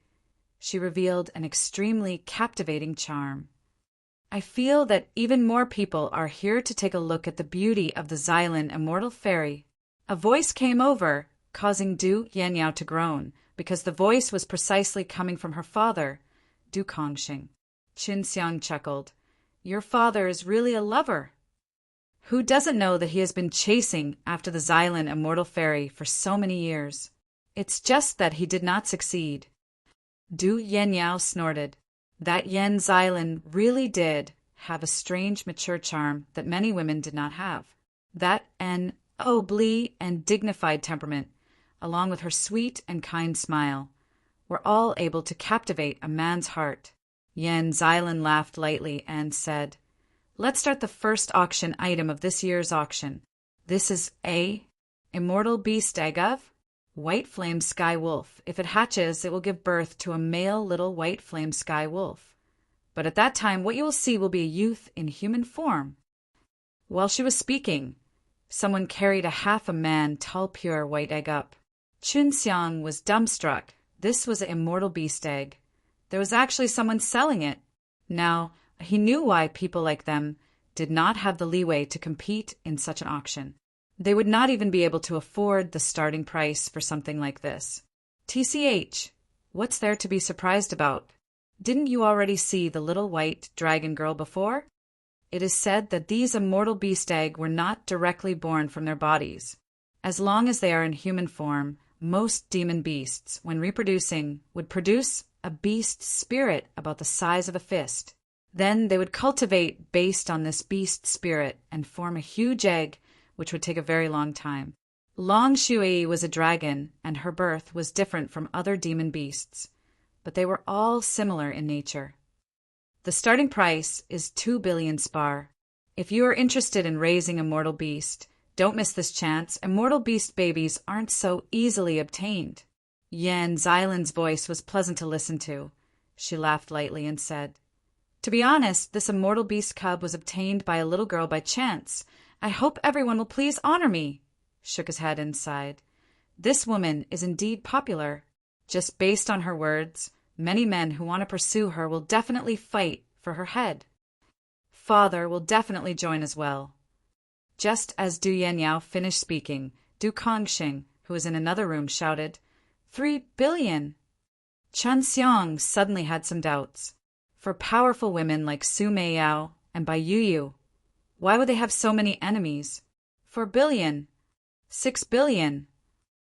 [SPEAKER 1] she revealed an extremely captivating charm. I feel that even more people are here to take a look at the beauty of the Xilan immortal fairy. A voice came over, causing Du Yenyao to groan, because the voice was precisely coming from her father, Du Kongxing. Qin Xiang chuckled. Your father is really a lover. Who doesn't know that he has been chasing after the Xilan immortal fairy for so many years? It's just that he did not succeed. Du Yenyao snorted. That Yen Xilan really did have a strange mature charm that many women did not have. That noble and dignified temperament, along with her sweet and kind smile, were all able to captivate a man's heart. Yen Xilan laughed lightly and said, Let's start the first auction item of this year's auction. This is a immortal beast egg of white flame sky wolf. If it hatches, it will give birth to a male little white flame sky wolf. But at that time, what you will see will be a youth in human form. While she was speaking, someone carried a half a man tall pure white egg up. Chunxiang was dumbstruck. This was an immortal beast egg. There was actually someone selling it. Now, he knew why people like them did not have the leeway to compete in such an auction. They would not even be able to afford the starting price for something like this. TCH, what's there to be surprised about? Didn't you already see the little white dragon girl before? It is said that these immortal beast egg were not directly born from their bodies. As long as they are in human form, most demon beasts, when reproducing, would produce a beast spirit about the size of a fist. Then they would cultivate based on this beast spirit and form a huge egg, which would take a very long time. Long Shui was a dragon, and her birth was different from other demon beasts, but they were all similar in nature. The starting price is 2 billion spar. If you are interested in raising a mortal beast, don't miss this chance. Immortal beast babies aren't so easily obtained. Yan Xilan's voice was pleasant to listen to. She laughed lightly and said, "To be honest, this immortal beast cub was obtained by a little girl by chance. I hope everyone will please honor me." Shook his head and sighed. This woman is indeed popular. Just based on her words, many men who want to pursue her will definitely fight for her head. Father will definitely join as well. Just as Du Yanyao finished speaking, Du Kongxing, who was in another room, shouted, 3 billion! Chun Xiong suddenly had some doubts. For powerful women like Su Meiyao and Bai Yuyu, why would they have so many enemies? 4 billion. 6 billion.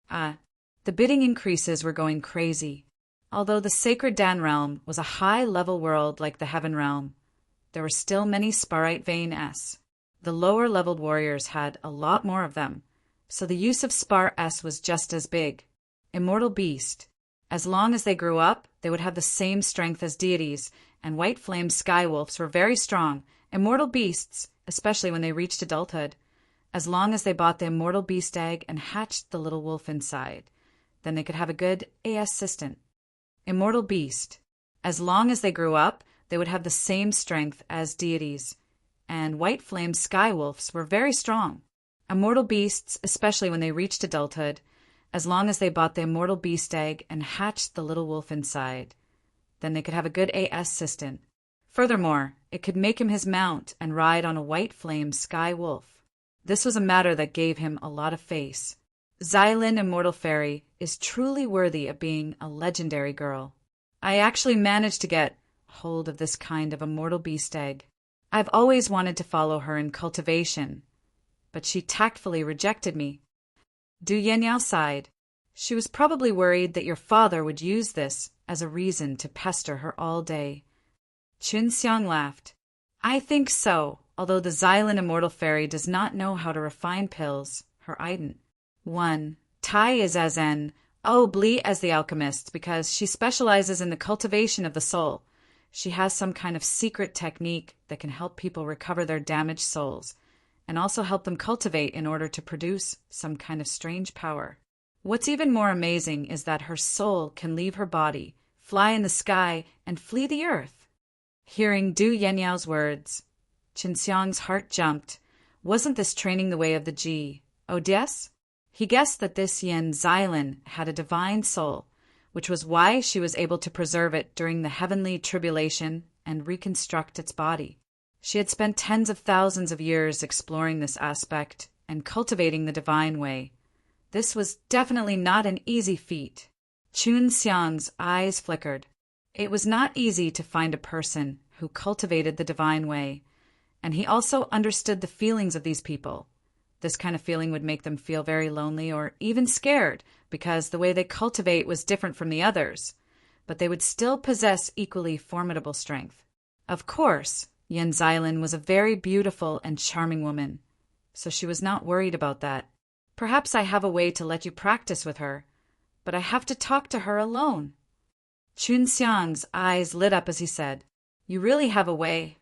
[SPEAKER 1] The bidding increases were going crazy. Although the sacred Dan realm was a high-level world like the Heaven realm, there were still many Sparite Vein-S. The lower-leveled warriors had a lot more of them, so the use of Spar S was just as big. Immortal beast. As long as they grew up, they would have the same strength as deities, and White Flame Skywolves were very strong, immortal beasts, especially when they reached adulthood. As long as they bought the immortal beast egg and hatched the little wolf inside, then they could have a good assistant. Immortal beast. As long as they grew up, they would have the same strength as deities, and White Flame Skywolves were very strong. Immortal beasts, especially when they reached adulthood, as long as they bought the immortal beast egg and hatched the little wolf inside, then they could have a good assistant. Furthermore, it could make him his mount and ride on a White Flame Sky Wolf. This was a matter that gave him a lot of face. Xilan Immortal Fairy is truly worthy of being a legendary girl. I actually managed to get hold of this kind of immortal beast egg. I've always wanted to follow her in cultivation, but she tactfully rejected me. Du Yanyao sighed. She was probably worried that your father would use this as a reason to pester her all day. Chun Xiang laughed. I think so, although the Xilan Immortal Fairy does not know how to refine pills, her ident. 1. Tai is as an Bli as the alchemist because she specializes in the cultivation of the soul. She has some kind of secret technique that can help people recover their damaged souls, and also help them cultivate in order to produce some kind of strange power. What's even more amazing is that her soul can leave her body, fly in the sky, and flee the earth. Hearing Du Yanyao's words, Qin Xiang's heart jumped. Wasn't this training the way of the Ji? Yes? He guessed that this Yan Xilan had a divine soul, which was why she was able to preserve it during the heavenly tribulation and reconstruct its body. She had spent tens of thousands of years exploring this aspect and cultivating the divine way. This was definitely not an easy feat. Chun Xiang's eyes flickered. It was not easy to find a person who cultivated the divine way, and he also understood the feelings of these people. This kind of feeling would make them feel very lonely or even scared because the way they cultivate was different from the others, but they would still possess equally formidable strength. Of course, Yan Xilan was a very beautiful and charming woman, so she was not worried about that. Perhaps I have a way to let you practice with her, but I have to talk to her alone. Chun Xiang's eyes lit up as he said, You really have a way.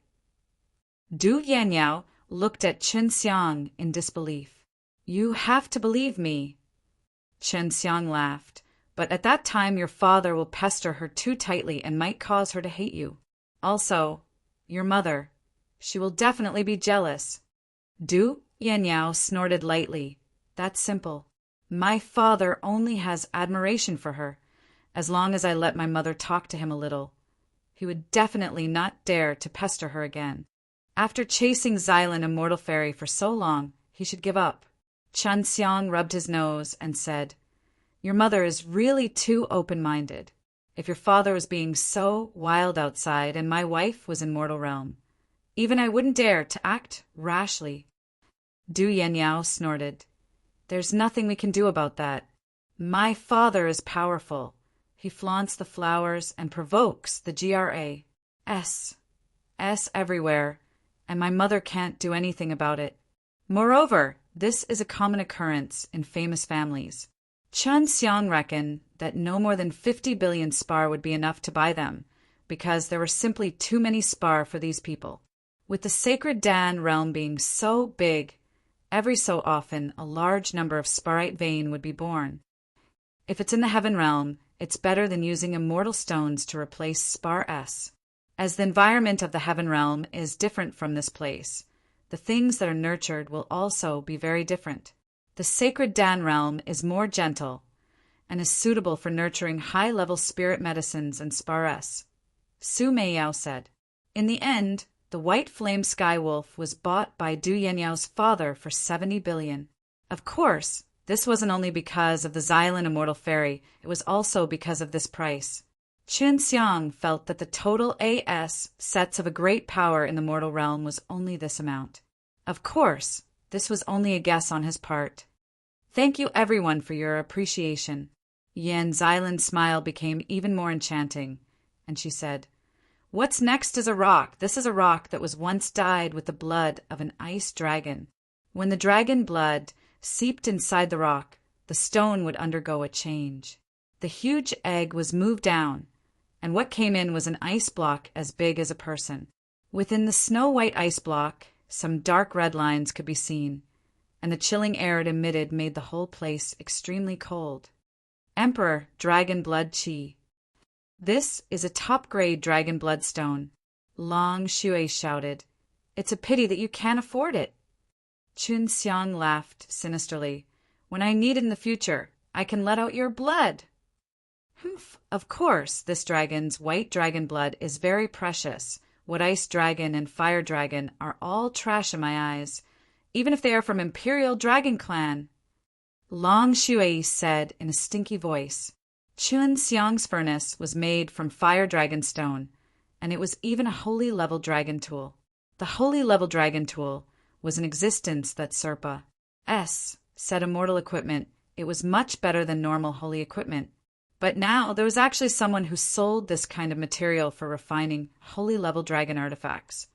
[SPEAKER 1] Du Yanyao looked at Chun Xiang in disbelief. You have to believe me. Chun Xiang laughed, but at that time your father will pester her too tightly and might cause her to hate you. Also, your mother. She will definitely be jealous. Du Yanyao snorted lightly. That's simple. My father only has admiration for her, as long as I let my mother talk to him a little. He would definitely not dare to pester her again. After chasing Xylan, a mortal fairy, for so long, he should give up. Chun Xiang rubbed his nose and said, Your mother is really too open-minded. If your father was being so wild outside and my wife was in mortal realm, even I wouldn't dare to act rashly. Du Yanyao snorted. There's nothing we can do about that. My father is powerful. He flaunts the flowers and provokes the GRAS everywhere, and my mother can't do anything about it. Moreover, this is a common occurrence in famous families. Chun Xiang reckoned that no more than 50 billion spar would be enough to buy them, because there were simply too many spar for these people. With the sacred Dan realm being so big, every so often a large number of sparite vein would be born. If it's in the heaven realm, it's better than using immortal stones to replace spar S. As the environment of the heaven realm is different from this place, the things that are nurtured will also be very different. The sacred Dan realm is more gentle and is suitable for nurturing high-level spirit medicines and spar S. Su Meiyao said. In the end, the white flame sky wolf was bought by Du Yanyao's father for 70 billion. Of course, this wasn't only because of the Xylan immortal fairy, it was also because of this price. Chun Xiang felt that the total AS sets of a great power in the mortal realm was only this amount. Of course, this was only a guess on his part. Thank you everyone for your appreciation. Yan Xylan's smile became even more enchanting, and she said, What's next is a rock. This is a rock that was once dyed with the blood of an ice dragon. When the dragon blood seeped inside the rock, the stone would undergo a change. The huge egg was moved down, and what came in was an ice block as big as a person. Within the snow-white ice block, some dark red lines could be seen, and the chilling air it emitted made the whole place extremely cold. Emperor Dragon Blood Chi. This is a top-grade dragon bloodstone. Long Shui shouted. It's a pity that you can't afford it. Chun Xiang laughed sinisterly. When I need it in the future, I can let out your blood. Humph, of course, this dragon's white dragon blood is very precious. What ice dragon and fire dragon are all trash in my eyes, even if they are from Imperial Dragon Clan. Long Shui said in a stinky voice. Chun Xiang's furnace was made from fire dragon stone, and it was even a holy level dragon tool. The holy level dragon tool was an existence that Serpa said immortal equipment. It was much better than normal holy equipment. But now there was actually someone who sold this kind of material for refining holy level dragon artifacts.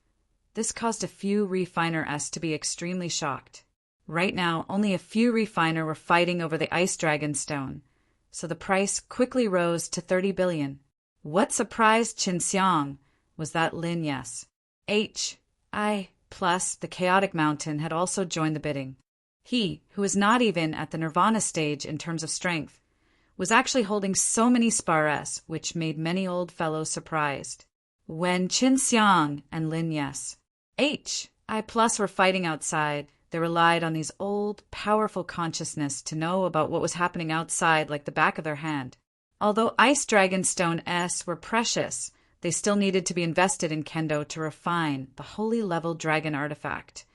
[SPEAKER 1] This caused a few refiner to be extremely shocked. Right now, only a few refiner were fighting over the ice dragon stone, so the price quickly rose to 30 billion. What surprised Chun Xiang was that Lin plus the Chaotic Mountain had also joined the bidding. He, who was not even at the Nirvana stage in terms of strength, was actually holding so many spars, which made many old fellows surprised. When Chun Xiang and Lin plus were fighting outside, they relied on these old, powerful consciousness to know about what was happening outside like the back of their hand. Although Ice Dragon Stone S were precious, they still needed to be invested in Kendo to refine the holy level dragon artifact,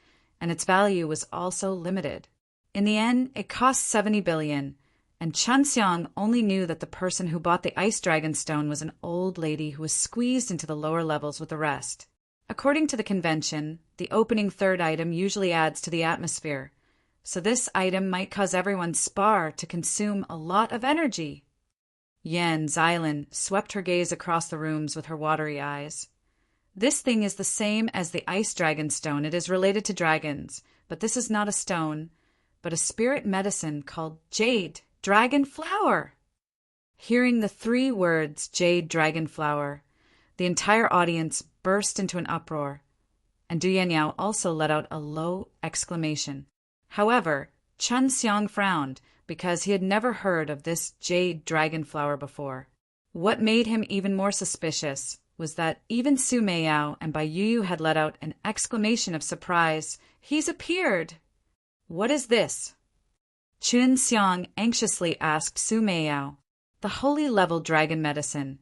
[SPEAKER 1] and its value was also limited. In the end, it cost 70 billion, and Chun Xiang only knew that the person who bought the Ice Dragon Stone was an old lady who was squeezed into the lower levels with the rest. According to the convention, the opening third item usually adds to the atmosphere, so this item might cause everyone's spar to consume a lot of energy. Yan Xylan swept her gaze across the rooms with her watery eyes. This thing is the same as the Ice Dragon Stone. It is related to dragons, but this is not a stone, but a spirit medicine called Jade Dragon Flower. Hearing the 3 words Jade Dragon Flower, the entire audience burst into an uproar, and Du Yanyao also let out a low exclamation. However, Chun Xiang frowned because he had never heard of this Jade Dragon Flower before. What made him even more suspicious was that even Su Meiyao and Bai Yuyu had let out an exclamation of surprise. "He's appeared!" "What is this?" Chun Xiang anxiously asked Su Meiyao. "The holy level dragon medicine,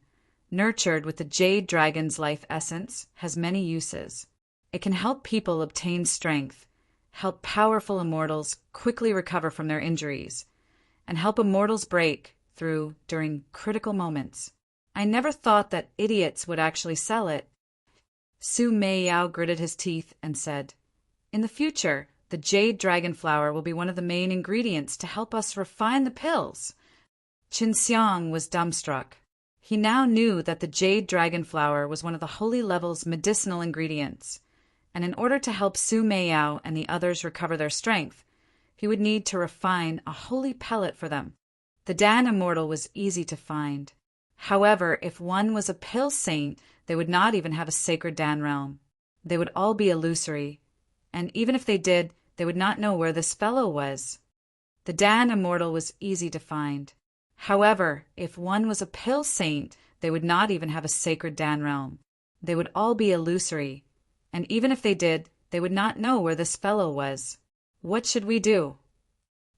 [SPEAKER 1] nurtured with the jade dragon's life essence, has many uses. It can help people obtain strength, help powerful immortals quickly recover from their injuries, and help immortals break through during critical moments. I never thought that idiots would actually sell it." Su Meiyao gritted his teeth and said, "In the future, the jade dragon flower will be one of the main ingredients to help us refine the pills." Qin Xiang was dumbstruck. He now knew that the jade dragon flower was one of the holy level's medicinal ingredients, and in order to help Su Meiyao and the others recover their strength, he would need to refine a holy pellet for them. The Dan immortal was easy to find. However, if one was a pill saint, they would not even have a sacred Dan realm. They would all be illusory, and even if they did, they would not know where this fellow was. The Dan immortal was easy to find. However, if one was a pill saint, they would not even have a sacred Dan realm. They would all be illusory, and even if they did, they would not know where this fellow was. What should we do?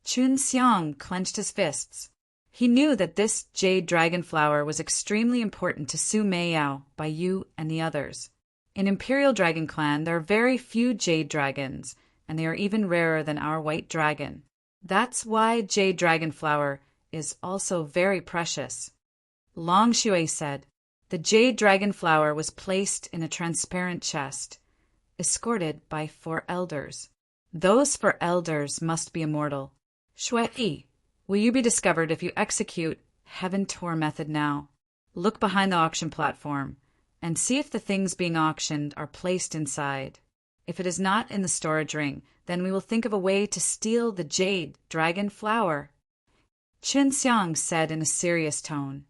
[SPEAKER 1] Chun Xiang clenched his fists. He knew that this jade dragon flower was extremely important to Su Meiyao, Bai Yu, and the others. In Imperial Dragon Clan, there are very few jade dragons, and they are even rarer than our white dragon. That's why jade dragon flower is also very precious. Long Shui said, "The jade dragon flower was placed in a transparent chest, escorted by 4 elders. Those 4 elders must be immortal. Shui, will you be discovered if you execute Heaven Tour method now? Look behind the auction platform and see if the things being auctioned are placed inside. If it is not in the storage ring, then we will think of a way to steal the jade dragon flower." Qin Xiang said in a serious tone,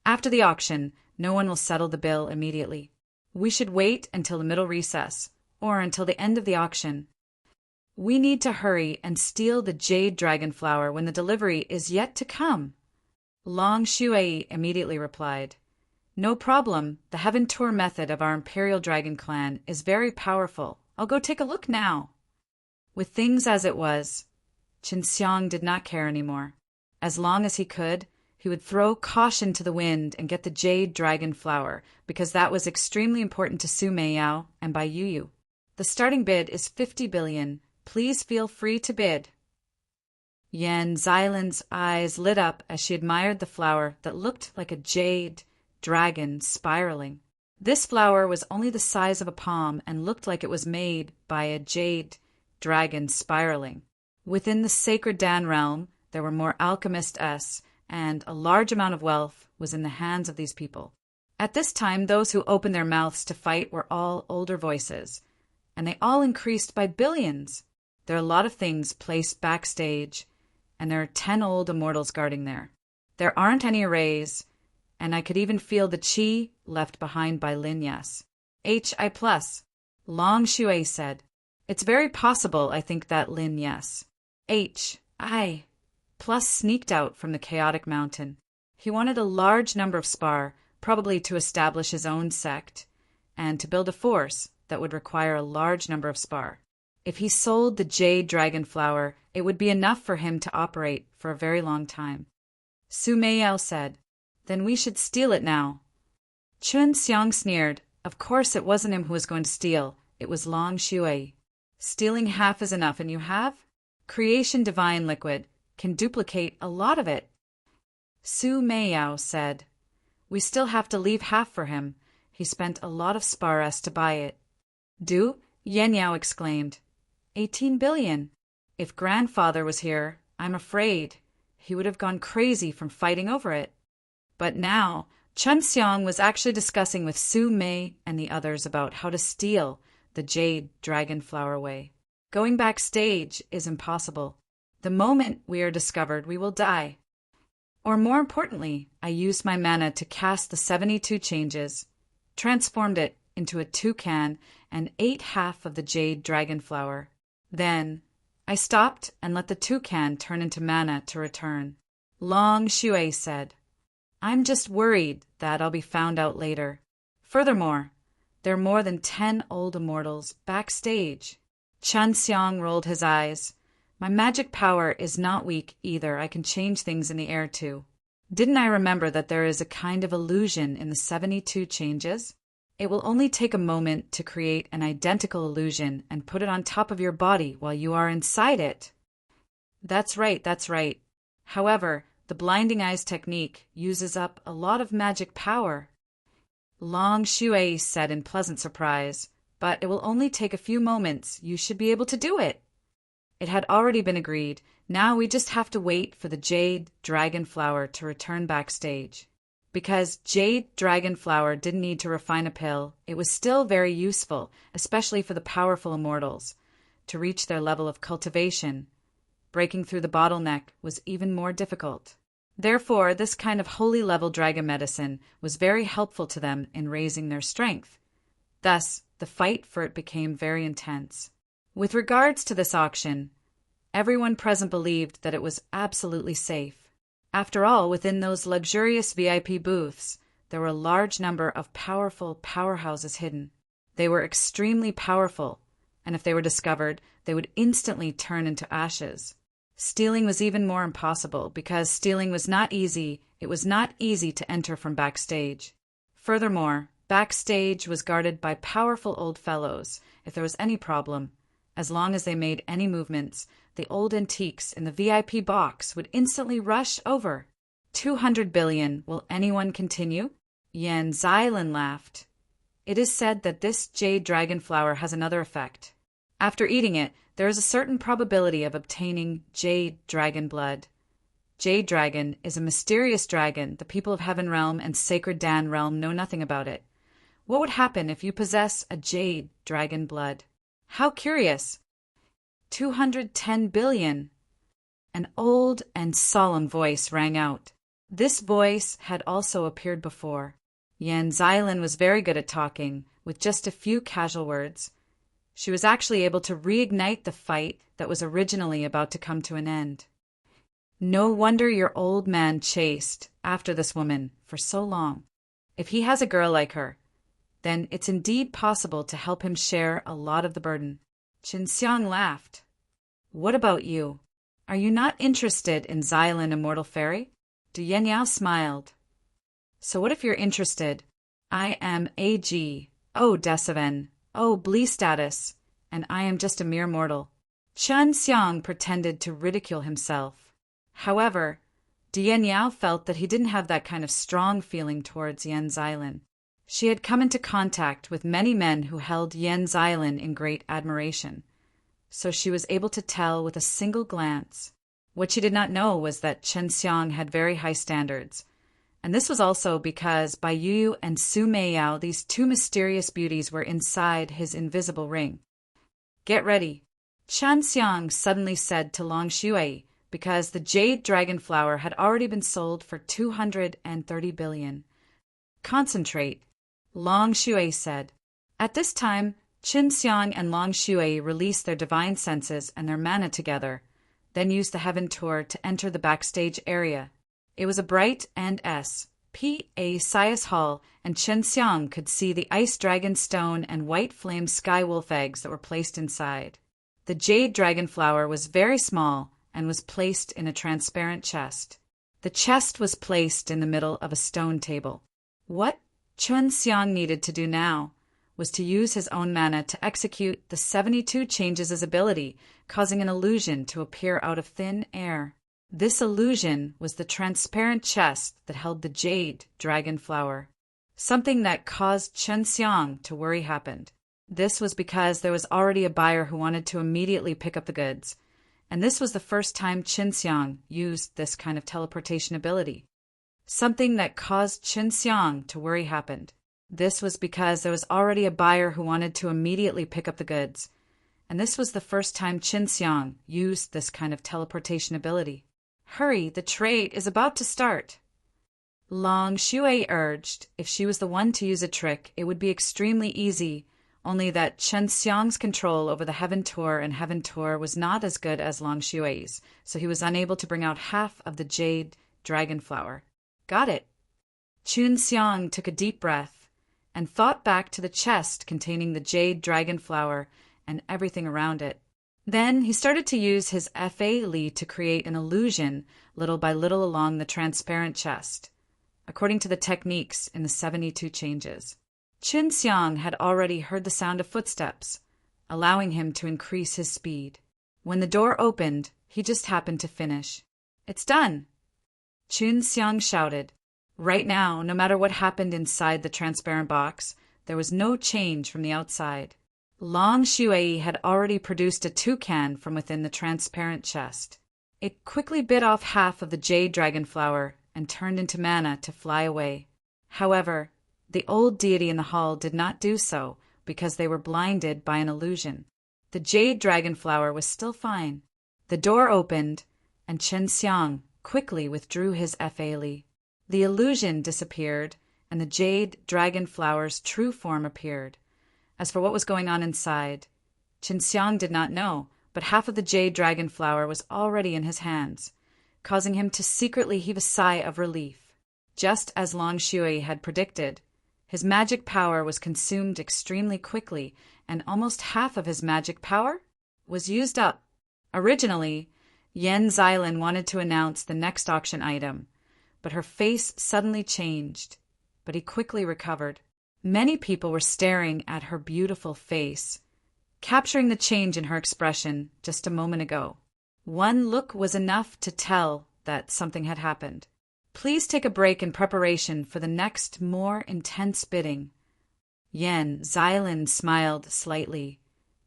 [SPEAKER 1] "After the auction, no one will settle the bill immediately. We should wait until the middle recess, or until the end of the auction. We need to hurry and steal the jade dragon flower when the delivery is yet to come." Long Shui immediately replied, "No problem. The Heaven Tour method of our Imperial Dragon Clan is very powerful. I'll go take a look now." With things as it was, Qin Xiang did not care anymore. As long as he could, he would throw caution to the wind and get the jade dragon flower, because that was extremely important to Su Meiyao and Bai Yuyu. "The starting bid is 50 billion. Please feel free to bid." Yan Xilan's eyes lit up as she admired the flower that looked like a jade dragon spiraling. This flower was only the size of a palm and looked like it was made by a jade dragon spiraling. Within the sacred Dan realm, there were more alchemists, and a large amount of wealth was in the hands of these people. At this time, those who opened their mouths to fight were all older voices, and they all increased by billions. There are a lot of things placed backstage, and there are 10 old immortals guarding there. There aren't any arrays, and I could even feel the chi left behind by Lin Yes. HI+. Long Shui said, "It's very possible, I think, that Lin Yes. HI+ sneaked out from the chaotic mountain. He wanted a large number of spar, probably to establish his own sect, and to build a force that would require a large number of spar. If he sold the jade dragon flower, it would be enough for him to operate for a very long time." Su Meiyao said, "Then we should steal it now." Chun Xiang sneered. Of course it wasn't him who was going to steal. It was Long Shui. "Stealing half is enough, and you have? Creation divine liquid can duplicate a lot of it." Su Meiyao said, "We still have to leave half for him. He spent a lot of sparas to buy it." "Do?" Yan Yao exclaimed. 18 billion. If grandfather was here, I'm afraid he would have gone crazy from fighting over it. But now, Chun Xiang was actually discussing with Su Mei and the others about how to steal the jade dragon flower away. Going backstage is impossible. The moment we are discovered, we will die. Or more importantly, I used my mana to cast the 72 changes, transformed it into a toucan, and ate half of the jade dragon flower. Then I stopped and let the toucan turn into mana to return. Long Shui said, "I'm just worried that I'll be found out later. Furthermore, there are more than 10 old immortals backstage. Chun Xiang rolled his eyes. My magic power is not weak either. I can change things in the air too. Didn't I remember that there is a kind of illusion in the 72 changes? It will only take a moment to create an identical illusion and put it on top of your body while you are inside it. That's right, that's right. However, the blinding eyes technique uses up a lot of magic power. Long Shui said in pleasant surprise, but it will only take a few moments. You should be able to do it. It had already been agreed. Now we just have to wait for the Jade Dragon Flower to return backstage. Because Jade Dragon Flower didn't need to refine a pill, it was still very useful, especially for the powerful immortals. To reach their level of cultivation, breaking through the bottleneck was even more difficult. Therefore, this kind of holy level dragon medicine was very helpful to them in raising their strength. Thus, the fight for it became very intense. With regards to this auction, everyone present believed that it was absolutely safe. After all, within those luxurious VIP booths, there were a large number of powerful powerhouses hidden. They were extremely powerful, and if they were discovered, they would instantly turn into ashes. Stealing was even more impossible because stealing was not easy. It was not easy to enter from backstage. Furthermore, backstage was guarded by powerful old fellows. If there was any problem, as long as they made any movements, the old antiques in the VIP box would instantly rush over. 200 billion. Will anyone continue? Yan Xiaolin laughed. It is said that this jade dragon flower has another effect. After eating it, there is a certain probability of obtaining jade dragon blood. Jade dragon is a mysterious dragon. The people of Heaven Realm and Sacred Dan Realm know nothing about it. What would happen if you possess a jade dragon blood? How curious! 210 billion. An old and solemn voice rang out. This voice had also appeared before. Yan Xiaolin was very good at talking, with just a few casual words. She was actually able to reignite the fight that was originally about to come to an end. No wonder your old man chased after this woman for so long. If he has a girl like her, then it's indeed possible to help him share a lot of the burden. Qin Xiang laughed. What about you? Are you not interested in Xiaolin Immortal Fairy? Du Yenyao smiled. So what if you're interested? I am AG, O Decevan, O Blee status, and I am just a mere mortal. Chun Xiang pretended to ridicule himself. However, Du Yenyao felt that he didn't have that kind of strong feeling towards Yan Xiaolin. She had come into contact with many men who held Yan Xiaolin in great admiration, so she was able to tell with a single glance. What she did not know was that Chen Xiang had very high standards, and this was also because Bai Yu and Su Meiyao, these two mysterious beauties, were inside his invisible ring. Get ready, Chen Xiang suddenly said to Long Shui, because the jade dragon flower had already been sold for 230 billion. Concentrate, Long Shui said. At this time, Qin Xiang and Long Shui released their divine senses and their mana together, then used the heaven tour to enter the backstage area. It was a bright and spacious hall, and Qin Xiang could see the ice dragon stone and white flame sky wolf eggs that were placed inside. The jade dragon flower was very small and was placed in a transparent chest. The chest was placed in the middle of a stone table. What Qin Xiang needed to do now was to use his own mana to execute the 72 changes' ability, causing an illusion to appear out of thin air. This illusion was the transparent chest that held the jade dragon flower. Something that caused Qin Xiang to worry happened. This was because there was already a buyer who wanted to immediately pick up the goods, and this was the first time Qin Xiang used this kind of teleportation ability. Something that caused Qin Xiang to worry happened. This was because there was already a buyer who wanted to immediately pick up the goods, and this was the first time Qin Xiang used this kind of teleportation ability. Hurry, the trade is about to start. Long Shui urged. If she was the one to use a trick, it would be extremely easy, only that Qin Xiang's control over the Heaven Tour and Heaven Tour was not as good as Long Shui's, so he was unable to bring out half of the jade dragon flower. Got it. Qin Xiang took a deep breath. and thought back to the chest containing the jade dragon flower and everything around it. Then he started to use his Fa Li to create an illusion little by little along the transparent chest, according to the techniques in the 72 changes. Qin Xiang had already heard the sound of footsteps, allowing him to increase his speed. When the door opened, he just happened to finish. "It's done!" Qin Xiang shouted. Right now, no matter what happened inside the transparent box, there was no change from the outside. Long Shui had already produced a toucan from within the transparent chest. It quickly bit off half of the jade dragon flower and turned into mana to fly away. However, the old deity in the hall did not do so because they were blinded by an illusion. The jade dragon flower was still fine. The door opened, and Qin Xiang quickly withdrew his Fa Li. The illusion disappeared, and the jade dragon flower's true form appeared. As for what was going on inside, Qin Xiang did not know, but half of the jade dragon flower was already in his hands, causing him to secretly heave a sigh of relief. Just as Long Shui had predicted, his magic power was consumed extremely quickly, and almost half of his magic power was used up. Originally, Yan Xilin wanted to announce the next auction item, but her face suddenly changed, but he quickly recovered. Many people were staring at her beautiful face, capturing the change in her expression just a moment ago. One look was enough to tell that something had happened. "Please take a break in preparation for the next more intense bidding." Yan Xilin smiled slightly,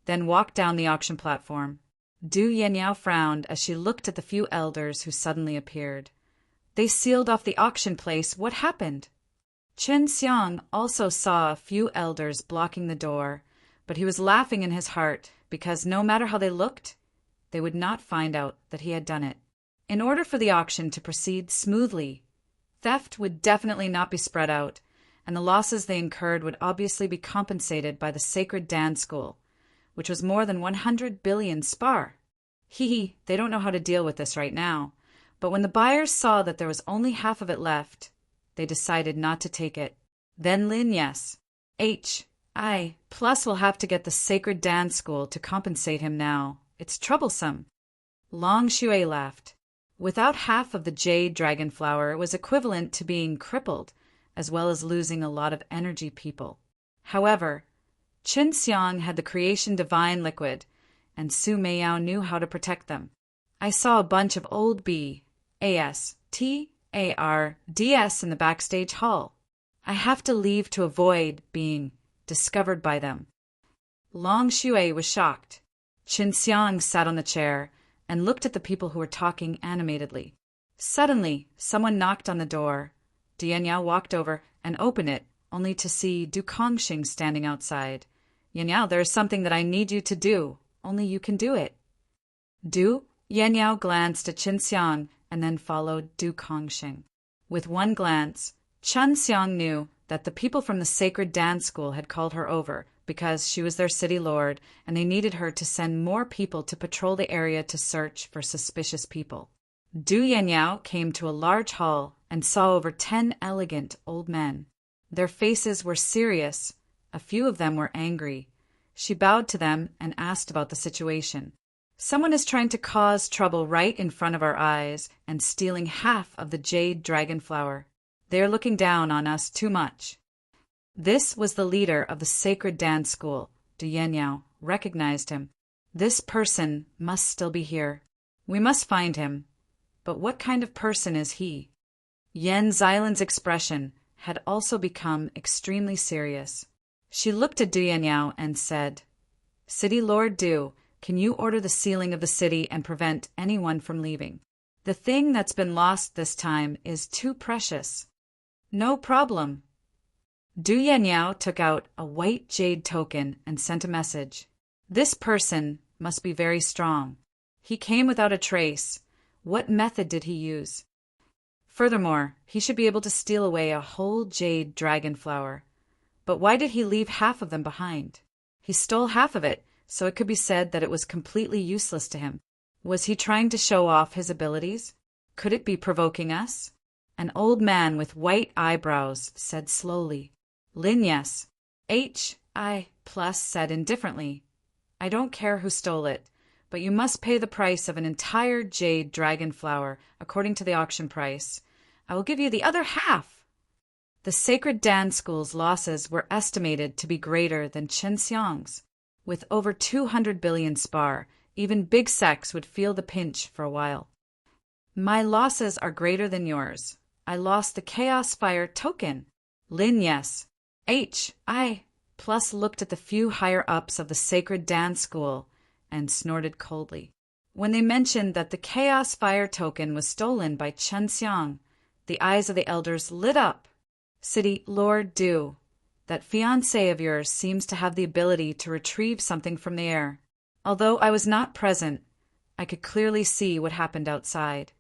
[SPEAKER 1] then walked down the auction platform. Du Yanyao frowned as she looked at the few elders who suddenly appeared. They sealed off the auction place. What happened? Qin Xiang also saw a few elders blocking the door, but he was laughing in his heart because no matter how they looked, they would not find out that he had done it. In order for the auction to proceed smoothly, theft would definitely not be spread out, and the losses they incurred would obviously be compensated by the sacred dance school, which was more than 100 billion spar. They don't know how to deal with this right now, but when the buyers saw that there was only half of it left, they decided not to take it. Then Lin, yes. Plus we'll have to get the sacred dance school to compensate him now. It's troublesome. Long Shui laughed. Without half of the jade dragon flower, it was equivalent to being crippled, as well as losing a lot of energy people. However, Qin Xiang had the creation divine liquid, and Su Meiyao knew how to protect them. I saw a bunch of old BASTARDS in the backstage hall. I have to leave to avoid being discovered by them. Long Shui was shocked. Qin Xiang sat on the chair and looked at the people who were talking animatedly. Suddenly, someone knocked on the door. Yanyao walked over and opened it, only to see Du Kongxing standing outside. "Yanyao, there is something that I need you to do. Only you can do it." Yanyao glanced at Qin Xiang and then followed Du Kongxing. With one glance, Qin Xiang knew that the people from the sacred dance school had called her over because she was their city lord, and they needed her to send more people to patrol the area to search for suspicious people. Du Yanyao came to a large hall and saw over 10 elegant old men. Their faces were serious. A few of them were angry. She bowed to them and asked about the situation. "Someone is trying to cause trouble right in front of our eyes and stealing half of the jade dragon flower. They are looking down on us too much." This was the leader of the sacred dance school. Du Yanyao recognized him. This person must still be here. We must find him. But what kind of person is he? Yan Xilin's expression had also become extremely serious. She looked at Du Yanyao and said, "City Lord Du, can you order the sealing of the city and prevent anyone from leaving? The thing that's been lost this time is too precious." "No problem." Du Yanyao took out a white jade token and sent a message. "This person must be very strong. He came without a trace. What method did he use? Furthermore, he should be able to steal away a whole jade dragon flower. But why did he leave half of them behind? He stole half of it, so it could be said that it was completely useless to him. Was he trying to show off his abilities? Could it be provoking us?" An old man with white eyebrows said slowly, Lin yes. I plus said indifferently. I don't care who stole it, but you must pay the price of an entire jade dragon flower according to the auction price. I will give you the other half. The sacred Dan school's losses were estimated to be greater than Chenxiang's. With over 200 billion spar, even big sects would feel the pinch for a while. My losses are greater than yours. I lost the Chaos Fire token. Lin yes. I plus looked at the few higher-ups of the sacred Dan school and snorted coldly. When they mentioned that the Chaos Fire token was stolen by Chen Xiang, the eyes of the elders lit up. City Lord Du, that fiancé of yours seems to have the ability to retrieve something from the air. Although I was not present, I could clearly see what happened outside.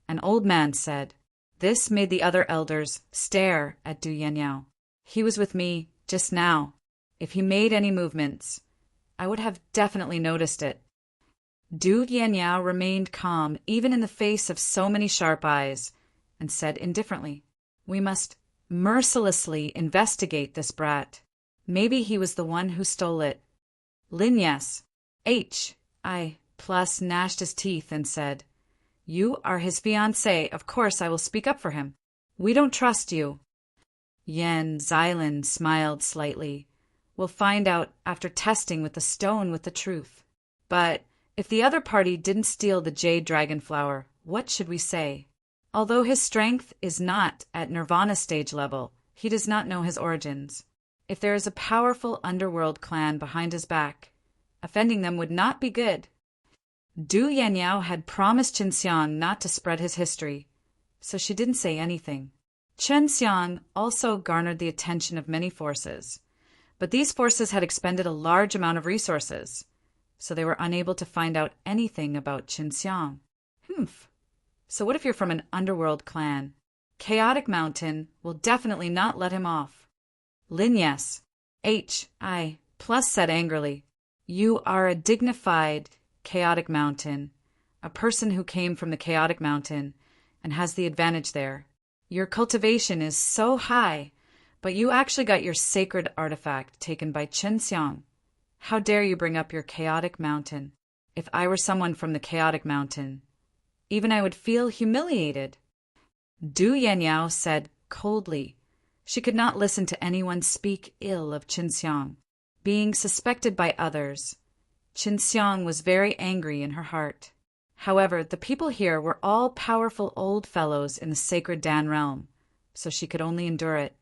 [SPEAKER 1] An old man said. This made the other elders stare at Du Yanniao. He was with me just now. If he made any movements, I would have definitely noticed it. Du Yanniao remained calm even in the face of so many sharp eyes, and said indifferently, We must mercilessly investigate this brat. Maybe he was the one who stole it. Lin yes. I plus gnashed his teeth and said, You are his fiancé, of course I will speak up for him. We don't trust you. Yan Xylin smiled slightly. We'll find out after testing with the stone with the truth. But if the other party didn't steal the jade dragon flower, what should we say? Although his strength is not at Nirvana stage level, he does not know his origins. If there is a powerful underworld clan behind his back, offending them would not be good. Du Yanniao had promised Chen Xiang not to spread his history, so she didn't say anything. Chen Xiang also garnered the attention of many forces, but these forces had expended a large amount of resources, so they were unable to find out anything about Chen Xiang. So what if you're from an underworld clan? Chaotic Mountain will definitely not let him off. Lin yes. I plus said angrily, You are a dignified Chaotic Mountain, a person who came from the Chaotic Mountain and has the advantage there. Your cultivation is so high, but you actually got your sacred artifact taken by Chen Xiang. How dare you bring up your Chaotic Mountain? If I were someone from the Chaotic Mountain, even I would feel humiliated. Du Yanniao said coldly. She could not listen to anyone speak ill of Chen Xiang. Being suspected by others, Chen Xiang was very angry in her heart. However, the people here were all powerful old fellows in the sacred Dan realm, so she could only endure it.